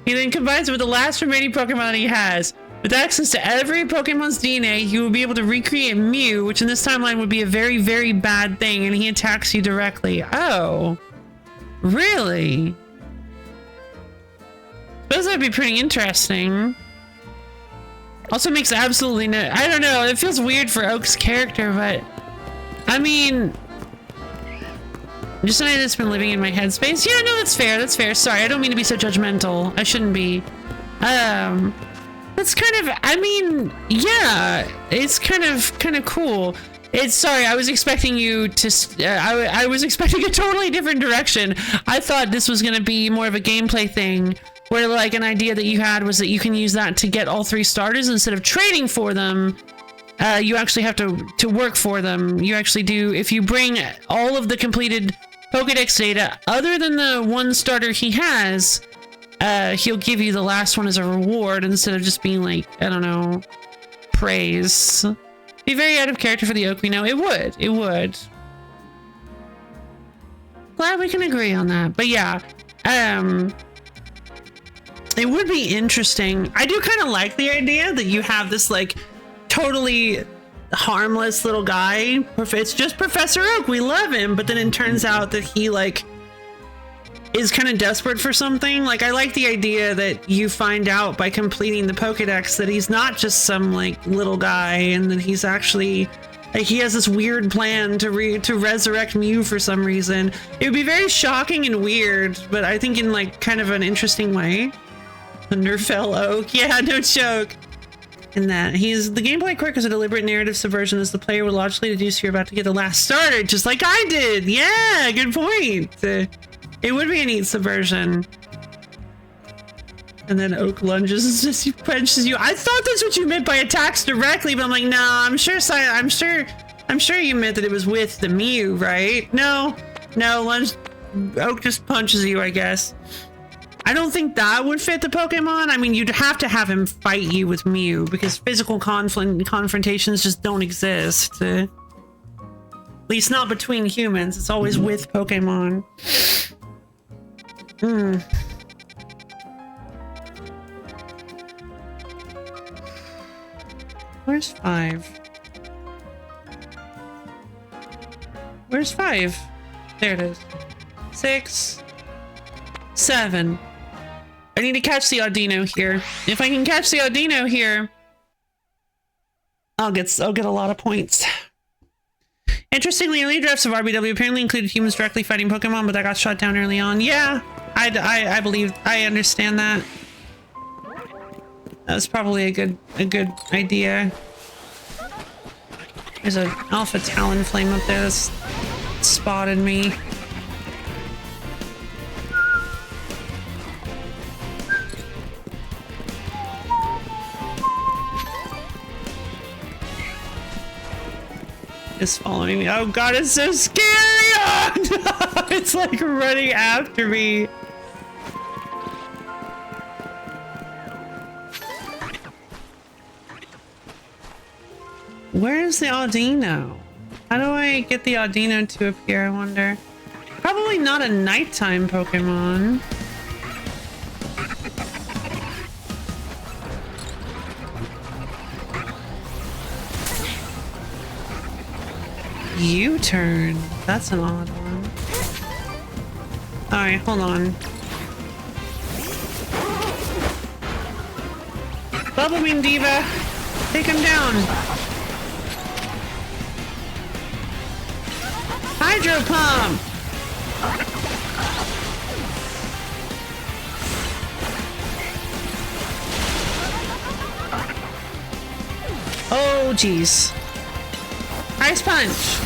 He then combines it with the last remaining Pokemon that he has. With access to every Pokemon's DNA, he will be able to recreate Mew, which in this timeline would be a very, very bad thing, and he attacks you directly. Oh. Really? Suppose that'd be pretty interesting. Also makes absolutely no... I don't know, it feels weird for Oak's character, but... I mean... Just something that's been living in my headspace. Yeah, no, that's fair, that's fair. Sorry, I don't mean to be so judgmental. I shouldn't be. That's kind of... I mean, yeah, it's kind of cool. It's... Sorry, I was expecting you to... I was expecting a totally different direction. I thought this was going to be more of a gameplay thing, where, like, an idea that you had was that you can use that to get all 3 starters instead of trading for them. You actually have to work for them. You actually do. If you bring all of the completed Pokedex data, other than the 1 starter he has, he'll give you the last one as a reward instead of just being like, I don't know, praise. Be very out of character for the Oak we know. It would. It would. Glad we can agree on that. But yeah, it would be interesting. I do kind of like the idea that you have this, like, totally harmless little guy. It's just Professor Oak. We love him. But then it turns out that he, like, is kind of desperate for something. Like, I like the idea that you find out by completing the Pokedex that he's not just some, like, little guy, and that he's actually... Like, he has this weird plan to resurrect Mew for some reason. It would be very shocking and weird, but I think in, like, kind of an interesting way. Thunderfell Oak. Yeah, no joke. And that the gameplay quirk is a deliberate narrative subversion, as the player would logically deduce you're about to get the last starter, just like I did. Yeah, good point. It would be a neat subversion. And then Oak lunges and just punches you. I thought that's what you meant by attacks directly, but I'm like, no, I'm sure you meant that it was with the Mew, right? No, Oak just punches you, I guess. I don't think that would fit the Pokemon. I mean, you'd have to have him fight you with Mew, because physical confrontations just don't exist. At least not between humans. It's always with Pokemon. Where's 5? Where's 5? There it is. 6, 7. I need to catch the Audino here. If I can catch the Audino here, I'll get a lot of points. Interestingly, early drafts of RBW apparently included humans directly fighting Pokemon, but that got shot down early on. Yeah, I believe, I understand that. That was probably a good idea. There's an Alpha Talonflame up there that's spotted me. It's following me. Oh god, it's so scary! Oh, no! It's like running after me. Where's the Audino? How do I get the Audino to appear, I wonder? Probably not a nighttime Pokemon. U-turn. That's an odd one. Alright, hold on. Bubble Beam Diva! Take him down! Hydro Pump! Oh, jeez. Ice Punch!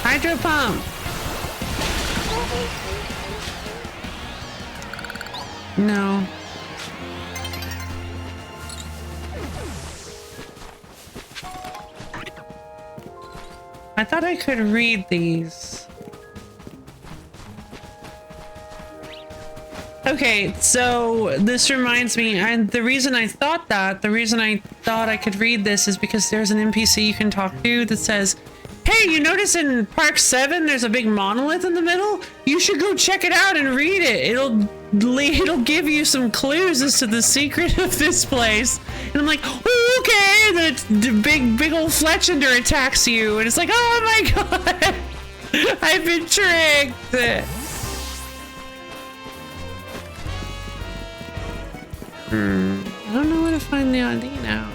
Hydro Pump! No. I thought I could read these. Okay, so this reminds me, and the reason I thought I could read this is because there's an NPC you can talk to that says, hey, you notice in Park 7 there's a big monolith in the middle? You should go check it out and read it. It'll give you some clues as to the secret of this place. And I'm like, oh, okay. And then it's the big old Fletchender attacks you. And it's like, oh my god. I've been tricked. I don't know where to find the Audino.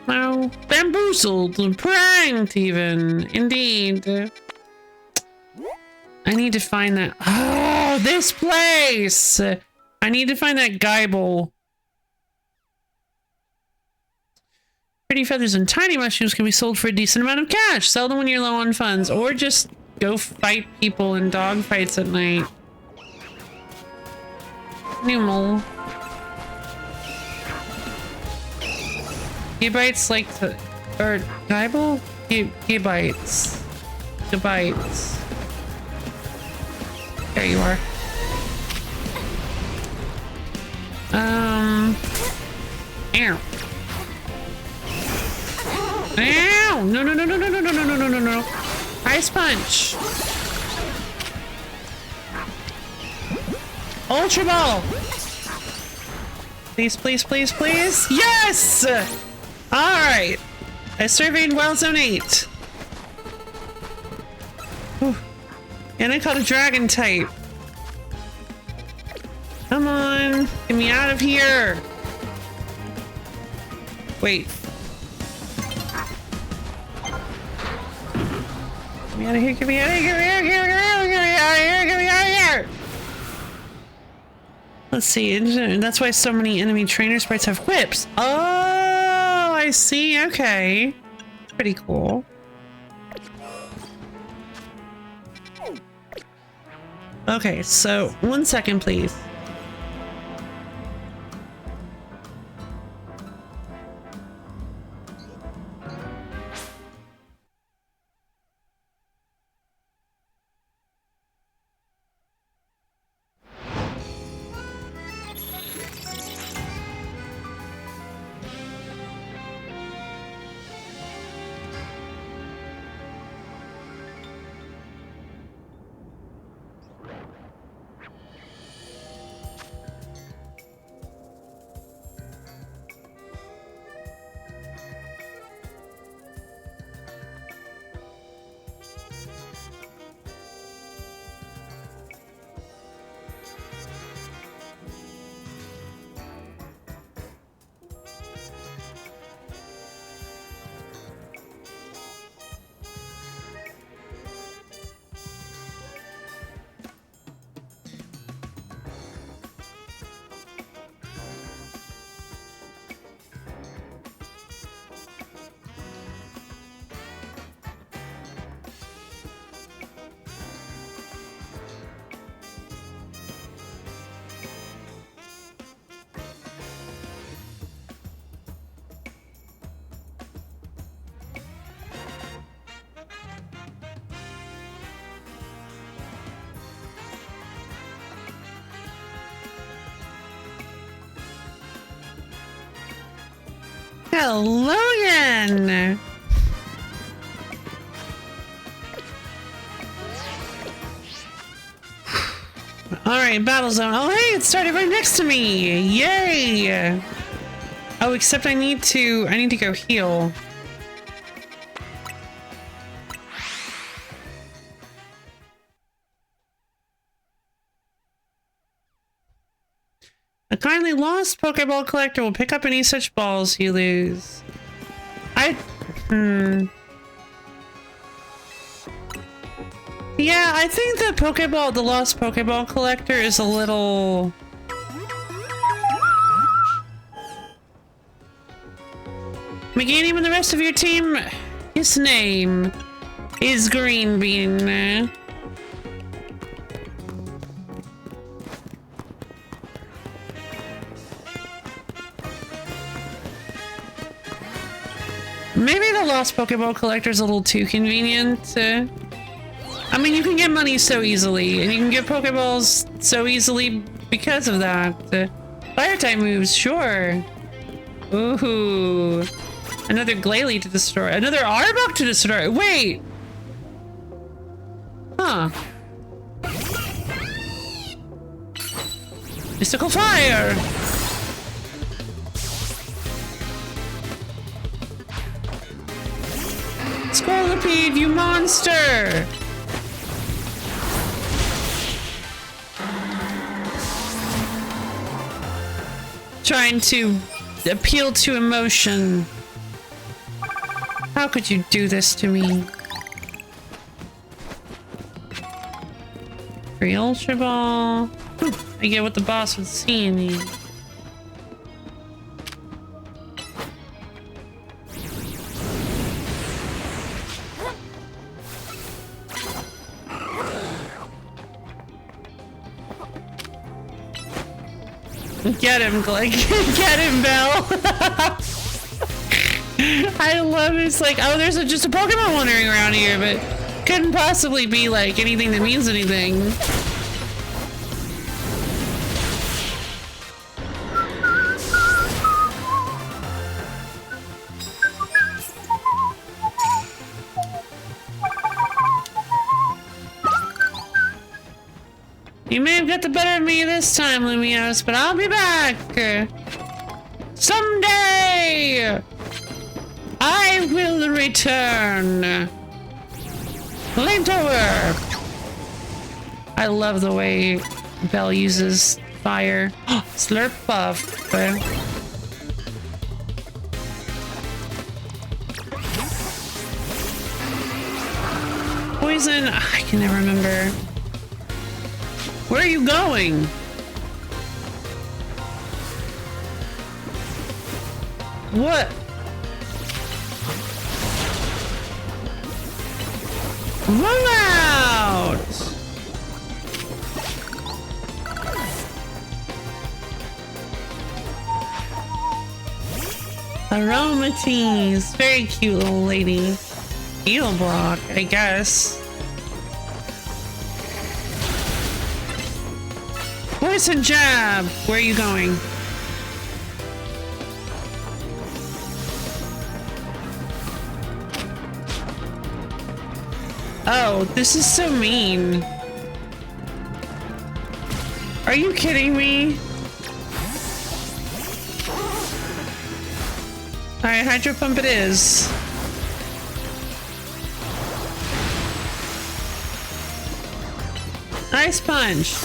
No. Bamboozled, pranked even. Indeed. I need to find that. Oh, this place! I need to find that Geibel. Pretty feathers and tiny mushrooms can be sold for a decent amount of cash. Sell them when you're low on funds, or just go fight people in dog fights at night. Numel. Gibites like to, or Geibel? Gibites. Gibites. There you are. Ow. Ow! No, no, no, no, no, no, no, no, no, no, no, no. Ice Punch. Ultra Ball. Please, please, please, please. Yes! Alright. I surveyed Wild Zone 8. Whew. And I caught a dragon type. Come on. Get me out of here. Wait. Get me out of here. Get me out of here. Get me out of here. Get me out of here. Get me out of here. Let's see. That's why so many enemy trainer sprites have whips. Oh, I see. Okay. Pretty cool. Okay, so 1 second, please. Hello again! Alright, battle zone. Oh hey, it started right next to me! Yay! Oh, except I need to go heal. A kindly lost Pokeball collector will pick up any such balls you lose. Yeah, I think the lost Pokeball collector is a little... McGanny and the rest of your team, his name is Green Bean. Maybe the lost Pokeball collector is a little too convenient. I mean, you can get money so easily, and you can get Pokeballs so easily because of that. Fire type moves, sure. Ooh. Another Glalie to destroy. Another Arbok to destroy. Wait! Huh. Mystical Fire! Scolipede, you monster! Trying to appeal to emotion. How could you do this to me? Free Ultra Ball. I get what the boss was seeing me. Get him, Glenn. Get him, Belle. I love it. It's like, oh, there's just a Pokemon wandering around here, but couldn't possibly be like anything that means anything. You may have got the better of me this time, Lumios, but I'll be back. Someday! I will return. Flamethrower! I love the way Belle uses fire. Slurp Puff. Poison? I can never remember. Where are you going? What? Run out! Aromatisse. Very cute little lady. Heal block, I guess. Poison jab! Where are you going? Oh, this is so mean. Are you kidding me? Alright, Hydro Pump it is. Ice Punch.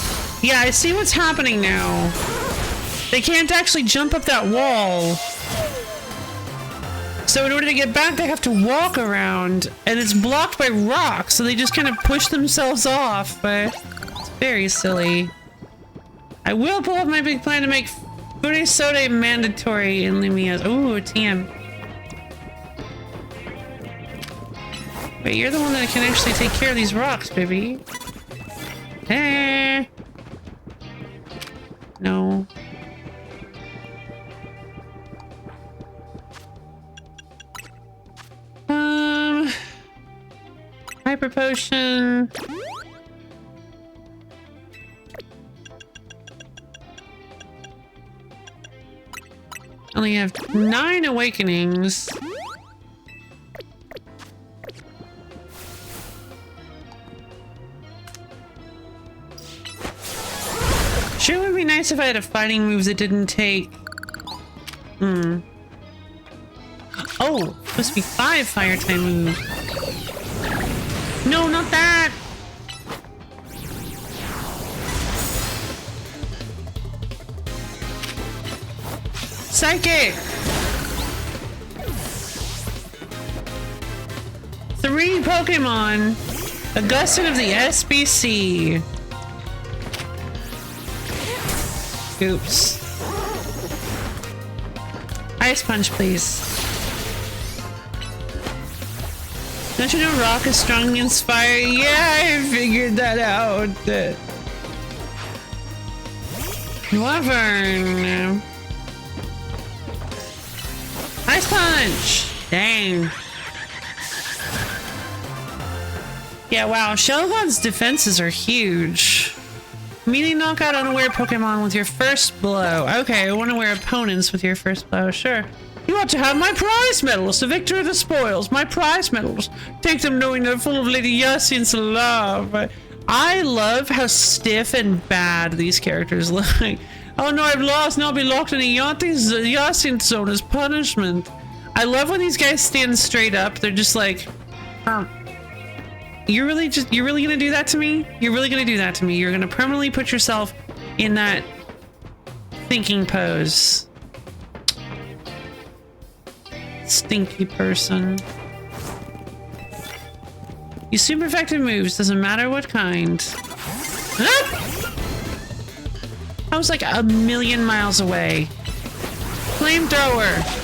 Yeah, I see what's happening now. They can't actually jump up that wall. So in order to get back, they have to walk around, and it's blocked by rocks, so they just kind of push themselves off, but it's very silly. I will pull up my big plan to make Furisode mandatory in Lumia's. Ooh, TM. Wait, you're the one that can actually take care of these rocks, baby. Hey. No. Hyper Potion. Only have 9 awakenings. Sure would be nice if I had a fighting move that didn't take... Oh, supposed to be 5 fire type moves. No, not that! Psychic! 3 Pokemon. Augustin of the SBC. Oops. Ice Punch, please. Don't you know Rock is strong against fire? Yeah, I figured that out. Wyvern. Ice Punch! Dang. Yeah, wow. Shelgon's defenses are huge. Immediately knock out unaware Pokemon with your first blow. Okay, unaware opponents with your first blow. Sure. You ought to have my prize medals, the victor of the spoils. My prize medals. Take them knowing they're full of Lady Yassine's love. I love how stiff and bad these characters look. Oh no, I've lost. Now I'll be locked in a Yassine zone as punishment. I love when these guys stand straight up. They're just like, you're really gonna do that to me? You're really gonna do that to me? You're gonna permanently put yourself in that thinking pose. Stinky person. You super effective moves, doesn't matter what kind. Ah! I was like a million miles away. Flamethrower.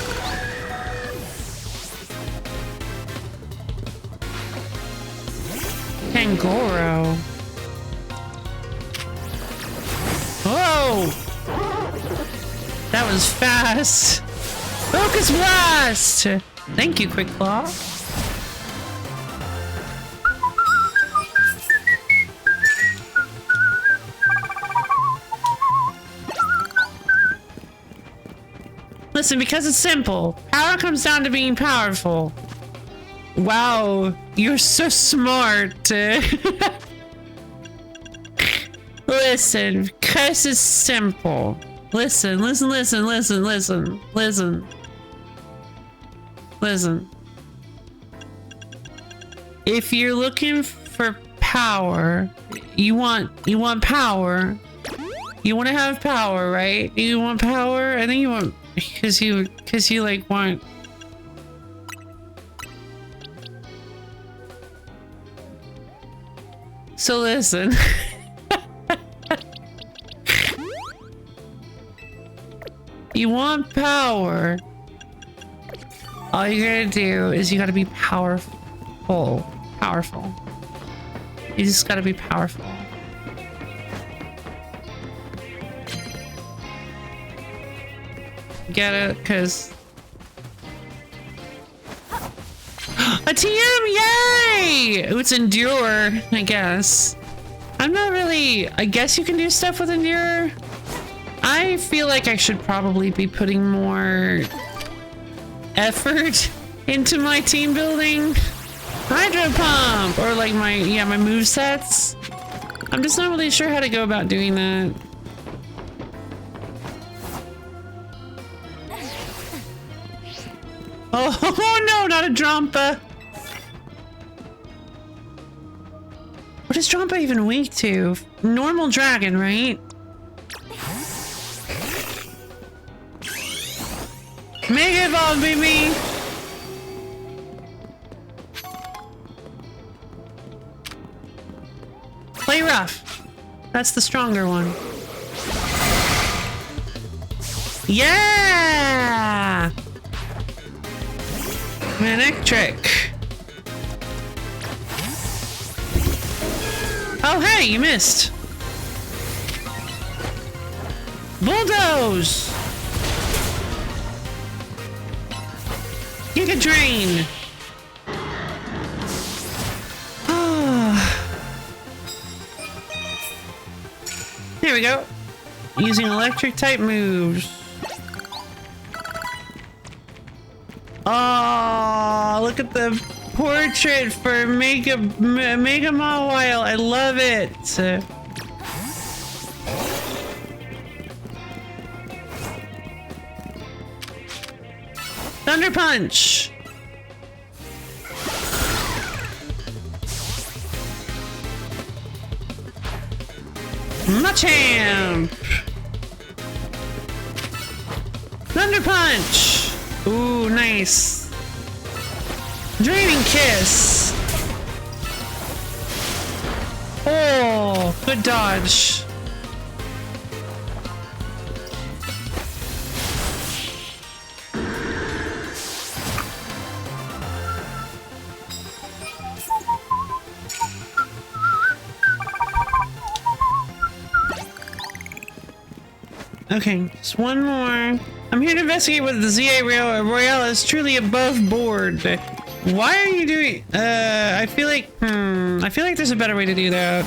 Kangoro. Whoa! That was fast. Focus Blast! Thank you, Quick Claw. Listen, because it's simple. Power comes down to being powerful. Wow, you're so smart. Listen, because it's simple. Listen. If you're looking for power, you want power. You want to have power, right? You want power, and then you want because you like want. So listen. You want power. All you gotta do is you gotta be powerful. Powerful. You just gotta be powerful. Get it? Because... A TM! Yay! Ooh, it's Endure, I guess. I'm not really... I guess you can do stuff with Endure. I feel like I should probably be putting more effort into my team building. Hydro Pump! Or like my movesets. I'm just not really sure how to go about doing that. Oh no, not a Drampa! What is Drampa even weak to? Normal dragon, right? Mega Evolve, baby! Play rough. That's the stronger one. Yeah! Manectric. Oh hey, you missed. Bulldoze! Giga Drain! There we go. Using electric type moves. Oh, look at the portrait for Mega Mawile. I love it. Thunder Punch. Machamp! Thunder Punch! Ooh, nice. Draining Kiss! Oh, good dodge. Okay, just one more. I'm here to investigate whether the ZA Royale is truly above board. Why are you doing? I feel like there's a better way to do that.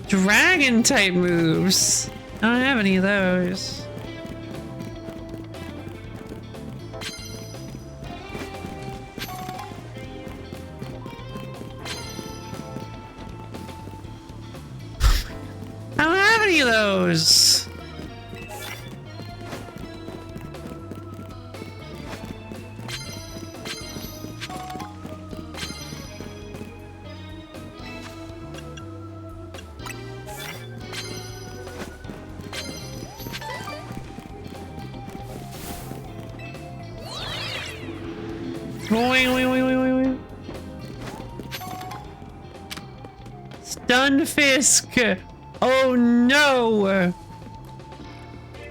Dragon type moves. I don't have any of those. I don't have any of those. Wait. Stun Fisk. Oh no!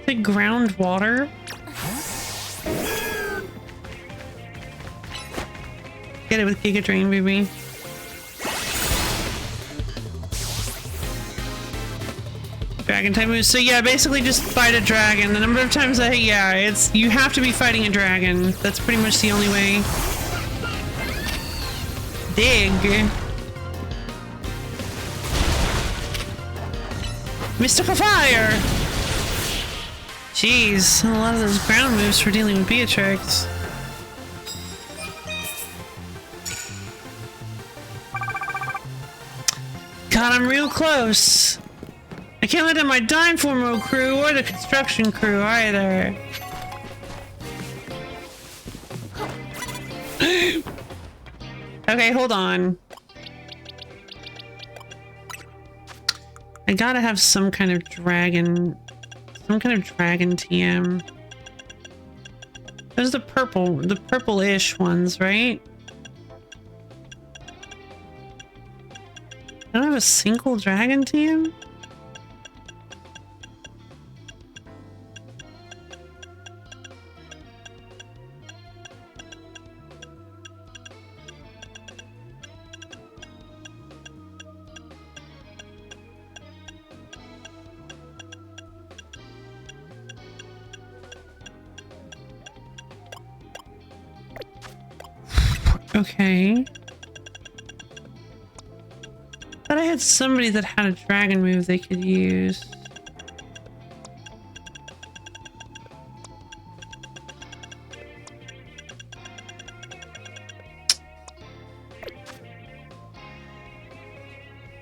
The groundwater? Get it with Giga Drain, baby. Dragon type moves. So yeah, basically just fight a dragon. The number of times you have to be fighting a dragon. That's pretty much the only way. Dig. Mystical Fire! Jeez, a lot of those ground moves for dealing with Beatrix. God, I'm real close. I can't let down my Dime Formo crew or the construction crew either. Okay, hold on. I gotta have some kind of dragon TM. Those are the purple-ish ones, right? I don't have a single dragon TM? Okay. Thought I had somebody that had a dragon move they could use.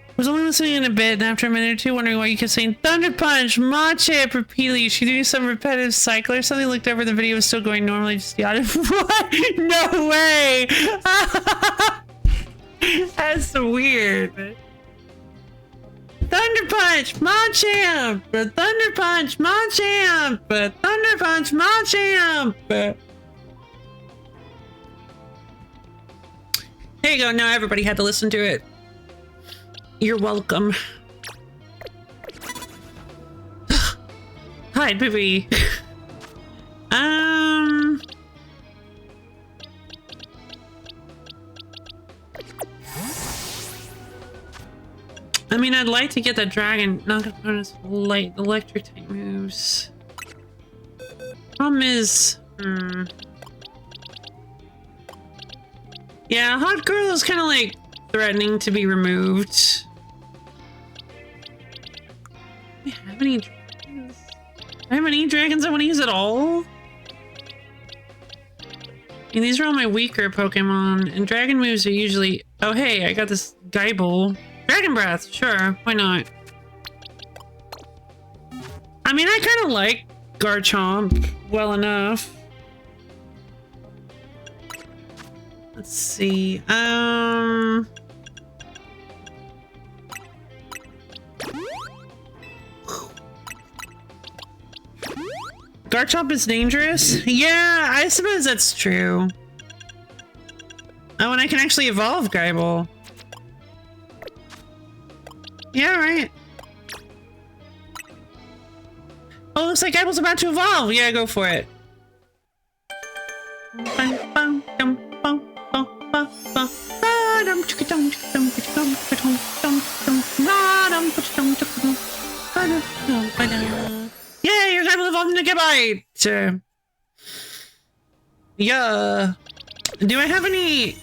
I was only listening in a bit, and after a minute or two, wondering why you kept saying Thunder Punch, Machamp repeatedly. She doing some repetitive cycle or something. Looked over, the video was still going normally. Just the audio. What? No way! That's weird. Thunder Punch, Machamp! Thunder Punch, Machamp! Thunder Punch, Machamp! There you go. Now everybody had to listen to it. You're welcome. Hi, baby. I mean, I'd like to get that dragon. Not gonna bonus light electric type moves. Problem is, yeah, Hot Girl is kind of like threatening to be removed. I have any dragons? Do I have any dragons I want to use at all? I mean, these are all my weaker Pokemon, and dragon moves are usually... Oh, hey, I got this Geibel. Dragon Breath, sure, why not? I mean, I kind of like Garchomp well enough. Let's see, Garchomp is dangerous? Yeah, I suppose that's true. Oh, and I can actually evolve Geibel. Yeah, right. Oh, looks like Geibel's about to evolve. Yeah, go for it. Yeah, you're Geibel evolved into Gabite. Yeah. Do I have any...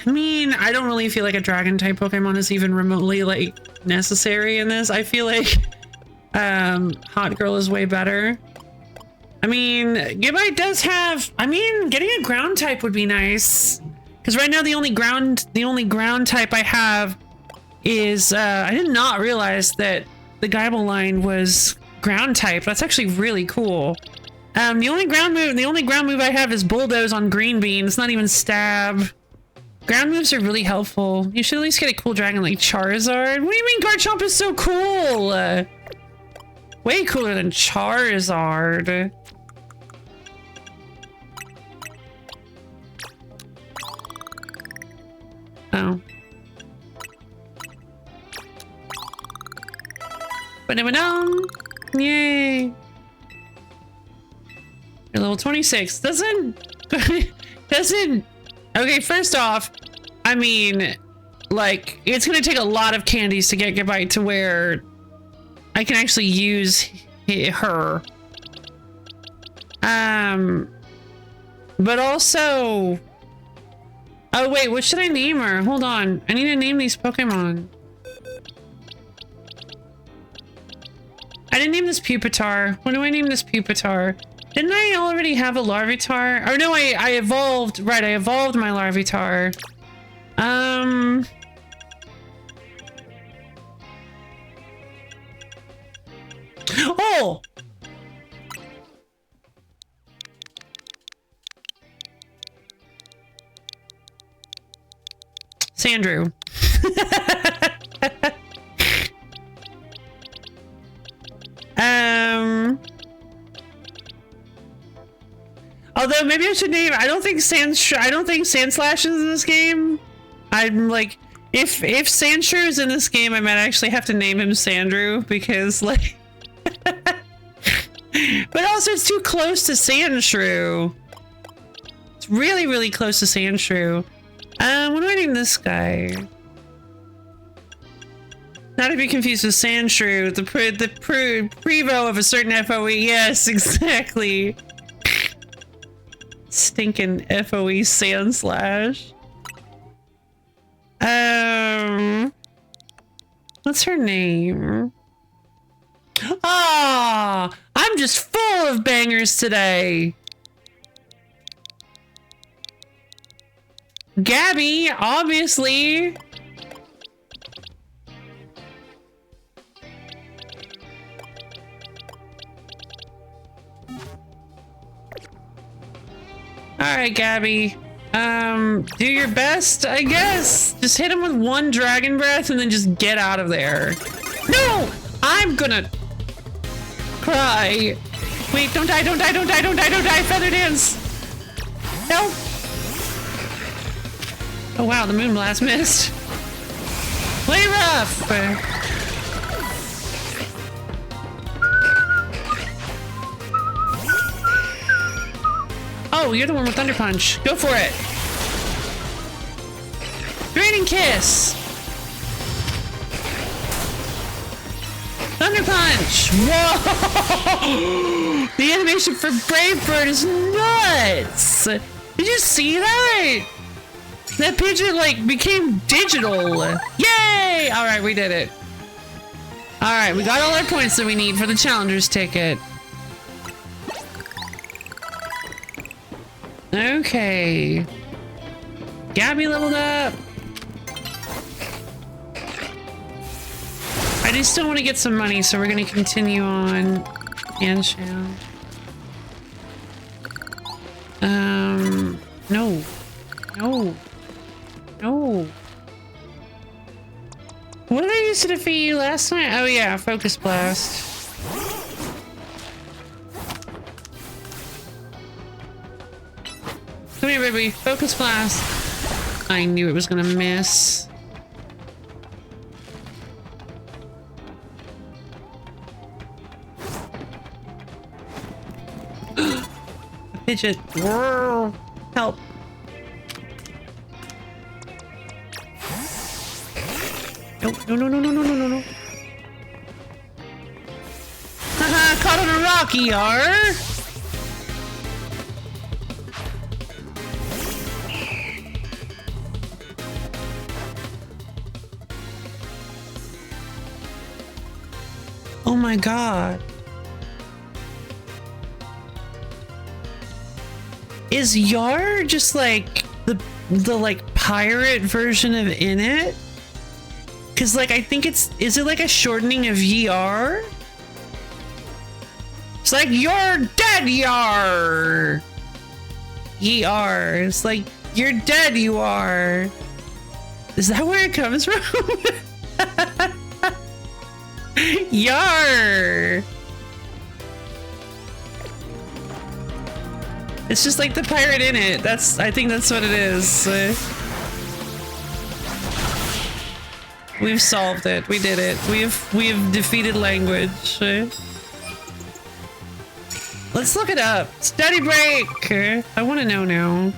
I mean, I don't really feel like a dragon type Pokemon is even remotely like necessary in this. I feel like Hot Girl is way better. I mean, Gabite does have, I mean, getting a ground type would be nice. Because right now the only ground type I have is I did not realize that the Geibel line was ground type. That's actually really cool. The only ground move I have is Bulldoze on Green Bean. It's not even Stab. Ground moves are really helpful. You should at least get a cool dragon like Charizard. What do you mean Garchomp is so cool? Way cooler than Charizard. Oh. Ba-da-ba-dum. Yay. You're level 26. Doesn't... Okay, first off, I mean, like, it's gonna take a lot of candies to get Gabite to where I can actually use her. But also... Oh wait, what should I name her? Hold on, I need to name these Pokemon. I didn't name this Pupitar. What do I name this Pupitar? Didn't I already have a Larvitar? Or no, I evolved. Right, I evolved my Larvitar. Oh! Sandrew. Although maybe I should name. I don't think Sandslash is in this game. I'm like, if Sandshrew is in this game, I might actually have to name him Sandrew because like. But also, it's too close to Sandshrew. It's really, really close to Sandshrew. What do I name this guy? Not to be confused with Sandshrew, the Prevo of a certain FOE. Yes, exactly. Stinking FOE Sandslash. What's her name? Ah, I'm just full of bangers today. Gabby, obviously. Alright, Gabby. Do your best, I guess. Just hit him with one Dragon Breath and then just get out of there. No! I'm gonna cry. Wait, don't die, don't die, don't die, don't die, don't die. Feather Dance. Help. Oh wow, the Moonblast missed. Play rough. Oh, you're the one with Thunder Punch. Go for it. Draining Kiss. Thunder Punch. Whoa! The animation for Brave Bird is nuts. Did you see that? That picture like became digital. Yay! All right, we did it. All right, we got all our points that we need for the challenger's ticket. Okay. Gabby leveled up. I do still want to get some money, so we're going to continue on. And shall. No. No. No. What did I use to defeat you last night? Oh yeah, Focus Blast. Come here, baby. Focus Blast. I knew it was gonna miss. Fidget. Help. No, no, no, no, no, no, no, no. Haha, caught on a rock, ER. Oh my god. Is Yar just like the like pirate version of In It? Cause like I think is it like a shortening of Yar? It's like you're dead, Yar. Yar. It's like you're dead, you are. Is that where it comes from? Yar. It's just like the pirate In It. I think that's what it is. We've solved it. We did it. We have defeated language. Let's look it up. Study break. I want to know now.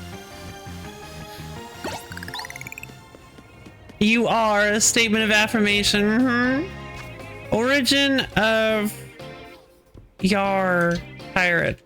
You are a statement of affirmation. Mm-hmm. Origin of Yar pirate.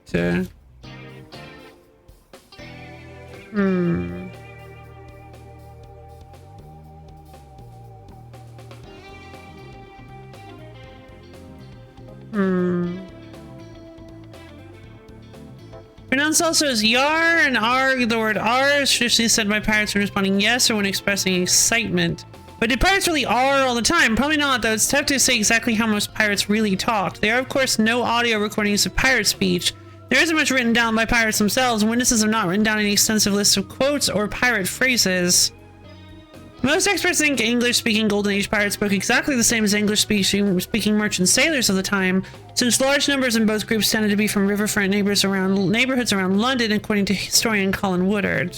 Pronounced also as yar and r. The word r is traditionally said by pirates when responding yes or when expressing excitement. But did pirates really r all the time? Probably not, though. It's tough to say exactly how most pirates really talked. There are, of course, no audio recordings of pirate speech. There isn't much written down by pirates themselves, and witnesses have not written down any extensive lists of quotes or pirate phrases. Most experts think English-speaking Golden Age pirates spoke exactly the same as English-speaking merchant sailors of the time, since large numbers in both groups tended to be from riverfront neighborhoods around London, according to historian Colin Woodard.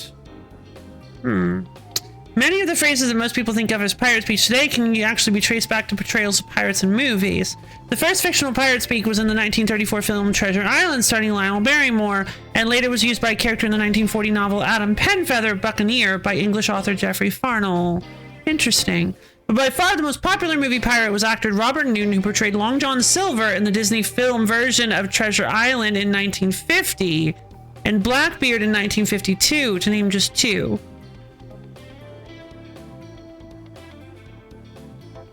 Many of the phrases that most people think of as pirate speech today can actually be traced back to portrayals of pirates in movies. The first fictional pirate speak was in the 1934 film Treasure Island, starring Lionel Barrymore, and later was used by a character in the 1940 novel Adam Penfeather, Buccaneer, by English author Geoffrey Farnell. Interesting. But by far the most popular movie pirate was actor Robert Newton, who portrayed Long John Silver in the Disney film version of Treasure Island in 1950, and Blackbeard in 1952, to name just two.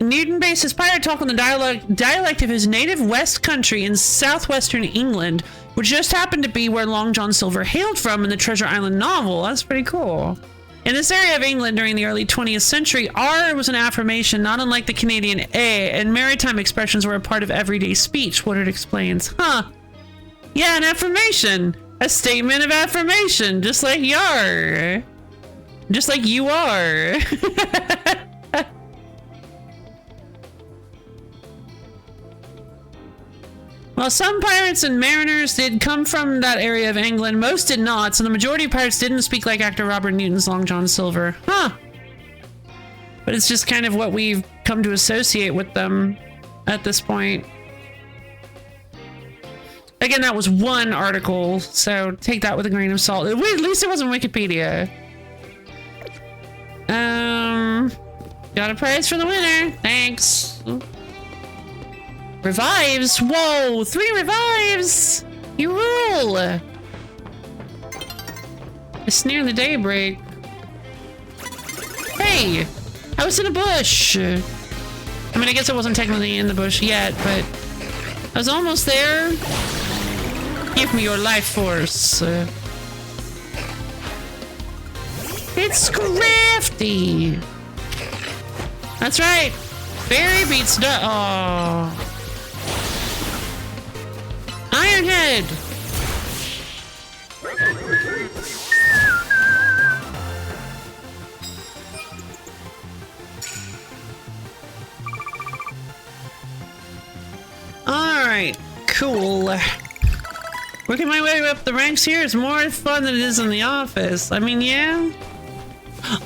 Newton based his pirate talk on the dialect of his native West Country in southwestern England, which just happened to be where Long John Silver hailed from in the Treasure Island novel. That's pretty cool. In this area of England during the early 20th century, R was an affirmation not unlike the Canadian A, and maritime expressions were a part of everyday speech, Woodard explains. Huh. Yeah, an affirmation. A statement of affirmation, just like yar. Just like you are. While some pirates and mariners did come from that area of England, most did not, so the majority of pirates didn't speak like actor Robert Newton's Long John Silver. Huh. But it's just kind of what we've come to associate with them at this point. Again, that was one article, so take that with a grain of salt. At least it wasn't Wikipedia. Got a prize for the winner. Thanks. Revives? Whoa, 3 revives! You rule! It's nearly daybreak. Hey! I was in a bush! I mean, I guess it wasn't technically in the bush yet, but I was almost there. Give me your life force. It's crafty. That's right. Fairy beats oh. Ironhead. Alright, cool. Working my way up the ranks here is more fun than it is in the office. I mean, yeah.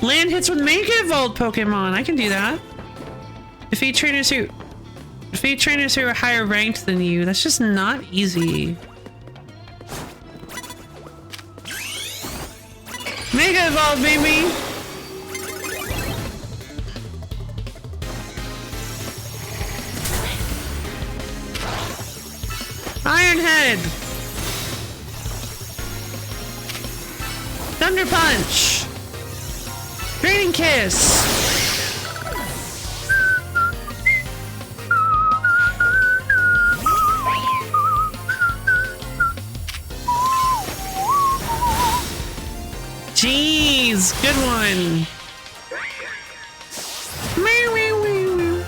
Land hits with Mega Evolved Pokemon. I can do that. Defeat trainers who are higher ranked than you. That's just not easy. Mega Evolve, baby! Ironhead! Thunder Punch! Draining Kiss! Jeez, good one. Meow, meow, meow, meow.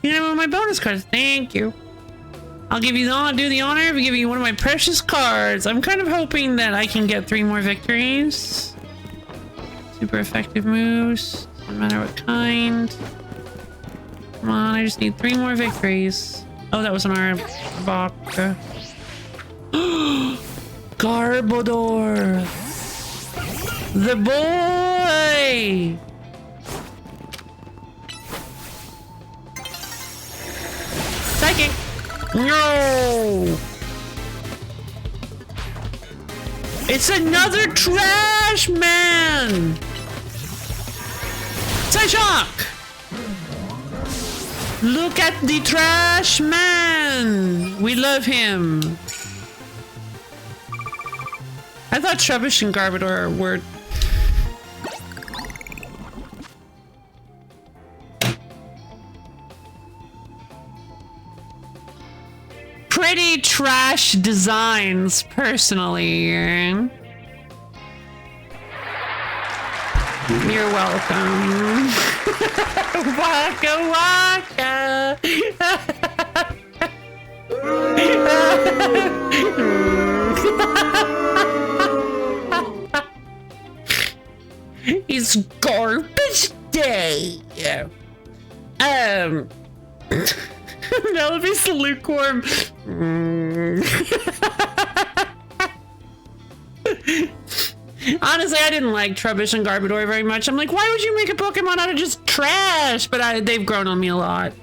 You know my bonus cards. Thank you. I'll give you do the honor of giving you one of my precious cards. I'm kind of hoping that I can get 3 more victories. Super effective moves, no matter what kind. Come on, I just need 3 more victories. Oh, that was an Arbok. Garbodor! The boy! Psychic! No! It's another trash man! Psyshock! Look at the trash man! We love him. I thought Trubbish and Garbodor were... pretty trash designs, personally. You're welcome. Waka waka. It's garbage day. Melvy's lukewarm. Honestly, I didn't like Trubbish and Garbodor very much. I'm like, why would you make a Pokemon out of just trash? But they've grown on me a lot.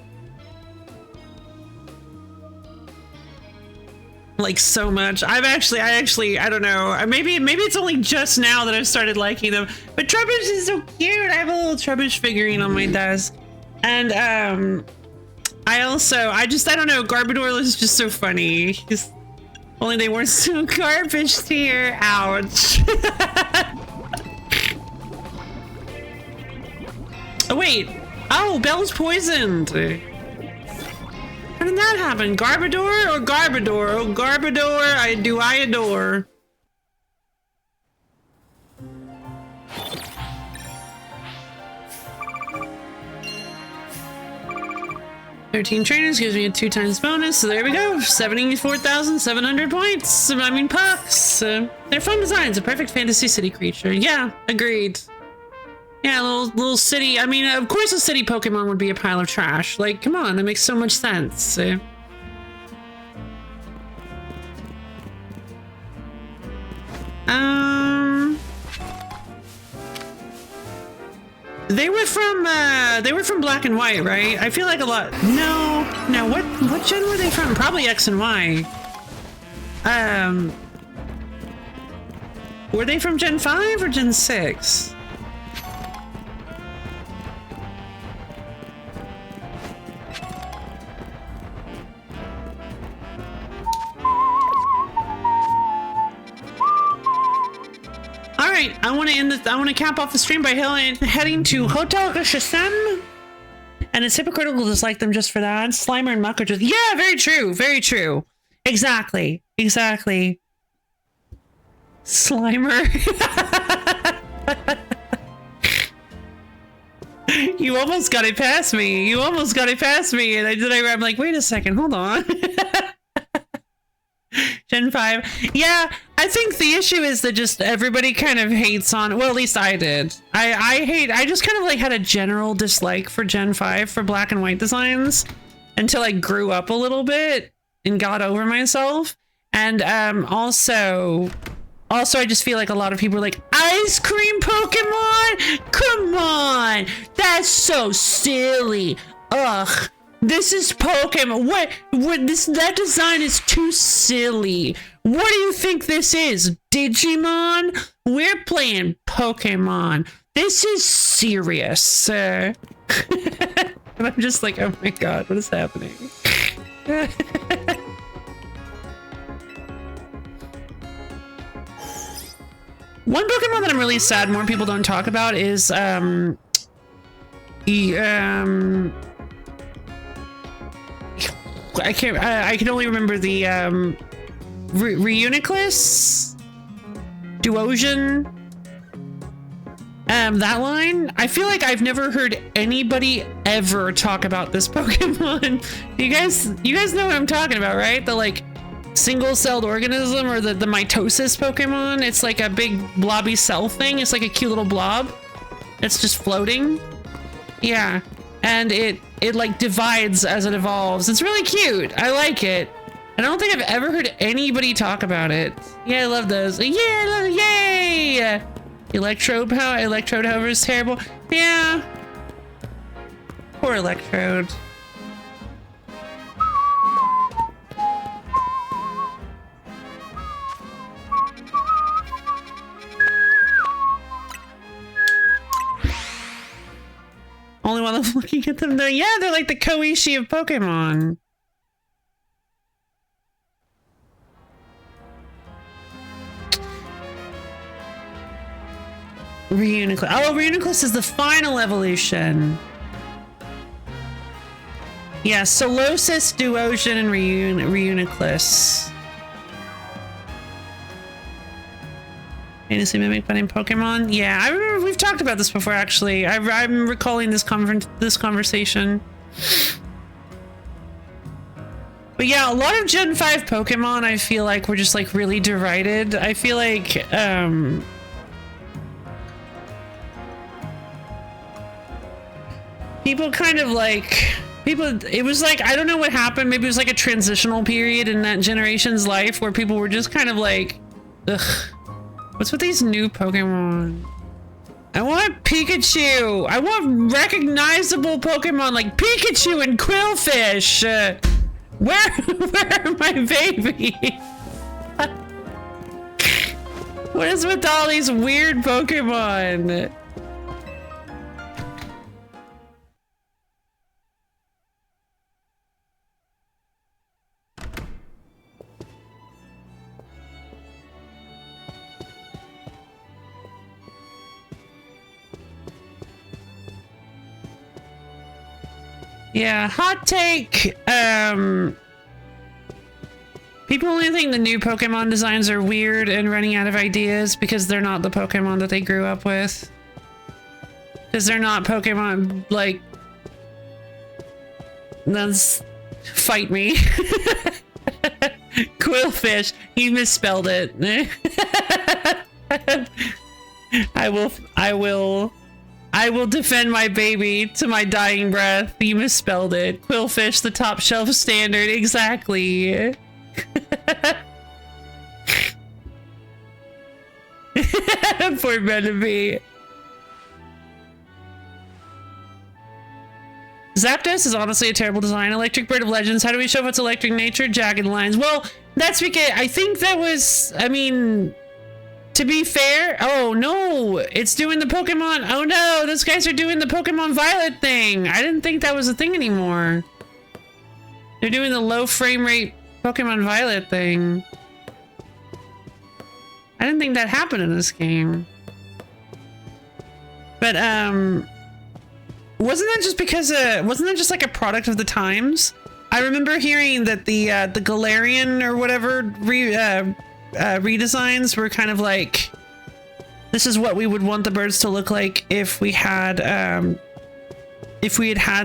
Like, so much. I don't know. Maybe it's only just now that I've started liking them. But Trubbish is so cute. I have a little Trubbish figurine on my desk. And, I don't know. Garbodor is just so funny. Only they weren't so garbage tier. Ouch. Oh, wait. Oh, Belle's poisoned. How did that happen? Garbodor or Garbodor? Oh, Garbodor, I adore. $13 trainers gives me a 2 times bonus, so there we go. 74,700 points. I mean, pucks. They're fun designs. A perfect fantasy city creature. Yeah, agreed. Yeah, little city. I mean, of course, a city Pokemon would be a pile of trash. Like, come on, that makes so much sense. They were from Black and White, right? I feel like a lot. No, what gen were they from? Probably X and Y. Were they from Gen 5 or Gen 6? right, I want to cap off the stream by heading to Hotel Shasem. And it's hypocritical to dislike them just for that. Slimer and Muck are just... Yeah, very true. Very true. Exactly. Exactly. Slimer. You almost got it past me. You almost got it past me. And I'm like, wait a second. Hold on. Gen 5. Yeah, I think the issue is that just everybody kind of hates on... Well, at least I did. I just kind of like had a general dislike for Gen 5 for black and white designs until I grew up a little bit and got over myself. And also I just feel like a lot of people are like, ice cream Pokemon? Come on! That's so silly. Ugh. This is Pokemon. That design is too silly. What do you think this is? Digimon? We're playing Pokemon. This is serious. And I'm just like, oh my god, what is happening? One Pokemon that I'm really sad more people don't talk about is I can only remember the Reuniclus, Duosion, that line. I feel like I've never heard anybody ever talk about this Pokemon. You guys know what I'm talking about, right? The like single-celled organism, or the mitosis Pokemon. It's like a big blobby cell thing. It's like a cute little blob. It's just floating. Yeah, and it like divides as it evolves. It's really cute. I like it. I don't think I've ever heard anybody talk about it. Yeah, I love those. Yeah, yay! Electrode, however, is terrible. Yeah. Poor Electrode. Only while I'm looking at them, yeah, they're like the Koishi of Pokemon. Reuniclus. Oh, Reuniclus is the final evolution. Yeah, Solosis, Duosion, and Reuniclus. Fantasy mimic but in Pokemon? Yeah, I remember we've talked about this before, actually. I'm recalling this conversation. But yeah, a lot of Gen 5 Pokemon, I feel like, were just like really derided. I feel like, people kind of like... it was like, I don't know what happened. Maybe it was like a transitional period in that generation's life where people were just kind of like, ugh. What's with these new Pokemon? I want Pikachu! I want recognizable Pokemon like Pikachu and Quillfish! Where are my babies? What is with all these weird Pokemon? Yeah, hot take. People only think the new Pokemon designs are weird and running out of ideas because they're not the Pokemon that they grew up with. Because they're not Pokemon, like... That's... Fight me. Quillfish. You misspelled it. I will defend my baby to my dying breath. You misspelled it. Quillfish, the top shelf standard. Exactly. Poor Benemy. Zapdos is honestly a terrible design. Electric Bird of Legends. How do we show its electric nature? Jagged lines. Well, that's because I think that was, I mean... To be fair, oh no, it's doing the Pokemon. Oh no, those guys are doing the Pokemon Violet thing. I didn't think that was a thing anymore. They're doing the low frame rate Pokemon Violet thing. I didn't think that happened in this game. But wasn't that just because wasn't that just like a product of the times? I remember hearing that the Galarian or whatever redesigns were kind of like, this is what we would want the birds to look like if we had had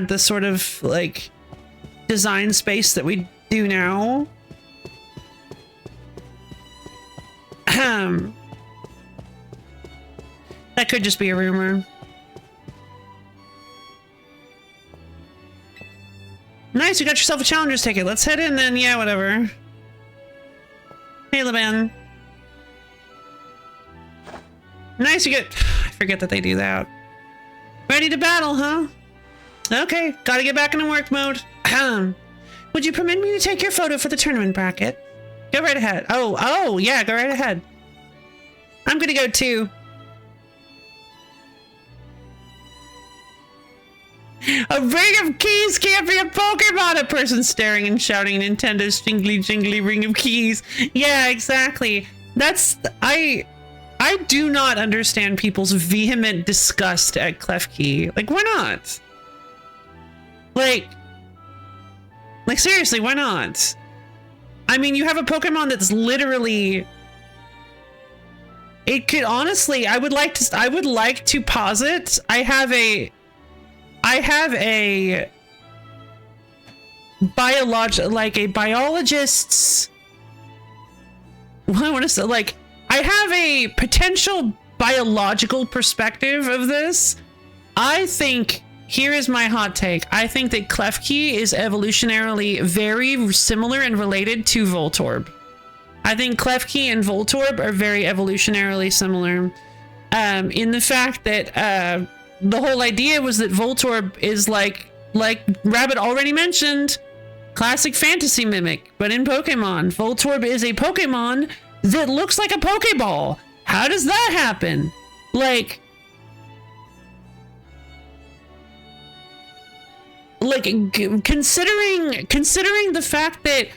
the sort of like design space that we do now. That could just be a rumor. Nice, you got yourself a Challengers ticket. Let's head in then. Yeah, whatever. Hey, Laban. Nice, you get... I forget that they do that. Ready to battle, huh? Okay, gotta get back into work mode. Would you permit me to take your photo for the tournament bracket? Go right ahead. Oh, yeah, go right ahead. I'm gonna go too. A ring of keys can't be a Pokemon! A person staring and shouting Nintendo's jingly jingly ring of keys. Yeah, exactly. That's... I do not understand people's vehement disgust at Klefki. Like, why not? Like seriously, why not? I mean, you have a Pokemon that's literally... It could honestly... I would like to posit... I have a biologist's... Well, I want to say, like... I have a potential biological perspective of this. I think... Here is my hot take. I think that Klefki is evolutionarily very similar and related to Voltorb. I think Klefki and Voltorb are very evolutionarily similar. In the fact that the whole idea was that Voltorb is like Rabbit already mentioned, classic fantasy mimic, but in Pokemon. Voltorb is a Pokemon that looks like a Pokeball. How does that happen? Like considering the fact that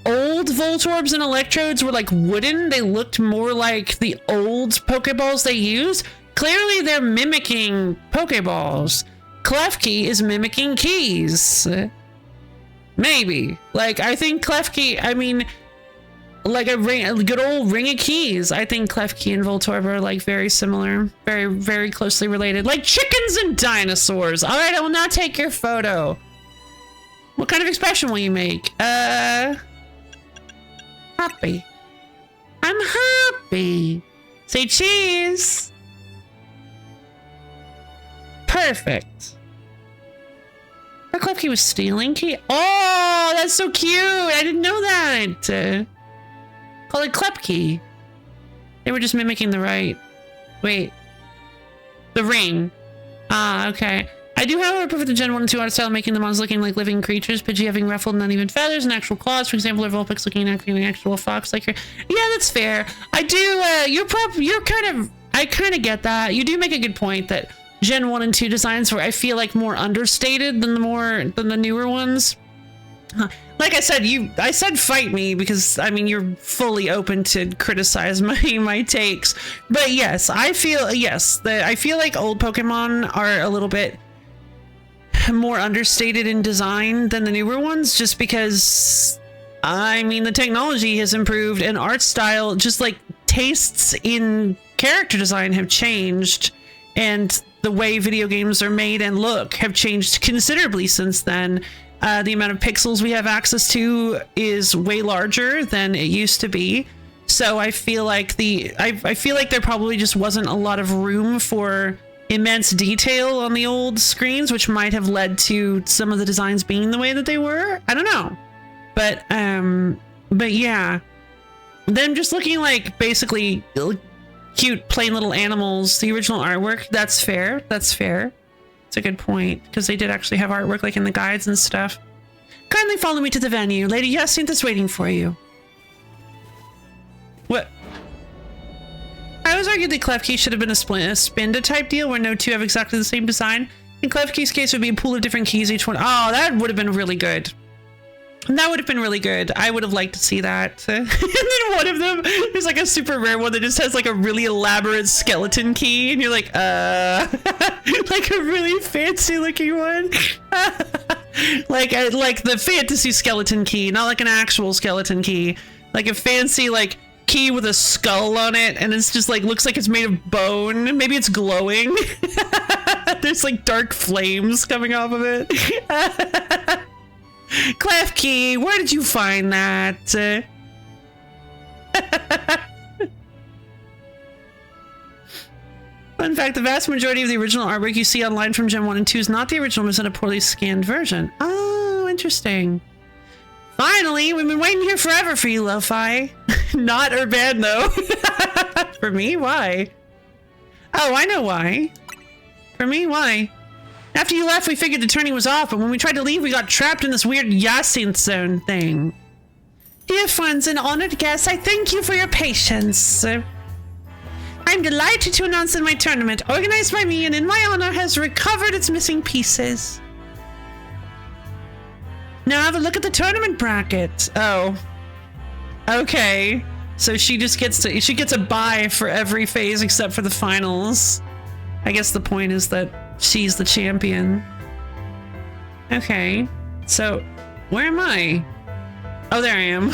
old Voltorbs and Electrodes were like wooden, they looked more like the old Pokeballs they used. Clearly they're mimicking Pokeballs. Klefki is mimicking keys. Maybe. Like, I think Klefki, I mean, like a good old ring of keys. I think Klefki and Voltorb are like very similar, very, very closely related, like chickens and dinosaurs. All right, I will now take your photo. What kind of expression will you make? Happy. I'm happy. Say cheese. Perfect. I thought Klefki was stealing key. Oh, that's so cute. I didn't know that. Call it Klepke. They were just mimicking the right. Wait. The ring. Ah, okay. I do, however, prefer the Gen 1 and 2 art style, making the mons looking like living creatures, Pidgey having ruffled and uneven feathers and actual claws, for example, or Vulpix looking like an actual fox like her. Yeah, that's fair. I do, I kind of get that. You do make a good point that Gen 1 and 2 designs were, I feel like, more understated than the newer ones. Like I said, I said fight me because, I mean, you're fully open to criticize my takes. But yes, I feel like old Pokemon are a little bit more understated in design than the newer ones, just because, I mean, the technology has improved and art style, just like tastes in character design have changed, and the way video games are made and look have changed considerably since then. The amount of pixels we have access to is way larger than it used to be. So I feel like I feel like there probably just wasn't a lot of room for immense detail on the old screens, which might have led to some of the designs being the way that they were. I don't know. But yeah. Them just looking like basically cute plain little animals, the original artwork, that's fair. That's fair. It's a good point, because they did actually have artwork like in the guides and stuff. Kindly follow me to the venue. Lady Hyacinth's waiting for you. What? I always argued that Klefki should have been a Spinda type deal where no two have exactly the same design. In Klefki's case, it would be a pool of different keys, each one. Oh, that would have been really good. That would have been really good. I would have liked to see that. And then one of them, there's like a super rare one that just has like a really elaborate skeleton key, and you're like, like a really fancy looking one. like the fantasy skeleton key, not like an actual skeleton key. Like a fancy like key with a skull on it, and it's just like looks like it's made of bone. Maybe it's glowing. There's like dark flames coming off of it. Clef Key, where did you find that? In fact, the vast majority of the original artwork you see online from Gen 1 and 2 is not the original, but in a poorly scanned version. Oh, interesting. Finally, we've been waiting here forever for you, LoFi. Not Urban, though. For me, why? Oh, I know why. For me, why? After you left, we figured the turning was off, but when we tried to leave, we got trapped in this weird Yasin zone thing. Dear friends and honored guests, I thank you for your patience. I'm delighted to announce that my tournament, organized by me and in my honor, has recovered its missing pieces. Now have a look at the tournament bracket. Oh. Okay. So she just gets a bye for every phase except for the finals. I guess the point is that she's the champion. Okay. So, where am I? Oh, there I am.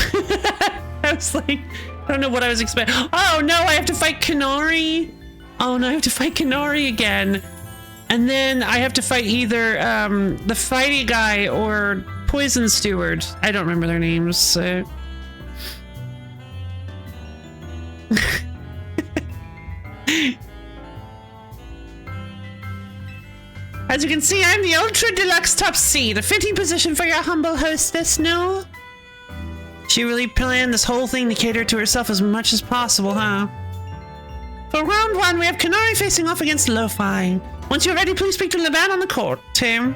I was like, I don't know what I was expecting. Oh no, I have to fight Kanari. Oh no, I have to fight Kanari again. And then I have to fight either the fighty guy or Poison Steward. I don't remember their names. As you can see, I'm the Ultra Deluxe Top C, the fitting position for your humble hostess, no? She really planned this whole thing to cater to herself as much as possible, huh? For round one, we have Kanari facing off against LoFi. Once you're ready, please speak to Laban on the court, Tim.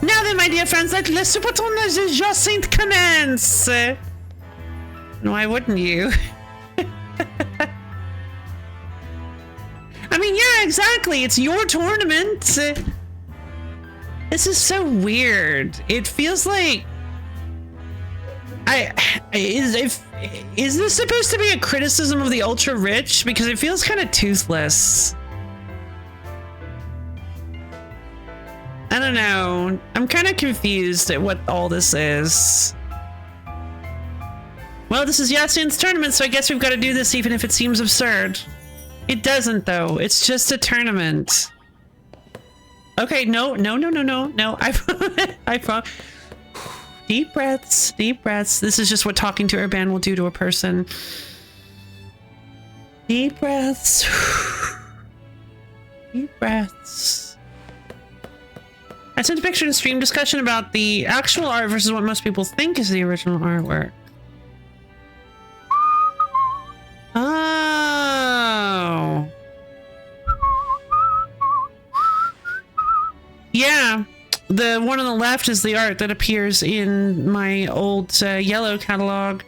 Now then, my dear friends, let Le Supporton de Jacinthe commence! Why wouldn't you? I mean, yeah, exactly. It's your tournament. This is so weird. It feels like... Is this supposed to be a criticism of the ultra rich? Because it feels kind of toothless. I don't know. I'm kind of confused at what all this is. Well, this is Yasin's tournament, so I guess we've got to do this even if it seems absurd. It doesn't, though. It's just a tournament. Okay, no. I promise. Deep breaths, deep breaths. This is just what talking to Urban will do to a person. Deep breaths. Deep breaths. I sent a picture in stream discussion about the actual art versus what most people think is the original artwork. Oh. Yeah. The one on the left is the art that appears in my old yellow catalog.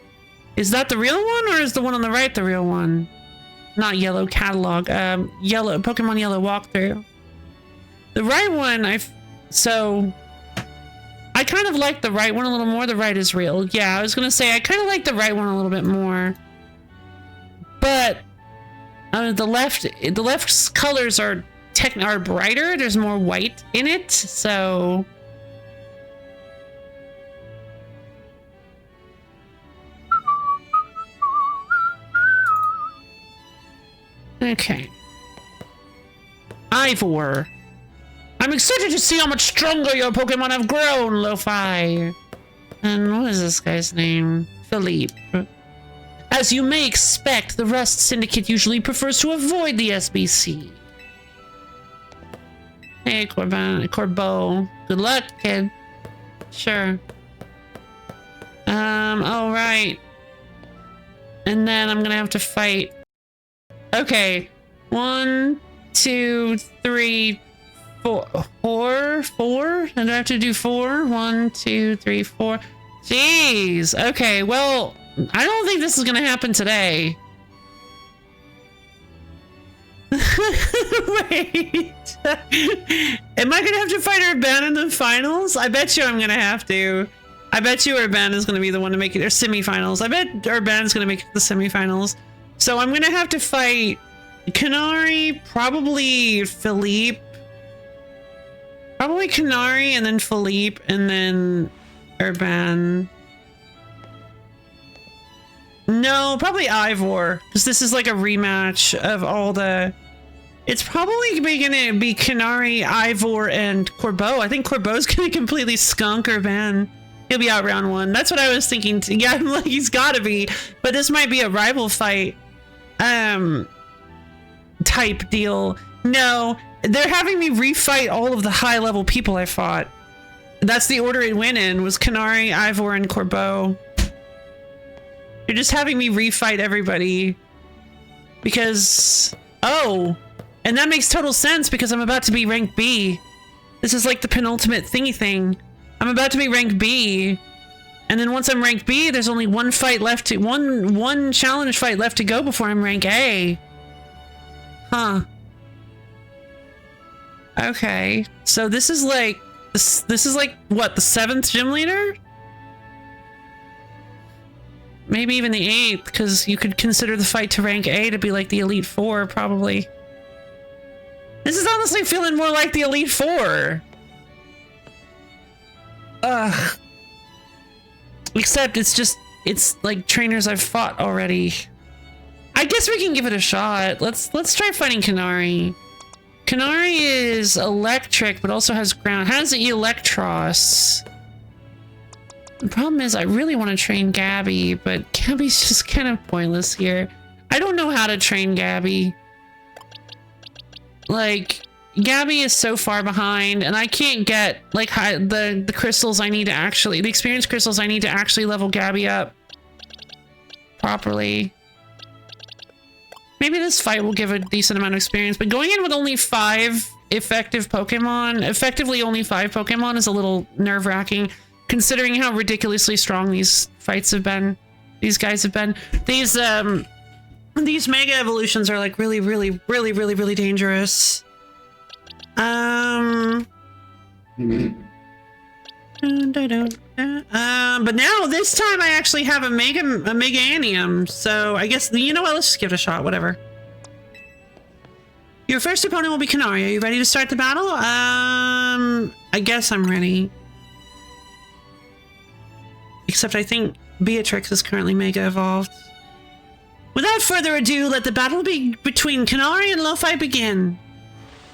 Is that the real one, or is the one on the right the real one? Not yellow catalog. Yellow Pokemon Yellow walkthrough. The right one, so I kind of like the right one a little more. The right is real. Yeah, I was gonna say I kind of like the right one a little bit more. But the left's colors are brighter. There's more white in it, so okay. Ivor. I'm excited to see how much stronger your Pokemon have grown, LoFi. And what is this guy's name? Philippe. As you may expect, the Rust Syndicate usually prefers to avoid the SBC. Hey, Corbeau. Good luck, kid. Sure. All right. And then I'm gonna have to fight. Okay. 1, 2, 3, 4. 4? And I have to do 4? 1, 2, 3, 4. Jeez. Okay, well, I don't think this is gonna happen today. Wait. Am I gonna have to fight Urban in the finals? I bet you I'm gonna have to. I bet you Urban is going to be the one to make it, or semifinals. I bet Urban is going to make it to the semifinals. So I'm going to have to fight Canary, probably Philippe. Probably Canary, and then Philippe, and then Urban. No, probably Ivor, because this is like a rematch of all the... It's probably going to be Canary, Ivor, and Corbeau. I think Corbeau's going to completely skunk Urban. He'll be out round one. That's what I was thinking. Yeah, I'm like, he's got to be. But this might be a rival fight type deal. No, they're having me refight all of the high-level people I fought. That's the order it went in, was Canary, Ivor, and Corbeau. You're just having me refight everybody. Because... Oh! And that makes total sense because I'm about to be rank B. This is like the penultimate thingy thing. I'm about to be rank B. And then once I'm rank B, there's only one fight left to... One challenge fight left to go before I'm rank A. Huh. Okay. So this is like... This is like, what, the 7th gym leader? Maybe even the 8th, because you could consider the fight to rank A to be like the Elite 4, probably. This is honestly feeling more like the Elite 4. Ugh. Except it's like trainers I've fought already. I guess we can give it a shot. Let's try fighting Canary. Canary is electric, but also has ground. Has Electros. The problem is I really want to train Gabby, but Gabby's just kind of pointless here. I don't know how to train Gabby. Like, Gabby is so far behind, and I can't get, like, the crystals I need to actually... The experience crystals I need to actually level Gabby up properly. Maybe this fight will give a decent amount of experience, but going in with only 5 effective Pokemon, effectively only 5 Pokemon, is a little nerve-wracking, considering how ridiculously strong these fights have been. These guys have been. These Mega Evolutions are, like, really, really, really, really, really dangerous. But now this time I actually have a Meganium, so I guess, you know what, let's just give it a shot, whatever. Your first opponent will be Canary. Are you ready to start the battle? I guess I'm ready. Except I think Beatrix is currently Mega Evolved. Without further ado, let the battle between Canary and LoFi begin.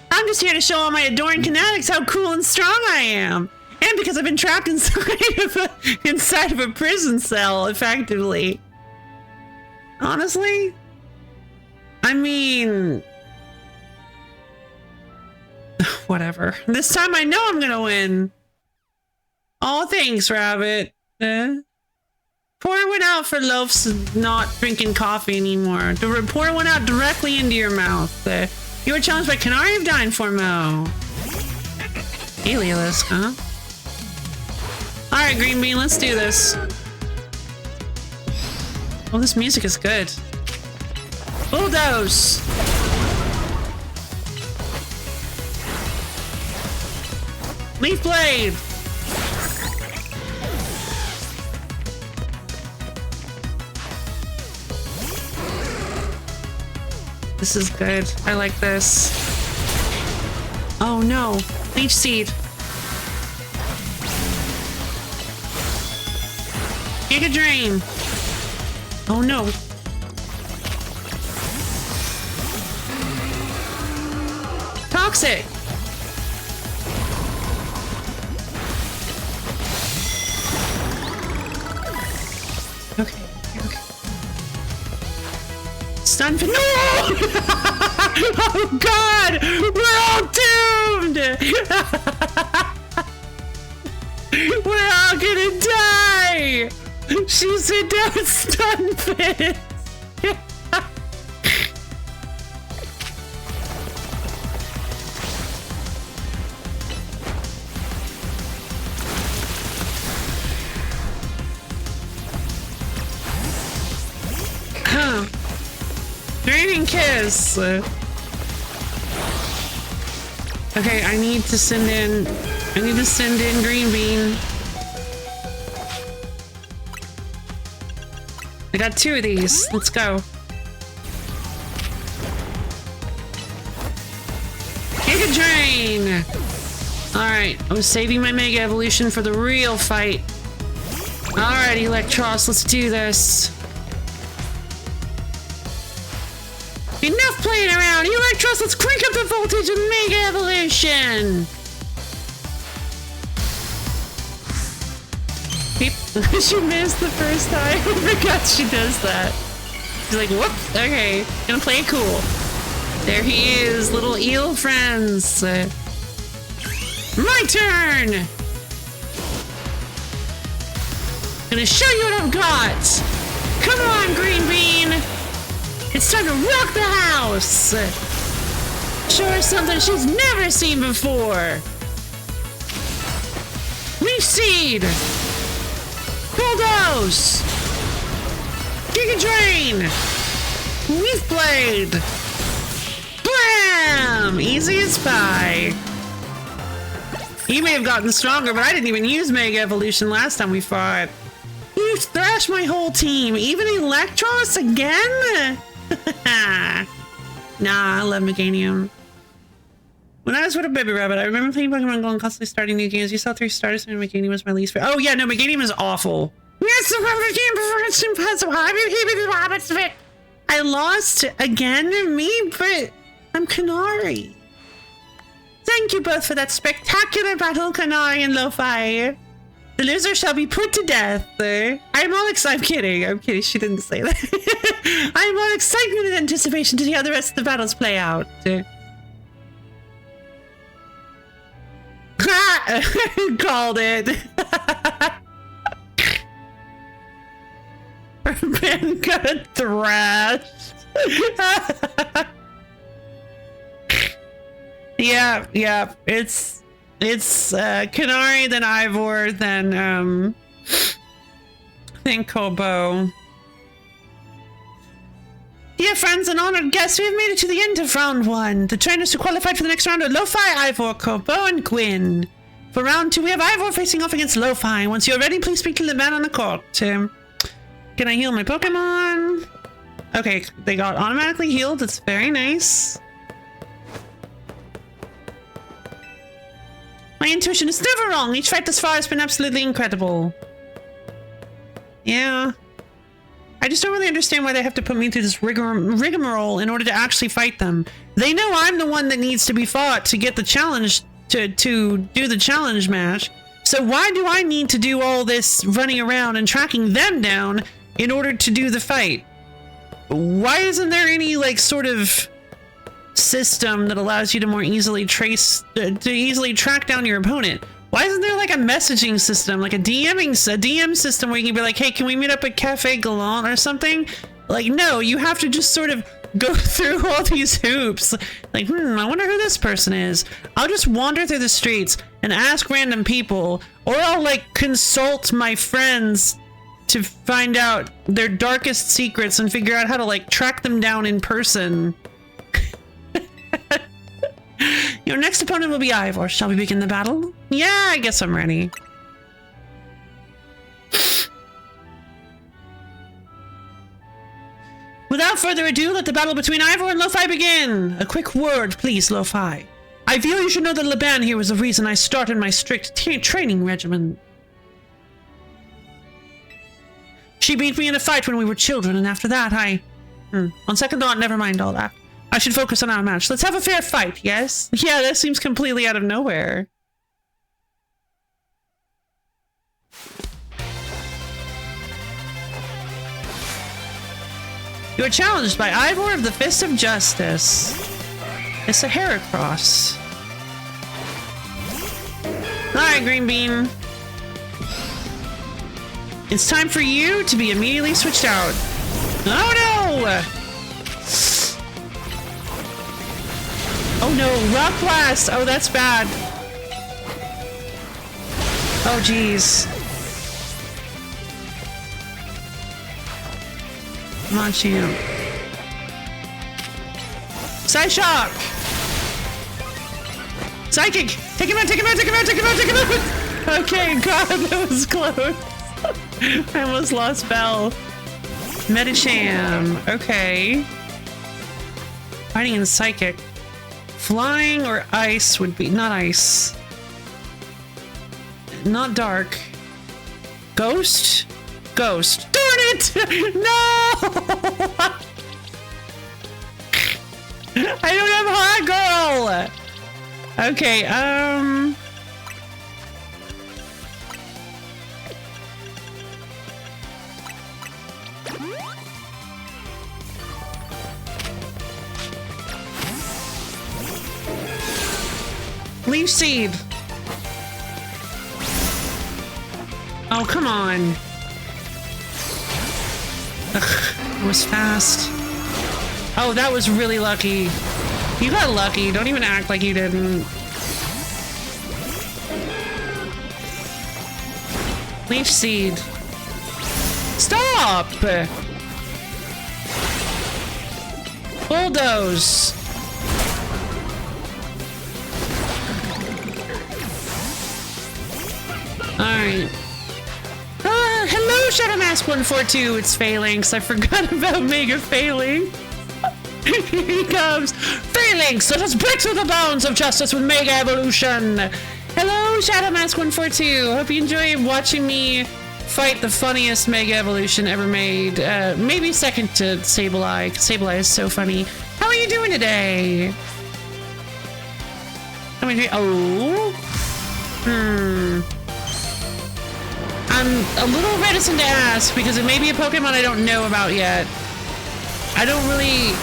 I'm just here to show all my adoring Canatics how cool and strong I am. And because I've been trapped inside of a prison cell, effectively. Honestly? I mean... Whatever. This time I know I'm gonna win. Oh, thanks, Rabbit. Pour one out for Loaf's not drinking coffee anymore. Pour one out directly into your mouth. You were challenged by Canary of Dynaformo. Alias, huh? Alright, Green Bean, let's do this. Oh, this music is good. Bulldoze! Leaf Blade! This is good. I like this. Oh no. Leech Seed. Giga Drain. Oh no. Toxic. Okay. Stun for no! Oh god! We're all doomed! We're all gonna die! She sent down stun pits! Huh. Draining Kiss! Okay, I need to send in Green Bean. I got 2 of these. Let's go. Mega Drain! Alright, I was saving my Mega Evolution for the real fight. Alright, Electros, let's do this. Enough playing around! Electros, let's crank up the voltage of Mega Evolution! She missed the first time. I forgot she does that. She's like, whoops, okay, gonna play it cool. There he is, little eel friends. My turn! Gonna show you what I've got. Come on, Green Bean. It's time to rock the house. Show her something she's never seen before. Me Seed. Bulldoze! Giga Drain! Leaf Blade! Blam! Easy as pie. He may have gotten stronger, but I didn't even use Mega Evolution last time we fought. You thrashed my whole team, even Electros again? Nah, I love Meganium. When I was with a baby rabbit, I remember playing Pokemon Go and constantly starting new games. You saw 3 stars and Meganium was my least favorite. Oh yeah, no, Meganium is awful. Yes, I lost again, me, but I'm Canary. Thank you both for that spectacular battle, Canary and LoFi. The loser shall be put to death. I'm all excited. I'm kidding. I'm kidding. She didn't say that. I'm all excitement and anticipation to see how the rest of the battles play out. Called it. Ben got thrashed. Yeah. It's Canary, then Ivor, then Kobo. Dear friends and honored guests, we have made it to the end of round 1. The trainers who qualified for the next round are LoFi, Ivor, Kobo, and Gwyn. For round 2, we have Ivor facing off against LoFi. Once you're ready, please speak to the man on the court. Can I heal my Pokemon? Okay, they got automatically healed. It's very nice. My intuition is never wrong. Each fight thus far has been absolutely incredible. Yeah. I just don't really understand why they have to put me through this rigmarole in order to actually fight them. They know I'm the one that needs to be fought to get the challenge, to do the challenge match. So why do I need to do all this running around and tracking them down in order to do the fight? Why isn't there any, like, sort of system that allows you to more easily to easily track down your opponent? Why isn't there like a messaging system, like a DM system where you can be like, hey, can we meet up at Cafe Galant or something? Like, no, you have to just sort of go through all these hoops. Like, I wonder who this person is. I'll just wander through the streets and ask random people, or I'll like consult my friends to find out their darkest secrets and figure out how to like track them down in person. Your next opponent will be Ivor. Shall we begin the battle? Yeah, I guess I'm ready. Without further ado, let the battle between Ivor and LoFi begin. A quick word, please, LoFi. I feel you should know that Laban here was the reason I started my strict training regimen. She beat me in a fight when we were children, and after that, on second thought, never mind all that. I should focus on our match. Let's have a fair fight, yes? Yeah, that seems completely out of nowhere. You are challenged by Ivor of the Fist of Justice. It's a Heracross. Alright, Green Bean. It's time for you to be immediately switched out. Oh no! Oh no, Rock Blast! Oh, that's bad. Oh, jeez. Come on, champ. Psyshock! Psychic! Take him out, take him out, take him out, take him out, take him out! Okay, God, that was close. I almost lost Belle. Medicham. Okay. Fighting and psychic. Flying or ice would be... Not ice. Not dark. Ghost? Ghost. Darn it! No! I don't have hot girl! Okay, Leaf seed. Oh, come on. Ugh, it was fast. Oh, that was really lucky. You got lucky. Don't even act like you didn't. Leaf seed. Stop! Bulldoze. Alright. Hello, Shadow Mask 142. It's Phalanx. I forgot about Mega Phalanx. Here he comes. Phalanx, let us break through the bounds of justice with Mega Evolution. Hello, Shadow Mask 142. Hope you enjoy watching me fight the funniest Mega Evolution ever made. Maybe second to Sableye. Sableye is so funny. How are you doing today? How many? Oh. I'm a little reticent to ask because it may be a Pokemon I don't know about yet. I don't really...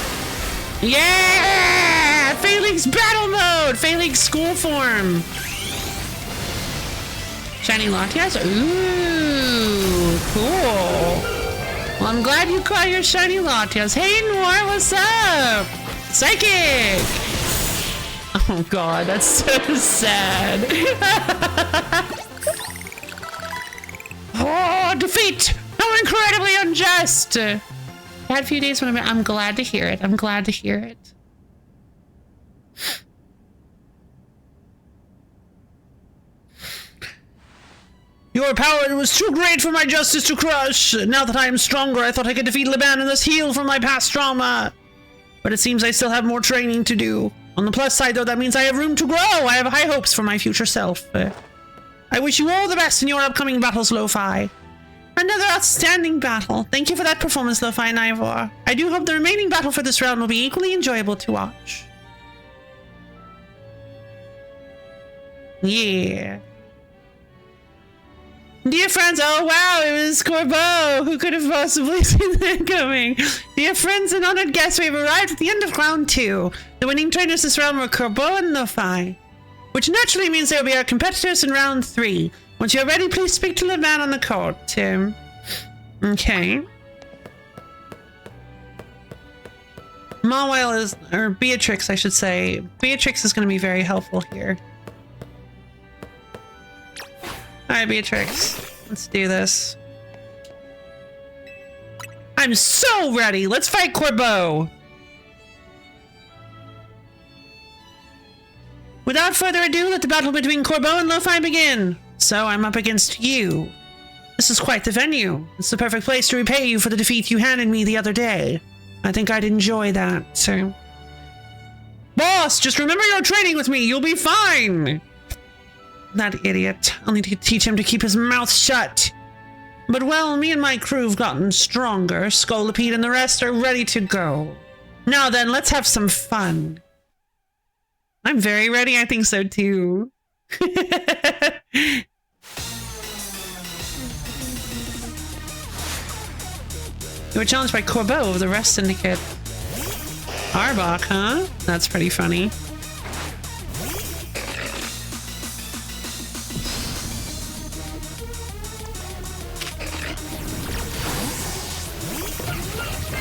Yeah! Phalanx battle mode! Phalanx school form! Shiny Latias? Ooh, cool. Well, I'm glad you caught your shiny Latias. Hey, Noir, what's up? Psychic! Oh god, that's so sad. Oh, defeat! How incredibly unjust! I had a few days when I'm glad to hear it. I'm glad to hear it. Your power was too great for my justice to crush. Now that I am stronger, I thought I could defeat Liban and thus heal from my past trauma. But it seems I still have more training to do. On the plus side, though, that means I have room to grow. I have high hopes for my future self. I wish you all the best in your upcoming battles, LoFi. Another outstanding battle. Thank you for that performance, LoFi and Ivor. I do hope the remaining battle for this round will be equally enjoyable to watch. Yeah. Dear friends, oh wow, it was Corbeau. Who could have possibly seen that coming? Dear friends and honored guests, we have arrived at the end of round 2. The winning trainers this round were Corbeau and LoFi, which naturally means they will be our competitors in round 3. Once you're ready, please speak to the man on the court, Tim. Okay. Mawile is, or Beatrix, I should say. Beatrix is going to be very helpful here. Alright, Beatrix. Let's do this. I'm so ready! Let's fight Corbeau! Without further ado, let the battle between Corbeau and LoFi begin. So I'm up against you. This is quite the venue. It's the perfect place to repay you for the defeat you handed me the other day. I think I'd enjoy that, so... Boss, just remember your training with me. You'll be fine. That idiot. I'll need to teach him to keep his mouth shut. But well, me and my crew have gotten stronger. Scolipede and the rest are ready to go. Now then, let's have some fun. I'm very ready. I think so too. You were challenged by Corbeau of the Rest Syndicate. Arbok, huh? That's pretty funny.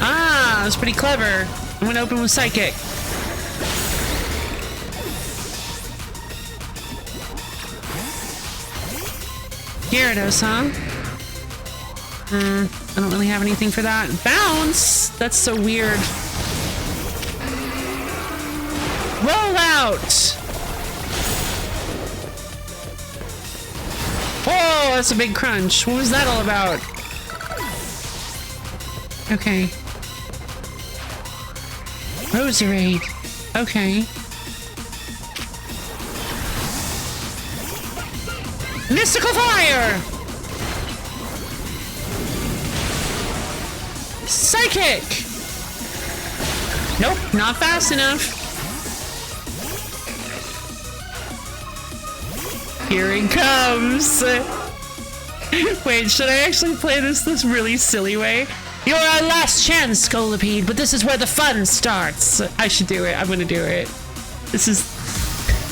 Ah, that's pretty clever. I'm gonna open with Psychic. Gyarados, huh? I don't really have anything for that. Bounce? That's so weird. Roll out! Oh, that's a big crunch. What was that all about? Okay. Roserade. Okay. Mystical fire! Psychic! Nope, not fast enough. Here it comes. Wait, should I actually play this really silly way? You're our last chance, Scolipede, but this is where the fun starts. I should do it. I'm gonna do it. This is...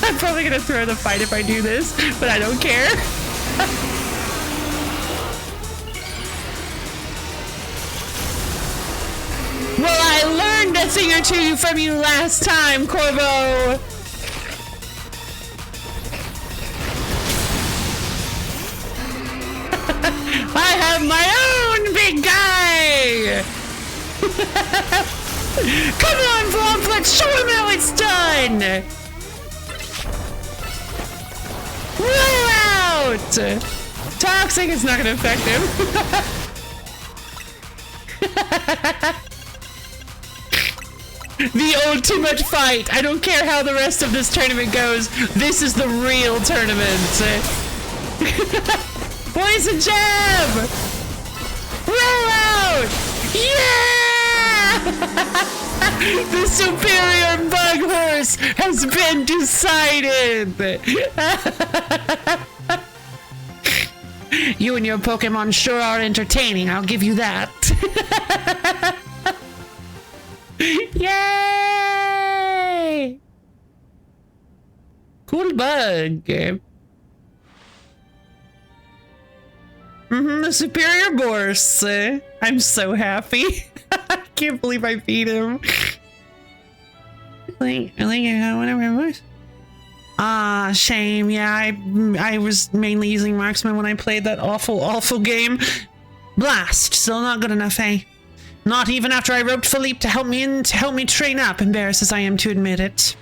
I'm probably gonna throw the fight if I do this, but I don't care. Well, I learned a thing or two from you last time, Corvo. I have my own big guy! Come on, Vlomp, let's show him how it's done! Roll out! Toxic is not gonna affect him. The ultimate fight! I don't care how the rest of this tournament goes. This is the real tournament. Poison jab! Roll out! Yeah! The superior bug horse has been decided! You and your Pokemon sure are entertaining, I'll give you that. Yay! Cool bug. The superior horse. I'm so happy. I can't believe I beat him. Whatever it was. Ah, shame. Yeah, I was mainly using marksman when I played that awful game. Blast. Still not good enough, eh? Not even after I roped Philippe to help me train up, embarrassed as I am to admit it.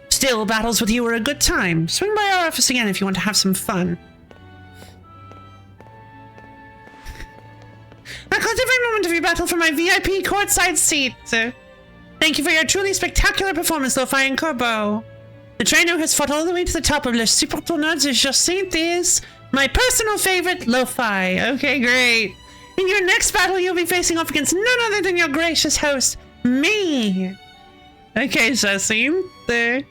Still, battles with you were a good time. Swing by our office again if you want to have some fun. I caught every moment of your battle for my VIP courtside seat. Thank you for your truly spectacular performance, LoFi and Corbo. The trainer has fought all the way to the top of Le Super Tournoi de Jocintes. My personal favorite, LoFi. Okay, great. In your next battle, you'll be facing off against none other than your gracious host, me. Okay, Jacinthe.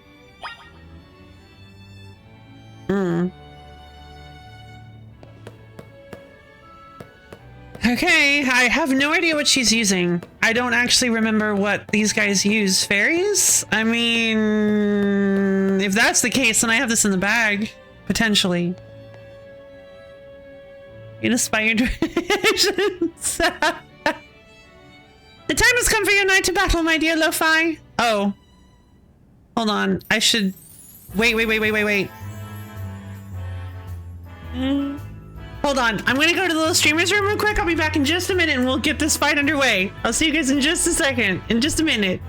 Okay, I have no idea what she's using. I don't actually remember what these guys use. Fairies? I mean, if that's the case, then I have this in the bag. Potentially. Inspired visions. The time has come for your knight to battle, my dear LoFi. Oh. Hold on. I should... Wait. Hold on. I'm gonna go to the little streamer's room real quick. I'll be back in just a minute and we'll get this fight underway. I'll see you guys in just a second. In just a minute.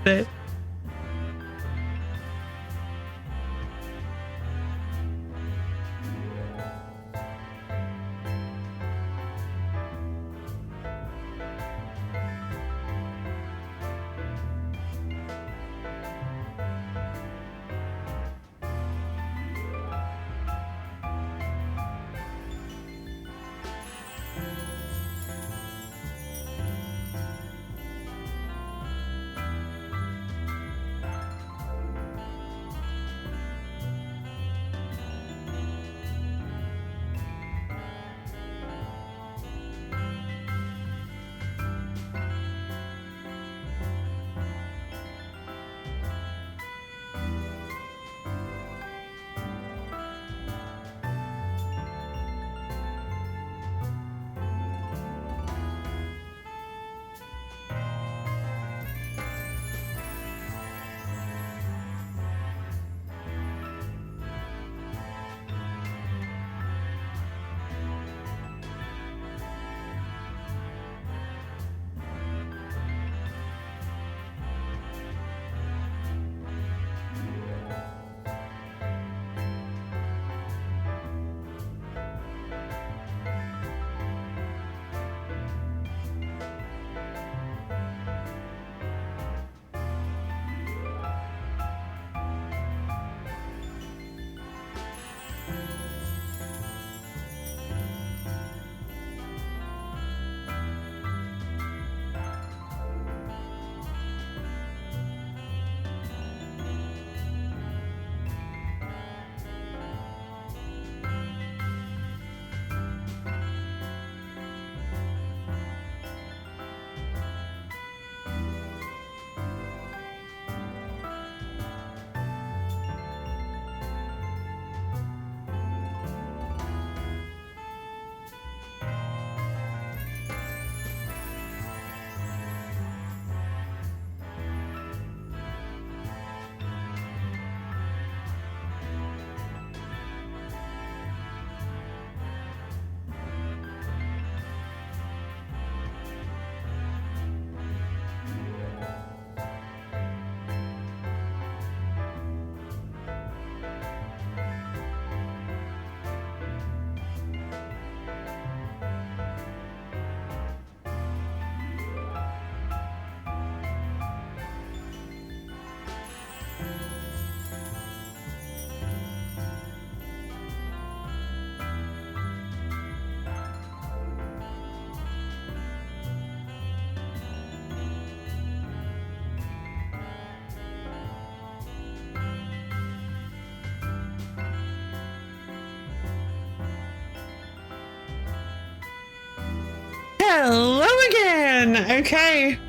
Hello again! Okay.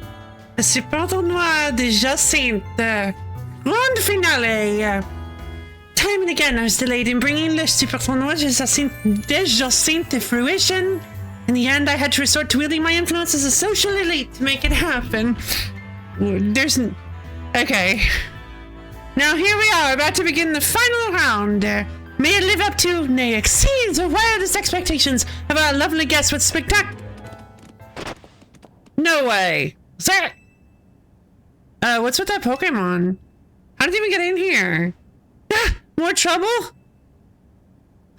The Super Tournoi de Jacinthe. Grand finale. Time and again I was delayed in bringing the Super Tournoi de Jacinthe to fruition. In the end, I had to resort to wielding my influence as a social elite to make it happen. Okay. Now here we are, about to begin the final round. May it live up to, nay, exceeds our wildest expectations of our lovely guests with spectacular... No way. Is that... what's with that Pokemon? How did it even get in here? Ah, more trouble?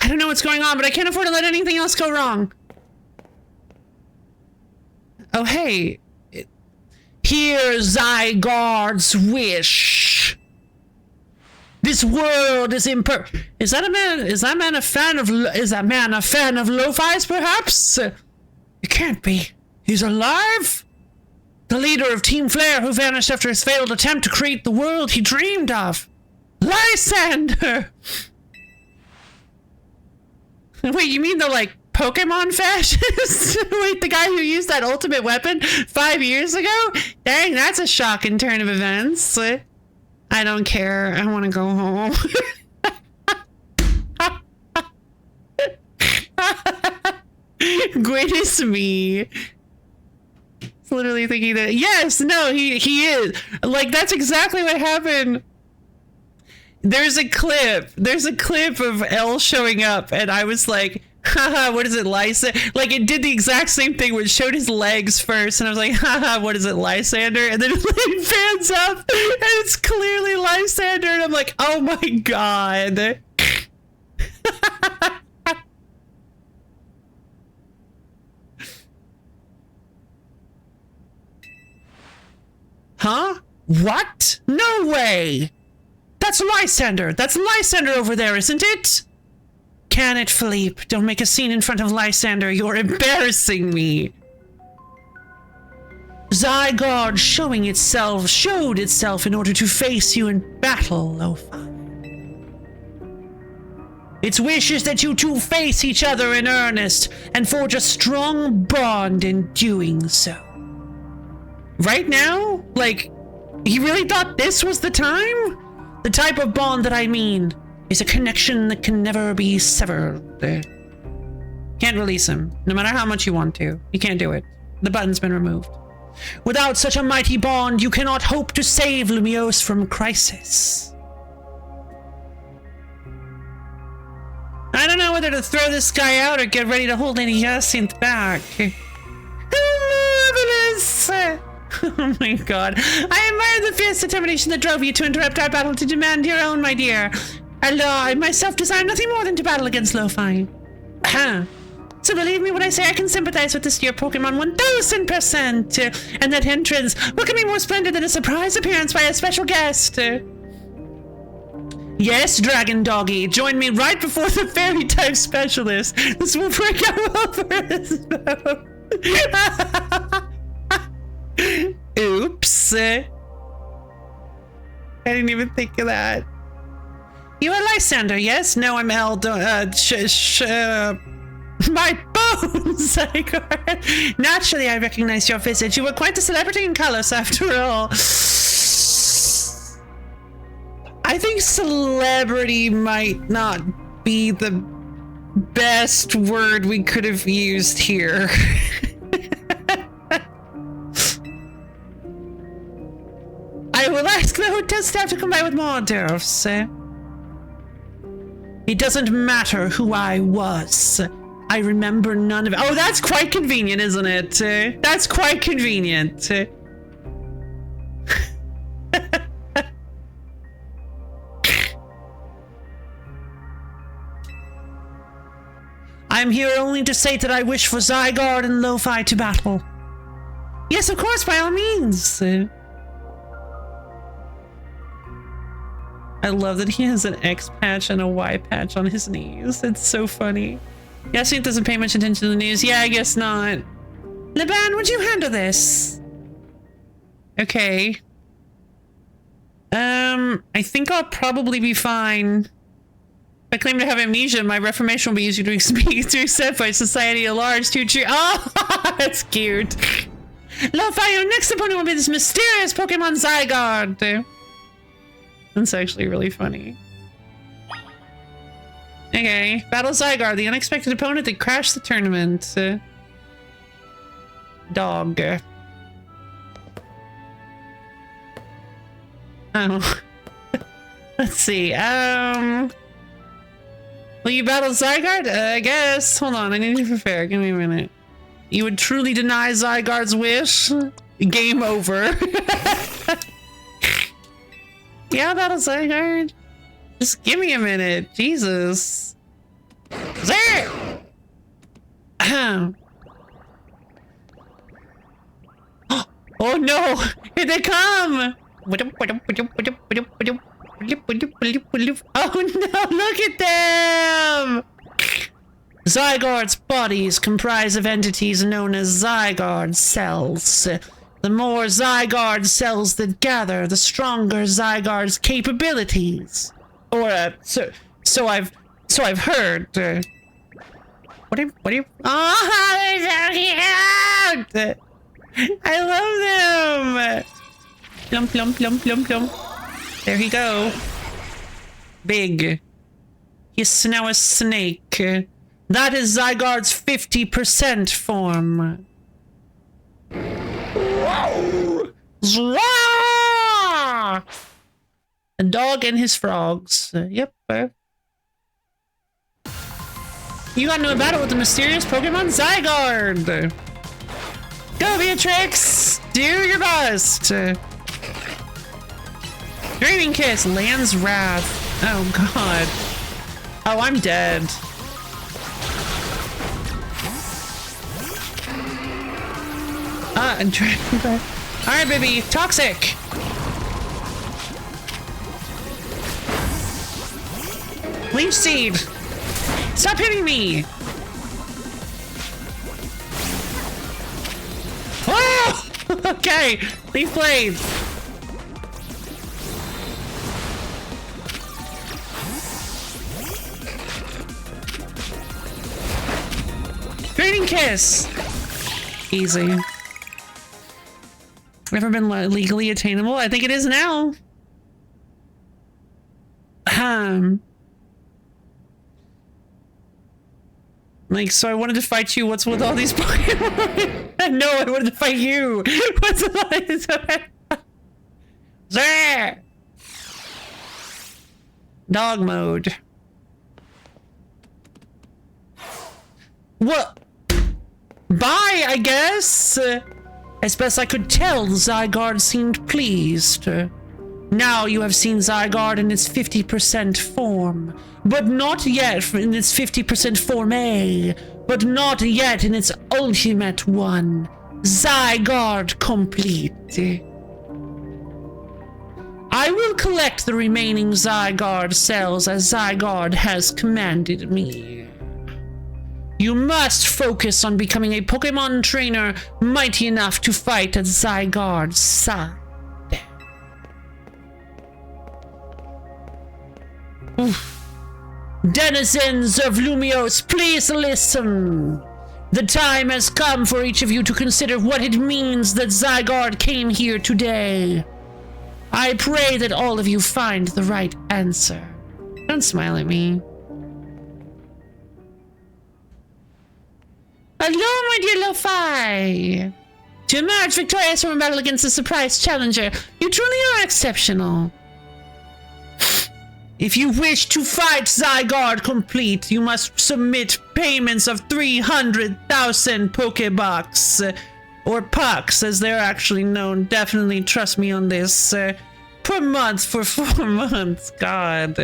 I don't know what's going on, but I can't afford to let anything else go wrong. Oh, hey. Here's Zygarde's wish. This world is imperfect. Is that man a fan of LoFi's, perhaps? It can't be. He's alive? The leader of Team Flare who vanished after his failed attempt to create the world he dreamed of. Lysander! Wait, you mean the, like, Pokemon fascist? Wait, the guy who used that ultimate weapon 5 years ago? Dang, that's a shocking turn of events. I don't care. I want to go home. Goodness me. It's literally thinking that, yes, no, he is. Like, that's exactly what happened. There's a clip of Elle showing up, and I was like, haha, what is it, Lysander? Like, it did the exact same thing where it showed his legs first, and I was like, haha, what is it, Lysander? And then it fans up, and it's clearly Lysander, and I'm like, oh my god. Huh? What? No way! That's Lysander! That's Lysander over there, isn't it? Can it, Philippe? Don't make a scene in front of Lysander. You're embarrassing me. Zygarde showed itself in order to face you in battle, LoFi. Its wish is that you two face each other in earnest and forge a strong bond in doing so. Right now? Like, he really thought this was the time? The type of bond that I mean is a connection that can never be severed. Can't release him, no matter how much you want to. You can't do it. The button's been removed. Without such a mighty bond, you cannot hope to save Lumiose from crisis. I don't know whether to throw this guy out or get ready to hold Lady Jacinthe back. Marvelous! Oh my god. I admire the fierce determination that drove you to interrupt our battle to demand your own, my dear. Although I myself desire nothing more than to battle against LoFi. So believe me when I say I can sympathize with this dear Pokemon 1000%. And that entrance, what can be more splendid than a surprise appearance by a special guest? Yes, Dragon Doggy, join me right before the fairy type specialist. This will break out well for us. Oops. I didn't even think of that. You are Lysander, yes? No, I'm El. My bones! Naturally, I recognize your visage. You were quite the celebrity in Kalos, after all. I think celebrity might not be the best word we could have used here. I will ask the hotel staff to come by with more hors d'oeuvres. It doesn't matter who I was. I remember none of it. Oh, that's quite convenient, isn't it? That's quite convenient. I'm here only to say that I wish for Zygarde and LoFi to battle. Yes, of course, by all means. I love that he has an X patch and a Y patch on his knees. It's so funny. Jacinthe doesn't pay much attention to the news. Yeah, I guess not. Laban, would you handle this? Okay. I think I'll probably be fine. I claim to have amnesia. My reformation will be easier to accept by society at large. To treat. Oh, that's cute. LoFi, your next opponent will be this mysterious Pokemon Zygarde. That's actually really funny. Okay, battle Zygarde, the unexpected opponent that crashed the tournament. Dog. Oh. Let's see. Will you battle Zygarde? I guess. Hold on, I need to prepare. Give me a minute. You would truly deny Zygarde's wish? Game over. Yeah, battle Zygarde. Just give me a minute. Jesus. There! Oh no! Here they come! Oh no, look at them! Zygarde's bodies comprise of entities known as Zygarde cells. The more Zygarde cells that gather, the stronger Zygarde's capabilities. Or, so I've heard. What are you? Oh, they're so cute! I love them! Plum, plum, plum, plum, plum. There he go. Big. He's now a snake. That is Zygarde's 50% form. Zwaa! A dog and his frogs. Yep. You got into a battle with the mysterious Pokemon Zygarde. Go, Beatrix! Do your best! Dreaming Kiss lands Wrath. Oh god. Oh, I'm dead. And Dragon. Alright, baby. Toxic! Leaf Seed! Stop hitting me! Oh! Okay! Leaf Blade! Draining Kiss! Easy. Never been legally attainable? I think it is now. Like, so I wanted to fight you. What's with all these Pokemon? No, I wanted to fight you. What's with all these? There. Dog mode. What? Bye, I guess. As best I could tell, Zygarde seemed pleased. Now you have seen Zygarde in its 50% form, but not yet in its 50% form A, but not yet in its ultimate one, Zygarde complete. I will collect the remaining Zygarde cells as Zygarde has commanded me. You must focus on becoming a Pokemon trainer mighty enough to fight at Zygarde's side. Denizens of Lumios, please listen. The time has come for each of you to consider what it means that Zygarde came here today. I pray that all of you find the right answer. Don't smile at me. Hello, my dear LoFi! To emerge victorious from a battle against a surprise challenger, you truly are exceptional. If you wish to fight Zygarde complete, you must submit payments of 300,000 Pokebucks, or pucks as they're actually known. Definitely trust me on this. Per month for 4 months. God.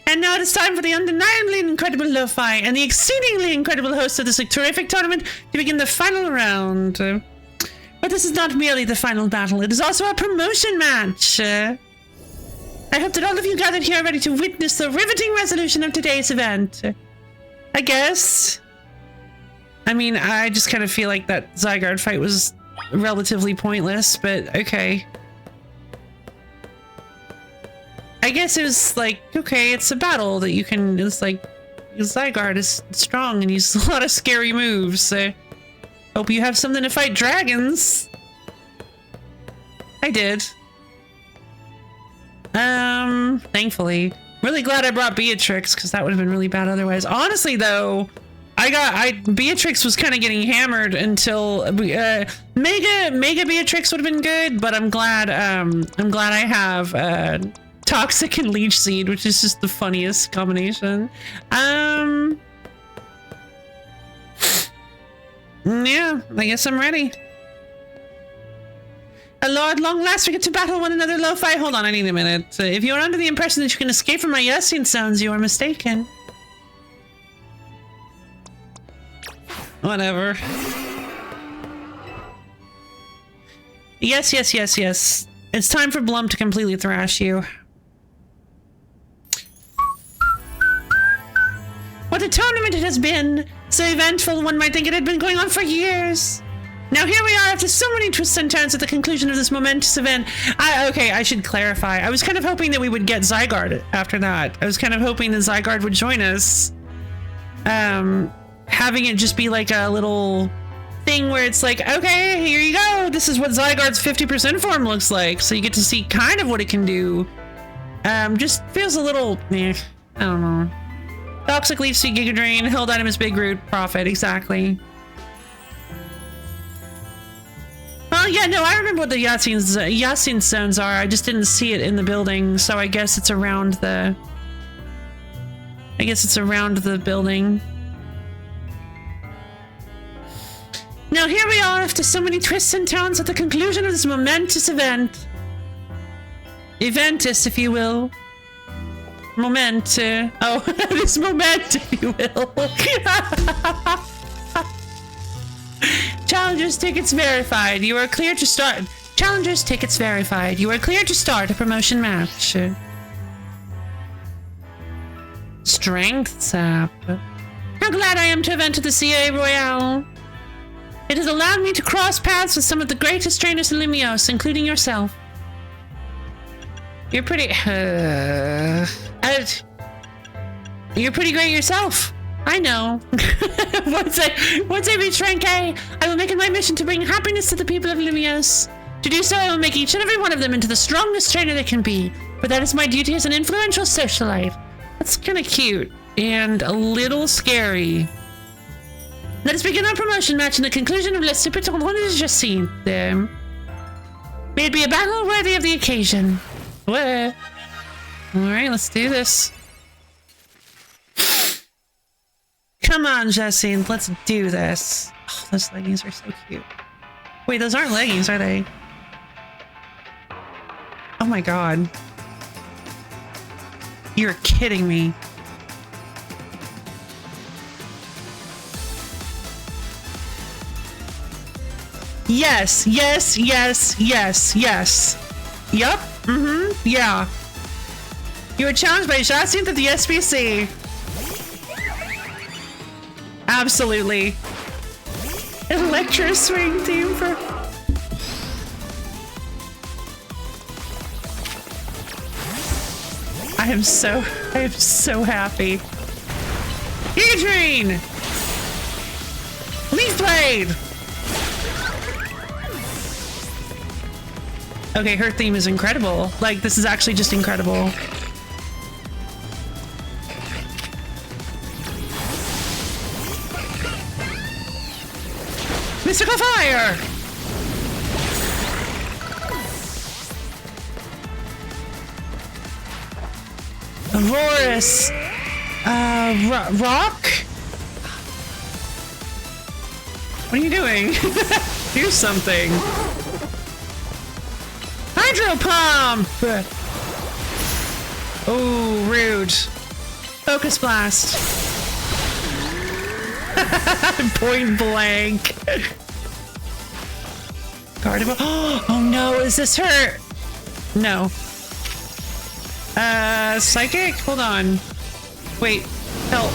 And now it is time for the undeniably incredible LoFi and the exceedingly incredible host of this terrific tournament to begin the final round. But this is not merely the final battle, it is also a promotion match. I hope that all of you gathered here are ready to witness the riveting resolution of today's event. I guess. I mean, I just kind of feel like that Zygarde fight was relatively pointless, but okay. I guess it was like, okay, it's a battle that you can, it's like, Zygarde is strong and uses a lot of scary moves, so hope you have something to fight dragons. I did. Thankfully. Really glad I brought Beatrix, because that would have been really bad otherwise. Honestly, though, Beatrix was kind of getting hammered until Mega Beatrix would have been good, but I'm glad I have Toxic and Leech Seed, which is just the funniest combination. Yeah, I guess I'm ready. Lord, long last we get to battle one another, LoFi. Hold on, I need a minute. If you are under the impression that you can escape from my Yasin sounds, you are mistaken. Whatever. Yes. It's time for Blum to completely thrash you. What a tournament it has been! So eventful, one might think it had been going on for years. Now here we are after so many twists and turns at the conclusion of this momentous event. Okay, I should clarify. I was kind of hoping that we would get Zygarde after that. I was kind of hoping that Zygarde would join us. Having it just be like a little thing where it's like, okay, here you go. This is what Zygarde's 50% form looks like. So you get to see kind of what it can do. Just feels a little, I don't know. Toxic Leaf Seed, Giga Drain, Held Item is Big Root, Profit, exactly. Well, yeah, no, I remember what the Yasin stones are. I just didn't see it in the building, so I guess it's around the... building. Now here we are after so many twists and turns at the conclusion of this momentous event. Eventous, if you will. This moment, if you will. Challengers tickets verified. You are clear to start. Challengers tickets verified. You are clear to start a promotion match. Strength sap. How glad I am to have entered the CA Royale. It has allowed me to cross paths with some of the greatest trainers in Limios, including yourself. You're pretty... you're pretty great yourself. I know. Once I reach rank A, I will make it my mission to bring happiness to the people of Limios. To do so, I will make each and every one of them into the strongest trainer they can be. For that is my duty as an influential socialite. That's kind of cute and a little scary. Let us begin our promotion match in the conclusion of Le Super Tournoi de Jacinthe. May it be a battle worthy of the occasion. What? Alright, let's do this. Come on, Jacinthe, let's do this. Oh, those leggings are so cute. Wait, those aren't leggings, are they? Oh my god. You're kidding me. Yes. Yup. Yeah. You were challenged by Jacinthe at the SBC. Absolutely. Electro Swing team for... I am so happy. Giga Drain! Leaf Blade! Okay, her theme is incredible. Like, this is actually just incredible. Mystical Fire! Aurorus. Rock? What are you doing? Do something. Hydro Pump! Oh, rude. Focus Blast. Point blank. Gardevoir. Oh no, is this her? No. Psychic? Hold on. Wait. Help.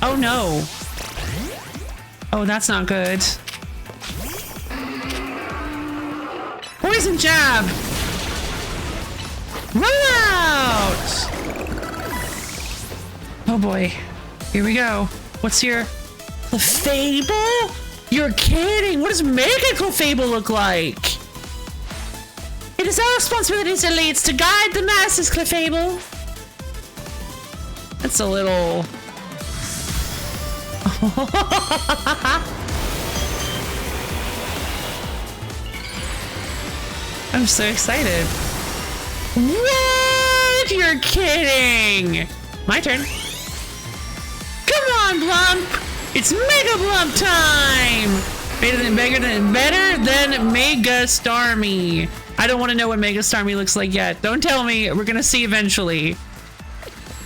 Oh no. Oh, that's not good. Poison Jab! Roll out! Oh boy. Here we go. What's your Clefable? You're kidding! What does Mega Clefable look like? It is our responsibility as elites to guide the masses, Clefable. That's a little... I'm so excited. What? You're kidding! My turn. Come on, Blump! It's Mega Blump time! Better than Mega Starmie. I don't want to know what Mega Starmie looks like yet. Don't tell me. We're gonna see eventually.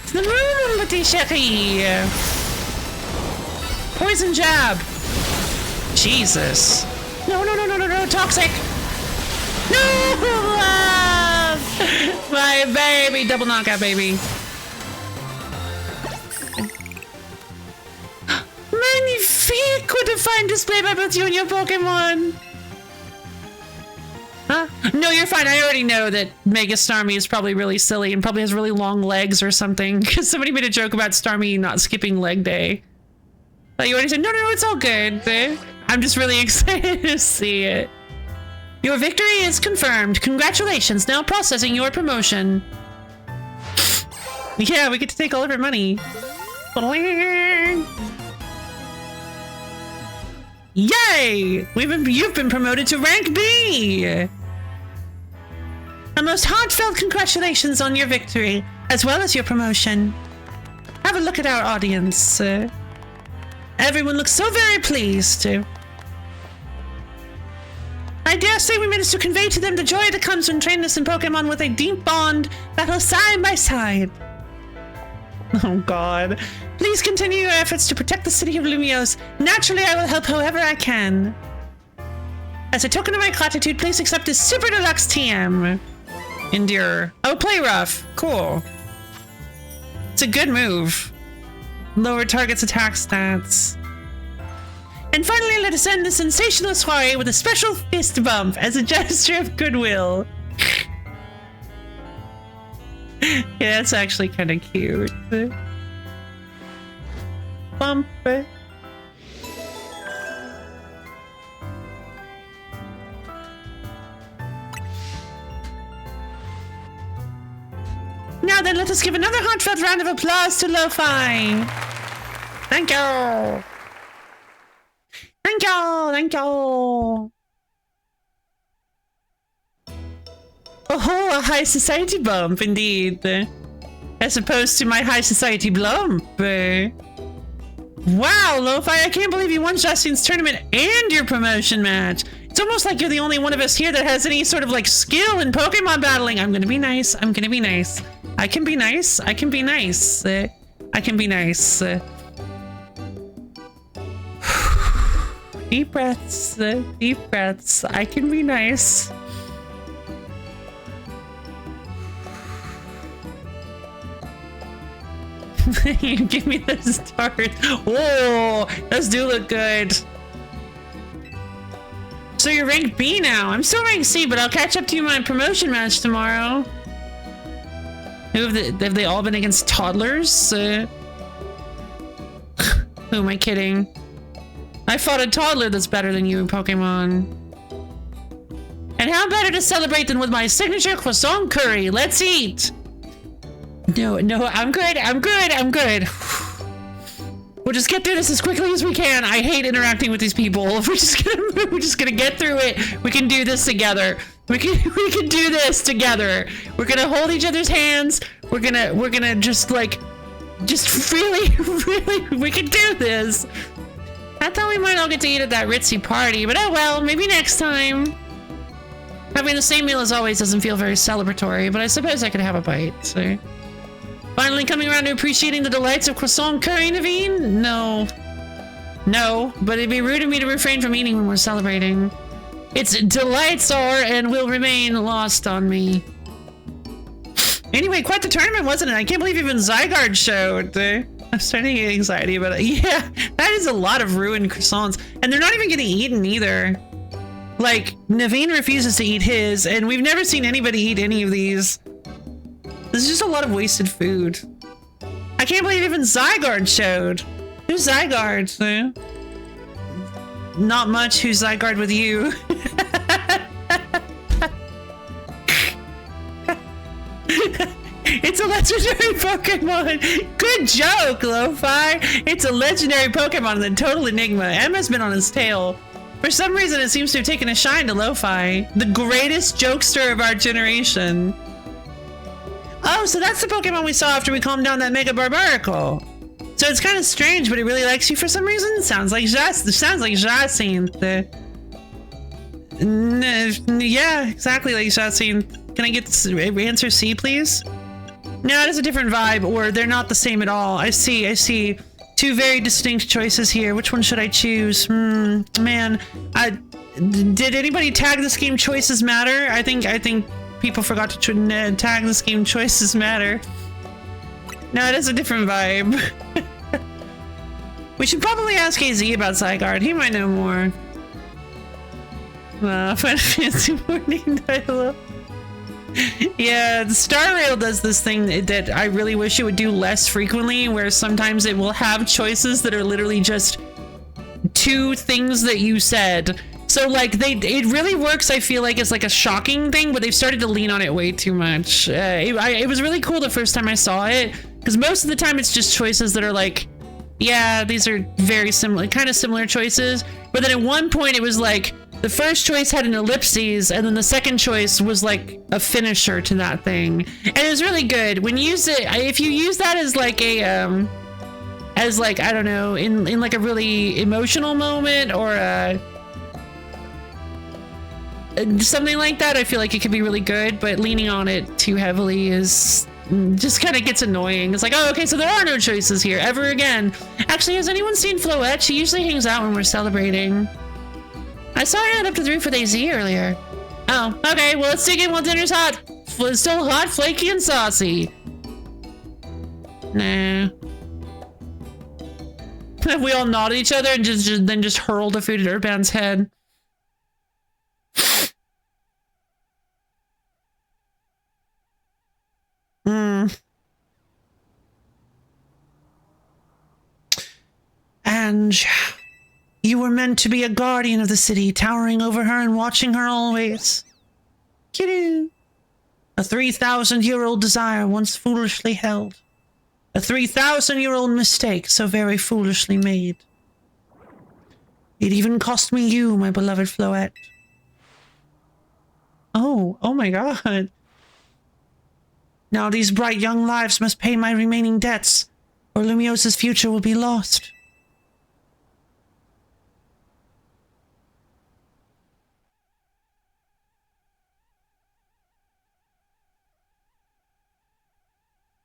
It's the moon, petit chéri. Poison jab. Jesus. No, toxic. No, love. My baby, double knockout, baby. Magnifique! What a fine display by both you and your Pokemon! Huh? No, you're fine. I already know that Mega Starmie is probably really silly and probably has really long legs or something. Because somebody made a joke about Starmie not skipping leg day. But you already said, no, it's all good. I'm just really excited to see it. Your victory is confirmed. Congratulations. Now processing your promotion. Yeah, we get to take all of our money. Yay! You've been promoted to rank B! A most heartfelt congratulations on your victory, as well as your promotion. Have a look at our audience. Everyone looks so very pleased. I dare say we managed to convey to them the joy that comes when training us in Pokemon with a deep bond, battle side by side. Oh god. Please continue your efforts to protect the city of Lumiose. Naturally, I will help however I can. As a token of my gratitude, please accept this Super Deluxe TM. Endure. Oh, Play Rough. Cool. It's a good move. Lower target's attack stats. And finally, let us end this sensational soiree with a special fist bump as a gesture of goodwill. Yeah, that's actually kind of cute. Bump. Now then, let us give another heartfelt round of applause to LoFi. Thank you. Thank you. Oh, a high society bump, indeed. As opposed to my high society blump. Wow, LoFi, I can't believe you won Justin's tournament and your promotion match. It's almost like you're the only one of us here that has any sort of like skill in Pokemon battling. I'm gonna be nice. I can be nice. I can be nice. I can be nice. Deep breaths. Deep breaths. I can be nice. You give me the start. Oh, those do look good. So you're ranked B now. I'm still ranked C, but I'll catch up to you in my promotion match tomorrow. Have they all been against toddlers? Who am I kidding? I fought a toddler that's better than you, Pokemon. And how better to celebrate than with my signature croissant curry? Let's eat! No, I'm good. We'll just get through this as quickly as we can. I hate interacting with these people. We're just gonna get through it. We can do this together. We can do this together. We're gonna hold each other's hands. We're gonna just really, we can do this. I thought we might all get to eat at that ritzy party, but oh well, maybe next time. Having the same meal as always doesn't feel very celebratory, but I suppose I could have a bite, so. Finally coming around to appreciating the delights of croissant curry, Naveen? No, but it'd be rude of me to refrain from eating when we're celebrating. Its delights are and will remain lost on me. Anyway, quite the tournament, wasn't it? I can't believe even Zygarde showed. I'm starting to get anxiety about it. Yeah, that is a lot of ruined croissants. And they're not even getting eaten either. Like, Naveen refuses to eat his, and we've never seen anybody eat any of these. There's just a lot of wasted food. I can't believe even Zygarde showed. Who's Zygarde? Not much. Who's Zygarde with you? It's a legendary Pokemon. Good joke, LoFi. It's a legendary Pokemon, the total enigma. Emma's been on his tail. For some reason, it seems to have taken a shine to LoFi, the greatest jokester of our generation. Oh, so that's the Pokemon we saw after we calmed down that Mega Barbarical. So it's kind of strange, but it really likes you for some reason. Sounds like Jacinthe. Yeah, exactly like Jacinthe. Can I get this answer C, please? No, it is a different vibe, or they're not the same at all. I see. Two very distinct choices here. Which one should I choose? Man, did anybody tag this game Choices Matter? I think people forgot to tag this game Choices Matter. No, it is a different vibe. We should probably ask AZ about Zygarde. He might know more. Final Fantasy Morning Dialogue. Yeah, the Star Rail does this thing that I really wish it would do less frequently, where sometimes it will have choices that are literally just two things that you said. So like it really works. I feel like it's like a shocking thing, but they've started to lean on it way too much. It was really cool the first time I saw it, because most of the time it's just choices that are like, yeah, these are very similar, kind of similar choices. But then at one point it was like, the first choice had an ellipses, and then the second choice was like a finisher to that thing. And it was really good. When you use it, if you use that as like a, as like, I don't know, in like a really emotional moment or something like that, I feel like it could be really good, but leaning on it too heavily is just kind of gets annoying. It's like, oh, okay, so there are no choices here ever again. Actually, has anyone seen Floette? She usually hangs out when we're celebrating. I saw her head up to the roof with AZ earlier. Oh, okay, well, let's dig in while dinner's hot. It's still hot, flaky, and saucy. Nah. We all nod at each other and then just hurl the food at Urban's head. And you were meant to be a guardian of the city, towering over her and watching her always. Kiddo. A 3,000-year-old desire once foolishly held. A 3,000-year-old mistake so very foolishly made. It even cost me you, my beloved Floette. Oh my god. Now these bright young lives must pay my remaining debts, or Lumios's future will be lost.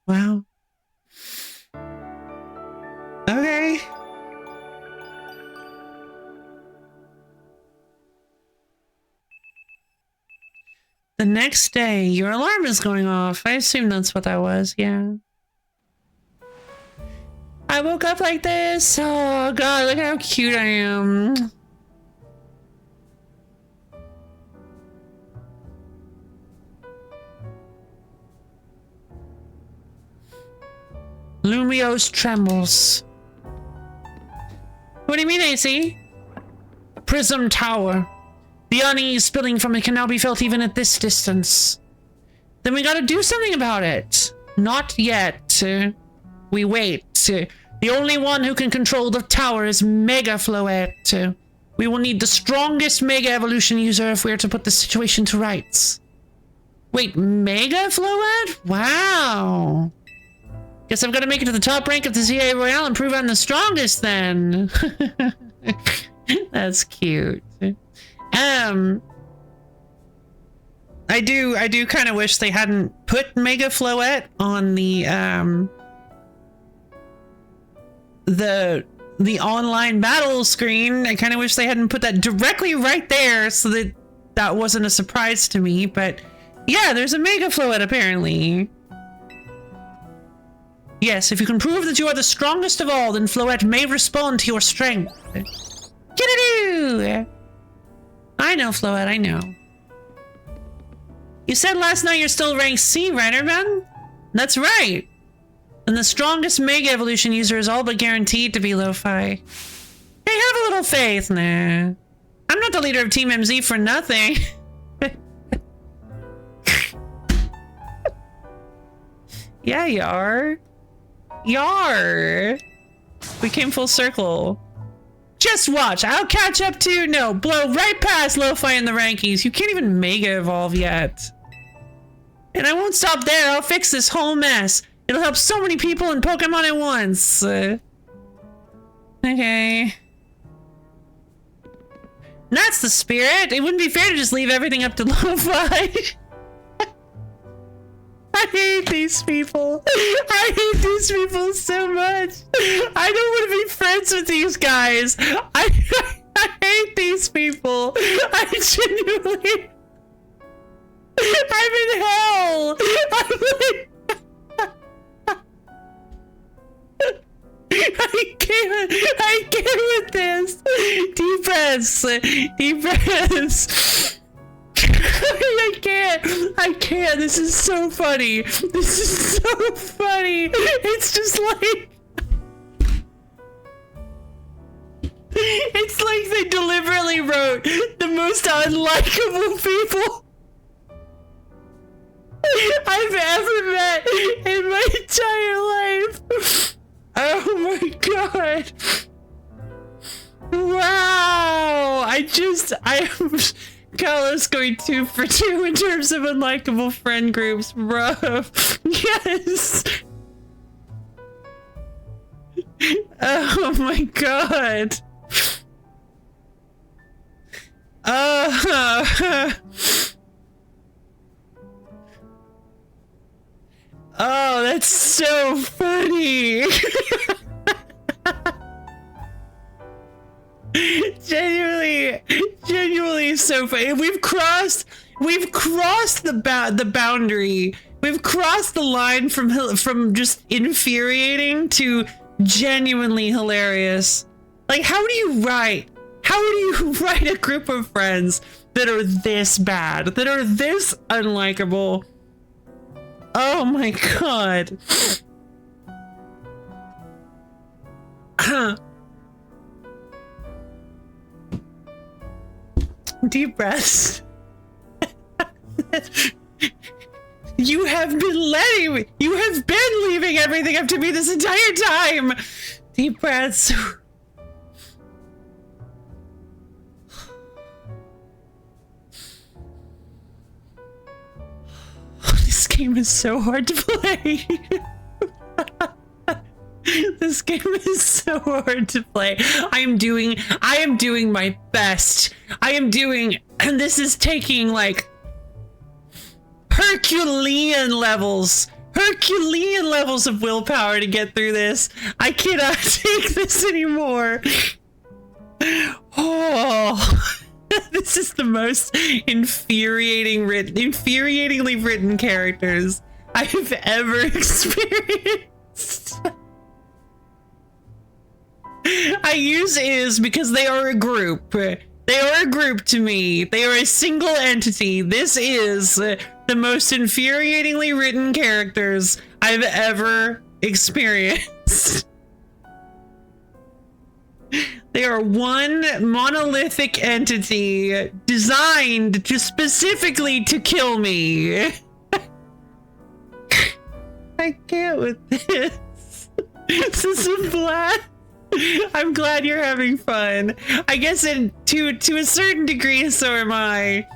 Wow. Okay. The next day, your alarm is going off. I assume that's what that was, yeah. I woke up like this. Oh god, look how cute I am. Lumiose trembles. What do you mean, AC? Prism Tower. The unease spilling from it can now be felt even at this distance. Then we gotta do something about it. Not yet. We wait. The only one who can control the tower is Mega Floette. We will need the strongest Mega Evolution user if we are to put the situation to rights. Wait, Mega Floette? Wow. Guess I've got to make it to the top rank of the ZA Royale and prove I'm the strongest then. That's cute. I do kind of wish they hadn't put Mega Floette on the online battle screen. I kind of wish they hadn't put that directly right there so that that wasn't a surprise to me. But yeah, there's a Mega Floette apparently. Yes, if you can prove that you are the strongest of all, then Floette may respond to your strength. Get-a-doo! I know, Floette, I know. You said last night you're still ranked C, right, Urban? That's right. And the strongest Mega Evolution user is all but guaranteed to be LoFi. Hey, have a little faith. Nah. I'm not the leader of Team MZ for nothing. Yeah, you are. Yar. We came full circle. Just watch. I'll catch up to... No, blow right past LoFi in the rankings. You can't even Mega Evolve yet. And I won't stop there. I'll fix this whole mess. It'll help so many people and Pokemon at once. Okay. That's the spirit. It wouldn't be fair to just leave everything up to LoFi. I hate these people. I hate these people so much. I don't want to be friends with these guys. I hate these people. I genuinely... I'm in hell. I'm like... I can't with this. Deep breaths. Deep breaths. I can't. This is so funny. This is so funny. It's just like... It's like they deliberately wrote the most unlikable people I've ever met in my entire life. Oh my god. Wow. I'm Carlos going 2 for 2 in terms of unlikable friend groups, bro. Yes. Oh my god. Oh, that's so funny. Genuinely so funny. We've crossed the boundary. We've crossed the line from just infuriating to genuinely hilarious. Like, how do you write a group of friends that are this bad, that are this unlikable? Oh my god. Deep breaths. You have been leaving everything up to me this entire time. Deep breaths. This game is so hard to play. This game is so hard to play. I am doing my best. And this is taking like Herculean levels of willpower to get through this. I cannot take this anymore. Oh, this is the most infuriatingly written characters I've ever experienced. I use is because they are a group. They are a group to me. They are a single entity. This is the most infuriatingly written characters I've ever experienced. They are one monolithic entity designed just specifically to kill me. I can't with this. This is a blast. I'm glad you're having fun. I guess to a certain degree, so am I.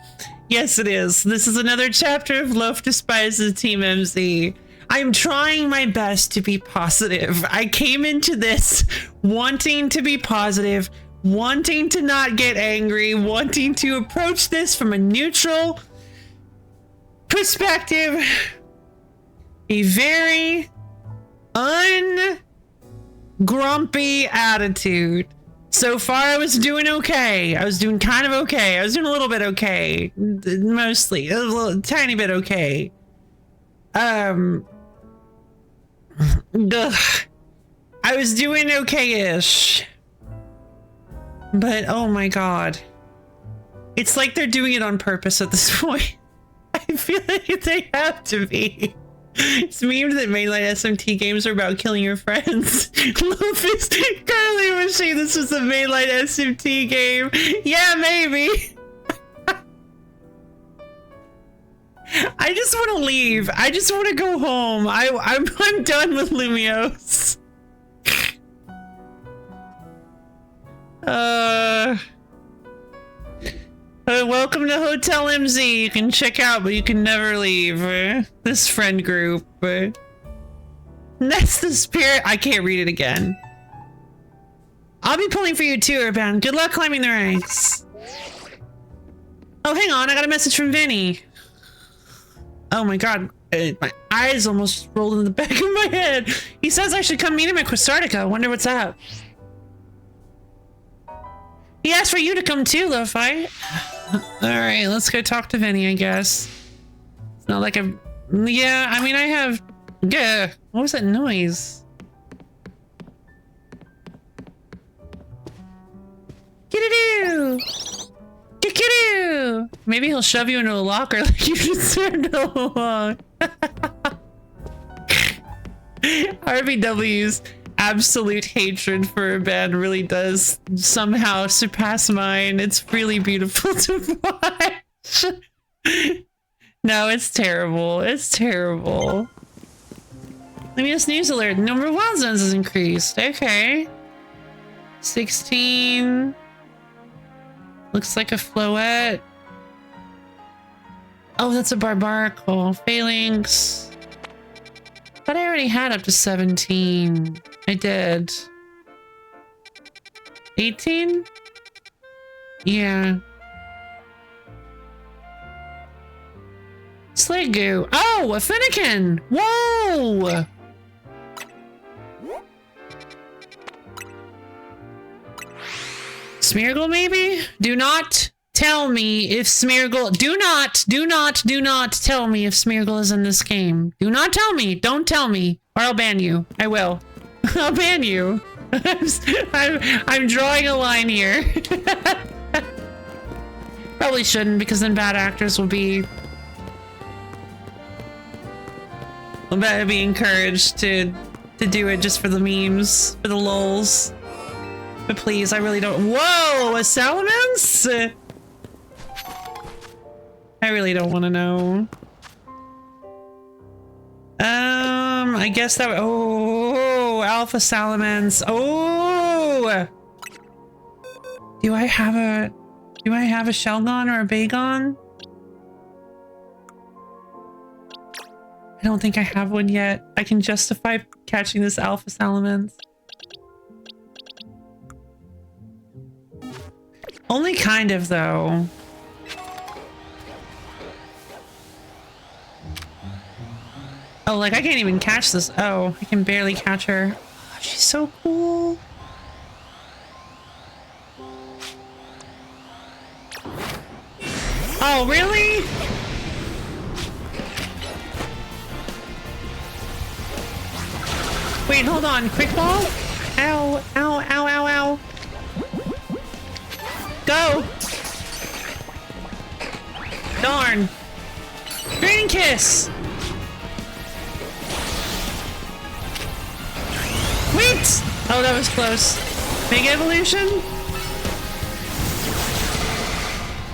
Yes, it is. This is another chapter of Loaf Despises Team MZ. I'm trying my best to be positive. I came into this wanting to be positive, wanting to not get angry, wanting to approach this from a neutral perspective. A very grumpy attitude. So far I was doing okay. I was doing kind of okay. I was doing a little bit okay. Mostly. A little tiny bit okay. I was doing okay-ish. But oh my god. It's like they're doing it on purpose at this point. I feel like they have to be. It's memed that mainline SMT games are about killing your friends. Lopez currently wishing this was a mainline SMT game. Yeah, maybe. I just want to leave. I just want to go home. I'm done with Lumios. Welcome to Hotel MZ. You can check out, but you can never leave. This friend group. That's the spirit. I can't read it again. I'll be pulling for you too, Urban. Good luck climbing the ranks. Oh, hang on. I got a message from Vinny. Oh my god. My eyes almost rolled in the back of my head. He says I should come meet him at Quistartica. Wonder what's up. He asked for you to come too, LoFi. Alright, let's go talk to Vinny, I guess. It's not like I'm... Yeah, I mean, I have... Yeah. What was that noise? Get-a-doo! Get-a-doo! Maybe he'll shove you into a locker like you deserved all along. RBW's absolute hatred for a band really does somehow surpass mine. It's really beautiful to watch. No, it's terrible. It's terrible. Lumios news alert. The number of wild zones has increased. Okay. 16. Looks like a floette. Oh, that's a barbarical. Phalanx. Thought I already had up to 17. I did. 18? Yeah. Sliggoo. Oh, a Finnegan! Whoa! Smeargle, maybe? Do not tell me if Smeargle... Do not tell me if Smeargle is in this game. Do not tell me. Don't tell me. Or I'll ban you. I will. I'll ban you. I'm drawing a line here. Probably shouldn't, because then bad actors will be encouraged to do it just for the memes, for the lols. But please, I really don't. Whoa, a salamence? I really don't want to know. I guess that. Oh, alpha salamence. Oh. Do I have a Shelgon or a Bagon? I don't think I have one yet. I can justify catching this alpha salamence. Only kind of, though. Oh, like I can't even catch this. Oh, I can barely catch her. Oh, she's so cool. Oh, really? Wait, hold on. Quick ball? Ow, ow, ow, ow, ow. Go! Darn! Green kiss! Wait! Oh, that was close. Big evolution?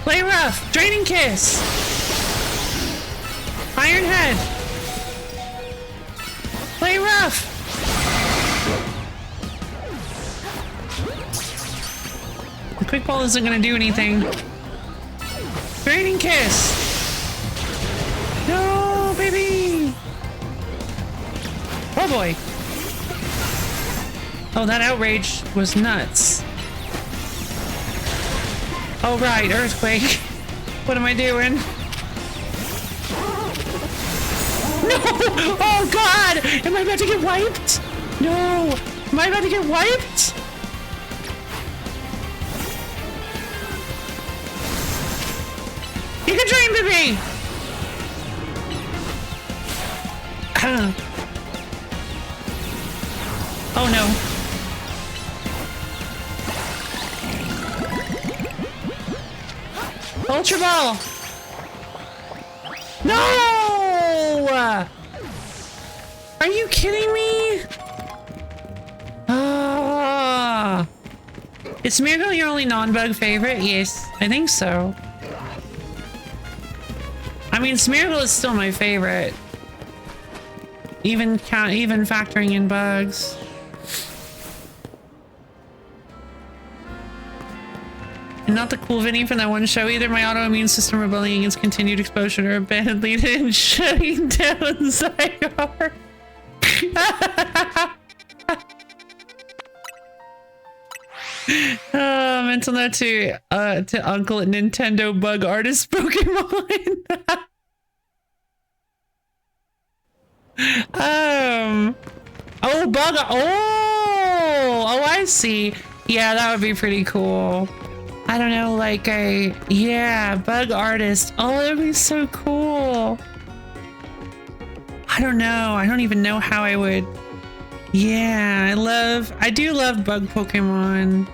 Play rough! Draining kiss! Iron head! Play rough! The quick ball isn't gonna do anything. Draining kiss! No, baby! Oh boy! Oh, that outrage was nuts. Oh right, earthquake. What am I doing? No! Oh god! Am I about to get wiped? No! Am I about to get wiped? You can dream, baby! Oh no. Ultra Ball! No! Are you kidding me? Ah. Is Smeargle your only non-bug favorite? Yes, I think so. I mean, Smeargle is still my favorite. Even factoring in bugs. And not the cool Vinny from that one show either. My autoimmune system rebelling against continued exposure to bad lead and shutting down Zygar. Mental note to Uncle at Nintendo Bug Artist Pokemon. Oh, bug. Oh, I see. Yeah, that would be pretty cool. I don't know, like yeah, bug artist. Oh, that would be so cool. I don't know. I don't even know how I would. Yeah, I do love bug Pokemon.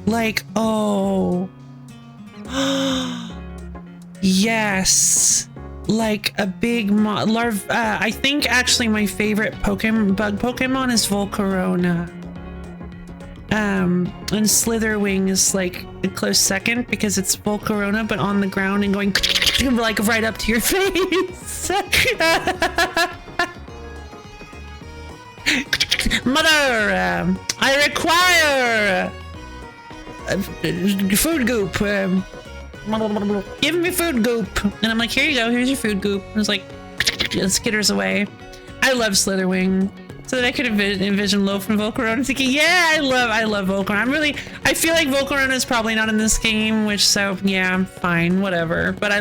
Like, oh. Yes. Like a big I think actually my favorite bug Pokemon is Volcarona. And Slitherwing is like a close second because it's Volcarona but on the ground and going like right up to your face. Mother, I require food goop. Give me food goop. And I'm like, here you go, here's your food goop. And it's like, it skitters away. I love Slitherwing. So that I could envision Loaf and Volcarona thinking, yeah, I love Volcarona. I feel like Volcarona is probably not in this game, which so yeah, fine, whatever. But I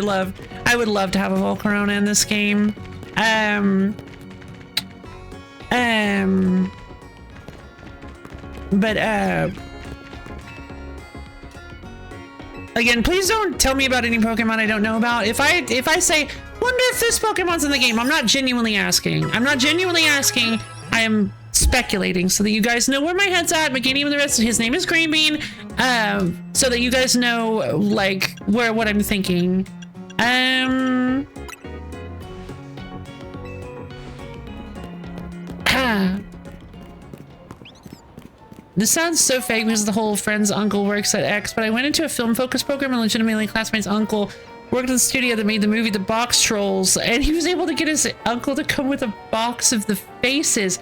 would love to have a Volcarona in this game. Again, please don't tell me about any Pokemon I don't know about. If I say, wonder if this Pokemon's in the game, I'm not genuinely asking. I am speculating so that you guys know where my head's at. Meganium and the rest, his name is Green Bean. So that you guys know, like, what I'm thinking. This sounds so fake because the whole friend's uncle works at X, but I went into a film focus program and legitimately classmate's uncle worked at the studio that made the movie The Box Trolls, and he was able to get his uncle to come with a box of the faces.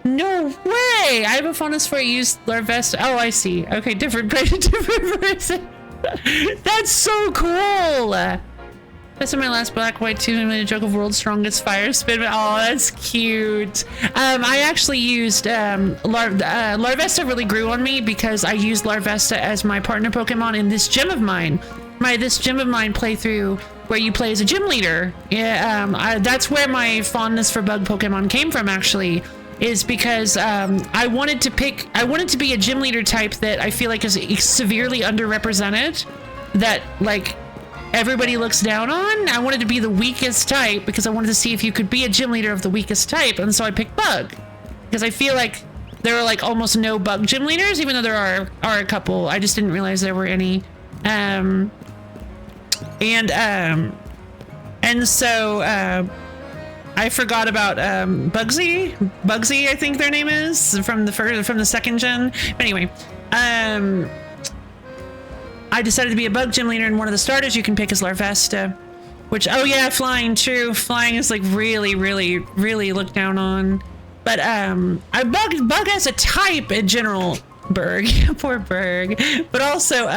No way! I have a fondness for it. Used Larvesta. Oh, I see. Okay, different person. That's so cool! That's in my last Black White 2-minute joke of World's Strongest Fire Spin. Oh, that's cute. I actually used Larvesta really grew on me because I used Larvesta as my partner Pokemon in this gym of mine. This gym of mine playthrough where you play as a gym leader. Yeah, that's where my fondness for bug Pokemon came from, actually, is because I wanted to be a gym leader type that I feel like is severely underrepresented, that like everybody looks down on. I wanted to be the weakest type because I wanted to see if you could be a gym leader of the weakest type, and so I picked bug because I feel like there are like almost no bug gym leaders, even though there are a couple. I just didn't realize there were any. And so I forgot about Bugsy, I think their name is, from the second gen. But anyway, I decided to be a bug gym leader, and one of the starters you can pick is Larvesta, which, oh yeah, flying, true. Flying is like really, really, really looked down on. But bug as a type in general, Berg, poor Berg, but also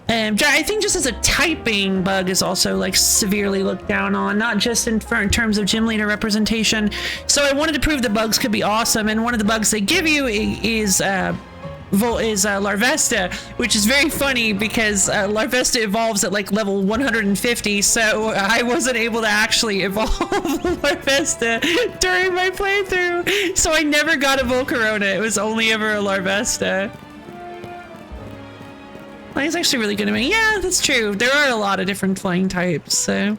I think just as a typing, bug is also like severely looked down on, not just in terms of gym leader representation. So I wanted to prove that bugs could be awesome, and one of the bugs they give you is Larvesta, which is very funny because Larvesta evolves at like level 150, so I wasn't able to actually evolve Larvesta during my playthrough, so I never got a Volcarona. It was only ever a Larvesta. Flying's actually really good at me. Yeah, that's true. There are a lot of different flying types, so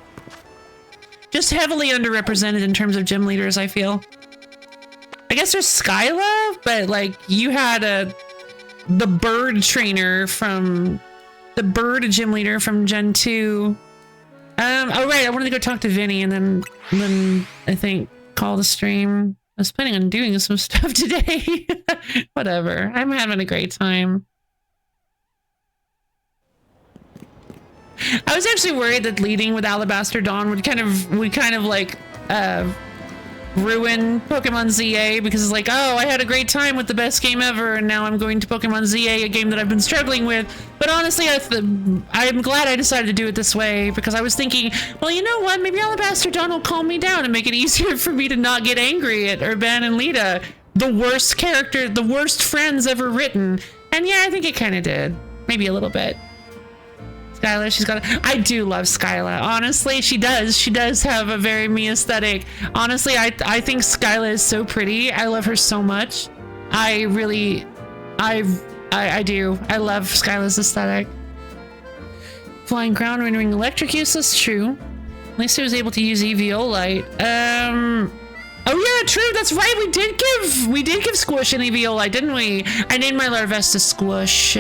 just heavily underrepresented in terms of gym leaders, I feel. I guess there's Skyla, but like you had the bird trainer from the bird gym leader from Gen 2. Oh right, I wanted to go talk to Vinny and then I think call the stream. I was planning on doing some stuff today. Whatever. I'm having a great time. I was actually worried that leading with Alabaster Dawn would kind of like ruin Pokemon ZA, because it's like, oh, I had a great time with the best game ever and now I'm going to Pokemon ZA, a game that I've been struggling with. But honestly, I'm glad I decided to do it this way, because I was thinking, well, you know what, maybe Alabaster Dawn will calm me down and make it easier for me to not get angry at Urban and Lita, the worst character, the worst friends ever written. And yeah, I think it kind of did, maybe a little bit. Skyla, she's got I do love Skyla. Honestly, she does have a very me aesthetic. Honestly, I think Skyla is so pretty. I love her so much. I really do. I love Skyla's aesthetic. Flying ground, rendering electric useless, true. At least he was able to use Eviolite. Oh yeah, true, that's right. We did give Squish an Eviolite, didn't we? I named my Larvesta Squish.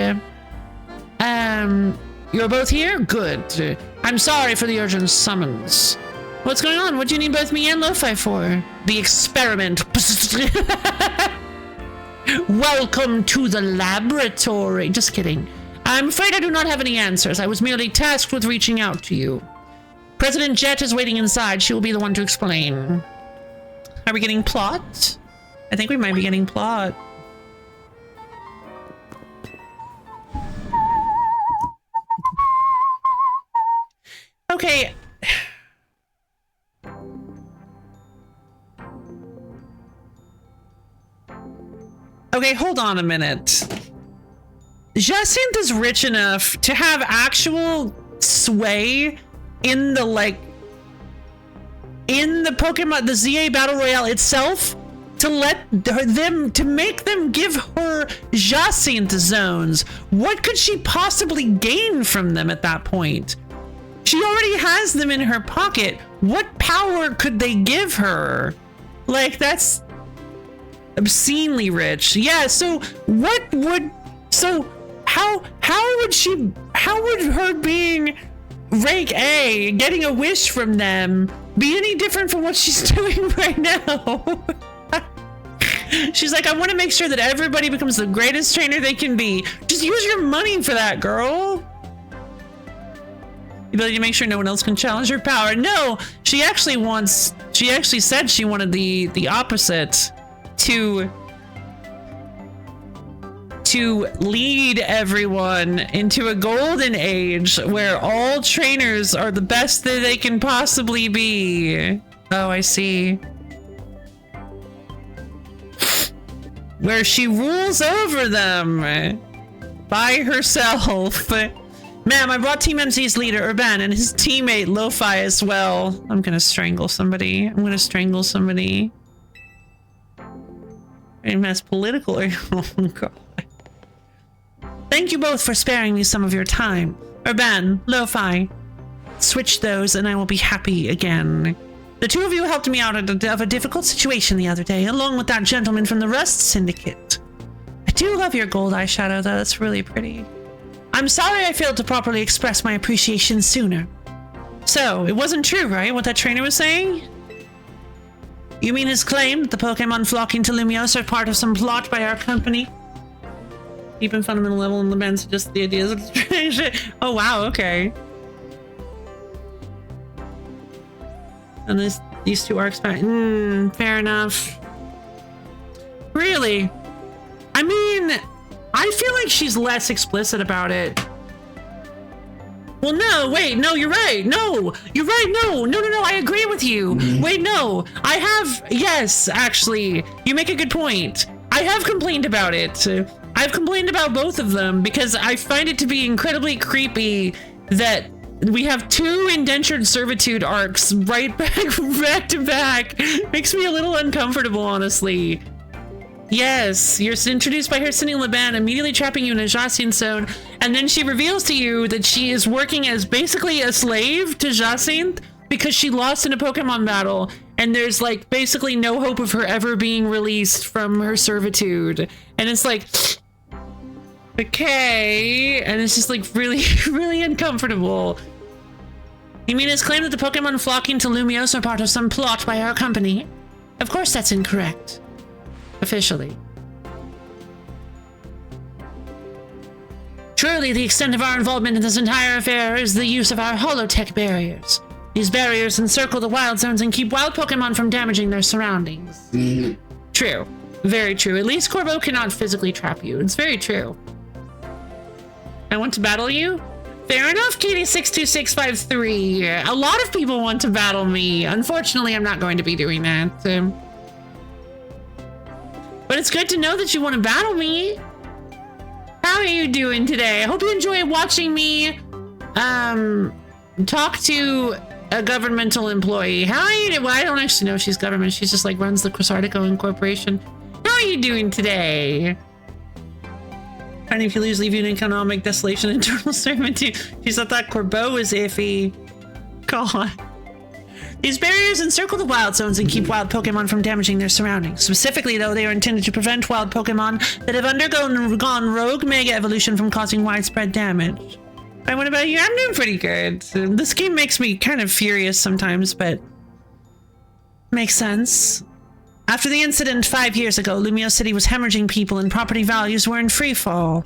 You're both here? Good. I'm sorry for the urgent summons. What's going on? What do you need both me and LoFi for? The experiment. Welcome to the laboratory. Just kidding. I'm afraid I do not have any answers. I was merely tasked with reaching out to you. President Jet is waiting inside. She will be the one to explain. Are we getting plot? I think we might be getting plot. Okay. Okay, hold on a minute. Jacinthe is rich enough to have actual sway in the, like, in the Pokemon, the ZA Battle Royale itself, to make them give her Jacinthe zones. What could she possibly gain from them at that point? She already has them in her pocket. What power could they give her? Like, that's obscenely rich. Yeah, so how would her being rank A, getting a wish from them, be any different from what she's doing right now? She's like, I want to make sure that everybody becomes the greatest trainer they can be. Just use your money for that, girl. The ability to make sure no one else can challenge her power. No, she actually said she wanted the opposite, to lead everyone into a golden age where all trainers are the best that they can possibly be. Oh, I see. Where she rules over them by herself. Ma'am, I brought Team MC's leader, Urban, and his teammate, LoFi, as well. I'm gonna strangle somebody. And that's political. Oh, God. Thank you both for sparing me some of your time. Urban, LoFi, switch those and I will be happy again. The two of you helped me out of a difficult situation the other day, along with that gentleman from the Rust Syndicate. I do love your gold eyeshadow, though. That's really pretty. I'm sorry I failed to properly express my appreciation sooner. So, it wasn't true, right, what that trainer was saying? You mean his claim that the Pokemon flocking to Lumiose are part of some plot by our company? Even fundamental level in the bends, just the ideas of the Oh wow, okay. And these two arcs back. Fair enough. Really? I mean, I feel like she's less explicit about it. Well, no, wait, no, you're right. No, you're right. No, I agree with you. Wait, no, yes, actually, you make a good point. I have complained about it. I've complained about both of them because I find it to be incredibly creepy that we have two indentured servitude arcs right back to back. Makes me a little uncomfortable, honestly. Yes, you're introduced by her sending Laban, immediately trapping you in a Jacinthe zone, and then she reveals to you that she is working as basically a slave to Jacinthe because she lost in a Pokemon battle, and there's like basically no hope of her ever being released from her servitude. And it's like, okay, and it's just like really, really uncomfortable. You mean his claim that the Pokemon flocking to Lumiose are part of some plot by our company? Of course that's incorrect. Officially. Truly, the extent of our involvement in this entire affair is the use of our holotech barriers. These barriers encircle the wild zones and keep wild Pokemon from damaging their surroundings. True. Very true. At least Corbo cannot physically trap you. It's very true. I want to battle you? Fair enough, Katie62653. A lot of people want to battle me. Unfortunately, I'm not going to be doing that. But it's good to know that you want to battle me. How are you doing today? I hope you enjoy watching me talk to a governmental employee. How are you doing? Well, I don't actually know if she's government. She's just like runs the Quasartico Incorporation. How are you doing today? And if you lose, leave you in economic desolation and eternal servitude. She said that Corbeau was iffy. God. These barriers encircle the wild zones and keep wild Pokemon from damaging their surroundings. Specifically, though, they are intended to prevent wild Pokemon that have undergone rogue mega evolution from causing widespread damage. And what about you? I'm doing pretty good. This game makes me kind of furious sometimes, but makes sense. After the incident 5 years ago, Lumiose City was hemorrhaging people and property values were in free fall.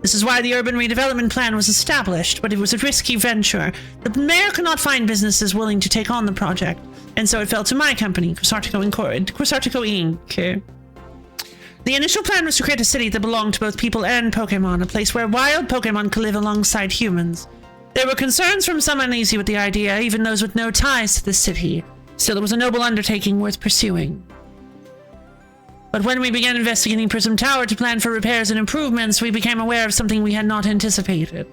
This is why the urban redevelopment plan was established, but it was a risky venture. The mayor could not find businesses willing to take on the project, and so it fell to my company, Quasartico Inc. The initial plan was to create a city that belonged to both people and Pokemon, a place where wild Pokemon could live alongside humans. There were concerns from some uneasy with the idea, even those with no ties to the city. Still, it was a noble undertaking worth pursuing. But when we began investigating Prism Tower to plan for repairs and improvements, we became aware of something we had not anticipated.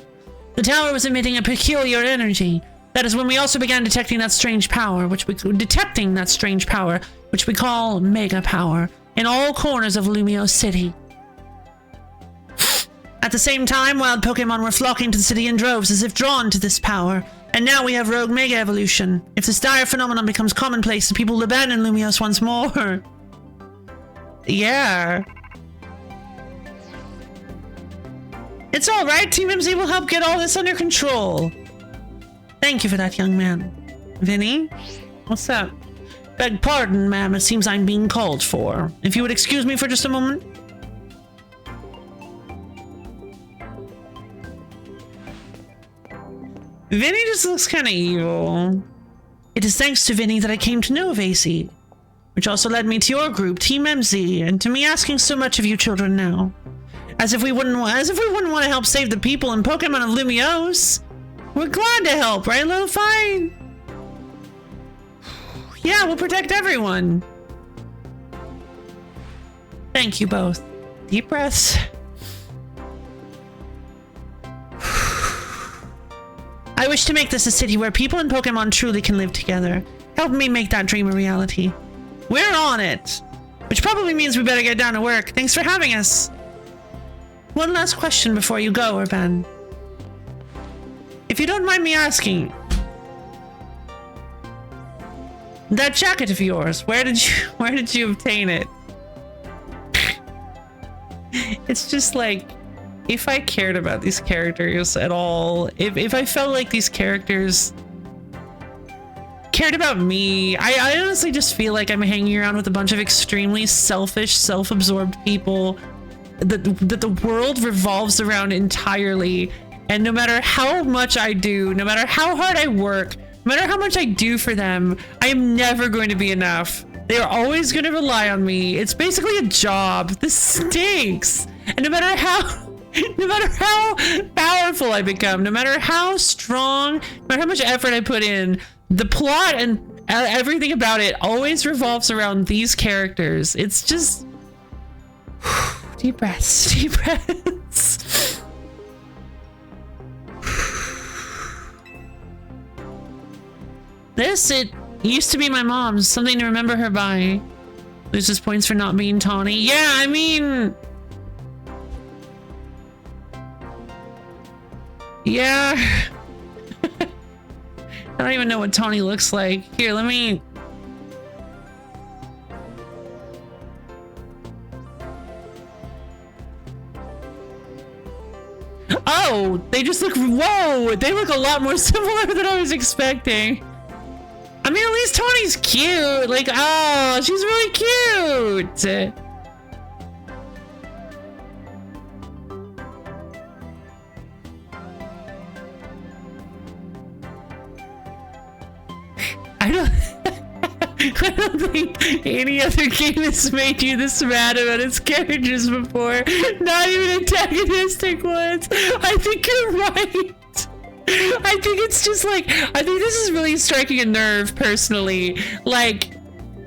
The tower was emitting a peculiar energy. That is when we also began detecting that strange power, which we call Mega Power, in all corners of Lumiose City. At the same time, wild Pokemon were flocking to the city in droves as if drawn to this power. And now we have rogue Mega Evolution. If this dire phenomenon becomes commonplace, the people will abandon Lumiose once more. Yeah. It's all right. Team MZ will help get all this under control. Thank you for that, young man. Vinny? What's up? Beg pardon, ma'am. It seems I'm being called for. If you would excuse me for just a moment. Vinny just looks kind of evil. It is thanks to Vinny that I came to know of AC. Which also led me to your group, Team MZ, and to me asking so much of you children now. As if we wouldn't want to help save the people and Pokemon of Lumiose. We're glad to help, right, LoFi? Yeah, we'll protect everyone. Thank you both. Deep breaths. I wish to make this a city where people and Pokemon truly can live together. Help me make that dream a reality. We're on it! Which probably means we better get down to work. Thanks for having us! One last question before you go, Urban. If you don't mind me asking, that jacket of yours, where did you obtain it? It's just like, if I cared about these characters at all, if I felt like these characters cared about me. I honestly just feel like I'm hanging around with a bunch of extremely selfish, self-absorbed people that the world revolves around entirely. And no matter how much I do, no matter how hard I work, no matter how much I do for them, I am never going to be enough. They are always going to rely on me. It's basically a job. This stinks. And no matter how powerful I become, no matter how strong, no matter how much effort I put in, the plot and everything about it always revolves around these characters. It's just deep breaths, deep breaths. It used to be my mom's, something to remember her by. Loses points for not being tawny. Yeah, I mean, yeah. I don't even know what Tawny looks like. Here, let me... Oh, whoa, they just look, whoa, they look a lot more similar than I was expecting. I mean, at least Tawny's cute. Like, oh, she's really cute. I don't think any other game has made you this mad about its characters before. Not even antagonistic ones. I think you're right. I think it's just like, I think this is really striking a nerve personally. Like,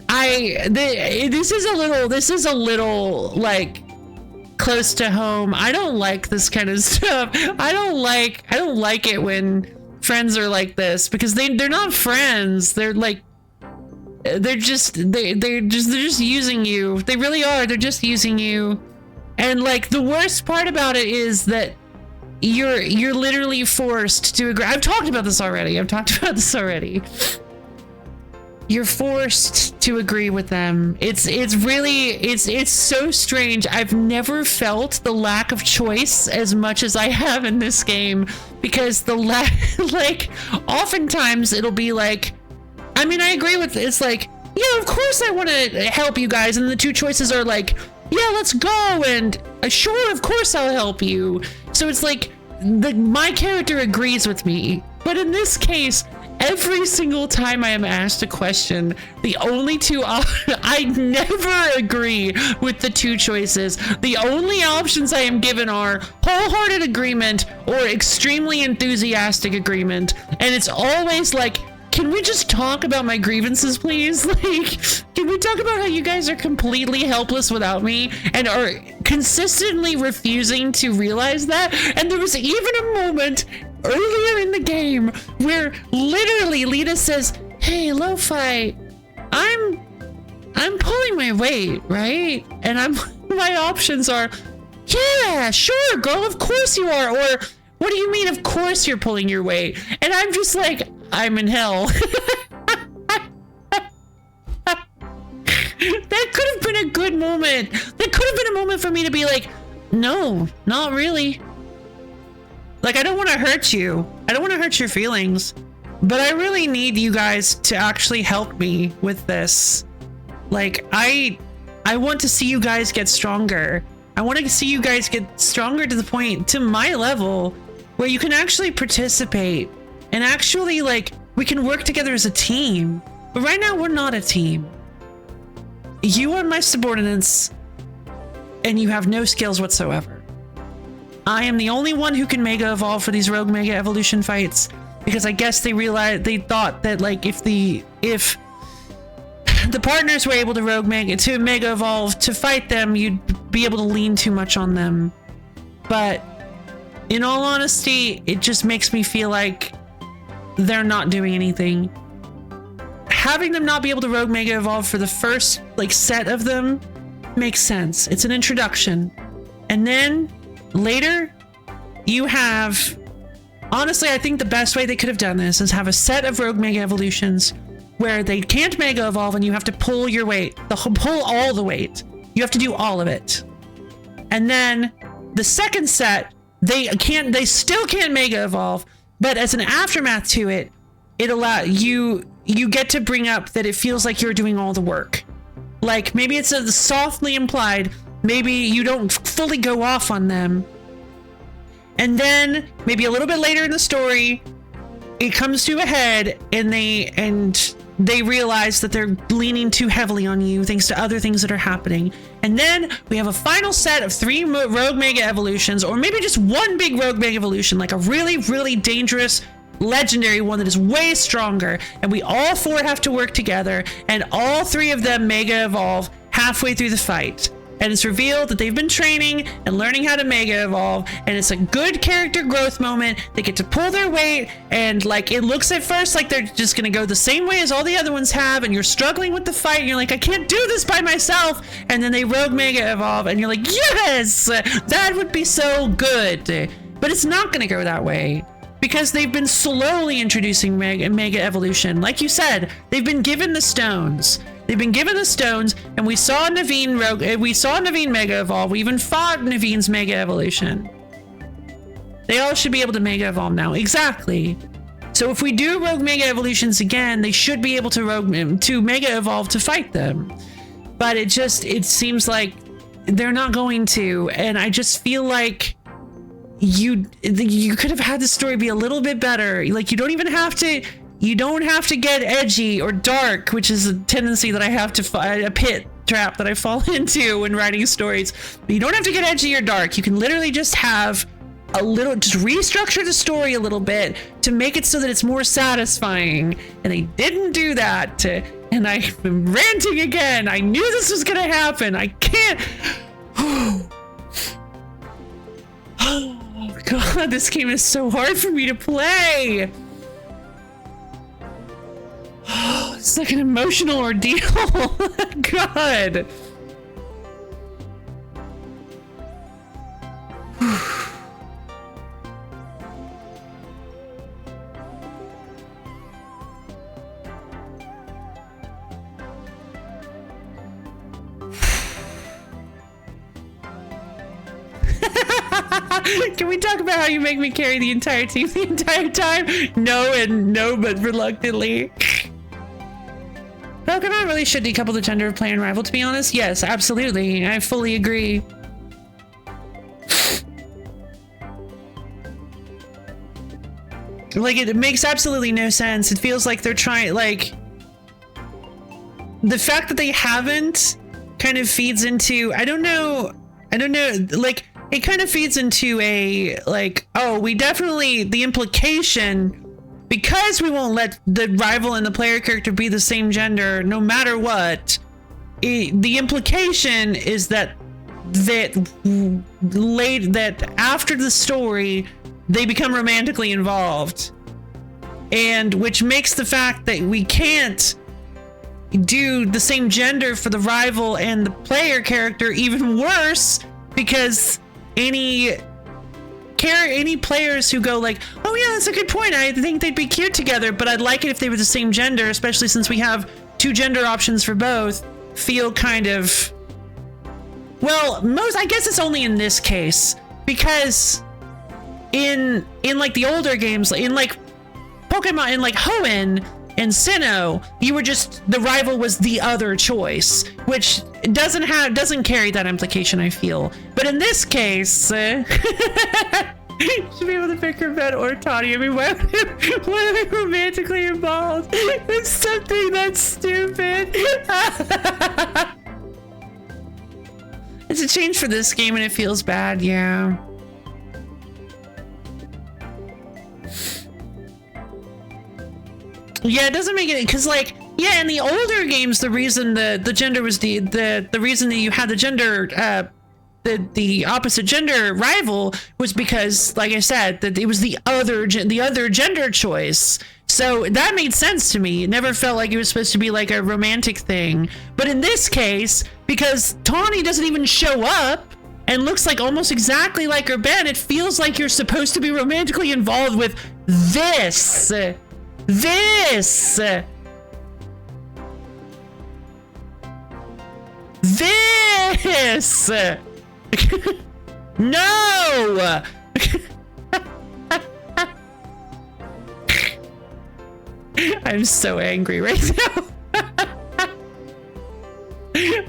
this is a little like close to home. I don't like this kind of stuff. I don't like it when friends are like this, because they're not friends. They're like, they're just using you. They really are. They're just using you. And like, the worst part about it is that you're literally forced to agree. I've talked about this already. You're forced to agree with them. It's so strange. I've never felt the lack of choice as much as I have in this game, because like, oftentimes it'll be like, I mean, I agree with, it's like, yeah, of course I want to help you guys, and the two choices are like, yeah, let's go, and sure, of course I'll help you. So it's like, my character agrees with me. But in this case, every single time I am asked a question, the only two I never agree with the two choices. The only options I am given are wholehearted agreement or extremely enthusiastic agreement. And it's always like, can we just talk about my grievances, please? Like, can we talk about how you guys are completely helpless without me and are consistently refusing to realize that? And there was even a moment earlier in the game where literally Lita says, hey, LoFi, I'm pulling my weight, right? And my options are, yeah, sure, girl, of course you are. Or, what do you mean, of course you're pulling your weight? And I'm just like, I'm in hell. That could have been a good moment. That could have been a moment for me to be like, no, not really. Like, I don't want to hurt you. I don't want to hurt your feelings. But I really need you guys to actually help me with this. Like, I want to see you guys get stronger. I want to see you guys get stronger to the point, to my level, where you can actually participate. And actually, like, we can work together as a team. But right now, we're not a team. You are my subordinates, and you have no skills whatsoever. I am the only one who can Mega Evolve for these Rogue Mega Evolution fights, because I guess they thought that, like, if the partners were able to Mega Evolve to fight them, you'd be able to lean too much on them. But in all honesty, it just makes me feel like they're not doing anything. Having them not be able to Rogue Mega Evolve for the first, like, set of them makes sense. It's an introduction. And then later, you have... Honestly, I think the best way they could have done this is have a set of Rogue Mega Evolutions where they can't Mega Evolve and you have to pull your weight. Pull all the weight. You have to do all of it. And then the second set, they still can't Mega Evolve, but as an aftermath to it, it allows you get to bring up that it feels like you're doing all the work. Like, maybe it's a softly implied, maybe you don't fully go off on them. And then maybe a little bit later in the story, it comes to a head and they realize that they're leaning too heavily on you thanks to other things that are happening. And then we have a final set of 3 Rogue Mega Evolutions, or maybe just one big Rogue Mega Evolution, like a really, really dangerous legendary one that is way stronger, and we all 4 have to work together, and all 3 of them Mega Evolve halfway through the fight. And it's revealed that they've been training and learning how to Mega Evolve, and it's a good character growth moment. They get to pull their weight, and like, it looks at first like they're just gonna go the same way as all the other ones have, and you're struggling with the fight, and you're like, I can't do this by myself, and then they Rogue Mega Evolve, and you're like, yes, that would be so good. But it's not gonna go that way, because they've been slowly introducing Mega Evolution. Like you said, they've been given the stones. They've been given the stones, and we saw Naveen Mega Evolve. We even fought Naveen's Mega Evolution. They all should be able to Mega Evolve now. Exactly. So if we do Rogue Mega Evolutions again, they should be able to Mega Evolve to fight them. But it seems like they're not going to, and I just feel like you could have had the story be a little bit better. Like, you don't have to get edgy or dark, which is a tendency that I have to a pit trap that I fall into when writing stories. But you don't have to get edgy or dark. You can literally just have just restructure the story a little bit to make it so that it's more satisfying. And they didn't do that. And I'm ranting again. I knew this was gonna happen. I can't. Oh God, this game is so hard for me to play. It's like an emotional ordeal. God. Can we talk about how you make me carry the entire team the entire time? No, but reluctantly. Pokemon really should decouple the gender of player and rival, to be honest. Yes, absolutely. I fully agree. Like, it makes absolutely no sense. It feels like they're trying, like, the fact that they haven't kind of feeds into, I don't know, like, it kind of feeds into a, like, oh, we definitely, the implication, because we won't let the rival and the player character be the same gender no matter what, the implication is that after the story, they become romantically involved. And which makes the fact that we can't do the same gender for the rival and the player character even worse, because any players who go like, oh yeah, that's a good point, I think they'd be cute together, but I'd like it if they were the same gender, especially since we have two gender options for both, feel kind of, well, I guess it's only in this case, because in like the older games, in like Pokemon, in like Hoenn and Sinnoh, you were just, the rival was the other choice, which doesn't carry that implication, I feel. But in this case, should be able to pick her vet or Tawny. I mean, why are they romantically involved? It's something that's stupid. It's a change for this game and it feels bad, yeah. Yeah, it doesn't make it, because like, yeah, in the older games, the reason the gender was the reason that you had the gender the opposite gender rival was because, like I said, that it was the other gender choice. So that made sense to me. It never felt like it was supposed to be like a romantic thing. But in this case, because Tawny doesn't even show up and looks like almost exactly like her Ben, it feels like you're supposed to be romantically involved with this. No! I'm so angry right now.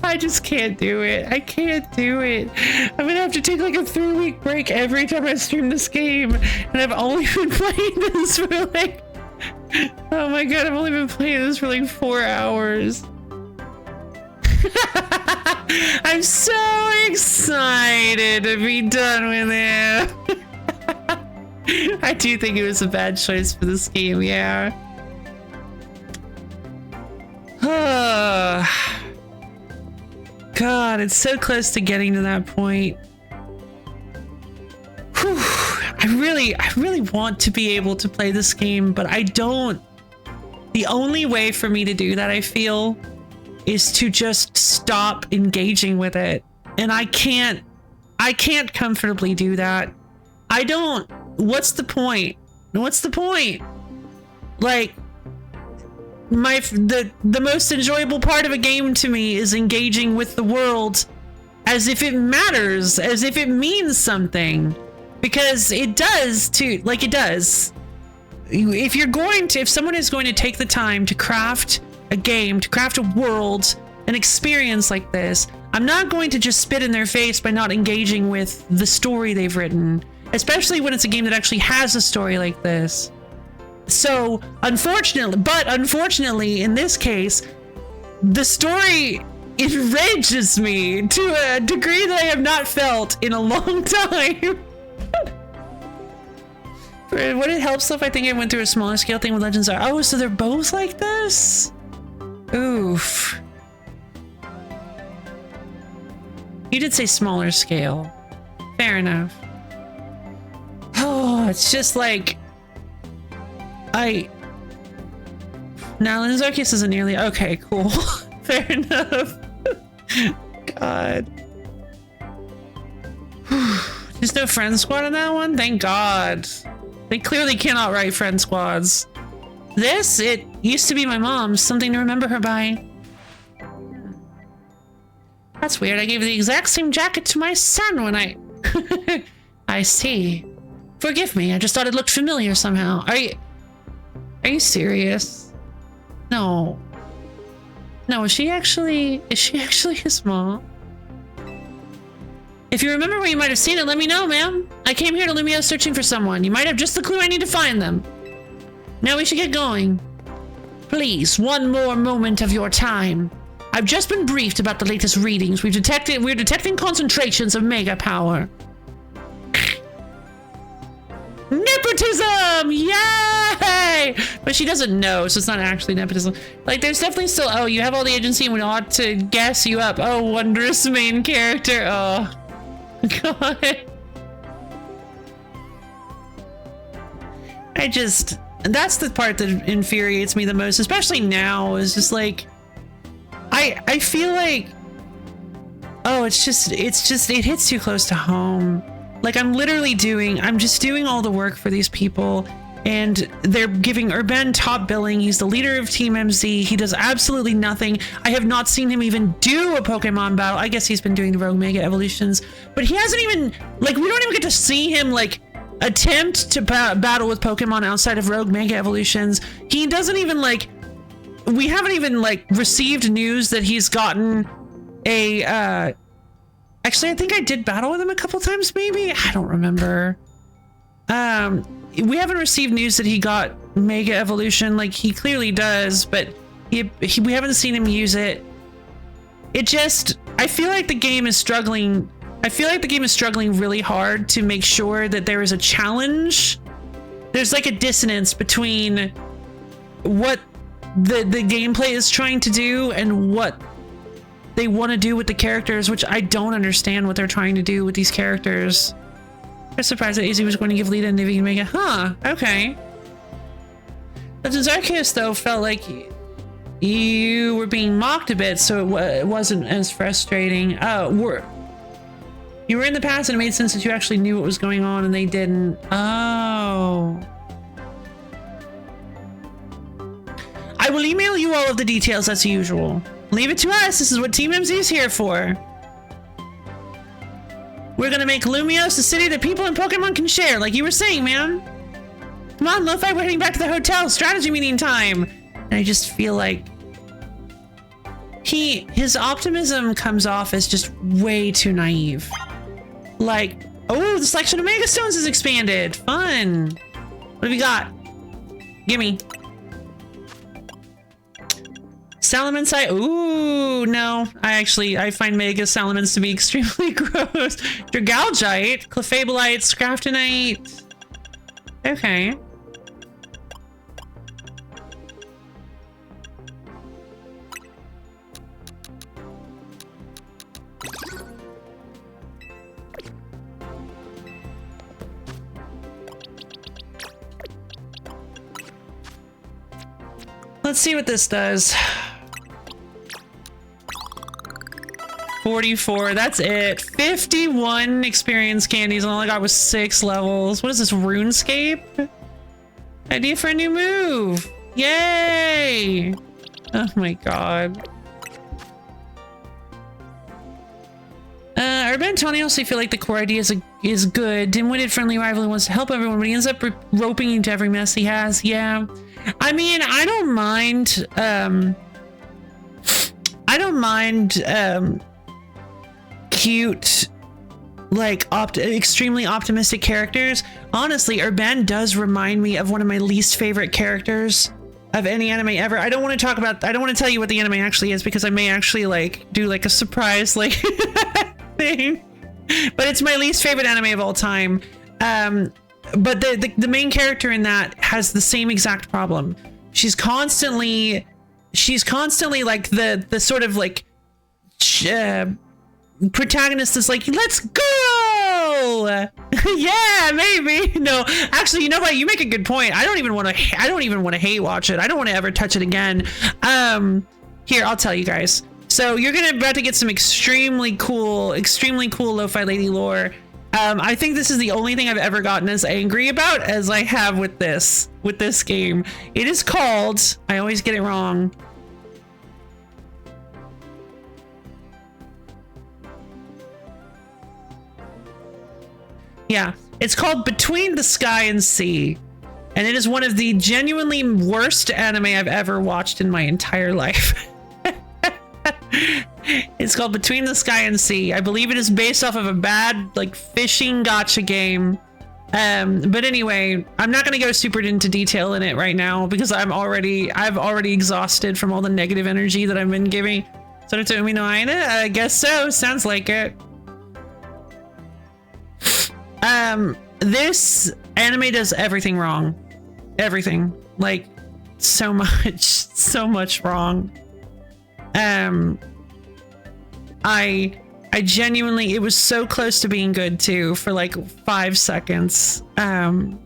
I just can't do it. I can't do it. I'm gonna have to take like a 3-week break every time I stream this game. And I've only been playing this for like, oh my god, I've only been playing this for like 4 hours. I'm so excited to be done with it. I do think it was a bad choice for this game, yeah. God, it's so close to getting to that point. Whew. I really want to be able to play this game, but I don't. The only way for me to do that, I feel, is to just stop engaging with it. And I can't comfortably do that. I don't. What's the point? What's the point? Like, the most enjoyable part of a game to me is engaging with the world as if it matters, as if it means something. because it does too. Like it does. If someone is going to take the time to craft a game, to craft a world, an experience like this, I'm not going to just spit in their face by not engaging with the story they've written, especially when it's a game that actually has a story like this. So, unfortunately, in this case, the story enrages me to a degree that I have not felt in a long time. Would it help if I think I went through a smaller scale thing with Legends Are? Oh, so they're both like this? Oof. You did say smaller scale. Fair enough. Oh, it's just like... Now, Legends Arceus isn't nearly... Okay, cool. Fair enough. God. There's no friend squad on that one? Thank God. They clearly cannot write friend squads. This, it used to be my mom's. Something to remember her by. That's weird. I gave the exact same jacket to my son when I... I see. Forgive me. I just thought it looked familiar somehow. Are you serious? No. No, is she actually his mom? If you remember where you might have seen it, let me know, ma'am. I came here to Lumio searching for someone. You might have just the clue I need to find them. Now we should get going. Please, one more moment of your time. I've just been briefed about the latest readings. We're detecting concentrations of mega power. Nepotism! Yay! But she doesn't know, so it's not actually nepotism. Like, there's definitely still, oh, you have all the agency and we ought to gas you up. Oh, wondrous main character. Oh, God. That's the part that infuriates me the most, especially now, is just like, I feel like, oh, it hits too close to home. Like, I'm just doing all the work for these people, and they're giving Urban top billing. He's the leader of Team MZ. He does absolutely nothing. I have not seen him even do a Pokemon battle. I guess he's been doing the Rogue Mega Evolutions, but he hasn't even, like, we don't even get to see him, like, attempt to battle with Pokemon outside of Rogue Mega Evolutions. He doesn't even, like, we haven't even, like, received news that he's gotten a, actually, I think I did battle with him a couple times, maybe? I don't remember. We haven't received news that he got Mega Evolution. Like, he clearly does, but we haven't seen him use it. I feel like the game is struggling. I feel like the game is struggling really hard to make sure that there is a challenge. There's like a dissonance between what the gameplay is trying to do and what they want to do with the characters, which I don't understand what they're trying to do with these characters. I was surprised that Izzy was going to give Lita and Nivy Mega. Huh, okay. Legends Arceus, though, felt like you were being mocked a bit, so it wasn't as frustrating. You were in the past, and it made sense that you actually knew what was going on, and they didn't. Oh. I will email you all of the details as usual. Leave it to us. This is what Team MZ is here for. We're gonna make Lumios the city that people in Pokemon can share, like you were saying, man. Come on, LoFi, we're heading back to the hotel. Strategy meeting time. And I just feel like his optimism comes off as just way too naive. Like, oh, the selection of Mega Stones is expanded. Fun. What have you got? Gimme. Salamence, ooh, no. I find Mega Salamence to be extremely gross. Dragalgite, Clefabulite, Scraftonite. Okay. Let's see what this does. 44, that's it. 51 experience candies, and all I got was 6 levels. What is this, RuneScape? Idea for a new move. Yay! Oh my god. Urban and Tony also feel like the core idea is good. Dim-witted, friendly rival who wants to help everyone, but he ends up roping into every mess he has. Yeah. I mean, I don't mind, cute, like, extremely optimistic characters. Honestly, Urban does remind me of one of my least favorite characters of any anime ever. I don't want to tell you what the anime actually is because I may actually, like, do, like, a surprise, like, thing. But it's my least favorite anime of all time. But the main character in that has the same exact problem. She's constantly like the sort of like protagonist is like, let's go. Yeah, maybe. No, actually, you know what? You make a good point. I don't even want to hate watch it. I don't want to ever touch it again. Here, I'll tell you guys. So you're about to get some extremely cool lo-fi lady lore. I think this is the only thing I've ever gotten as angry about as I have with this game. It is called, I always get it wrong. Yeah, it's called Between the Sky and Sea. And it is one of the genuinely worst anime I've ever watched in my entire life. It's called Between the Sky and Sea. I believe it is based off of a bad, like, fishing gacha game. But anyway, I'm not going to go super into detail in it right now because I've already exhausted from all the negative energy that I've been giving. So I guess so. Sounds like it. This anime does everything wrong. Everything. Like, so much wrong. I genuinely, it was so close to being good too for like 5 seconds. But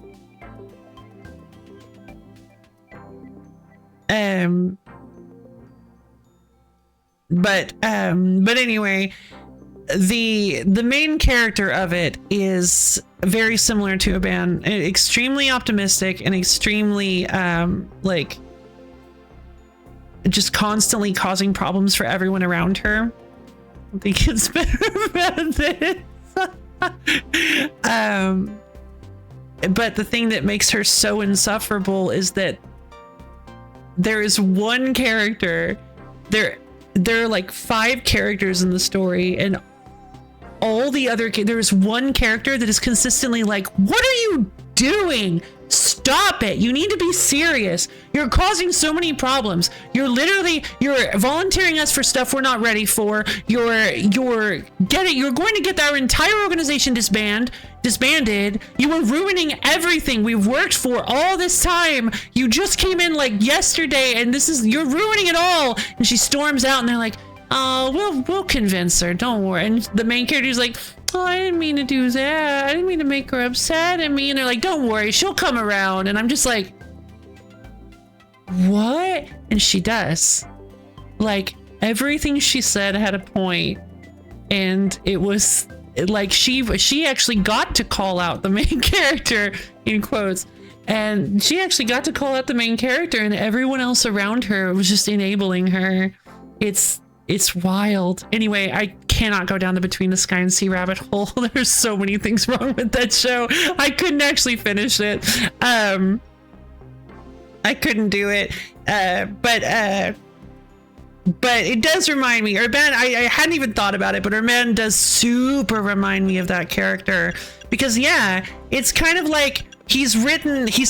anyway, the main character of it is very similar to a band, extremely optimistic and extremely like just constantly causing problems for everyone around her. I think it's better about this. But the thing that makes her so insufferable is that there is one character. There are like 5 characters in the story, and all the other there's one character that is consistently like, what are you doing? Stop it. You need to be serious. You're causing so many problems. You're volunteering us for stuff we're not ready for. You're going to get our entire organization disbanded. You are ruining everything we've worked for all this time. You just came in like yesterday and you're ruining it all. And she storms out and they're like, oh, we'll convince her. Don't worry. And the main character's like, oh, I didn't mean to do that. I didn't mean to make her upset at me. And they're like, don't worry, she'll come around. And I'm just like, what? And she does. Like, everything she said had a point. And it was like, she actually got to call out the main character, in quotes. And she actually got to call out the main character, and everyone else around her was just enabling her. It's wild. Anyway, I cannot go down the Between the Sky and Sea rabbit hole. There's so many things wrong with that show. I couldn't actually finish it. I couldn't do it. But it does remind me, Urban, I hadn't even thought about it, but Urban does super remind me of that character. Because yeah, it's kind of like he's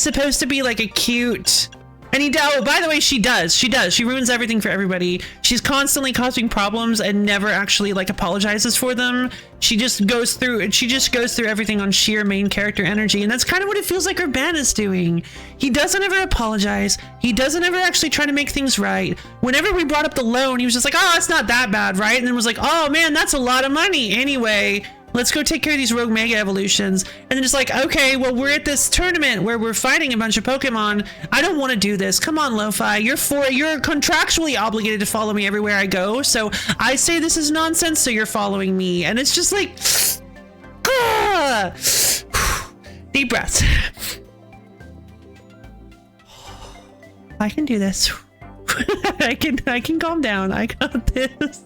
supposed to be like a cute... And by the way, she does. She ruins everything for everybody. She's constantly causing problems and never actually like apologizes for them. She just goes through everything on sheer main character energy. And that's kind of what it feels like Urban is doing. He doesn't ever apologize. He doesn't ever actually try to make things right. Whenever we brought up the loan, he was just like, oh, it's not that bad, right? And then was like, oh man, that's a lot of money. Anyway, let's go take care of these rogue mega evolutions. And then just like, okay, well, we're at this tournament where we're fighting a bunch of Pokemon. I don't want to do this. Come on, LoFi. You're contractually obligated to follow me everywhere I go. So I say this is nonsense, so you're following me. And it's just like, deep breaths. I can do this. I can calm down. I got this.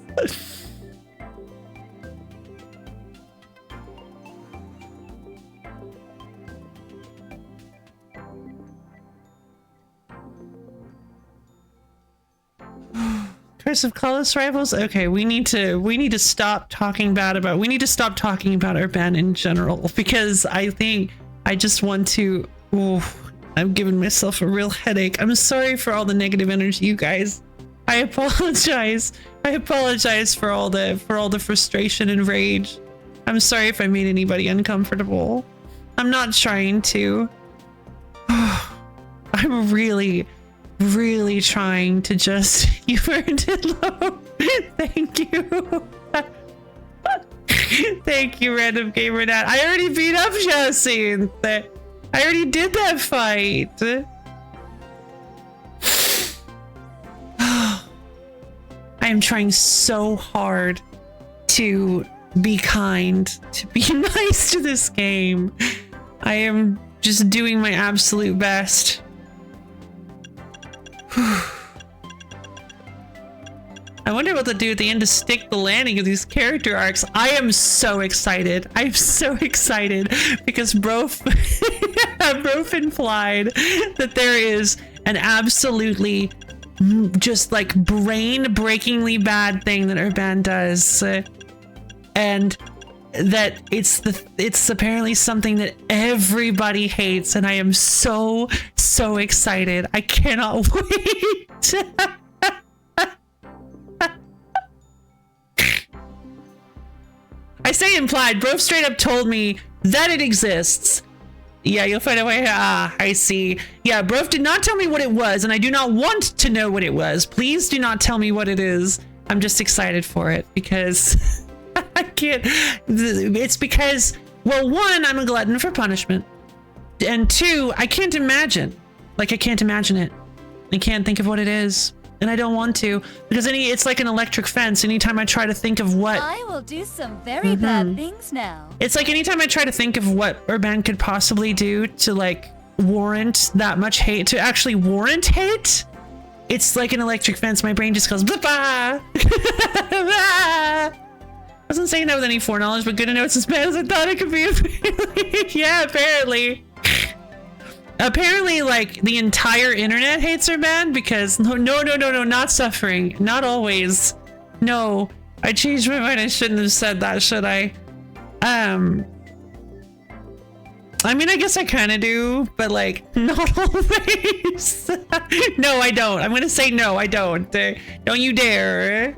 Curse of Colossus rivals. Okay, we need to stop talking bad about. We need to stop talking about Urban in general because I think I just want to. Ooh, I'm giving myself a real headache. I'm sorry for all the negative energy, you guys. I apologize. I apologize for all the frustration and rage. I'm sorry if I made anybody uncomfortable. I'm not trying to. I'm really trying to just. You earned it low. Thank you. Thank you, Random Gamer Nat. I already beat up Josine. I already did that fight. I am trying so hard to be kind, to be nice to this game. I am just doing my absolute best. I wonder what they'll do at the end to stick the landing of these character arcs. I am so excited. I'm so excited because Brof implied that there is an absolutely just like brain-breakingly bad thing that Urban does, and that it's apparently something that everybody hates, and I am so excited. I cannot wait. I say implied. Bro straight up told me that it exists. Yeah, you'll find a way. Ah, I see. Yeah, Bro did not tell me what it was, and I do not want to know what it was. Please do not tell me what it is. I'm just excited for it because I can't. It's because, well, one, I'm a glutton for punishment, and two, I can't imagine. Like, I can't imagine it. I can't think of what it is. And I don't want to, because it's like an electric fence. Anytime I try to think of what... I will do some very bad things now. It's like anytime I try to think of what Urban could possibly do to, like, warrant that much hate, to actually warrant hate, it's like an electric fence. My brain just goes, blah-bah! I wasn't saying that with any foreknowledge, but good to know it's as bad as I thought it could be. Yeah, apparently. Apparently, like, the entire internet hates Urban because no, not suffering, not always. No, I changed my mind. I shouldn't have said that, should I? I mean, I guess I kind of do, but like, not always. No, I don't. I'm gonna say no, I don't. Don't you dare.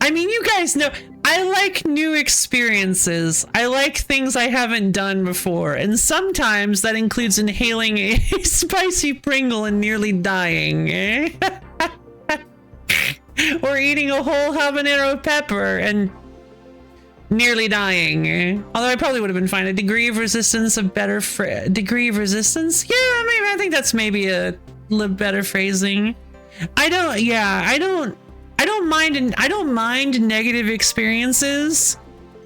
I mean, you guys know, I like new experiences. I like things I haven't done before. And sometimes that includes inhaling a spicy Pringle and nearly dying. Or eating a whole habanero pepper and nearly dying. Although I probably would have been fine. A degree of resistance, degree of resistance? Yeah, maybe I think that's maybe a little better phrasing. I don't mind negative experiences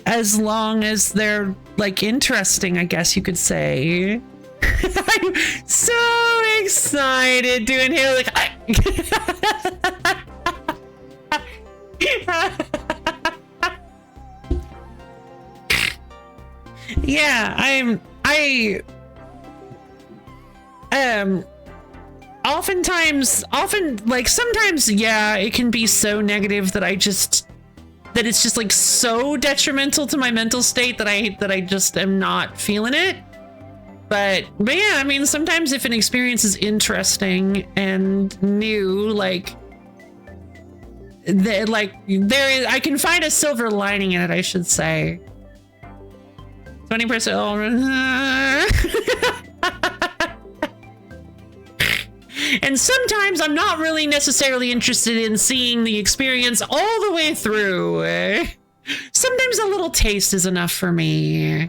as long as they're like interesting, I guess you could say. I'm so excited to inhale like yeah, sometimes, yeah, it can be so negative that it's just like so detrimental to my mental state that I just am not feeling it. But yeah, I mean, sometimes if an experience is interesting and new, I can find a silver lining in it, I should say. 20%. And sometimes I'm not really necessarily interested in seeing the experience all the way through. Sometimes a little taste is enough for me.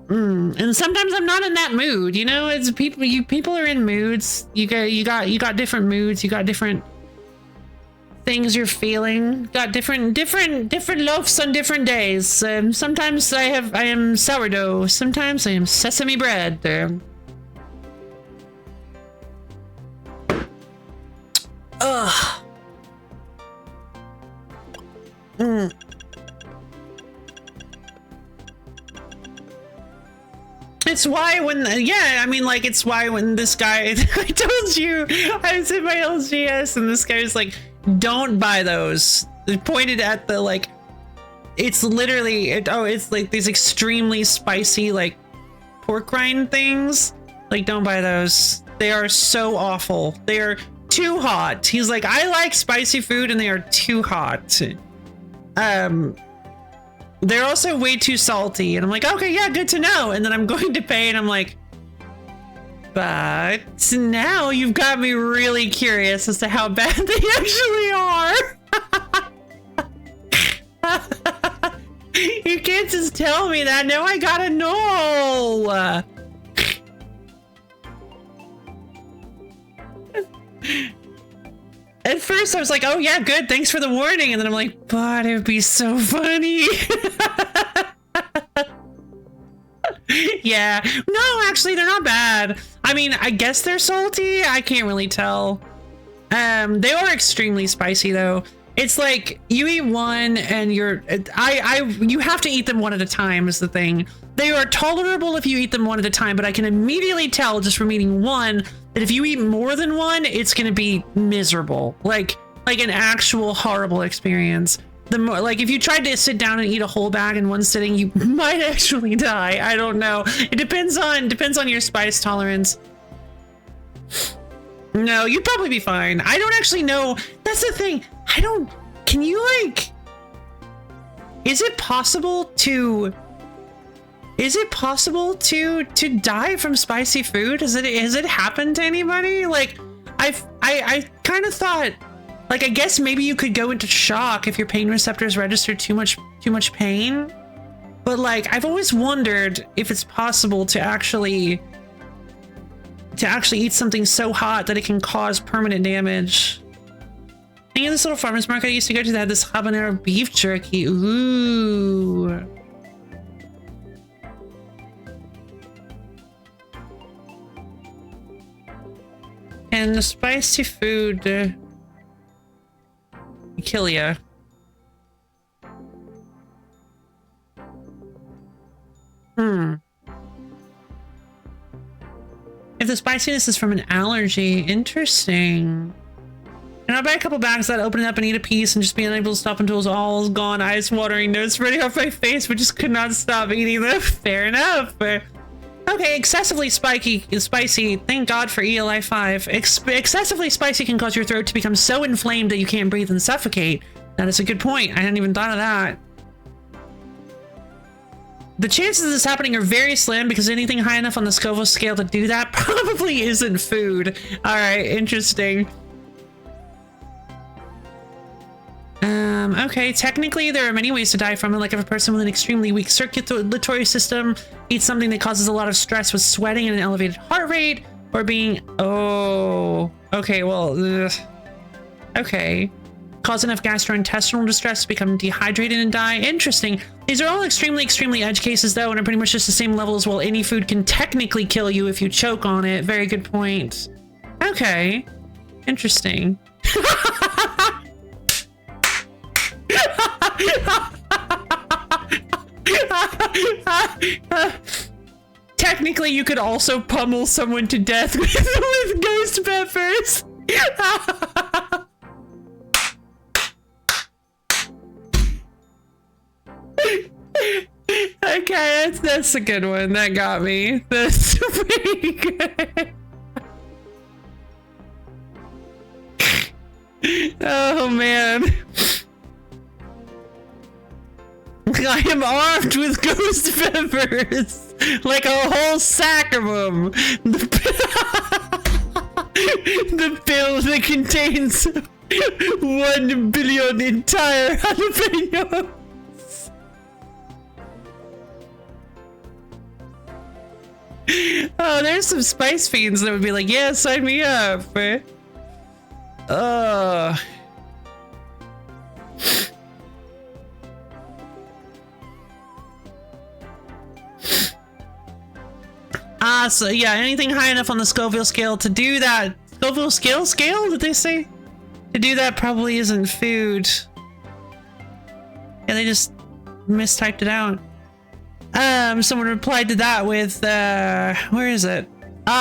And sometimes I'm not in that mood, you know. It's people are in moods. You got different moods. You got different things you're feeling. Got different loaves on different days. Sometimes I am sourdough. Sometimes I am sesame bread. Ugh. It's why when, yeah, I mean, like, it's why when this guy, I told you, I was in my LGS and this guy was like, don't buy those. They pointed at the, like, it's literally, it's like these extremely spicy, like, pork rind things. Like, don't buy those. They are so awful. They are too hot. He's like, I like spicy food and they are too hot. They're also way too salty. And I'm like, okay, yeah, good to know. And then I'm going to pay and I'm like, but now you've got me really curious as to how bad they actually are. You can't just tell me that. Now I gotta know. At first I was like, oh yeah, good, thanks for the warning. And then I'm like, but it'd be so funny. Yeah, no, actually they're not bad. I mean, I guess they're salty. I can't really tell. They are extremely spicy though. It's like you eat one and you have to eat them one at a time is the thing. They are tolerable if you eat them one at a time, but I can immediately tell just from eating one that if you eat more than one, it's going to be miserable. Like an actual horrible experience. The more, like, if you tried to sit down and eat a whole bag in one sitting, you might actually die. I don't know. It depends on your spice tolerance. No, you'd probably be fine. I don't actually know. That's the thing. Can you, like, is it possible to die from spicy food? Has it happened to anybody? Like, I kind of thought, like, I guess maybe you could go into shock if your pain receptors register too much pain. But, like, I've always wondered if it's possible to actually eat something so hot that it can cause permanent damage. And this little farmer's market I used to go to that had this habanero beef jerky. Ooh. And the spicy food kill ya. If the spiciness is from an allergy, interesting. And I'll buy a couple bags that open it up and eat a piece and just be unable to stop until it's all gone. Eyes watering, nose spreading off my face, but just could not stop eating them. Fair enough. Okay, excessively spicy. Thank God for ELI 5. Excessively spicy can cause your throat to become so inflamed that you can't breathe and suffocate. That is a good point. I hadn't even thought of that. The chances of this happening are very slim because anything high enough on the Scoville scale to do that probably isn't food. All right, interesting. Okay, technically there are many ways to die from it, like if a person with an extremely weak circulatory system eats something that causes a lot of stress with sweating and an elevated heart rate, or being, okay, well, okay. Cause enough gastrointestinal distress to become dehydrated and die. Interesting. These are all extremely edge cases though, and are pretty much just the same level as, well, any food can technically kill you if you choke on it. Very good point. Okay. Interesting. Technically, you could also pummel someone to death with ghost peppers. Okay, that's a good one. That got me. That's pretty good. Oh man. I am armed with ghost peppers, like a whole sack of them. The pill that contains 1 billion entire jalapenos. Oh, there's some spice fiends that would be like, yeah, sign me up. So yeah, anything high enough on the Scoville scale to do that. Scoville scale, did they say? To do that probably isn't food. Yeah, they just mistyped it out. Someone replied to that with, where is it?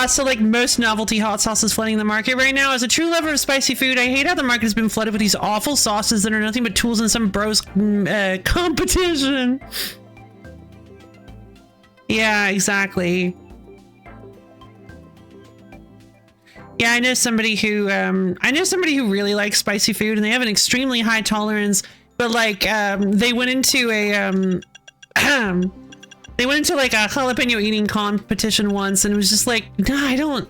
So like most novelty hot sauces flooding the market right now. As a true lover of spicy food, I hate how the market has been flooded with these awful sauces that are nothing but tools in some bros competition. Yeah, exactly. Yeah, I know somebody who really likes spicy food, and they have an extremely high tolerance. But like, they went into a they went into like a jalapeno eating competition once, and it was just like, no, I don't.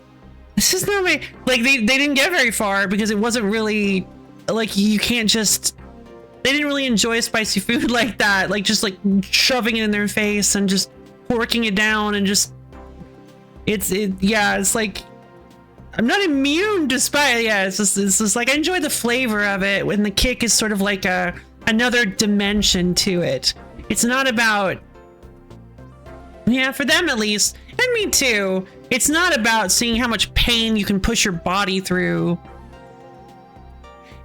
This is not my. Like they didn't get very far because it wasn't really like you can't just. They didn't really enjoy spicy food like that, like just like shoving it in their face and just porking it down and just. It's like. I'm not immune to spice. Yeah, it's just like I enjoy the flavor of it when the kick is sort of like another dimension to it. It's not about. Yeah, for them at least, and me too. It's not about seeing how much pain you can push your body through.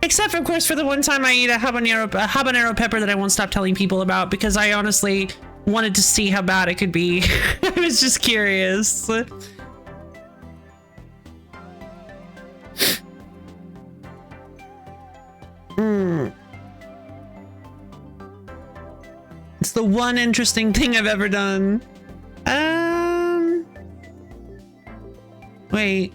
Except, of course, for the one time I ate a habanero pepper that I won't stop telling people about because I honestly wanted to see how bad it could be. I was just curious. It's the one interesting thing I've ever done. Wait.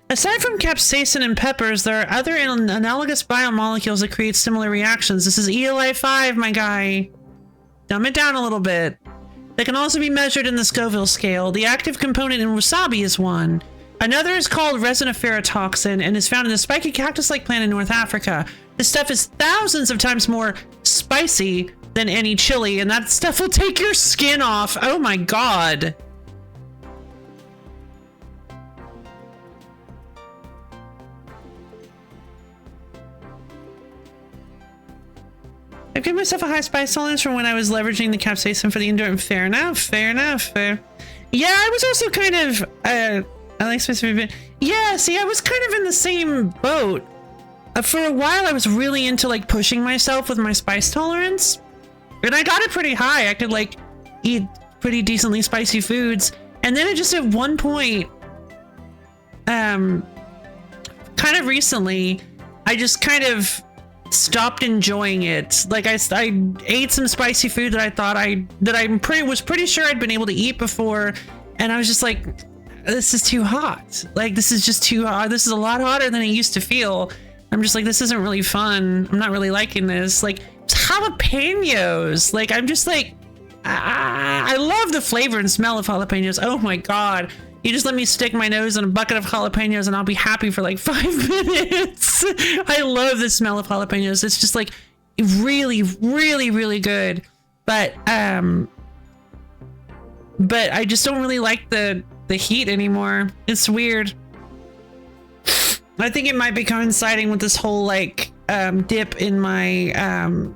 Aside from capsaicin and peppers, there are other analogous biomolecules that create similar reactions. This is ELI 5, my guy. Dumb it down a little bit. They can also be measured in the Scoville scale. The active component in wasabi is one. Another is called resinifera toxin and is found in the spiky cactus-like plant in North Africa. This stuff is thousands of times more spicy than any chili, and that stuff will take your skin off. Oh my god. I gave myself a high spice tolerance from when I was leveraging the capsaicin for the endurance. Fair enough, fair enough. Yeah, I was also kind of, I like spicy food, but yeah, see, I was kind of in the same boat. For a while, I was really into like pushing myself with my spice tolerance. And I got it pretty high. I could like eat pretty decently spicy foods. And then it just at one point, kind of recently, I just kind of stopped enjoying it. Like I ate some spicy food that I thought was pretty sure I'd been able to eat before, and I was just like, this is too hot. Like this is just too hot. This is a lot hotter than it used to feel. I'm just like, this isn't really fun. I'm not really liking this. Like jalapenos. Like I'm just like, I love the flavor and smell of jalapenos. Oh my god. You just let me stick my nose in a bucket of jalapenos and I'll be happy for like 5 minutes. I love the smell of jalapenos. It's just like really, really, really good. But I just don't really like the heat anymore. It's weird. I think it might be coinciding with this whole like dip in my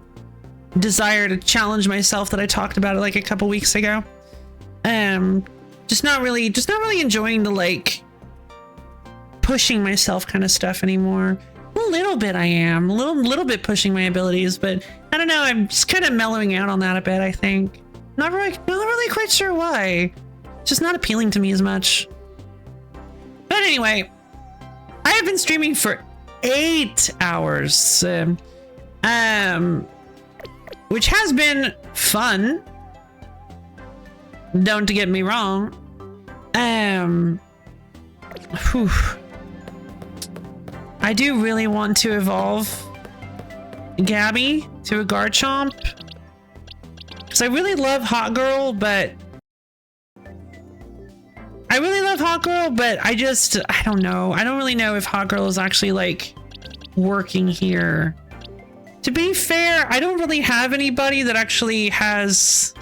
desire to challenge myself that I talked about like a couple weeks ago. Just not really enjoying the like pushing myself kind of stuff anymore. A little bit I am, a little bit pushing my abilities, but I don't know, I'm just kind of mellowing out on that a bit, I think. Not really quite sure why. It's just not appealing to me as much. But anyway, I have been streaming for 8 hours, which has been fun. Don't get me wrong. Whew. I do really want to evolve Gabby to a Garchomp. Because I really love Hot Girl, but I don't know. I don't really know if Hot Girl is actually like working here. To be fair, I don't really have anybody that actually has...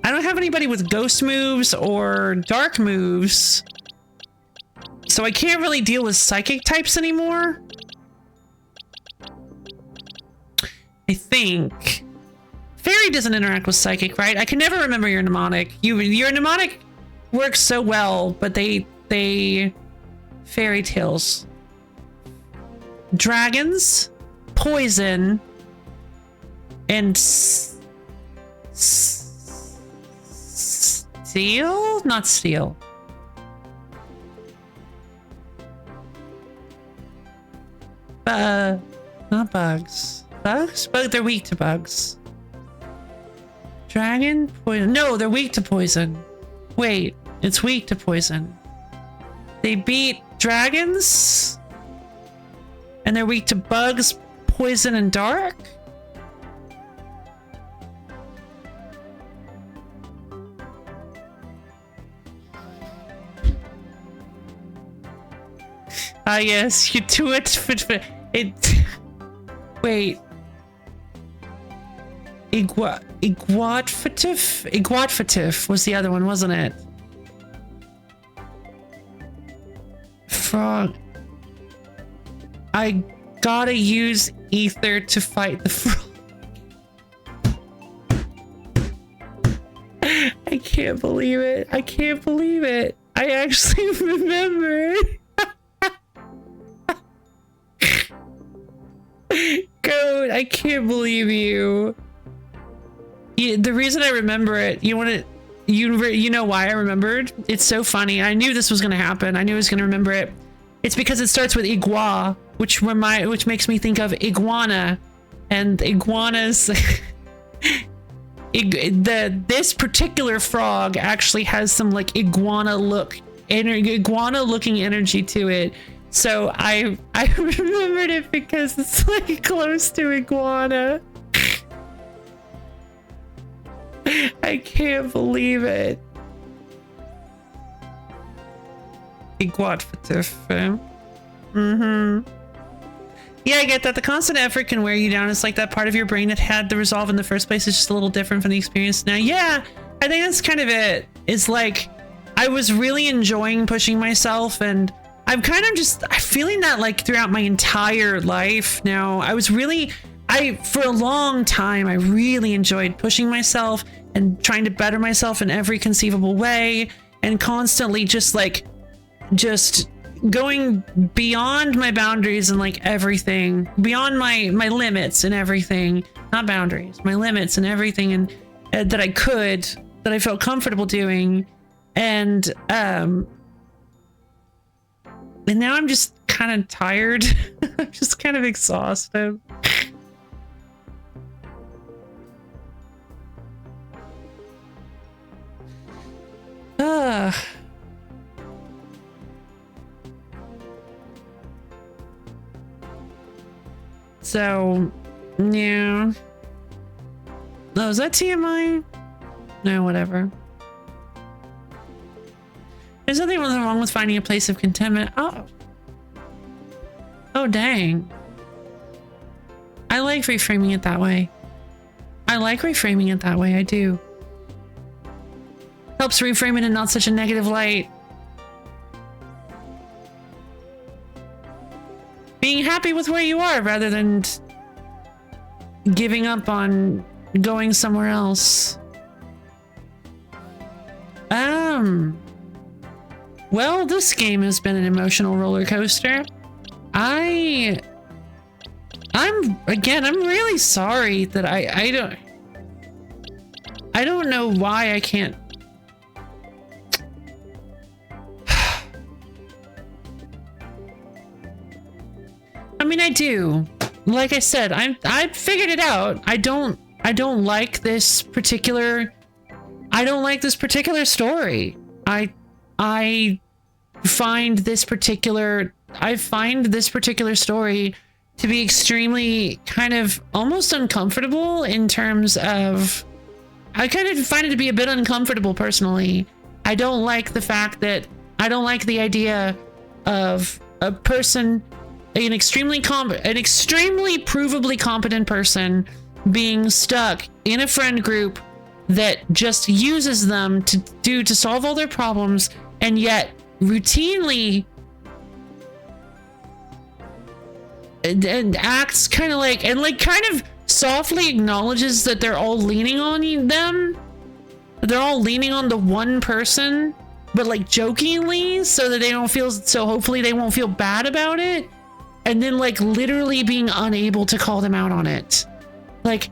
I don't have anybody with ghost moves or dark moves. So I can't really deal with psychic types anymore. I think. Fairy doesn't interact with psychic, right? I can never remember your mnemonic. Your mnemonic works so well, but they fairy tales. Dragons, poison, and steel? Not steel. Not bugs. Bugs? They're weak to bugs. Dragon? Poison. No, they're weak to poison. Wait, it's weak to poison. They beat dragons? And they're weak to bugs, poison, and dark? Ah, yes, you do it. Wait. Iguatfatif was the other one, wasn't it? Frog. I gotta use ether to fight the frog. I can't believe it. I can't believe it. I actually remembered. Goat, I can't believe you. The reason I remember it, you know why I remembered? It's so funny. I knew this was gonna happen. I knew I was gonna remember it. It's because it starts with igua, which makes me think of iguana, and iguanas. This particular frog actually has some like iguana looking energy to it. So I remembered it because it's like close to iguana. I can't believe it. Iguatfatif. Yeah, I get that. The constant effort can wear you down. It's like that part of your brain that had the resolve in the first place is just a little different from the experience now. Yeah, I think that's kind of it. It's like I was really enjoying pushing myself, and I'm kind of just feeling that like throughout my entire life now. For a long time, I really enjoyed pushing myself and trying to better myself in every conceivable way, and constantly just going beyond my boundaries and like everything, beyond my limits and everything, not boundaries, my limits and everything, and that I felt comfortable doing, and now I'm just kind of tired. I'm just kind of exhausted. So, yeah. Oh, is that TMI? No, whatever. There's nothing wrong with finding a place of contentment. Oh. Oh, dang. I like reframing it that way. I do. Helps reframe it in not such a negative light. Being happy with where you are rather than giving up on going somewhere else. Well, this game has been an emotional roller coaster. I'm really sorry that I don't know why I can't. I mean, I do. Like I said, I figured it out. I don't like this particular story. I find this particular story to be extremely kind of almost uncomfortable in terms of, I kind of find it to be a bit uncomfortable personally. I don't like the idea of a person, an extremely provably competent person being stuck in a friend group that just uses them to solve all their problems, and yet routinely and acts kind of like softly acknowledges that they're all leaning on them. They're all leaning on the one person, but like jokingly, so that they don't feel, so hopefully they won't feel bad about it. And then like literally being unable to call them out on it. Like,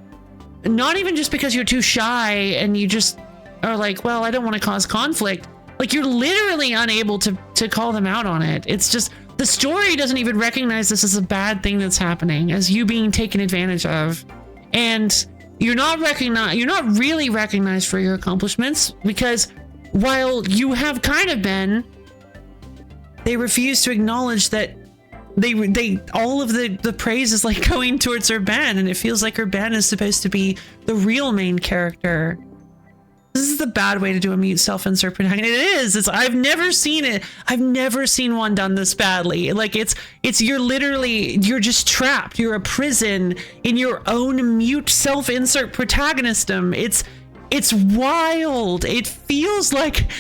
not even just because you're too shy and you just are like, well, I don't want to cause conflict. Like, you're literally unable to call them out on it. It's just, the story doesn't even recognize this as a bad thing that's happening, as you being taken advantage of. And you're not really recognized for your accomplishments, because while you have kind of been, they refuse to acknowledge that they all of the praise is like going towards Urban, and it feels like Urban is supposed to be the real main character. This is the bad way to do a mute self-insert protagonist. It is. I've never seen it. I've never seen one done this badly. Like, it's you're just trapped. You're a prison in your own mute self-insert protagonism. It's wild. It feels like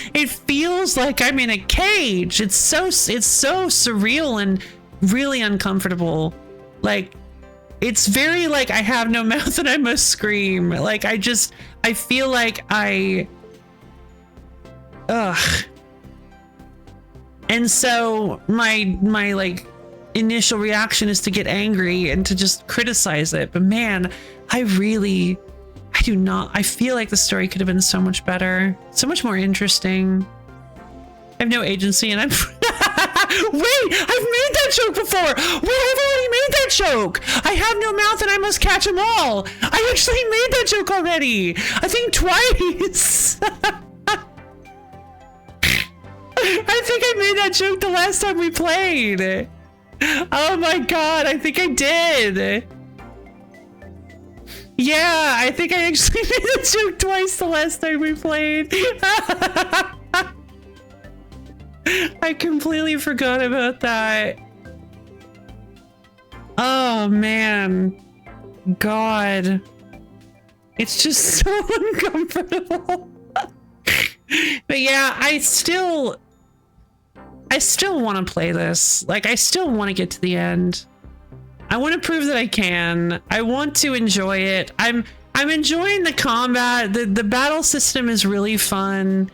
I'm in a cage. It's so surreal and really uncomfortable. Like, it's very like, I have no mouth and I must scream. Like, I feel like and so my like initial reaction is to get angry and to just criticize it. But man, I feel like the story could have been so much better, so much more interesting. I have no agency, and I'm wait, I've made that joke before. Wait, I've already made that joke. I have no mouth and I must catch them all. I actually made that joke already. I think twice. I think I made that joke the last time we played. Oh my god, I think I did. Yeah, I think I actually made that joke twice the last time we played. I completely forgot about that. Oh man. God. It's just so uncomfortable. But yeah, I still want to play this. Like, I still want to get to the end. I want to prove that I can. I want to enjoy it. I'm enjoying the combat. The battle system is really fun.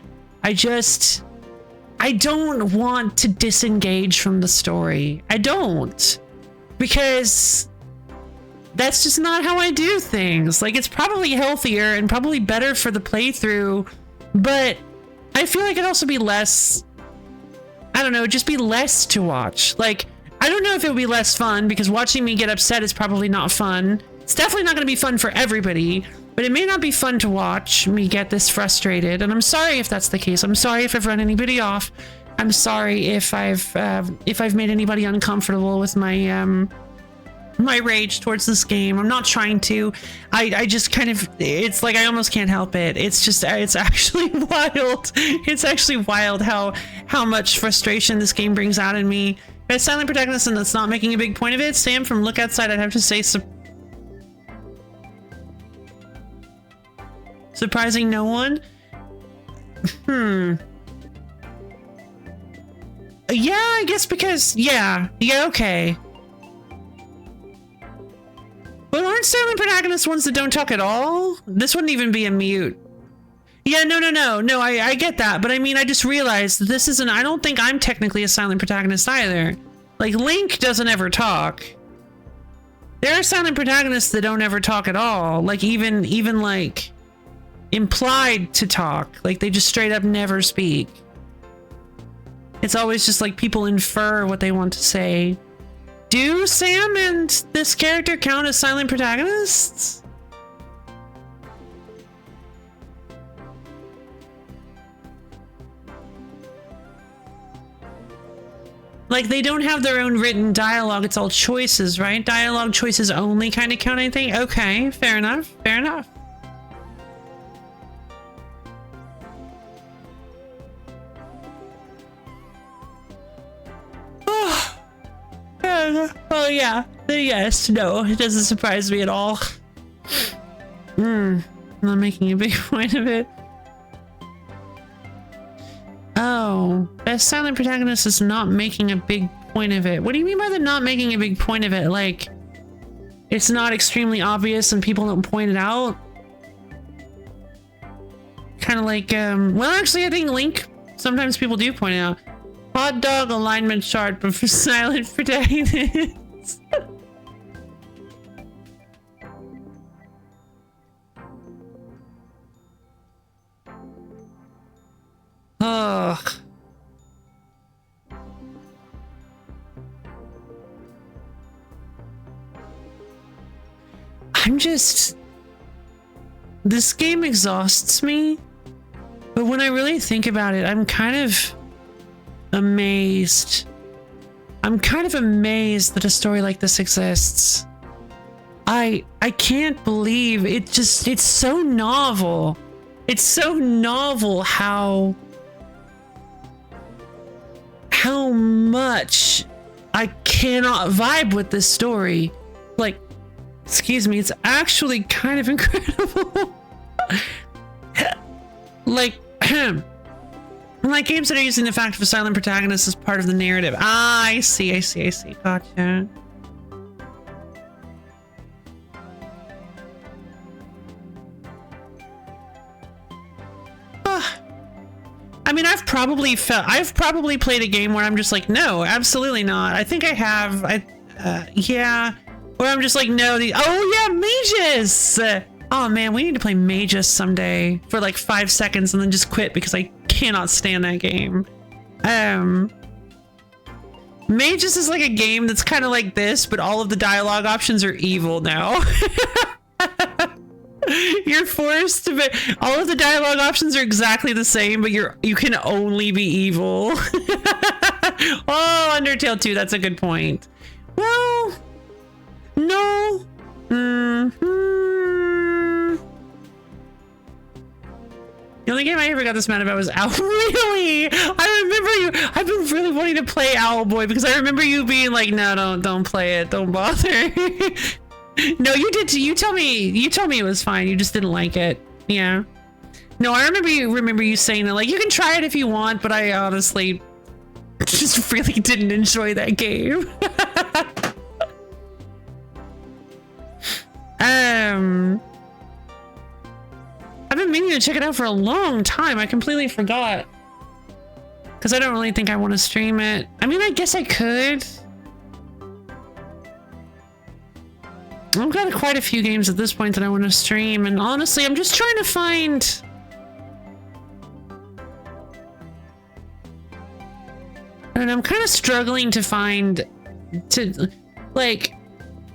I don't want to disengage from the story. I don't. Because that's just not how I do things. Like, it's probably healthier and probably better for the playthrough, but I feel like it'd also be less, I don't know, just be less to watch. Like, I don't know if it would be less fun, because watching me get upset is probably not fun. It's definitely not going to be fun for everybody, but it may not be fun to watch me get this frustrated. And I'm sorry if that's the case. I'm sorry if I've run anybody off. I'm sorry if I've made anybody uncomfortable with my my rage towards this game. I'm not trying to. I just kind of, it's like I almost can't help it. It's just, it's actually wild. It's actually wild how much frustration this game brings out in me. As silent protagonist, and that's not making a big point of it. Sam from Look Outside, I'd have to say surprising no one. Yeah, I guess because, yeah, okay. But aren't silent protagonists ones that don't talk at all? This wouldn't even be a mute. Yeah, no, I get that. But I mean, I just realized that this isn't, I don't think I'm technically a silent protagonist either. Like, Link doesn't ever talk. There are silent protagonists that don't ever talk at all. Like, even like, implied to talk. Like, they just straight up never speak. It's always just like people infer what they want to say. Do Sam and this character count as silent protagonists? Like, they don't have their own written dialogue. It's all choices, right? Dialogue choices only kind of count, I think. Okay, fair enough. Fair enough. Oh yeah. Yes, no, it doesn't surprise me at all. Not making a big point of it. Oh, best silent protagonist is not making a big point of it. What do you mean by the not making a big point of it? Like, it's not extremely obvious and people don't point it out. Kind of like, well, actually, I think Link, sometimes people do point it out. Hot dog alignment chart, but for silent protagonists. Ugh. This game exhausts me, but when I really think about it, I'm kind of amazed. I'm kind of amazed that a story like this exists. I can't believe it. It's so novel. It's so novel how much I cannot vibe with this story. Like, excuse me, it's actually kind of incredible. Like games that are using the fact of a silent protagonist as part of the narrative. Ah, I see. Gotcha. I mean, I've probably played a game where I'm just like, no, absolutely not. I think I have. Yeah. Where I'm just like, no, oh yeah, mages! Oh man, we need to play mages someday for like 5 seconds and then just quit because I cannot stand that game. Mages is like a game that's kind of like this, but all of the dialogue options are evil now. You're forced to be, all of the dialogue options are exactly the same, but you can only be evil. Oh, Undertale 2, that's a good point. Well, no. The only game I ever got this mad about was Owl. Really? I remember you. I've been really wanting to play Owlboy because I remember you being like, no, don't play it. Don't bother. No, you did. You told me it was fine. You just didn't like it. Yeah. No, I remember you saying that, like, you can try it if you want, but I honestly just really didn't enjoy that game. I've been meaning to check it out for a long time. I completely forgot. Because I don't really think I want to stream it. I mean, I guess I could. I've got quite a few games at this point that I want to stream, and honestly, I'm just trying to find... And I'm kind of struggling to find...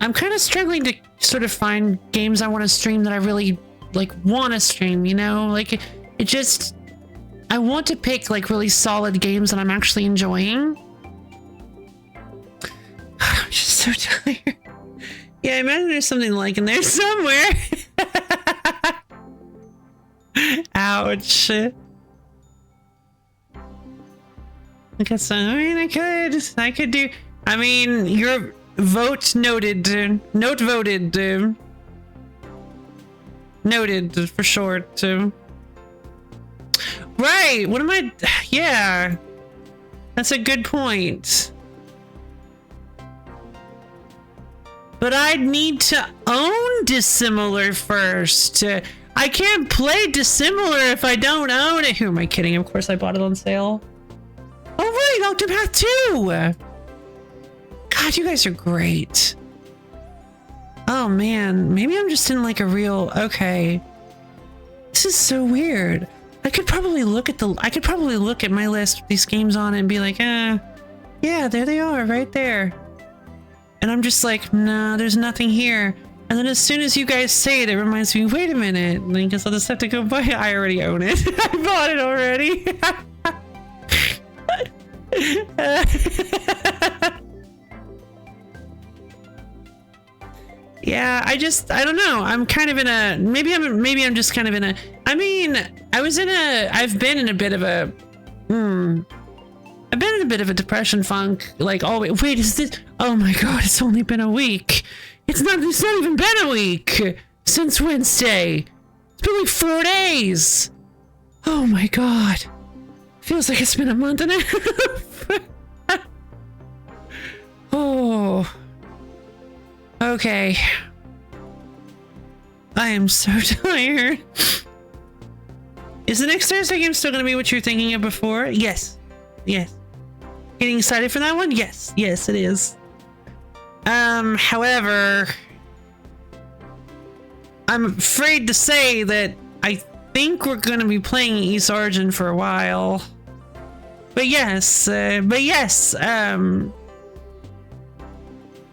I'm kind of struggling to sort of find games I want to stream that I really... like want to stream, you know, like it just, I want to pick like really solid games that I'm actually enjoying. I'm just so tired. Yeah, I imagine there's something like in there somewhere. Ouch. I guess, I mean, I could do, I mean, your vote noted, note voted, noted for short. Right, what am I? Yeah, that's a good point. But I'd need to own Dissimilar first. I can't play Dissimilar if I don't own it. Who am I kidding? Of course I bought it on sale. Oh right, Octopath 2! God, you guys are great. Oh man, maybe I'm just in like a real, okay. This is so weird. I could probably look at my list with these games on it and be like, yeah, there they are right there. And I'm just like, nah, there's nothing here. And then as soon as you guys say it, it reminds me, wait a minute, I guess I'll just have to go buy it. I already own it. I bought it already. Yeah, I don't know. I'm kind of in a, maybe I'm just kind of in a, I mean, I've been in a bit of a depression funk, like, oh, wait, is this, oh my God, it's only been a week. It's not even been a week since Wednesday. It's been like 4 days. Oh my God. Feels like it's been a month and a half. Oh. Okay. I am so tired. Is the next Thursday game still going to be what you're thinking of before? Yes. Yes. Getting excited for that one? Yes. Yes, it is. However, I'm afraid to say that I think we're going to be playing East Origin for a while. But yes, it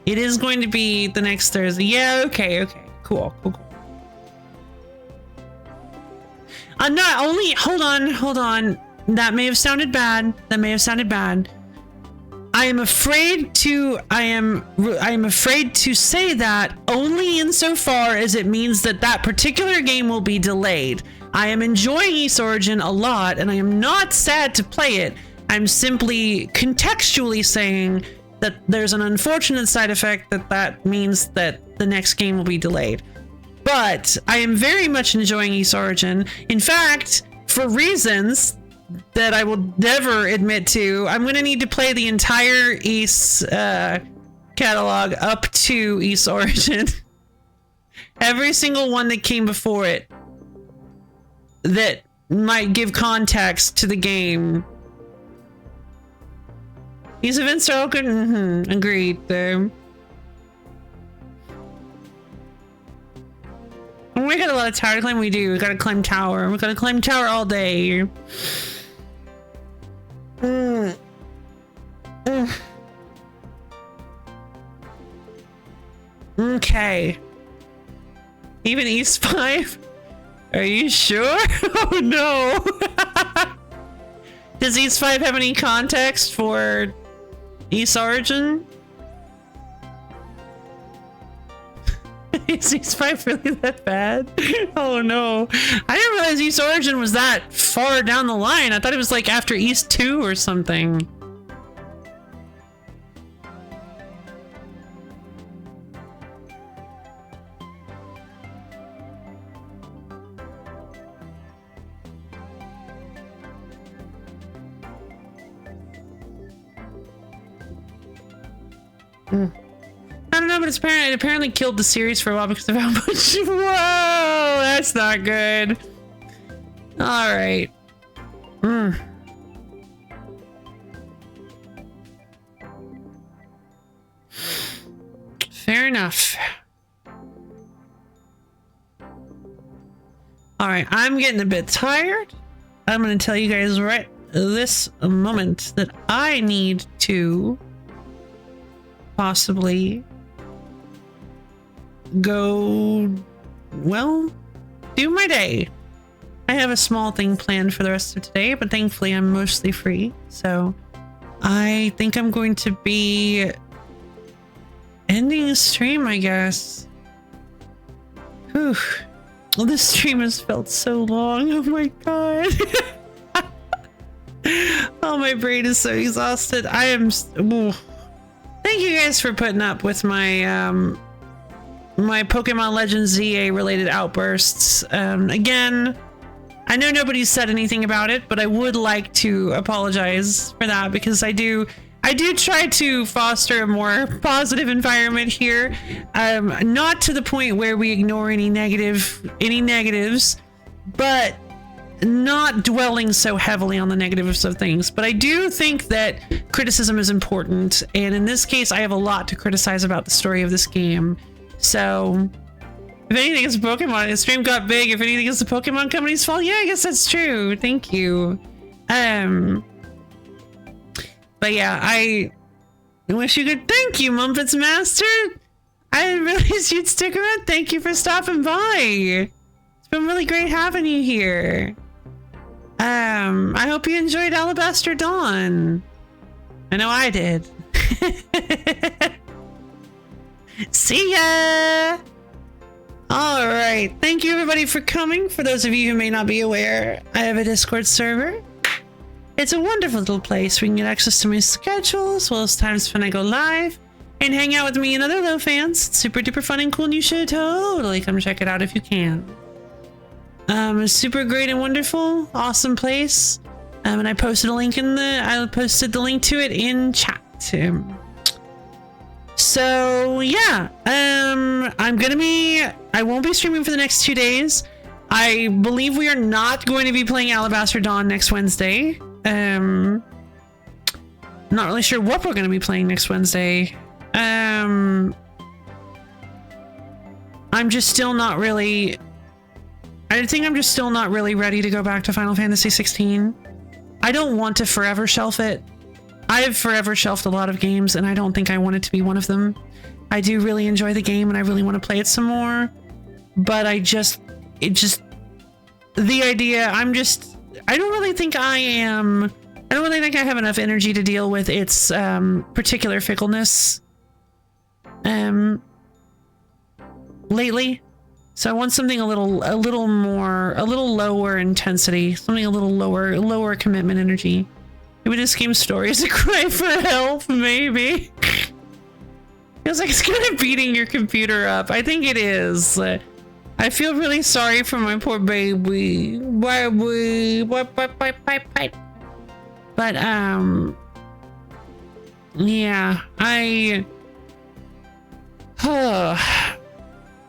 is going to be the next Thursday. Yeah, okay. Cool. I'm not only, hold on. That may have sounded bad. I am afraid to say that only insofar as it means that particular game will be delayed. I am enjoying East Origin a lot, and I am not sad to play it. I'm simply contextually saying that there's an unfortunate side effect that means that the next game will be delayed. But I am very much enjoying East Origin. In fact, for reasons that I will never admit to, I'm going to need to play the entire East catalog up to East Origin. Every single one that came before it that might give context to the game. These events are all good. Agreed, though. We got a lot of tower to climb. We do. We gotta climb tower. We gotta climb tower all day. Okay. Even East 5? Are you sure? Oh no. Does East 5 have any context for East Origin? Is East 5 really that bad? Oh no. I didn't realize East Origin was that far down the line. I thought it was like after East 2 or something. I don't know, but it apparently killed the series for a while because of how much. Whoa, that's not good. All right. Fair enough. All right, I'm getting a bit tired. I'm going to tell you guys right this moment that I need to possibly go, well, do my day. I have a small thing planned for the rest of today, but thankfully I'm mostly free. So I think I'm going to be ending the stream, I guess. Whew. Well, this stream has felt so long. Oh my god. Oh, my brain is so exhausted. I am... Ooh. Thank you guys for putting up with my my Pokemon Legends ZA related outbursts. Again, I know nobody's said anything about it, but I would like to apologize for that because I do try to foster a more positive environment here. Not to the point where we ignore any negatives, but not dwelling so heavily on the negatives of things. But I do think that criticism is important, and in this case I have a lot to criticize about the story of this game. So if anything, it's Pokemon. The stream got big. If anything, it's the Pokemon company's fault. Yeah, I guess that's true. Thank you. But yeah, I wish you could. Thank you, Mumpets Master. I didn't realize you'd stick around. Thank you for stopping by. It's been really great having you here. I hope you enjoyed Alabaster Dawn. I know I did. See ya! Alright, thank you everybody for coming. For those of you who may not be aware, I have a Discord server. It's a wonderful little place where you can get access to my schedule, as well as times when I go live, and hang out with me and other Lo fans. It's super duper fun and cool, and you should totally come check it out if you can. It's super great and wonderful, awesome place. And I posted a link I posted the link to it in chat. So yeah, I'm gonna be I won't be streaming for the next 2 days. I believe we are not going to be playing Alabaster Dawn next Wednesday. Not really sure what we're going to be playing next Wednesday. I'm just still not really... I think I'm just still not really ready to go back to Final Fantasy 16. I don't want to forever shelf it. I've forever shelved a lot of games, and I don't think I want it to be one of them. I do really enjoy the game, and I really want to play it some more. But the idea, I don't really think I have enough energy to deal with its particular fickleness lately. So I want something a little lower intensity, something a little lower commitment energy. Maybe this game's story is a cry for help, maybe. Feels like it's kind of beating your computer up. I think it is. I feel really sorry for my poor baby. But, yeah,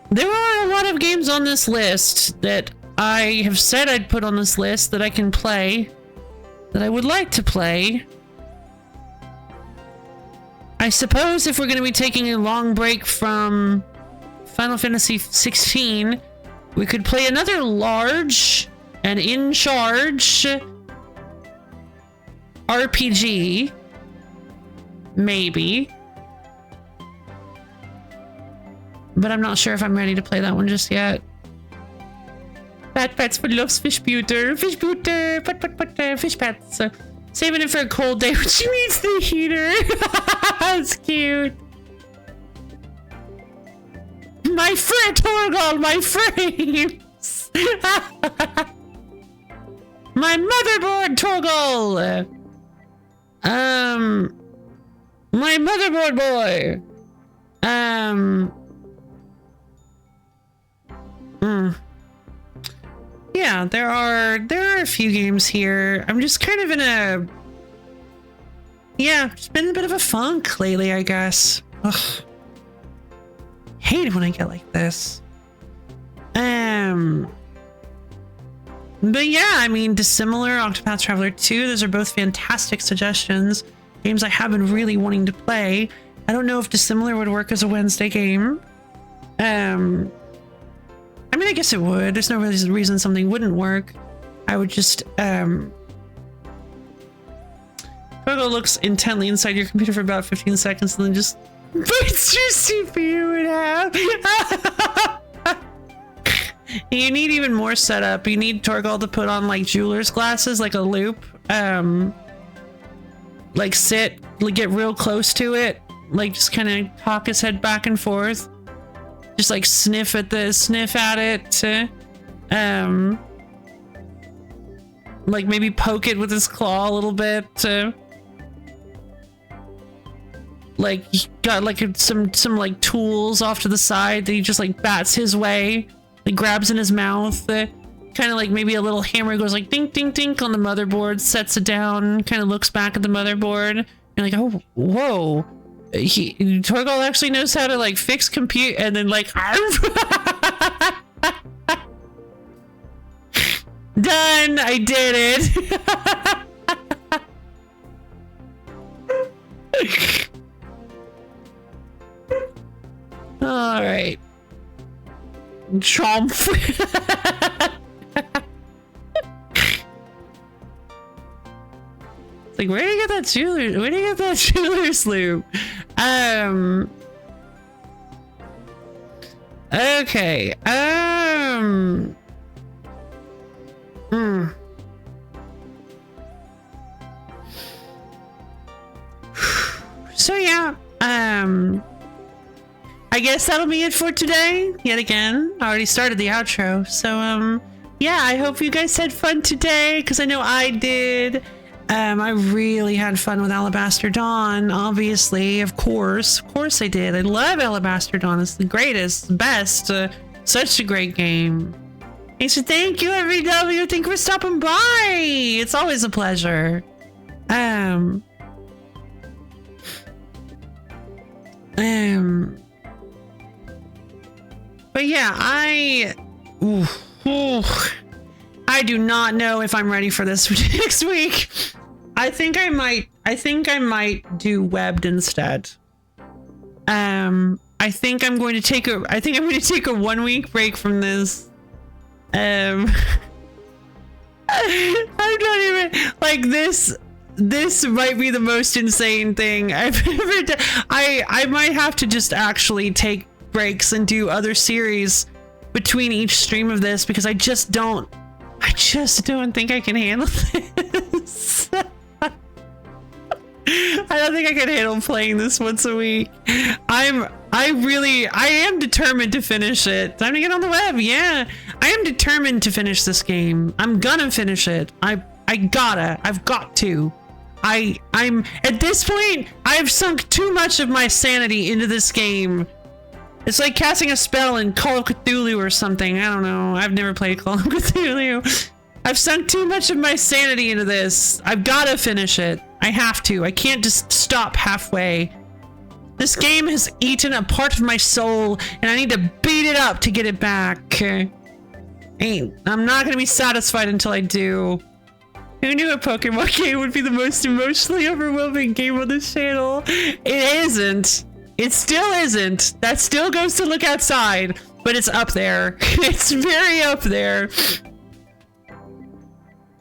there are a lot of games on this list that I have said I'd put on this list that I can play, that I would like to play. I suppose if we're going to be taking a long break from Final Fantasy 16, we could play another large and in charge RPG. Maybe. But I'm not sure if I'm ready to play that one just yet. Fat Pets for loves fish pewter. Fish pewter. Fish pets. Saving it for a cold day when she needs the heater. That's cute. My friend Torgal, my frames. My motherboard Torgal. My motherboard boy. Yeah, there are a few games here. I'm just kind of in a... Yeah, it's been a bit of a funk lately, I guess. Ugh. Hate it when I get like this. But yeah, I mean, Dissimilar, Octopath Traveler 2, those are both fantastic suggestions. Games I have been really wanting to play. I don't know if Dissimilar would work as a Wednesday game. I mean, I guess it would. There's no reason something wouldn't work. I would just, Togo looks intently inside your computer for about 15 seconds and then just bursts your CPU in half. You need even more setup. You need Torgal to put on like jeweler's glasses, like a loop. Like sit, like get real close to it. Like just kind of cock his head back and forth. Just like sniff at it. Like maybe poke it with his claw a little bit. Like he got like some like tools off to the side that he just like bats his way. Like grabs in his mouth. Kind of like maybe a little hammer goes like dink dink dink on the motherboard, sets it down, kind of looks back at the motherboard. You're like, oh, whoa. Torgal actually knows how to like fix compute, and then like done. I did it. All right, Trump. Like, where do you get that jeweler? Where do you get that jeweler's loop? Okay. So yeah. I guess that'll be it for today. Yet again, I already started the outro. So yeah, I hope you guys had fun today, because I know I did. I really had fun with Alabaster Dawn, obviously, of course I did. I love Alabaster Dawn. It's the greatest, the best, such a great game. And so thank you, everybody. Thank you for stopping by. It's always a pleasure. But But yeah, I do not know if I'm ready for this next week. I think I might do webbed instead. I think I'm going to take a 1 week break from this. I'm not even like this. This might be the most insane thing I've ever done. I might have to just actually take breaks and do other series between each stream of this because I just don't think I can handle this. I don't think I can handle playing this once a week. I am determined to finish it. Time to get on the web. Yeah, I am determined to finish this game. I'm gonna finish it. I've got to. I'm at this point, I've sunk too much of my sanity into this game. It's like casting a spell in Call of Cthulhu or something. I don't know. I've never played Call of Cthulhu. I've sunk too much of my sanity into this. I've got to finish it. I have to. I can't just stop halfway. This game has eaten a part of my soul, and I need to beat it up to get it back. I'm not going to be satisfied until I do. Who knew a Pokemon game would be the most emotionally overwhelming game on this channel? It isn't. It still isn't. That still goes to look outside, but it's up there. It's very up there.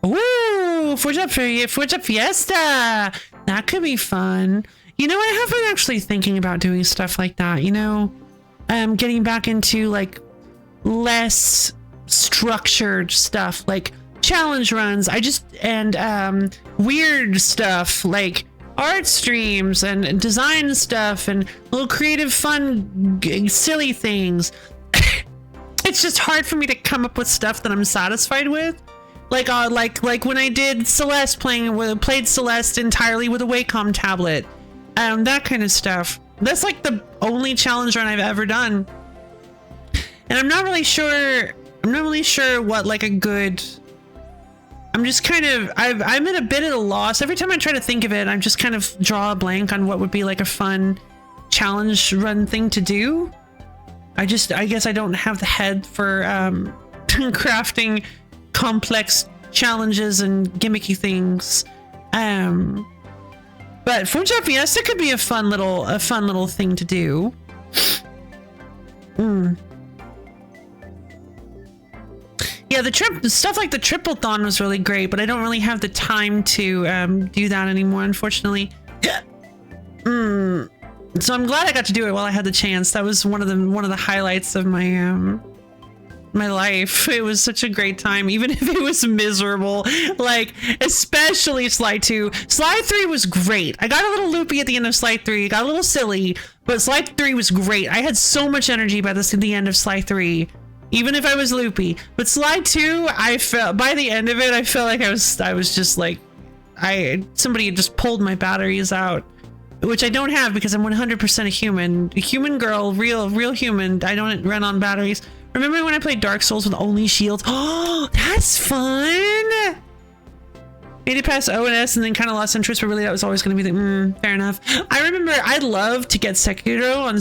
Ooh, Forza Fiesta. That could be fun. You know, I have been actually thinking about doing stuff like that, you know? Getting back into like less structured stuff, like challenge runs. And weird stuff like art streams and design stuff and little creative, fun, silly things. It's just hard for me to come up with stuff that I'm satisfied with. Like when I did Celeste played Celeste entirely with a Wacom tablet. That kind of stuff. That's like the only challenge run I've ever done. And I'm not really sure what like a good... I'm just kind of, I'm at a bit of a loss. Every time I try to think of it, I just kind of draw a blank on what would be like a fun challenge run thing to do. I guess I don't have the head for crafting complex challenges and gimmicky things. But Forza Fiesta could be a fun little thing to do. Yeah, stuff like the Triple-thon was really great, but I don't really have the time to do that anymore, unfortunately. So I'm glad I got to do it while I had the chance. That was one of the highlights of my my life. It was such a great time, even if it was miserable. Like, especially Slide 2. Slide 3 was great. I got a little loopy at the end of Slide 3, got a little silly, but Slide 3 was great. I had so much energy by the end of Slide 3. Even if I was loopy. But Slide 2, I felt by the end of it, I felt like I was just like, somebody had just pulled my batteries out, which I don't have because I'm 100% a human girl, real human. I don't run on batteries. Remember when I played Dark Souls with only shields? Oh, that's fun. Made it past O and S and then kind of lost interest, but really that was always going to be the fair enough. I remember I'd love to get Sekiro on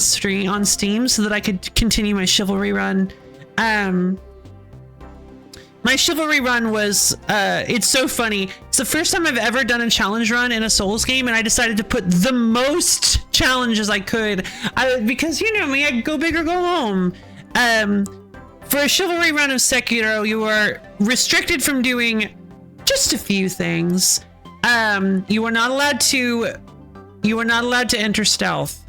Steam so that I could continue my Chivalry run. My Chivalry run was, it's so funny. It's the first time I've ever done a challenge run in a Souls game, and I decided to put the most challenges I could. Because you know me, I go big or go home. For a Chivalry run of Sekiro, you are restricted from doing just a few things. You are not allowed to enter stealth.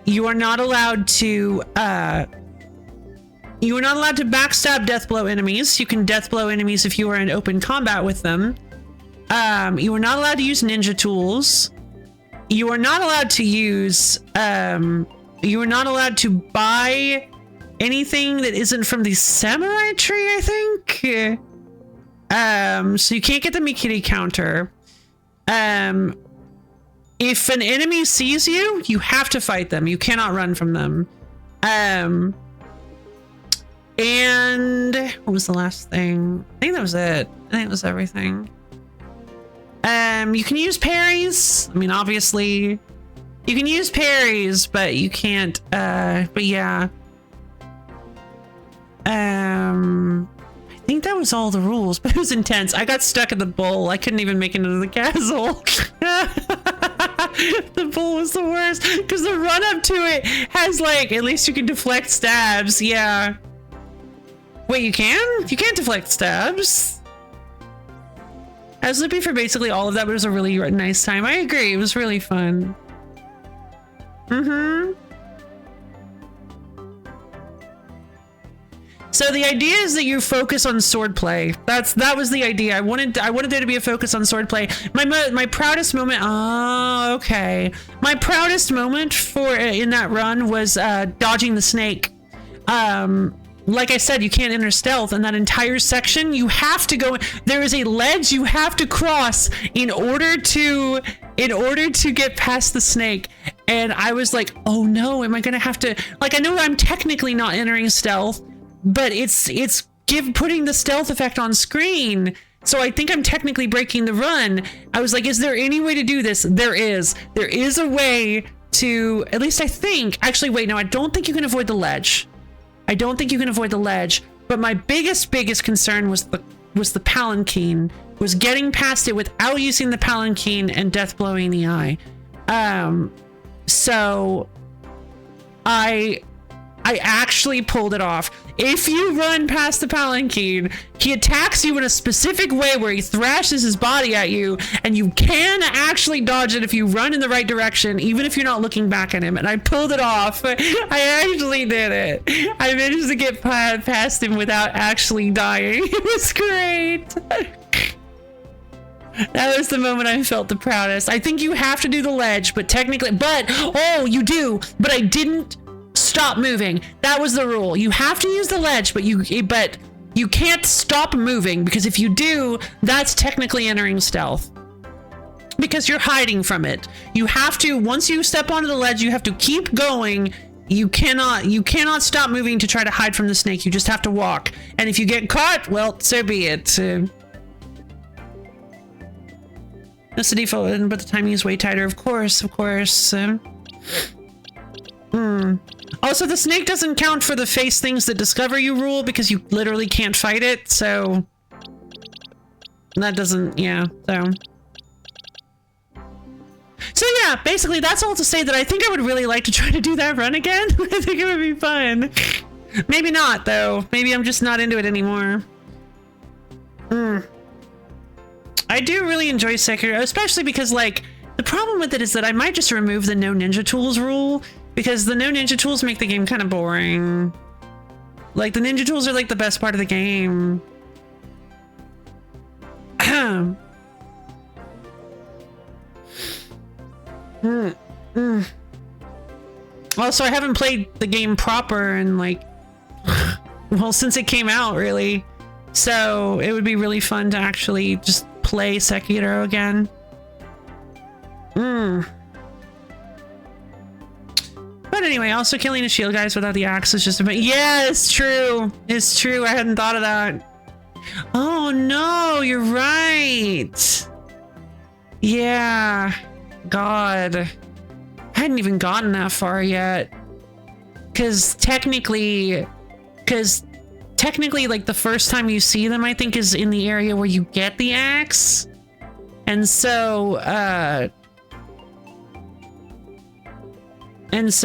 You are not allowed to, you are not allowed to backstab deathblow enemies. You can deathblow enemies if you are in open combat with them. You are not allowed to use ninja tools. You are not allowed to use, you are not allowed to buy anything that isn't from the samurai tree, I think. So you can't get the Mikiri counter. If an enemy sees you, you have to fight them. You cannot run from them. And what was the last thing? I think that was it. I think it was everything. You can use parries. I mean, obviously, you can use parries, but you can't. But yeah, I think that was all the rules, but it was intense. I got stuck in the bowl. I couldn't even make it into the castle. The bowl was the worst because the run up to it has like, at least you can deflect stabs. Yeah. Wait, you can? You can't deflect stabs. I was looking for basically all of that, but it was a really nice time. I agree. It was really fun. Mm-hmm. So the idea is that you focus on swordplay. That was the idea. I wanted there to be a focus on swordplay. My proudest moment. Oh, okay. My proudest moment in that run was dodging the snake. Like I said, you can't enter stealth, and that entire section you have to go. There is a ledge you have to cross in order to get past the snake. And I was like, oh no, am I gonna have to? Like, I know I'm technically not entering stealth, but it's putting the stealth effect on screen. So I think I'm technically breaking the run. I was like, is there any way to do this? There is a way to, at least I think. Actually, wait, no, I don't think you can avoid the ledge. But my biggest concern was the palanquin, was getting past it without using the palanquin and death blowing the eye. So I actually pulled it off. If you run past the palanquin, he attacks you in a specific way where he thrashes his body at you, and you can actually dodge it if you run in the right direction, even if you're not looking back at him. And I pulled it off. I actually did it. I managed to get past him without actually dying. It was great. That was the moment I felt the proudest. I think you have to do the ledge, but you do. But I didn't stop moving. That was the rule. You have to use the ledge, but you can't stop moving, because if you do, that's technically entering stealth, because you're hiding from it. You have to, once you step onto the ledge, you have to keep going. You cannot stop moving to try to hide from the snake. You just have to walk. And if you get caught, well, so be it. That's the default, but the timing is way tighter. Of course. Also, the snake doesn't count for the face things that discover you rule, because you literally can't fight it, so that doesn't, yeah, so yeah, basically that's all to say that I think I would really like to try to do that run again. I think it would be fun. Maybe not, though. Maybe I'm just not into it anymore. I do really enjoy Sekiro, especially because, like, the problem with it is that I might just remove the no ninja tools rule, because the no ninja tools make the game kind of boring. Like, the ninja tools are like the best part of the game. Also, I haven't played the game proper in, like, well, since it came out, really. So it would be really fun to actually just play Sekiro again. But anyway, also killing the shield guys without the axe is just a bit. Yeah, it's true. It's true. I hadn't thought of that. Oh no, you're right. Yeah. God. I hadn't even gotten that far yet. Because technically, like, the first time you see them, I think, is in the area where you get the axe. And so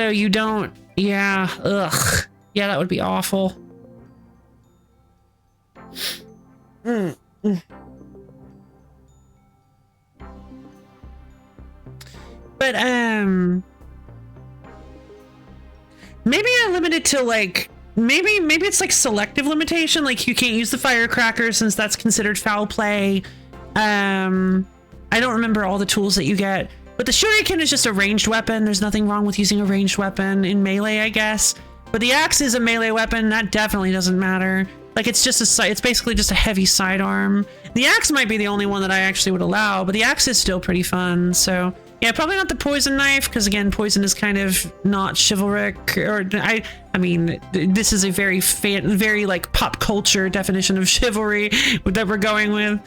you don't, yeah, ugh. Yeah, that would be awful. But, maybe I limit it to, like, maybe it's like selective limitation, like you can't use the firecracker since that's considered foul play. I don't remember all the tools that you get, but the shuriken is just a ranged weapon. There's nothing wrong with using a ranged weapon in melee, I guess. But the axe is a melee weapon. That definitely doesn't matter. Like, it's basically just a heavy sidearm. The axe might be the only one that I actually would allow, but the axe is still pretty fun. So yeah, probably not the poison knife, because again, poison is kind of not chivalric, or I mean, this is a very like pop culture definition of chivalry that we're going with.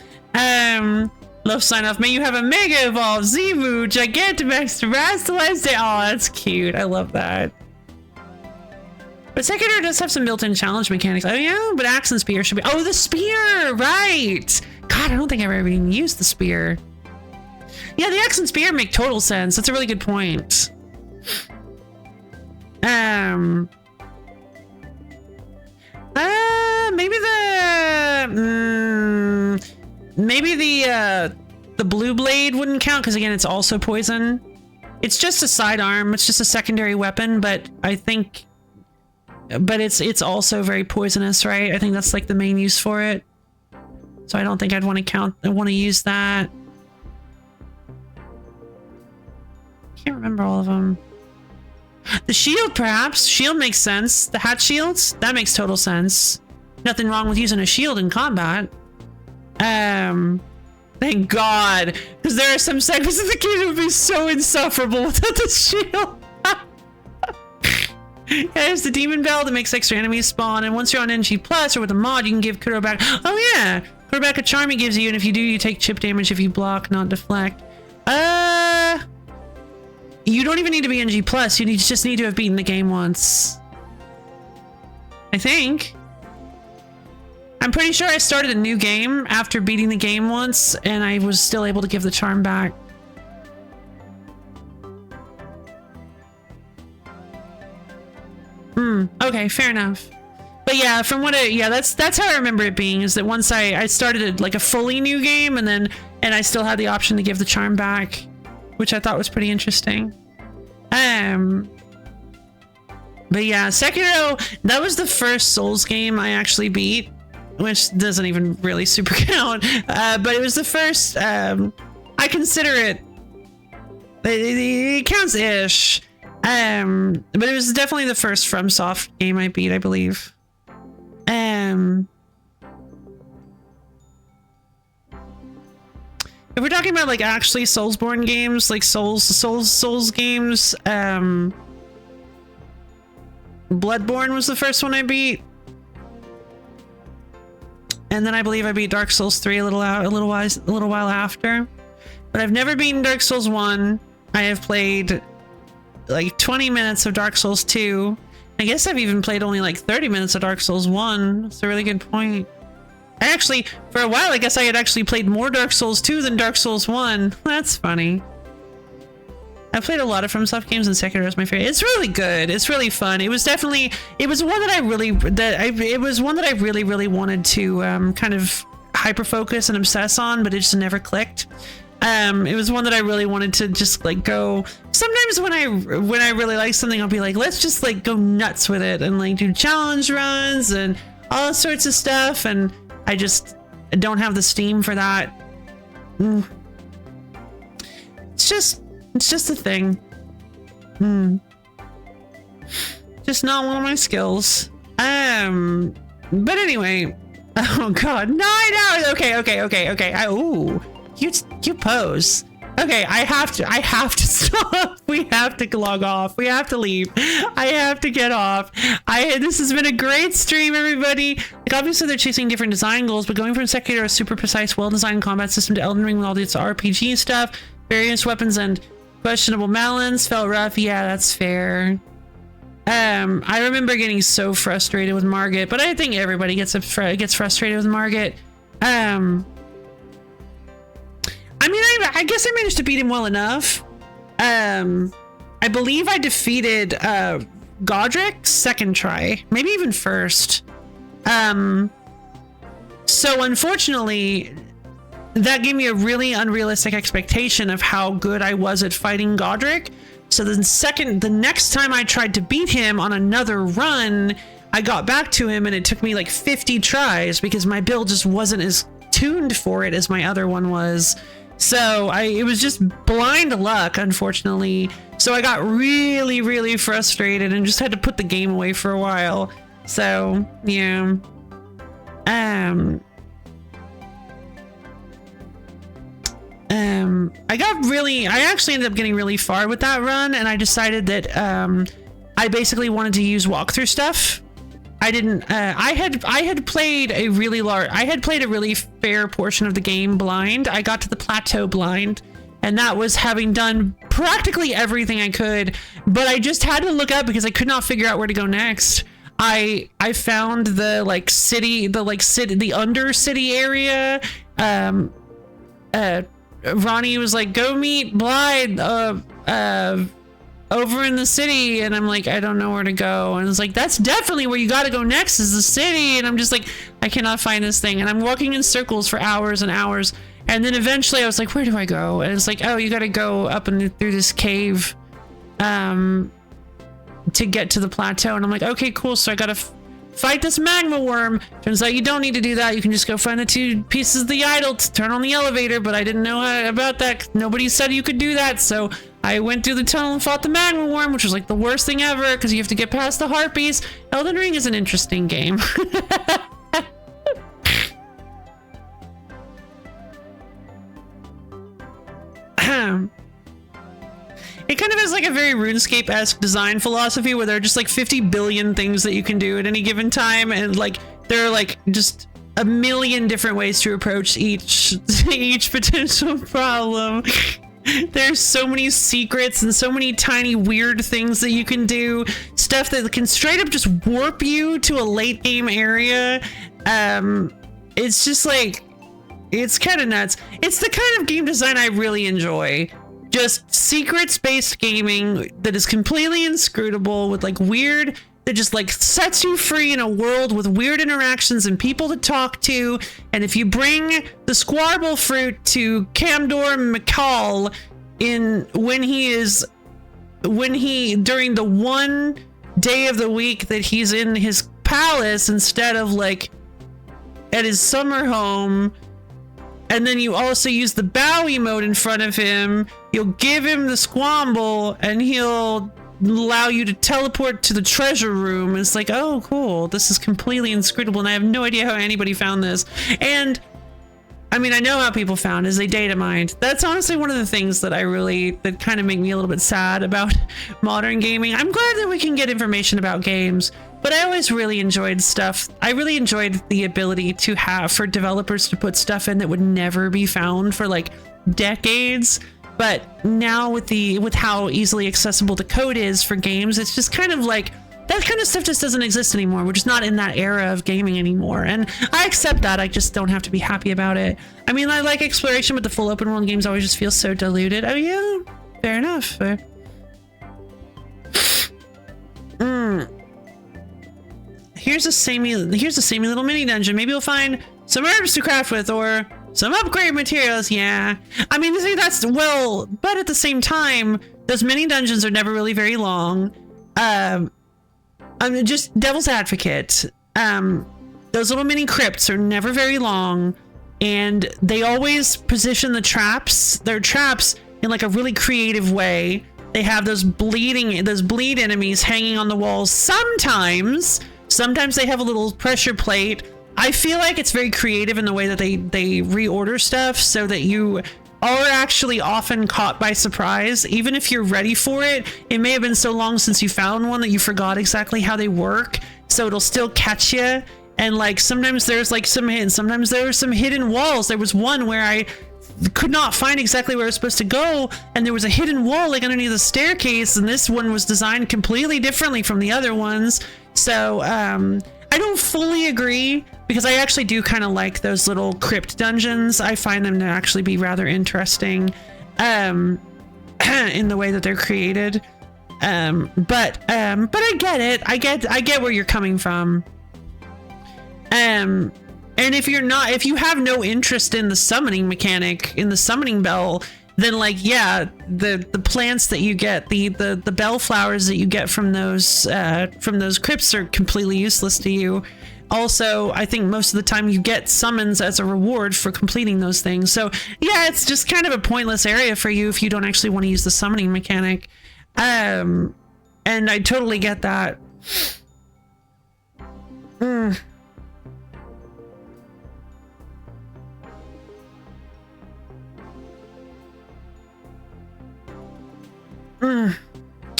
Love sign off. May you have a mega evolved Zimu Gigantamax Terrestrialized Day. Oh, that's cute. I love that. But Sekiro does have some built-in challenge mechanics. Oh yeah, but axe and spear should be. Oh, the spear, right? God, I don't think I've ever even used the spear. Yeah, the axe and spear make total sense. That's a really good point. Maybe the blue blade wouldn't count because again, it's also poison. It's just a sidearm. It's just a secondary weapon, but I think, but it's also very poisonous, right? I think that's like the main use for it. So I don't think I'd want to count. I want to use that. Can't remember all of them. The shield, perhaps. Shield makes sense. The hat shields, that makes total sense. Nothing wrong with using a shield in combat. Thank God, because there are some segments of the game that would be so insufferable without the shield. There's the demon bell that makes extra enemies spawn, and once you're on NG plus or with a mod, you can give Kuro back. Oh yeah, Kuro back a charm it gives you, and if you do, you take chip damage if you block, not deflect. You don't even need to be NG plus. You just need to have beaten the game once. I think. I'm pretty sure I started a new game after beating the game once, and I was still able to give the charm back. Okay, fair enough. But yeah, from what that's how I remember it being, is that once I started like a fully new game, and I still had the option to give the charm back, which I thought was pretty interesting. But yeah, Sekiro, that was the first Souls game I actually beat, which doesn't even really super count. But it was the first, I consider it counts-ish. But it was definitely the first FromSoft game I beat, I believe. If we're talking about like actually Soulsborne games, like Souls games, Bloodborne was the first one I beat. And then I believe I beat Dark Souls 3 a little while after. But I've never beaten Dark Souls 1. I have played like 20 minutes of Dark Souls 2. I guess I've even played only like 30 minutes of Dark Souls 1. That's a really good point. Actually, for a while, I guess I had actually played more Dark Souls 2 than Dark Souls 1. That's funny. I played a lot of FromSoft games, and Sekiro is my favorite. It's really good. It's really fun. It was one that I really wanted to kind of hyper focus and obsess on, but it just never clicked. It was one that I really wanted to just like go. Sometimes when I really like something, I'll be like, let's just like go nuts with it and like do challenge runs and all sorts of stuff, and I just don't have the steam for that. It's just a thing. Just not one of my skills. But anyway. Oh god, 9 hours. Okay. Ooh, you pose. Okay, I have to stop. We have to log off. We have to leave. I have to get off. This has been a great stream, everybody. Like, obviously they're chasing different design goals, but going from Sekiro's super precise, well-designed combat system to Elden Ring with all its RPG stuff, various weapons, and questionable balance felt rough. Yeah, that's fair. I remember getting so frustrated with Margit, but I think everybody gets frustrated with Margit. I mean, I guess I managed to beat him well enough. I believe I defeated Godric second try, maybe even first. So unfortunately, that gave me a really unrealistic expectation of how good I was at fighting Godric. So the next time I tried to beat him on another run, I got back to him and it took me like 50 tries because my build just wasn't as tuned for it as my other one was. So it was just blind luck, unfortunately. So I got really, really frustrated and just had to put the game away for a while. So yeah. I actually ended up getting really far with that run, and I decided that I basically wanted to use walkthrough stuff. I had played a really fair portion of the game blind. I got to the plateau blind, and that was having done practically everything I could, but I just had to look up because I could not figure out where to go next. I found the like city, the undercity area. Ronnie was like, go meet Blythe over in the city, and I'm like, I don't know where to go. And it's like, that's definitely where you got to go next, is the city. And I'm just like, I cannot find this thing, and I'm walking in circles for hours and hours. And then eventually I was like, where do I go? And it's like, oh, you got to go up and through this cave to get to the plateau. And I'm like, okay, cool. So I got to fight this magma worm. Turns out you don't need to do that. You can just go find the 2 pieces of the idol to turn on the elevator, but I didn't know about that. Nobody said you could do that, so I went through the tunnel and fought the magma worm, which was like the worst thing ever because you have to get past the harpies. Elden Ring is an interesting game. It kind of has like a very RuneScape-esque design philosophy where there are just like 50 billion things that you can do at any given time, and like there are like just a million different ways to approach each potential problem. There's so many secrets and so many tiny weird things that you can do, stuff that can straight up just warp you to a late game area. It's just like, it's kind of nuts. It's the kind of game design I really enjoy. Just secrets-based gaming that is completely inscrutable with like weird, that just like sets you free in a world with weird interactions and people to talk to. And if you bring the squarble fruit to Camdor McCall during the one day of the week that he's in his palace instead of like at his summer home, and then you also use the bow emote in front of him, you'll give him the squamble and he'll allow you to teleport to the treasure room. It's like, oh cool, this is completely inscrutable and I have no idea how anybody found this. And I mean, I know how people found it, is they data mined. That's honestly one of the things that that kind of make me a little bit sad about modern gaming. I'm glad that we can get information about games, but I always really enjoyed stuff. I really enjoyed the ability to have for developers to put stuff in that would never be found for like decades. But now with how easily accessible the code is for games, it's just kind of like, that kind of stuff just doesn't exist anymore. We're just not in that era of gaming anymore. And I accept that. I just don't have to be happy about it. I mean, I like exploration, but the full open world games always just feel so diluted. Oh yeah, fair enough. Here's a samey little mini dungeon. Maybe we'll find some herbs to craft with or some upgrade materials. Yeah. I mean, see, that's, well, but at the same time, those mini dungeons are never really very long. I'm just devil's advocate. Those little mini crypts are never very long, and they always position their traps in like a really creative way. They have those bleed enemies hanging on the walls. Sometimes they have a little pressure plate. I feel like it's very creative in the way that they reorder stuff so that you are actually often caught by surprise. Even if you're ready for it, it may have been so long since you found one that you forgot exactly how they work, so it'll still catch you. And like sometimes there's like sometimes there are some hidden walls. There was one where I could not find exactly where I was supposed to go, and there was a hidden wall like underneath the staircase, and this one was designed completely differently from the other ones. So I don't fully agree, because I actually do kind of like those little crypt dungeons. I find them to actually be rather interesting in the way that they're created. But I get it. I get where you're coming from. And if you have no interest in the summoning mechanic, in the summoning bell, then like, yeah, the plants that you get, the bell flowers that you get from those crypts are completely useless to you. Also, I think most of the time you get summons as a reward for completing those things. So yeah, it's just kind of a pointless area for you if you don't actually want to use the summoning mechanic. And I totally get that. All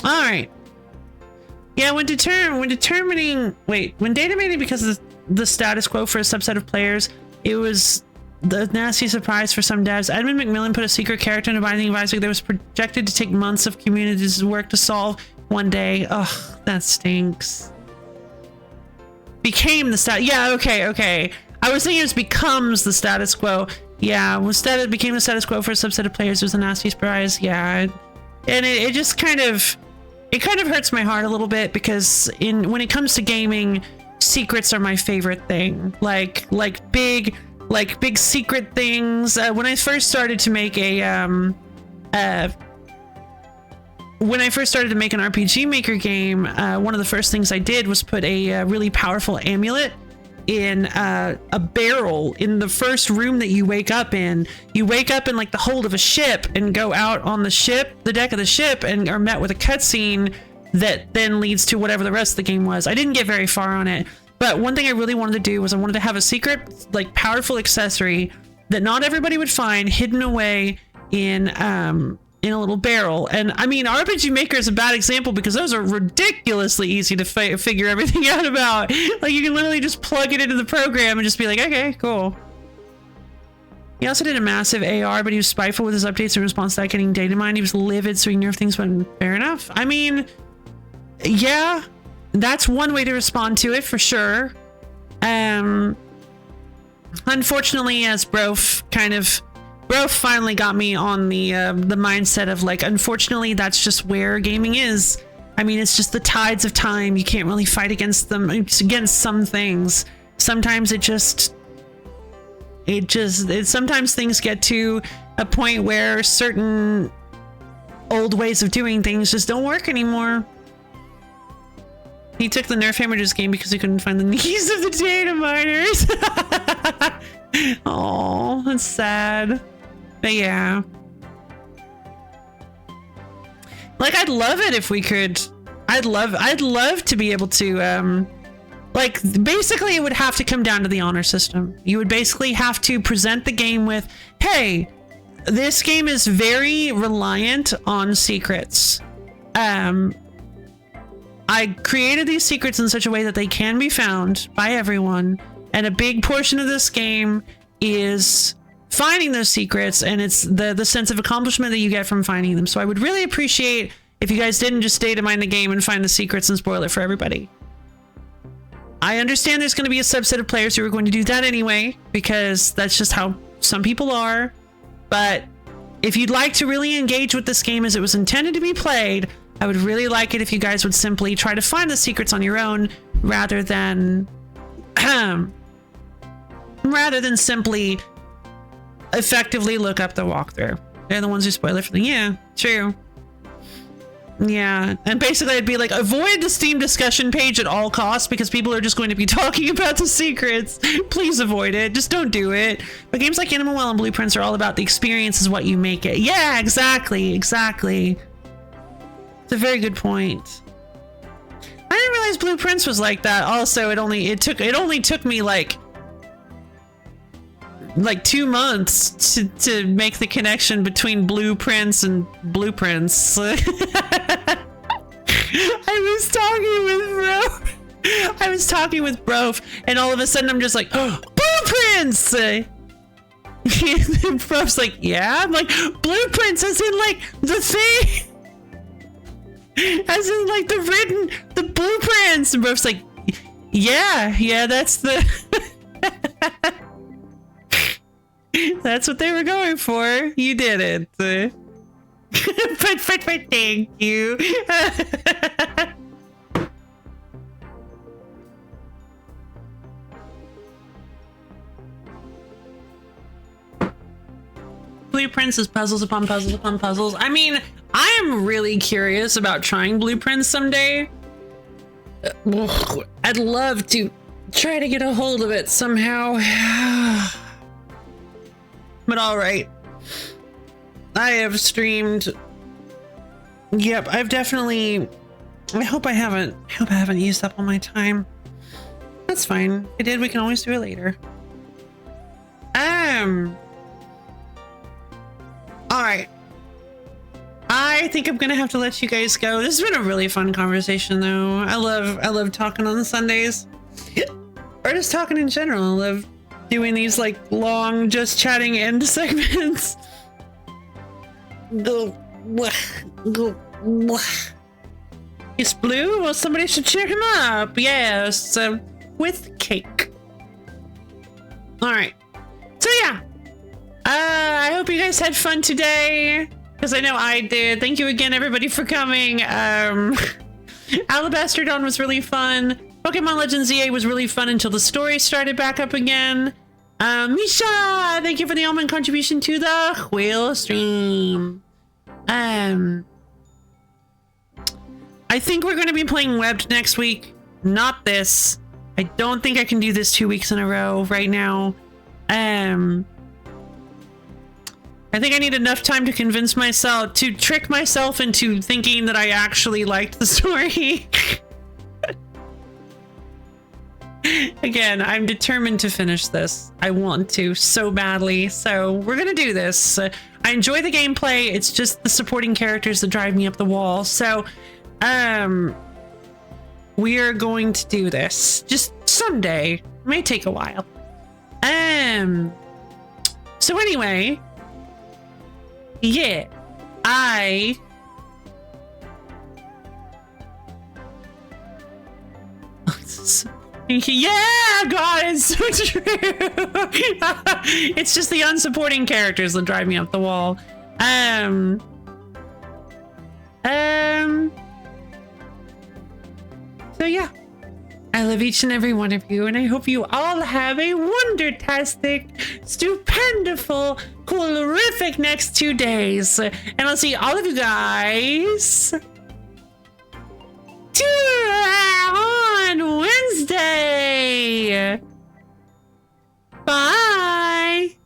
right. Yeah, when dataminating because of the status quo for a subset of players, it was the nasty surprise for some devs. Edmund McMillan put a secret character into Binding of Isaac that was projected to take months of community's work to solve one day. Ugh, that stinks. became the yeah, okay. I was thinking it becomes the status quo. Yeah, it became the status quo for a subset of players. It was a nasty surprise. Yeah, and it just kind of hurts my heart a little bit because when it comes to gaming, secrets are my favorite thing. Like big secret things. When I first started to make an RPG Maker game, one of the first things I did was put a really powerful amulet in a barrel in the first room that you wake up in. You wake up in like the hold of a ship and go out on the deck of the ship, and are met with a cutscene that then leads to whatever the rest of the game was. I didn't get very far on it, but one thing I really wanted to do was I wanted to have a secret, like powerful accessory that not everybody would find hidden away in a little barrel. And I mean, RPG Maker is a bad example because those are ridiculously easy to figure everything out about. Like, you can literally just plug it into the program and just be like, okay, cool. He also did a massive AR, but he was spiteful with his updates in response to that getting data mined. He was livid, so he knew if things went fair enough. I mean, yeah, that's one way to respond to it for sure. Unfortunately, as Brof finally got me on the mindset of like, unfortunately, that's just where gaming is. I mean, it's just the tides of time. You can't really fight against them. It's against some things. Sometimes sometimes things get to a point where certain old ways of doing things just don't work anymore. He took the nerf hammer to his game because he couldn't find the needs of the data miners. Oh, that's sad. But yeah. Like, I'd love it if we could. I'd love to be able to like, basically it would have to come down to the honor system. You would basically have to present the game with, hey, this game is very reliant on secrets. I created these secrets in such a way that they can be found by everyone, and a big portion of this game is finding those secrets, and it's the sense of accomplishment that you get from finding them. So I would really appreciate if you guys didn't just data mine the game and find the secrets and spoil it for everybody. I understand there's going to be a subset of players who are going to do that anyway, because that's just how some people are. But if you'd like to really engage with this game as it was intended to be played, I would really like it if you guys would simply try to find the secrets on your own rather than simply effectively look up the walkthrough. They're the ones who spoil it for them. Yeah, true. Yeah, and basically I'd be like, avoid the Steam discussion page at all costs because people are just going to be talking about the secrets. Please avoid it. Just don't do it. But games like Animal Well and Blueprints are all about the experience is what you make it. Yeah, exactly. It's a very good point. I didn't realize Blueprints was like that. Also, it only took me like 2 months to make the connection between Blueprints and Blueprints. I was talking with Brof, and all of a sudden I'm just like, oh, Blueprints! Brof's like, yeah? I'm like, Blueprints as in like the thing! As in like the blueprints! And Brof's like, yeah, that's the... That's what they were going for. You did it. But thank you. Blueprints is puzzles upon puzzles upon puzzles. I mean, I am really curious about trying Blueprints someday. I'd love to try to get a hold of it somehow. But all right, I have streamed. Yep, I've definitely. I hope I haven't used up all my time. That's fine. If I did, we can always do it later. All right. I think I'm gonna have to let you guys go. This has been a really fun conversation, though. I love talking on the Sundays, or just talking in general. I love doing these like long just chatting end segments. He's blue? Well, somebody should check him up. Yes. with cake. All right. So yeah, I hope you guys had fun today, because I know I did. Thank you again, everybody, for coming. Alabaster Dawn was really fun. Pokemon Legends ZA was really fun until the story started back up again. Misha, thank you for the almond contribution to the wheel stream. I think we're going to be playing Webbed next week. Not this. I don't think I can do this 2 weeks in a row right now. I think I need enough time to convince myself, to trick myself into thinking that I actually liked the story. Again, I'm determined to finish this. I want to so badly. So we're gonna do this. I enjoy the gameplay. It's just the supporting characters that drive me up the wall. So, we are going to do this just someday. May take a while. So anyway, yeah, yeah, God, it's so true. It's just the unsupporting characters that drive me up the wall. So yeah, I love each and every one of you, and I hope you all have a wondertastic, stupendiful, colorific next 2 days. And I'll see all of you guys on Wednesday. Bye.